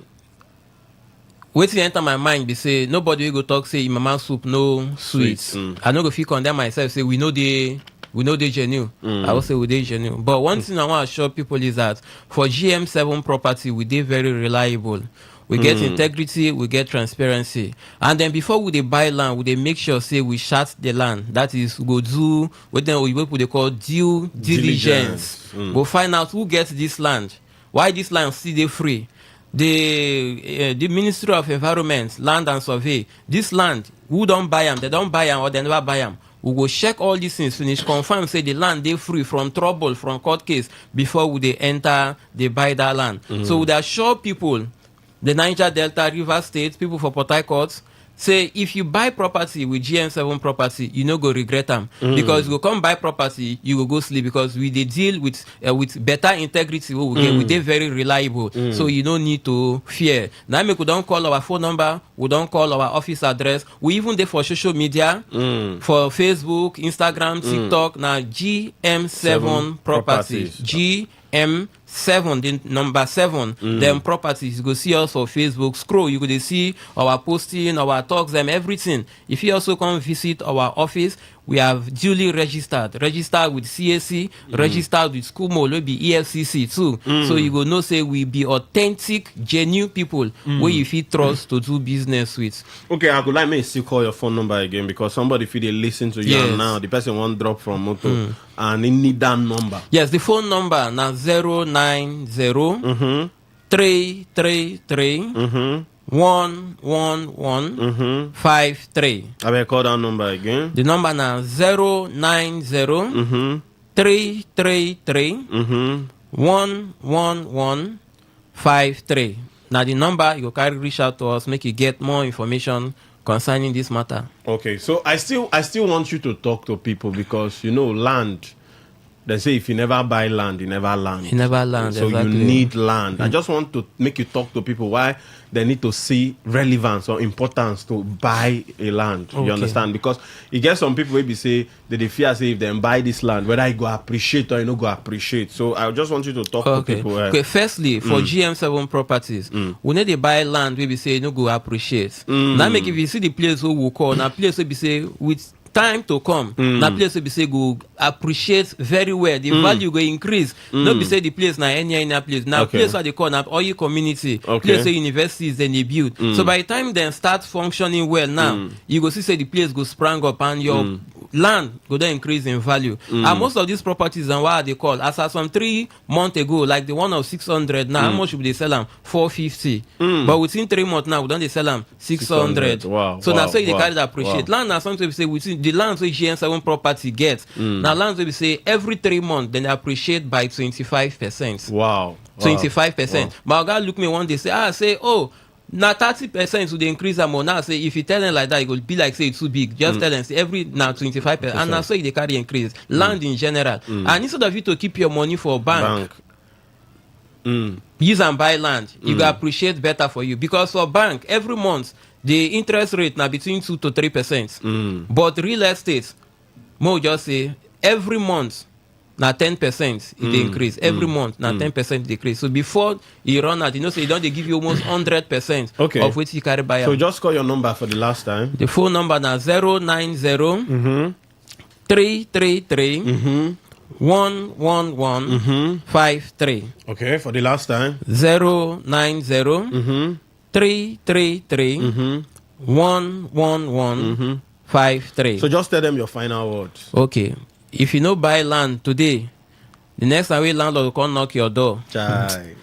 wetin enter my mind be say nobody will go talk say mama soup no sweet. I no go fit condemn myself say we know the genuine. I will say we dey genuine. But one thing I want to assure people is that for GM7 property we dey very reliable. We get integrity, we get transparency. And then before we dey buy land, we dey make sure say we chart the land. That is, we go do what they call due diligence. We'll find out who gets this land, why this land still dey free. The Ministry of Environment, Land and Survey, this land, who don't buy them, they don't buy them or they never buy them. We go check all these things, finish, confirm, say the land they free from trouble, from court case, before we they enter, they buy that land. So we assure people, the Niger Delta, River State, people for Port Harcourt, say if you buy property with GM7 property, you no go regret them. Because you go come buy property, you will go sleep, because we they deal with better integrity. We they very reliable. So you don't need to fear. Now we don't call our phone number, we don't call our office address. We even there for social media, for Facebook, Instagram, TikTok. Now GM7 properties. GM7, the number 7, then properties. You go see us for Facebook. Scroll, you go see our posting, our talks, them everything. If you also come visit our office, we have duly registered with CAC, registered with SCUMO, maybe EFCC too. So you go know say we be authentic, genuine people where you feel trust to do business with. Okay, I could like me still call your phone number again, because somebody feel they listen to you and now the person won't drop from motor and they need that number. Yes, the phone number now 090 333 11153. I will call that number again. The number now 090 333 11153. Now the number you can reach out to us, make you get more information concerning this matter. Okay, so I still want you to talk to people, because you know land. They say if you never buy land, you never land. You never land. So exactly. you need land. I just want to make you talk to people why they need to see relevance or importance to buy a land. You understand? Because you get some people maybe say that they fear say if they buy this land, whether I go appreciate or you no go appreciate. So I just want you to talk to people. Okay, firstly, for GM7 properties, we need to buy land where we say no go appreciate. Now make if you see the place who will call, now place where we say with time to come, na place we say go appreciate very well. The value go increase. Not be say the place na any place. Now place where they call na all your community. Place where universities then they build. So by the time they start functioning well now, you go see say the place go sprang up and your land go then increase in value. And most of these properties and what they call as from 3 months ago, like the one of 600 now, how much should they sell them? 450. But within 3 months now, we don't they sell them 600. Wow. So now so they carry that appreciate. Land now something we say within the lands where GM7 property gets. Now lands where we say every 3 months then they appreciate by 25%. Wow. 25%. But I look me one day say, oh, now 30% would increase them. Now say if you tell them like that, it will be like say it's too big. Just tell them say every now 25%, and now so they carry increase. Land in general, and instead of you to keep your money for bank. Use and buy land, you go appreciate better for you, because for bank every month the interest rate now between 2 to 3%. But real estate, more just say every month. Now 10% it increase every month. Now 10% decrease. So before you run out, you know, so you don't they give you almost 100% of which you carry buy. So just call your number for the last time. The phone number now 090 333 11153. Okay, for the last time. 090 333 11153. So just tell them your final words. Okay. If you no buy land today, the next time we landlord will come knock your door. Chai.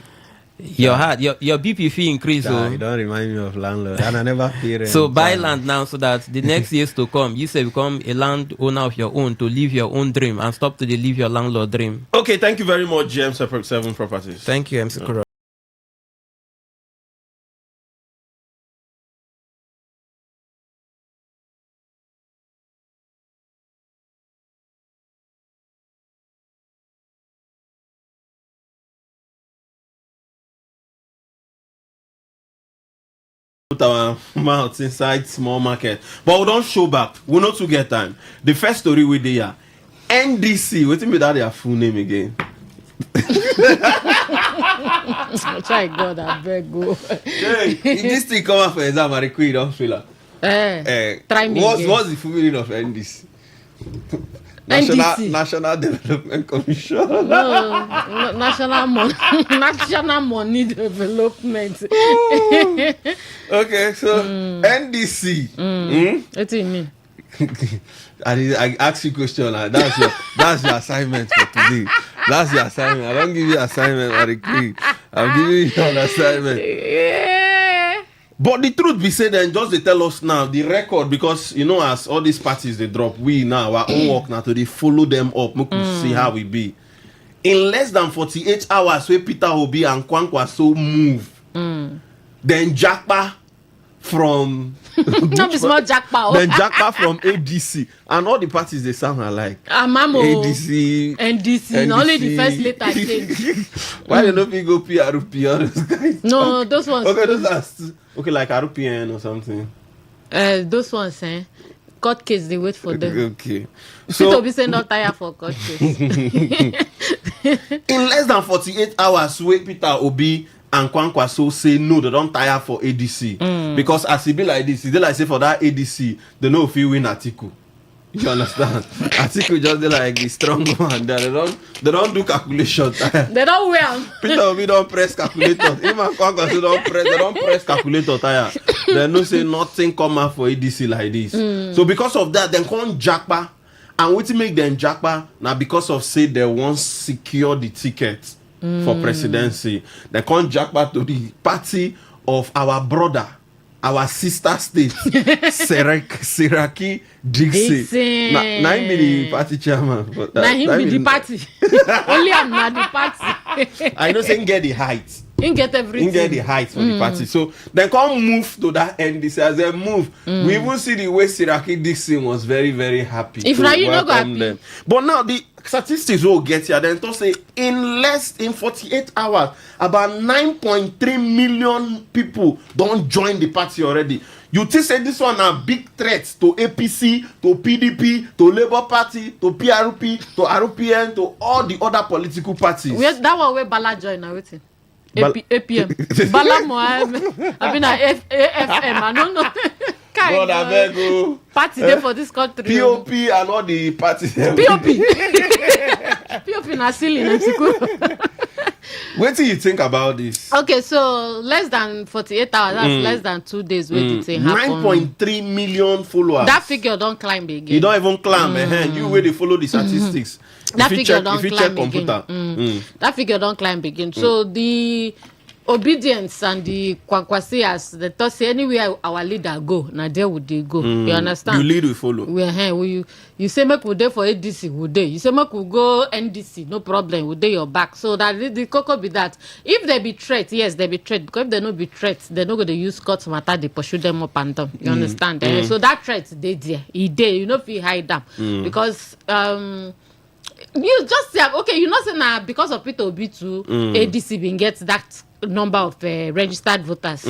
Your heart, your BP fee increase. You don't remind me of landlord. And I never pay rent. So buy land now so that the next years to come, you say become a land owner of your own to live your own dream and stop to live your landlord dream. Okay, thank you very much, GM7 Properties. Thank you, MC Kuro. Put our mouths inside small market, but we don't show back. We not to get time. The first story we did here, NDC. What's me that their full name again? Try God, I beg go. Hey, if this thing come out for exam, I require you don't feel Try me again. What's the full meaning of NDC? NDC. National Development Commission. No, national money development. Okay, so NDC. What do you mean? I ask you a question. That's your assignment for today. That's your assignment. I don't give you assignment, Mariki. I'm giving you an assignment. Yeah. But the truth be said, then just they tell us now the record, because you know, as all these parties they drop, we now our own work now to they follow them up. We could see how we be. In less than 48 hours, where Peter Obi and Kwankwa so move, then Jackpa from Not small Jackpa. Then Jackpa from ADC, and all the parties they sound alike. Mamo, ADC, NDC. Only the first letter change. Why you not go PRP or those guys? No, those ones. Okay, those are okay, like RPN or something. Those ones, court case, they wait for them. Okay. So be say not tire for court case. In less than 48 hours, wait, Peter Obi and Kwankwaso say no, they don't tire for ADC. Because as it be like this, they like say for that ADC, they know if you win Atiku. You understand? Atiku just they like the strong one. They don't do calculation. They don't wear. Peter Obi don't press calculator. Even Kwankwaso don't press calculator tire. They no say nothing come out for ADC like this. So because of that, they come Jackpa. And what make them Jackpa now because of say they want secure the ticket for presidency. They come Jackpa to the party of our brother, our sister state, Siraki Dixie. Now he be the party chairman. Now he be the party. Only I'm not the party. I know saying get the height. He get everything. He get the height for the party. So they can't move to that end. This as they move. We even see the way Siraki Dixon was very, very happy. If now you not happy. Them. But now the statistics will get here. Then to say in 48 hours, about 9.3 million people don't join the party already. You think say this one are big threats to APC, to PDP, to Labour Party, to PRP, to RPN, to all the other political parties. That one where Bala join now, waiting. APM. Bala Mohammed. I mean, AFM. I don't know. God, I beg you. Party there for this country. POP and all the parties. POP. POP na silly. What do you think about this? Okay, so less than 48 hours, that's less than 2 days where the thing happen. 9.3 million followers. That figure don't climb again. You don't even climb, You where they follow the statistics. That figure don't climb again. That figure don't climb again. So the obedience and the Kwankwasias, the thought say anywhere our leader go, now there would they go. You understand? You lead, we follow. You say make we dey for ADC, we dey. You say make we go NDC, no problem, we dey your back. So that the cocoa be that if they be threat, yes, they be threat. Because if they no be threats, they no go to use court matter, they pursue them up and down. You understand? So that threat they there, you know if you hide them because you just say okay, you know say now because of Peter Obi to ADC been get that number of registered voters.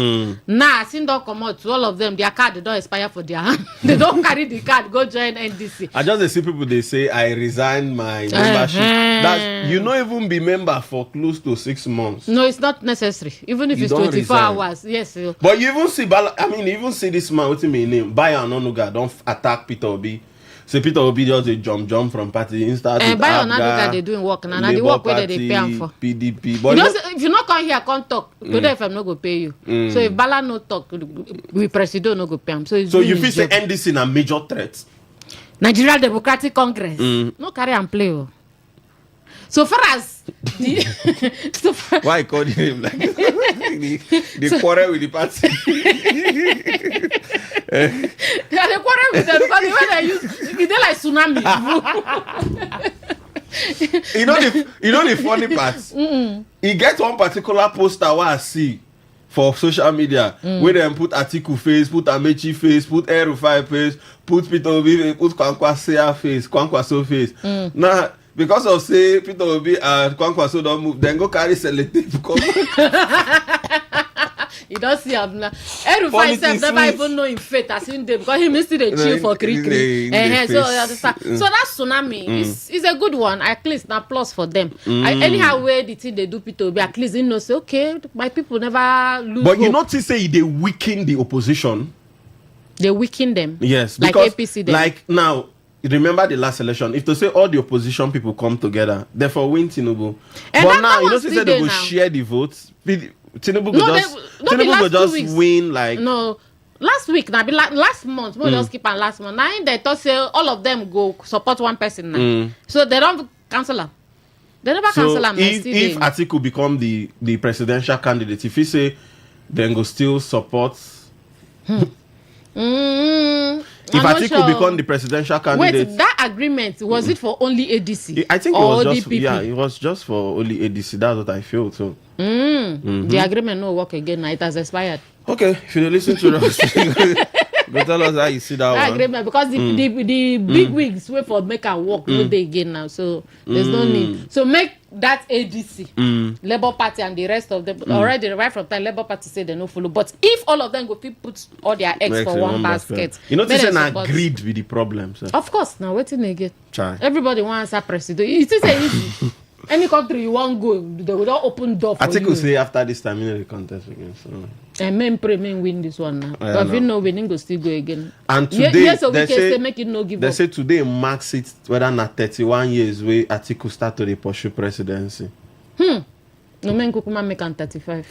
Now, since don't come out to all of them, their card they don't expire for their hand. They don't carry the card, go join NDC. I just see people they say I resign my membership. That you not even be member for close to 6 months. No, it's not necessary. Even if it's 24 resign. hours. Yes. But you even see even see this man, what's his name? Bayo Anonuga don't attack Peter Obi. say Peter Obi just a jump from party instead. And by another they doing work now. Now the work where they pay am for. PDP. But if you not come here, come talk. Today if I'm not go pay you. So if Bala no talk, we president no go pay him. So you feel say NDC a major threat? Nigeria Democratic Congress. No carry and play. So far as why call him like the quarrel with the party? Yeah, they quarrel with them because the way they use they like tsunami. you know the funny part. He get one particular poster where I see for social media where them put Atiku face, put Amechi face, put Erufai face, put Peter Obi face, put Kwankwaso face, Kwankwaso face. Now because of say Peter Obi and Kwankwaso don't move, then go carry selective. You don't see him now. Erufai himself never even know in faith as in them because he missed the chill for Krikri. So that tsunami is a good one. At least na plus for them. Anyhow way the thing they do Peter Obi, at least you know say okay, my people never lose. But you notice say they weaken the opposition. They weaken them. Yes, like because APC them. like now. Remember the last election? If to say all the opposition people come together, therefore win Tinubu. But now you know say they will share the votes. Tinubu will just win like last week now last month we just keep on last month. Now they thought say all of them go support one person now. So they don't cancel them. They never cancel them. If Atiku become the presidential candidate, if he say then go still support. If Atiku become the presidential candidate, wait, that agreement was it for only ADC? I think it was just it was just for only ADC. That's what I feel too. The agreement no work again. Now it has expired. Okay, if you listen to us, go tell us how you see that one. Agreement because the big wigs wait for make a work no day again now, so there's no need. So make that ADC, Labour Party and the rest of them already right from time. Labour Party say they no follow, but if all of them go put all their eggs for one basket, you know this is not greed with the problem. So. Of course, now waiting again. Try. Everybody wants a president. It is easy. Any country you want go, they will not open door for you. I think we'll say after this time, the contest again. So. And men pray, men win this one now. But if you know winning, go still go again. And today, yes, so we can say make it no give they up. say today marks it whether not 31 years where Atiku start to pursue presidency. No men kukuma make on 35.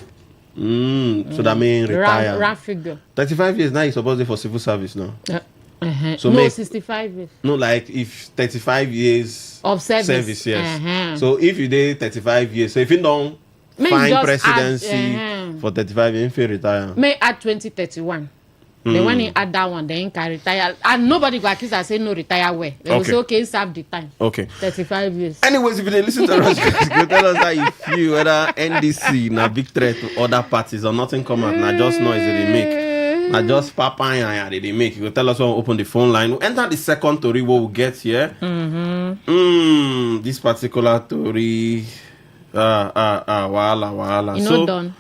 So that mean retire. Round figure. 35 years now, you're supposed to for civil service now. So no, 65 years. No, like if 35 years of service yes. So if you did 35 years, so if you don't find presidency for 35 years, you retire. May add 2031. Then when you add that one, then you can retire. And nobody go accuse and say no retire where. They will say okay, serve the time. Okay. 35 years. Anyways, if you listen to us, go tell us how you feel whether NDC na big threat to other parties or nothing come out. Now just noise that they make. Now just papa and they make. You tell us when we open the phone line. We'll enter the second story what we'll get here. This particular story. Wala. You know done.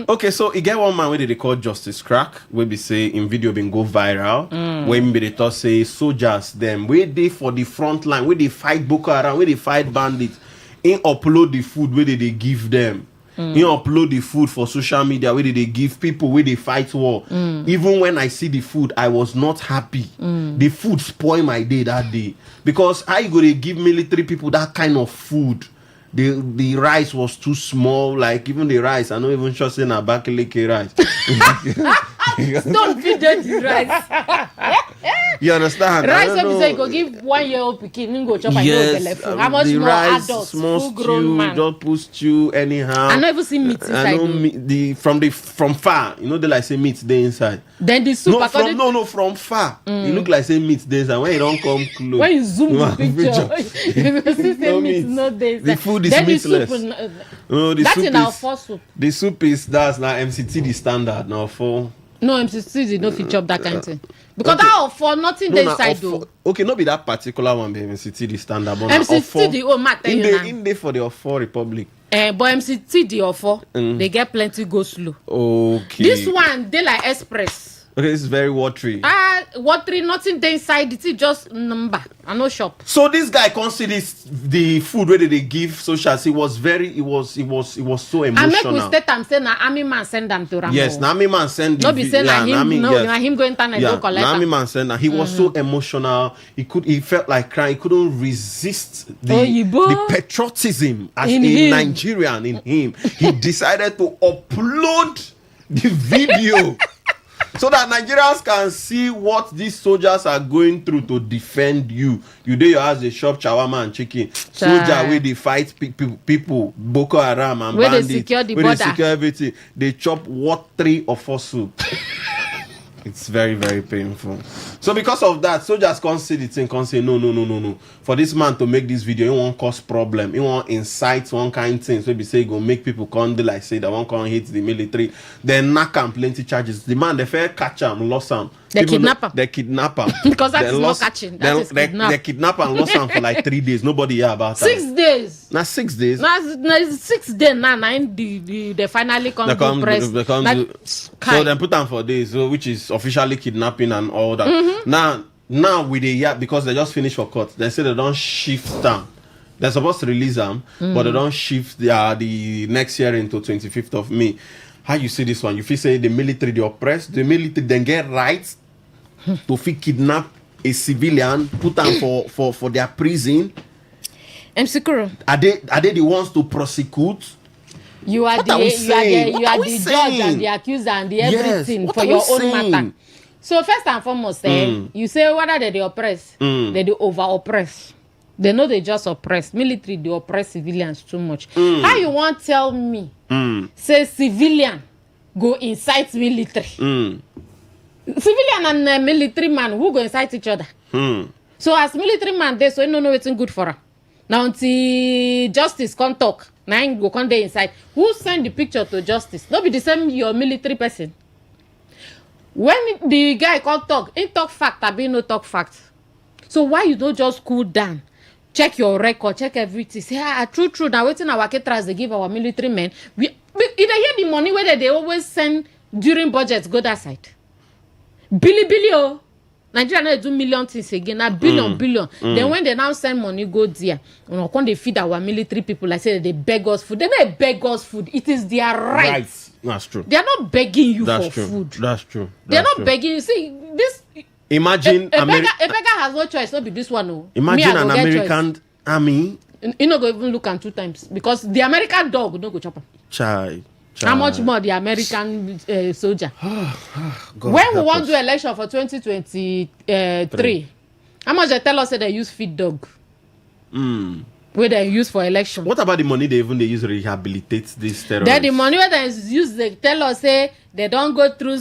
Okay, so you get one man where they call Justice Crack, where we say in video been go viral, when they talk say soldiers them where they for the front line, where they fight Boko Haram, where they fight bandits, in upload the food where they give them. You upload the food for social media where they give people where they fight war. Even when I see the food, I was not happy. The food spoil my day that day. Because how you go to give military people that kind of food? The rice was too small. Like even the rice, I don't even sure say na Abakaliki rice. Don't feed them the rice. You understand? Rice every say you go give 1-year-old pikin go chop and no belle full. How much more rice, adults, small full grown stew, man? just put stew anyhow. I never see meat inside. I know from far. You know they like say meat they inside. Then the soup from far. It look like say meat they inside. When you don't come close. When you zoom the picture, you will see say meat no dey inside. The food is then meatless. That's in our first soup. The soup is that's now MCT the standard now for. No, MCT did not feature that kind of thing. Because that for nothing they inside though. Okay, not be that particular one be MCT the standard. But MCT the old matter you know. In there for the Ofo Republic. But MCT the Ofo, they get plenty go slow. Okay. This one they like express. Okay, this is very watery. Watery, nothing there inside. It's just number. I no shop. So this guy considered the food where they give socials. It was so emotional. I make we state am say na army man send them to Rambo. Yes, na army man send. No be say na him. Na him go internet go collect. Na army man send. He was so emotional. He felt like crying. He couldn't resist the patriotism as a Nigerian in him. He decided to upload the video. So that Nigerians can see what these soldiers are going through to defend you. You do your house, they shop shawarma and chicken. Soldier where they fight people, Boko Haram and where bandits. They secure the where border. They secure everything. They chop watery or for soup. It's very, very painful. So because of that, soldiers can't see the thing, can't say no. For this man to make this video, he won't cause problem. He won't incite one kind of things. So be say go make people come do like say that one can hit the military. Then knock him plenty charges. The man they fair catch him, lost him. They kidnap him. They kidnap him. Because that's not catching. That is kidnap. They kidnap and lost him for like 3 days. Nobody hear about that. 6 days. Now 6 days. Now 6 days now. They finally come to press. So they put them for days, so which is officially kidnapping and all that. Now with the because they just finished for court, they say they don't shift them. They're supposed to release them, but they don't shift the next year into 25th of May. How you see this one? You feel say the military they oppress, the military then get rights to kidnap a civilian, put them for their prison. MC Kuro. Are they the ones to prosecute? You are the judge and the accuser and the everything for your own matter. So first and foremost, you say whether they oppress, they do over oppress. They know they just oppress. Military they oppress civilians too much. How you want tell me? Say civilian go incite military. Civilian and military man who go incite each other. So as military man, they so you know it's good for her. Now until justice can't talk, now go come there inside. Who send the picture to justice? Not be the same your military person. When the guy can't talk, he talk fact, I be no talk fact. So why you don't just cool down? Check your record, check everything. Say, true. Now waiting our caterers they give our military men. We either hear the money where they always send during budgets go that side. Billy. Nigeria now do million things again. Now billion. Then when they now send money go there, when they feed our military people, like say they beg us food. They don't beg us food. It is their right. That's true. They are not begging you for food. That's true. They are not begging you. See this. Imagine a beggar has no choice. Not be this one. No. Imagine an American army. You not go even look at 2 times because the American dog no go chop him. Chai. How much more the American soldier? God, when we want to do election for 2023, how much they tell us that they use feed dog? Where they use for election. What about the money they use to rehabilitate these terrorists? Then the money where they use, they tell us say they don't go through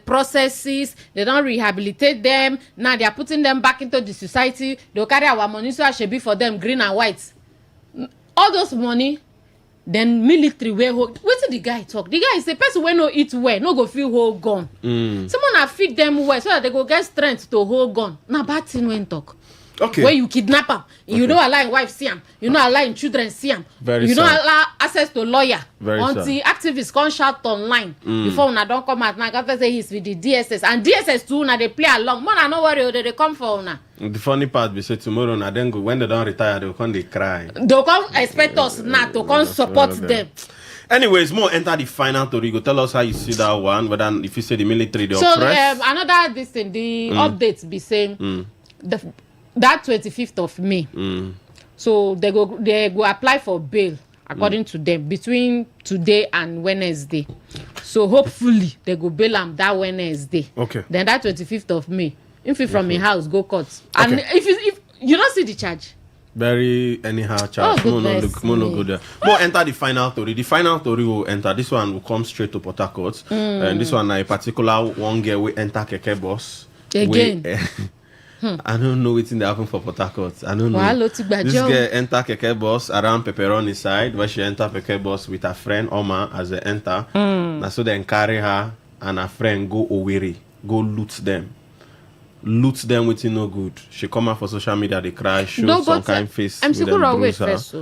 processes, they don't rehabilitate them. Now they are putting them back into the society. They'll carry our money so I should be for them green and white. All those money. Then military where what did the guy talk? The guy is a person when no eat well, no go feel whole gun. Someone have feed them well so that they go get strength to hold gun. Now bad thing when talk. Okay. Where you kidnap them, you don't allow wife see them, you don't allow children see them, you don't allow access to lawyer until activists come shout online before una don't come out. Now after say he's with the DSS and DSS too now they play along. Man, I no worry they come for una. The funny part be say tomorrow na then go when they don't retire they come they cry. They come expect us now to come support them. Anyways, more enter the final story. Go tell us how you see that one. Whether if you say the military they oppress. Another this thing, the updates be saying that 25th of May. So they go apply for bail according to them between today and Wednesday. So hopefully they go bail them that Wednesday. Okay. Then that 25th of May, if you from a house go court, and if you don't see the charge. Very anyhow charge. No go there. More enter the final story. The final story will enter. This one will come straight to Port Harcourt. And this one a particular one girl will enter Keke bus again. I don't know what's in the happen for Port Harcourt. I don't know. This girl enter Keke bus around Pepperoni side where she enter Keke bus with her friend Oma as they enter. And so they carry her and her friend go Owerri, go loot them with no good. She come out for social media, they cry, show some kind face. I'm still wait first.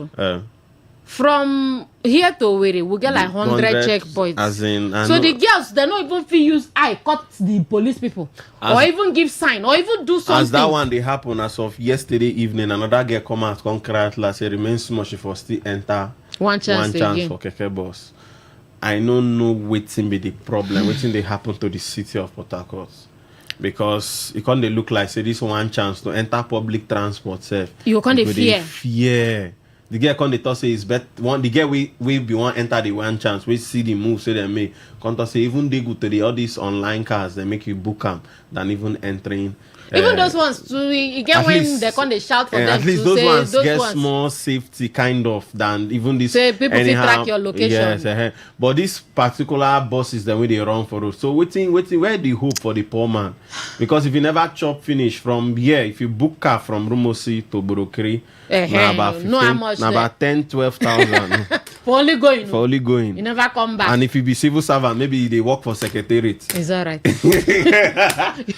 from here to Owerri, we get like 100 checkpoints. As in, so the girls, they don't even feel use eye cut the police people, or even give sign, or even do something. As that one they happen as of yesterday evening, another girl come out, come cry out last. It remains small. She for still enter one chance for Keke Boss. I don't know waiting be the problem. Waiting they happen to the city of Port Harcourt. Because it can't look like say this one chance to enter public transport safe. You can't fear. The girl can't talk say is bet one the girl we be one enter the one chance. We see the move say they make can't say even they go to the all these online cars they make you book them than even entering. Even those ones too, you get when least, they can't shout for them. At least those ones get more safety kind of than even this. So people can track your location. Yes, but this particular buses the way they run for us. So waiting, where the hope for the poor man? Because if you never chop finish from here, if you book car from Rumosi to Burokiri, about 15, about 10,000-12,000 for only going. For only going. You never come back. And if you be civil servant, maybe they work for secretariat. It's alright.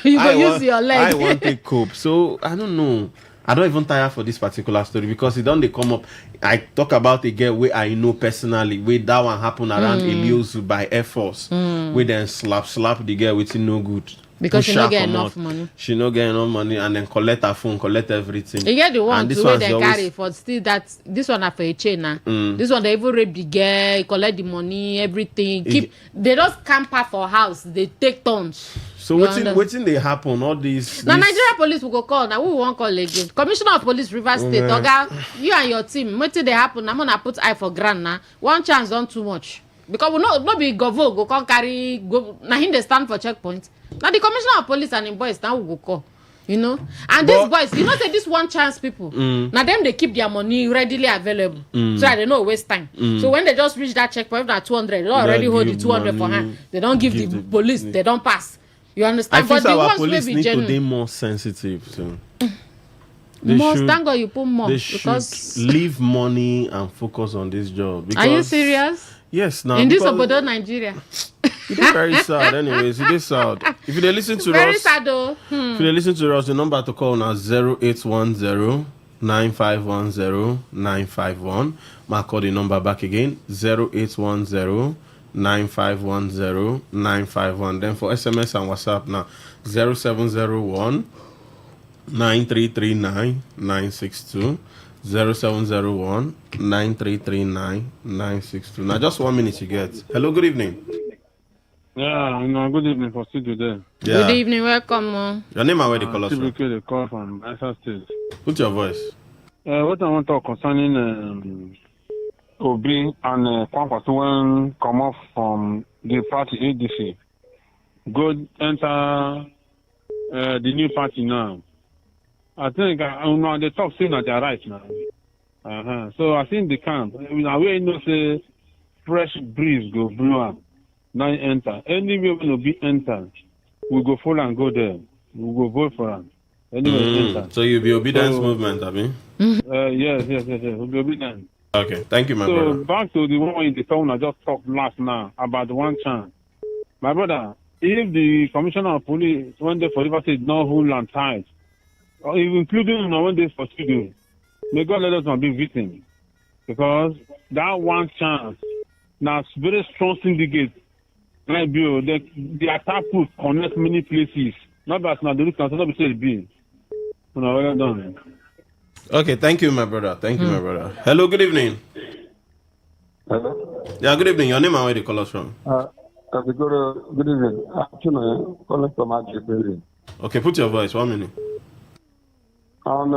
You go use your leg. I want to cope. So I don't know. I don't even tire for this particular story because it don't they come up. I talk about a girl where I know personally where that one happened around Eliosu by Air Force. Where then slap the girl with no good. Because she don't get enough money. She don't get enough money and then collect her phone, collect everything. You get the one to where they carry for still that this one are for a chain now. This one they even rape the girl, collect the money, everything. They just camper for house. They take turns. So waiting they happen, all these. Now Nigeria police will go call. Now we won't call again. Commissioner of Police Rivers State. Oga, you and your team, waiting they happen. I'm gonna put eye for grand now. One chance don't too much. Because we not be go come carry go. Now him they stand for checkpoint. Now the commissioner of police and the boys now will go call. You know, and these boys, you know, say this one chance people. Now them they keep their money readily available, so that they don't waste time. So when they just reach that checkpoint, that 200, they already hold the 200 for hand. They don't give the police. They don't pass. You understand? I think but our police need to be more sensitive. So thank God you put more. They should leave money and focus on this job. Are you serious? Yes, now in this obodo Nigeria. It is very sad. Anyways, it is sad. If you listen to very us, sad though. If you listen to us, the number to call now 0810 9510 951. Mark call the number back again 0810 9510 951. Then for SMS and WhatsApp now 0701 9339 962. 0701 9339 962. Now just 1 minute you get. Hello, good evening. Yeah, good evening for studio there. Yeah. Good evening, welcome. Your name and where the call from? The call from Asa State. Put your voice. What I want to talk concerning Obi and Kwankwaso when come off from the party ADC. Go enter the new party now. I think they talk saying that they're right now. So I think the camp. Now we know say fresh breeze go blow up. Now enter. Anywhere will be enter. We go follow and go there. We go vote for them. Anyway, enter. So you'll be obedience movement, I mean? Yes. We'll be obedient. Okay, thank you, my brother. So back to the one in the phone I just talked last now about the one chance. My brother, if the commissioner of police one day for River State no hold and tight, or including one day for studio, may God let us not be victims. Because that one chance, now very strong syndicate, like Bill, the attack will connect many places. Not that now the root can not be said be. Well done. Okay, thank you, my brother. Thank you, my brother. Hello, good evening. Hello? Yeah, good evening. Your name and where you call us from? Good evening. Actually, calling from Ajibiri. Okay, put your voice. 1 minute. On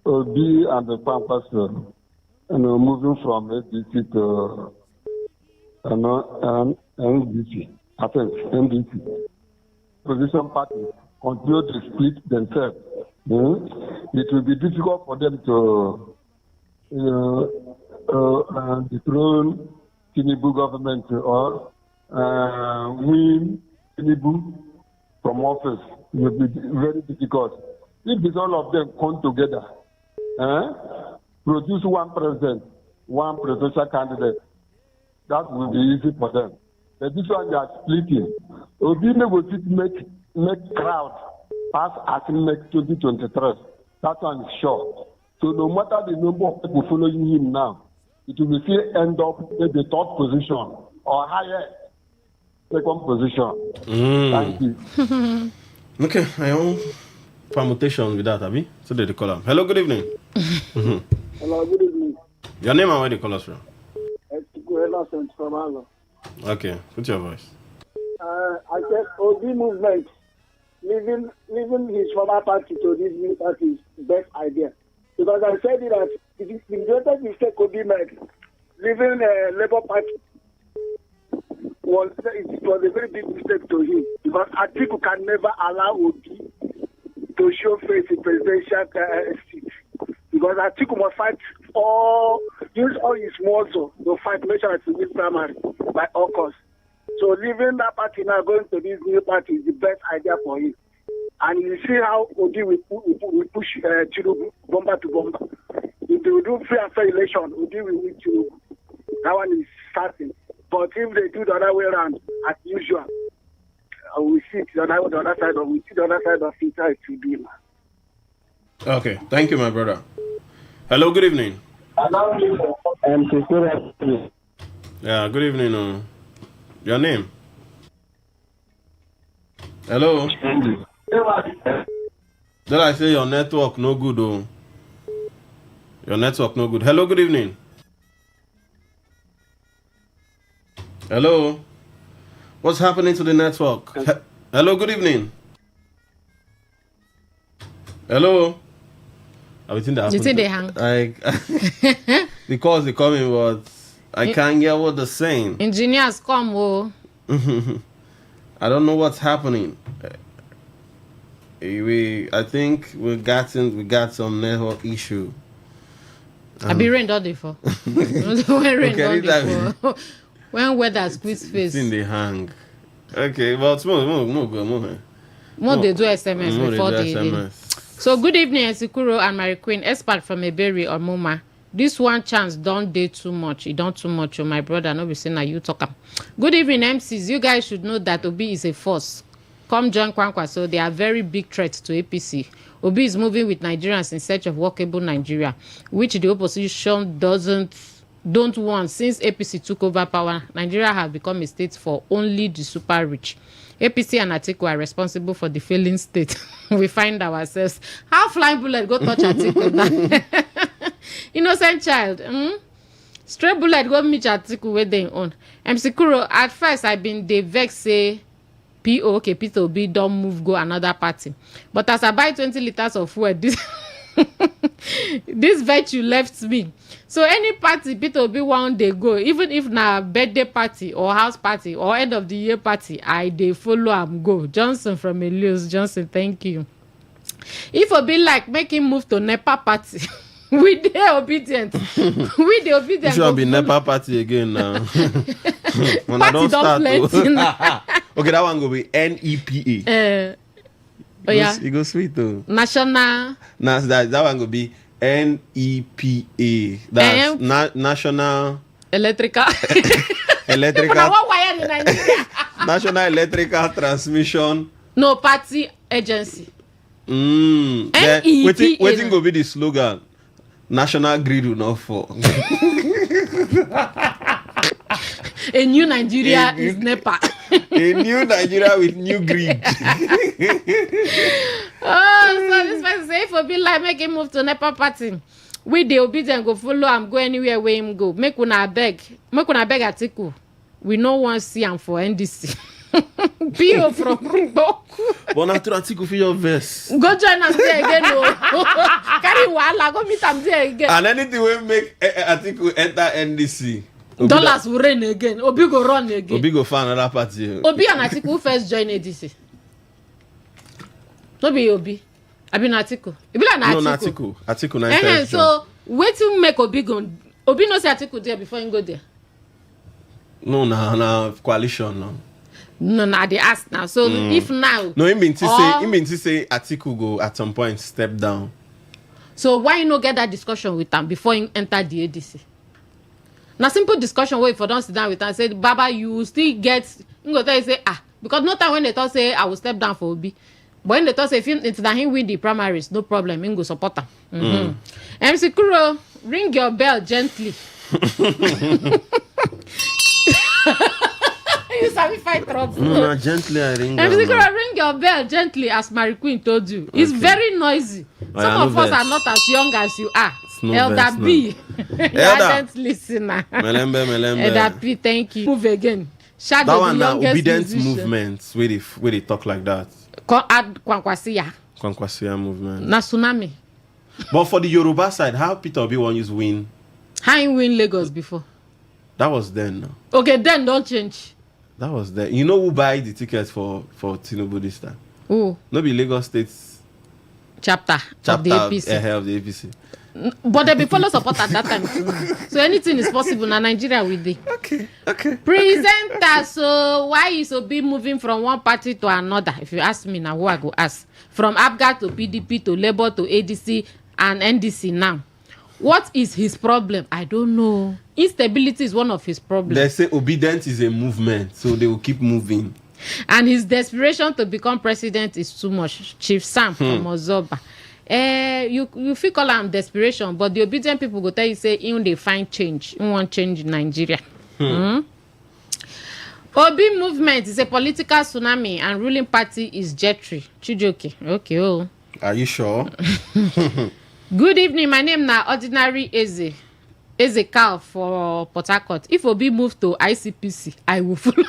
Obi and the Pampaso, moving from ADC to NDC. I think NDC. Position parties continue to split themselves. It will be difficult for them to dethrone Tinubu government or win Tinubu from office. It will be very difficult. If it's all of them come together, produce one president, one presidential candidate, that will be easy for them. But this one they are splitting. Obi negotiate make crowd pass as in next 2023. That one is sure. So no matter the number of people following him now, it will still end up in the third position or higher second position. Thank you. Okay, I own permutation with that, Abby. So they call him. Hello, good evening. Hello, good evening. Your name and where they call us from? From Okay, put your voice. I said OB movement, leaving his former party to this new party is best idea. Because I said that it is the greatest mistake OB made. Leaving Labour Party was a very big mistake to him. Because Atiku can never allow OB to show face in presidential seat. Because Atiku must fight use all his muscle to fight to make sure to win primary by all costs. So leaving that party now, going to this new party is the best idea for him. And you see how Odi will push Tinubu bomber to bomber. If they will do free and fair election, Odi will win Tinubu. That one is certain. But if they do the other way around, as usual, we see the other side of it how it will be. Okay, thank you, my brother. Hello, good evening. Yeah, good evening. Your name? Hello? Did I say your network no good, though? Your network no good. Hello, good evening. Hello? What's happening to the network? Hello, good evening. Hello? You think they hang? The calls they coming, but I can't get what they're saying. Engineers come, oh. I don't know what's happening. I think we got some network issue. I be rained all day for. When rain all day for. When weather squeeze face. It's in the hang. Okay, well, more they do SMS before they. So good evening, Esikuro and Mary Queen, expert from Eberi or Moma. This one chance don't do too much. It don't too much. Oh, my brother, no be saying that you talk. Good evening, MCs. You guys should know that Obi is a force. Come join Kwankwa. So they are very big threat to APC. Obi is moving with Nigerians in search of workable Nigeria, which the opposition don't want. Since APC took over power, Nigeria has become a state for only the super rich. APC and Atiku are responsible for the failing state. We find ourselves. How flying bullet go touch Atiku? Innocent child. Stray bullet go meet Atiku where they own. MC Kuro, at first I been the vex say Peter Obi don't move go another party. But as I buy 20 liters of fuel, this virtue left me. So any party Peter Obi want they go, even if na birthday party or house party or end of the year party, I they follow am go. Johnson from Elios. Johnson, thank you. If Obi like make him move to NEPA party, we dey obedient. We dey obedient. You should be NEPA party again now. When party I don't start. Okay, that one go be NEPA. Oh yeah. It goes sweet though. National. That one go be NEPA. That's National Electrical. National Electrical Transmission. No party agency. Waiting go be the slogan. National Grid will not fall. A new Nigeria is NEPA. A new Nigeria with new grid. So this person say for be like make him move to NEPA party. We the obedient go follow him go anywhere where him go. Make una beg Atiku. We no want see him for NDC. Pio from Boku. But not to Atiku for your verse. Go join us there again. Carry wala go meet him there again. And anything will make Atiku enter NDC. Dollars will rain again. Obi go run again. Obi go find another party. Obi and Atiku first join ADC. No be Obi. I be Atiku. It be like Atiku. No, Atiku. Atiku na first join. So wait till make Obi go. Obi no say Atiku there before he go there. No, na coalition no. No, they ask now. So if now. No, he mean to say Atiku go at some point step down. So why you no get that discussion with him before he enter the ADC? Now simple discussion where if I don't sit down with her and say, Baba, you still get you go tell you say because no time when they talk say I will step down for Obi. But when they talk say if it's that him win the primaries, no problem, him go support her. MC Kuro, ring your bell gently. You sabi fight trouble. No, gently I ring. Ring your bell gently, as Mary Queen told you. It's very noisy. Some of us are not as young as you are. Elder B, ardent listener. Melembe. Elder P, thank you. Move again. That one now, obedient movements where they talk like that. Add Kwankwasiya movement. Na tsunami. But for the Yoruba side, how Peter Obi won use win? How he win Lagos before? That was then. No? Okay, then don't change. That was then. You know who buy the tickets for Tinubu this time? Who? No be Lagos State's chapter of the APC. Of the APC. But they be follow support at that time too. So anything is possible. Now Nigeria with it. Okay. Presenter, so why is Obi moving from one party to another? If you ask me now, who I go ask? From APGA to PDP to Labour to ADC and NDC now. What is his problem? I don't know. Instability is one of his problems. They say obedience is a movement, so they will keep moving. And his desperation to become president is too much. Chief Sam from Ozoba. You feel call am desperation, but the obedient people go tell you say they find change. You want change in Nigeria. Obi movement is a political tsunami and ruling party is Jetri. Chijoke. Okay. Oh. Are you sure? Good evening. My name na Ordinary Eze Cal for Port Harcourt. If Obi move to ICPC, I will follow.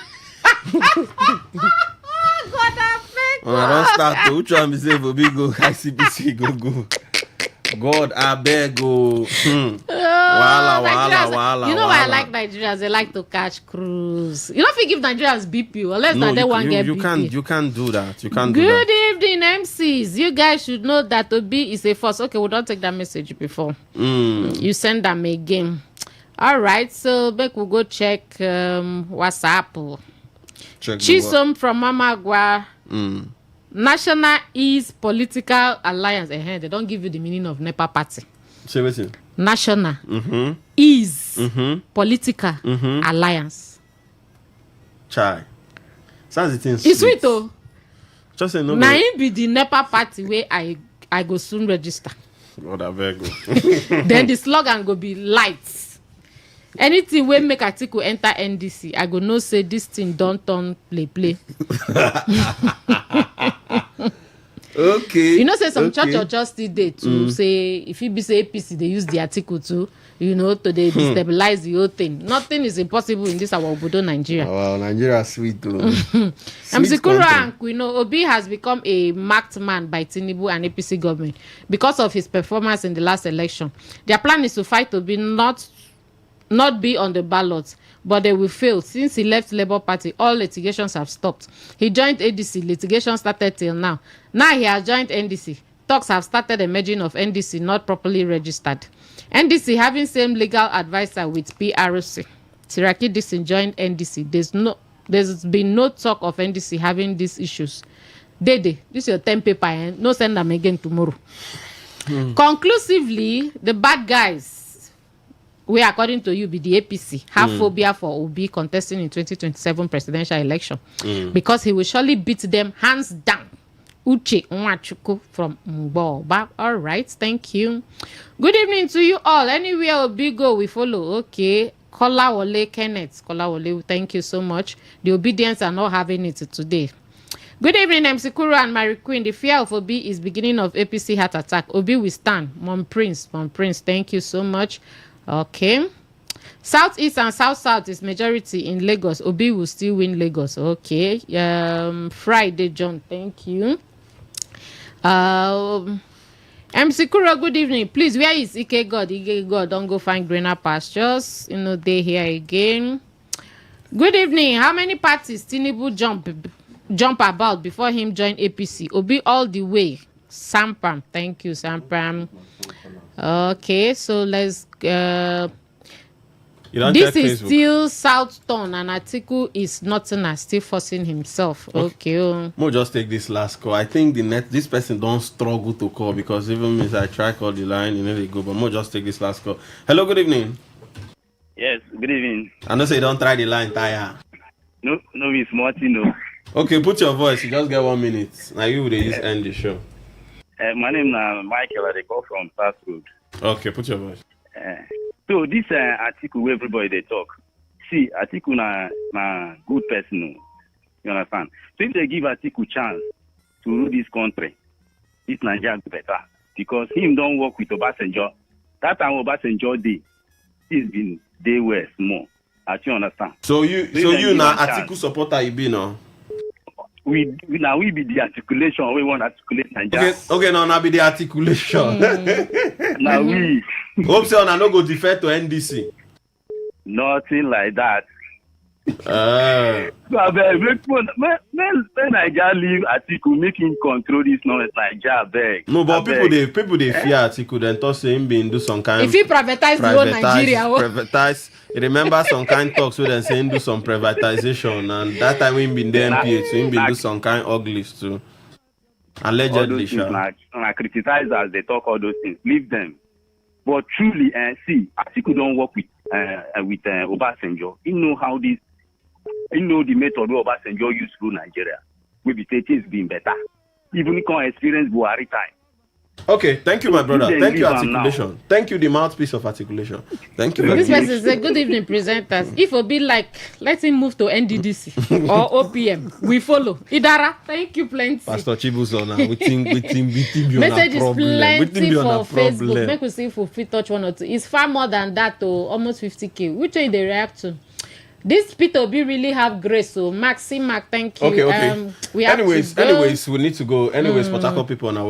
God, I beg. I don't start to which one be say Obi go ICPC go. God, I beg go. Wahala. You know why I like Nigerians? They like to catch cruise. You don't think give Nigerians BP unless they want get BP. You can't do that. Good evening, MCs. You guys should know that Obi is a force. Okay, we don't take that message before. You send them again. All right, so back we go check WhatsApp. Chisom from Mamagua. National is political alliance. They don't give you the meaning of NEPA party. Say what? National is political alliance. Chai. Sounds it in it's sweet though. Just say no. Now it be the NEPA party where I go soon register. God, I beg go. Then the slogan go be lights. Anything wey make Atiku enter NDC, I go know say this thing don't turn play. Okay. You know say some church or just still dey to say if it be say APC they use the article to to they destabilize the whole thing. Nothing is impossible in this our obodo Nigeria. Wow, Nigeria sweet though. Mzikuru and Obi has become a marked man by Tinubu and APC government because of his performance in the last election. Their plan is to fight Obi not be on the ballot, but they will fail. Since he left Labour Party, all litigations have stopped. He joined ADC, litigation started till now. Now he has joined NDC. Talks have started emerging of NDC not properly registered. NDC having same legal advisor with PRC. Tiraki Dixon joined NDC. There's been no talk of NDC having these issues. Dede, this is your 10 paper, no send them again tomorrow. Conclusively, the bad guys, we, according to you, be the APC, have phobia for Obi contesting in 2027 presidential election because he will surely beat them hands down. Uche Nwachuku from Mboba. All right, thank you. Good evening to you all. Anywhere Obi go, we follow. Okay. Kolawole Kenneth. Kolawole, thank you so much. The obedience are not having it today. Good evening, MC Kuro and Mary Queen. The fear of Obi is beginning of APC heart attack. Obi will stand. Mom Prince, thank you so much. Okay. Southeast and South is majority in Lagos. Obi will still win Lagos. Okay. Friday, John, thank you. MC Kuro, good evening. Please, where is Ike God? Ike God, don't go find greener pastures. They here again. Good evening. How many parties Tinubu jump about before him join APC? Obi all the way. Sampram. Thank you, Sampram. Okay, so let's this is Facebook. Still South Town and Atiku is nothing, still forcing himself. Okay. Mo just take this last call. I think this person don't struggle to call because even if I try call the line, they go. But Mo just take this last call. Hello, good evening. Yes, good evening. I know say don't try the line, Taya. No, it's Martin. No. Okay, put your voice. You just get 1 minute. Now you will just end the show. My name is Michael. I call from South Road. Okay, put your voice. So this article where everybody they talk. See, Atiku na good person. You understand? So if they give Atiku chance to rule this country, this Nigeria be better. Because him don't work with Obasanjo. That time Obasanjo day, he's been day west more. I you understand. So you now Atiku supporter you be no? We be the articulation. We want to articulate Nigeria. Okay, now be the articulation. Now we hope so na no go defer to NDC. Nothing like that. When Nigeria leave Atiku, make him control this knowledge Nigeria beg. No, but people they fear Atiku then thought say him been do some kind. If he privatize the whole Nigeria, privatize. Remember some kind talks with them saying do some privatization, and that time we been the MPH, so him been do some kind uglies too. Allegedly, I criticize as they talk all those things. Leave them. But truly, see, Atiku don't work with Obasanjo. He know how this. He know the method where Obasanjo used to rule Nigeria. We be saying it's been better. Even he can experience Buhari time. Okay, thank you, my brother. Thank you, articulation. Thank you, the mouthpiece of articulation. Thank you very much. This person said, good evening, presenters. If it be like, let him move to NDDC or OPM. We follow. Idara, thank you plenty. Pastor Chibuzona, we think message is plenty for Facebook. Make we see if we touch one or two. It's far more than that, almost 50K. Which way they react to? This Peter B really have grace. So Mark, thank you. Okay. We anyways, we need to go. Anyways, Port Harcourt people now.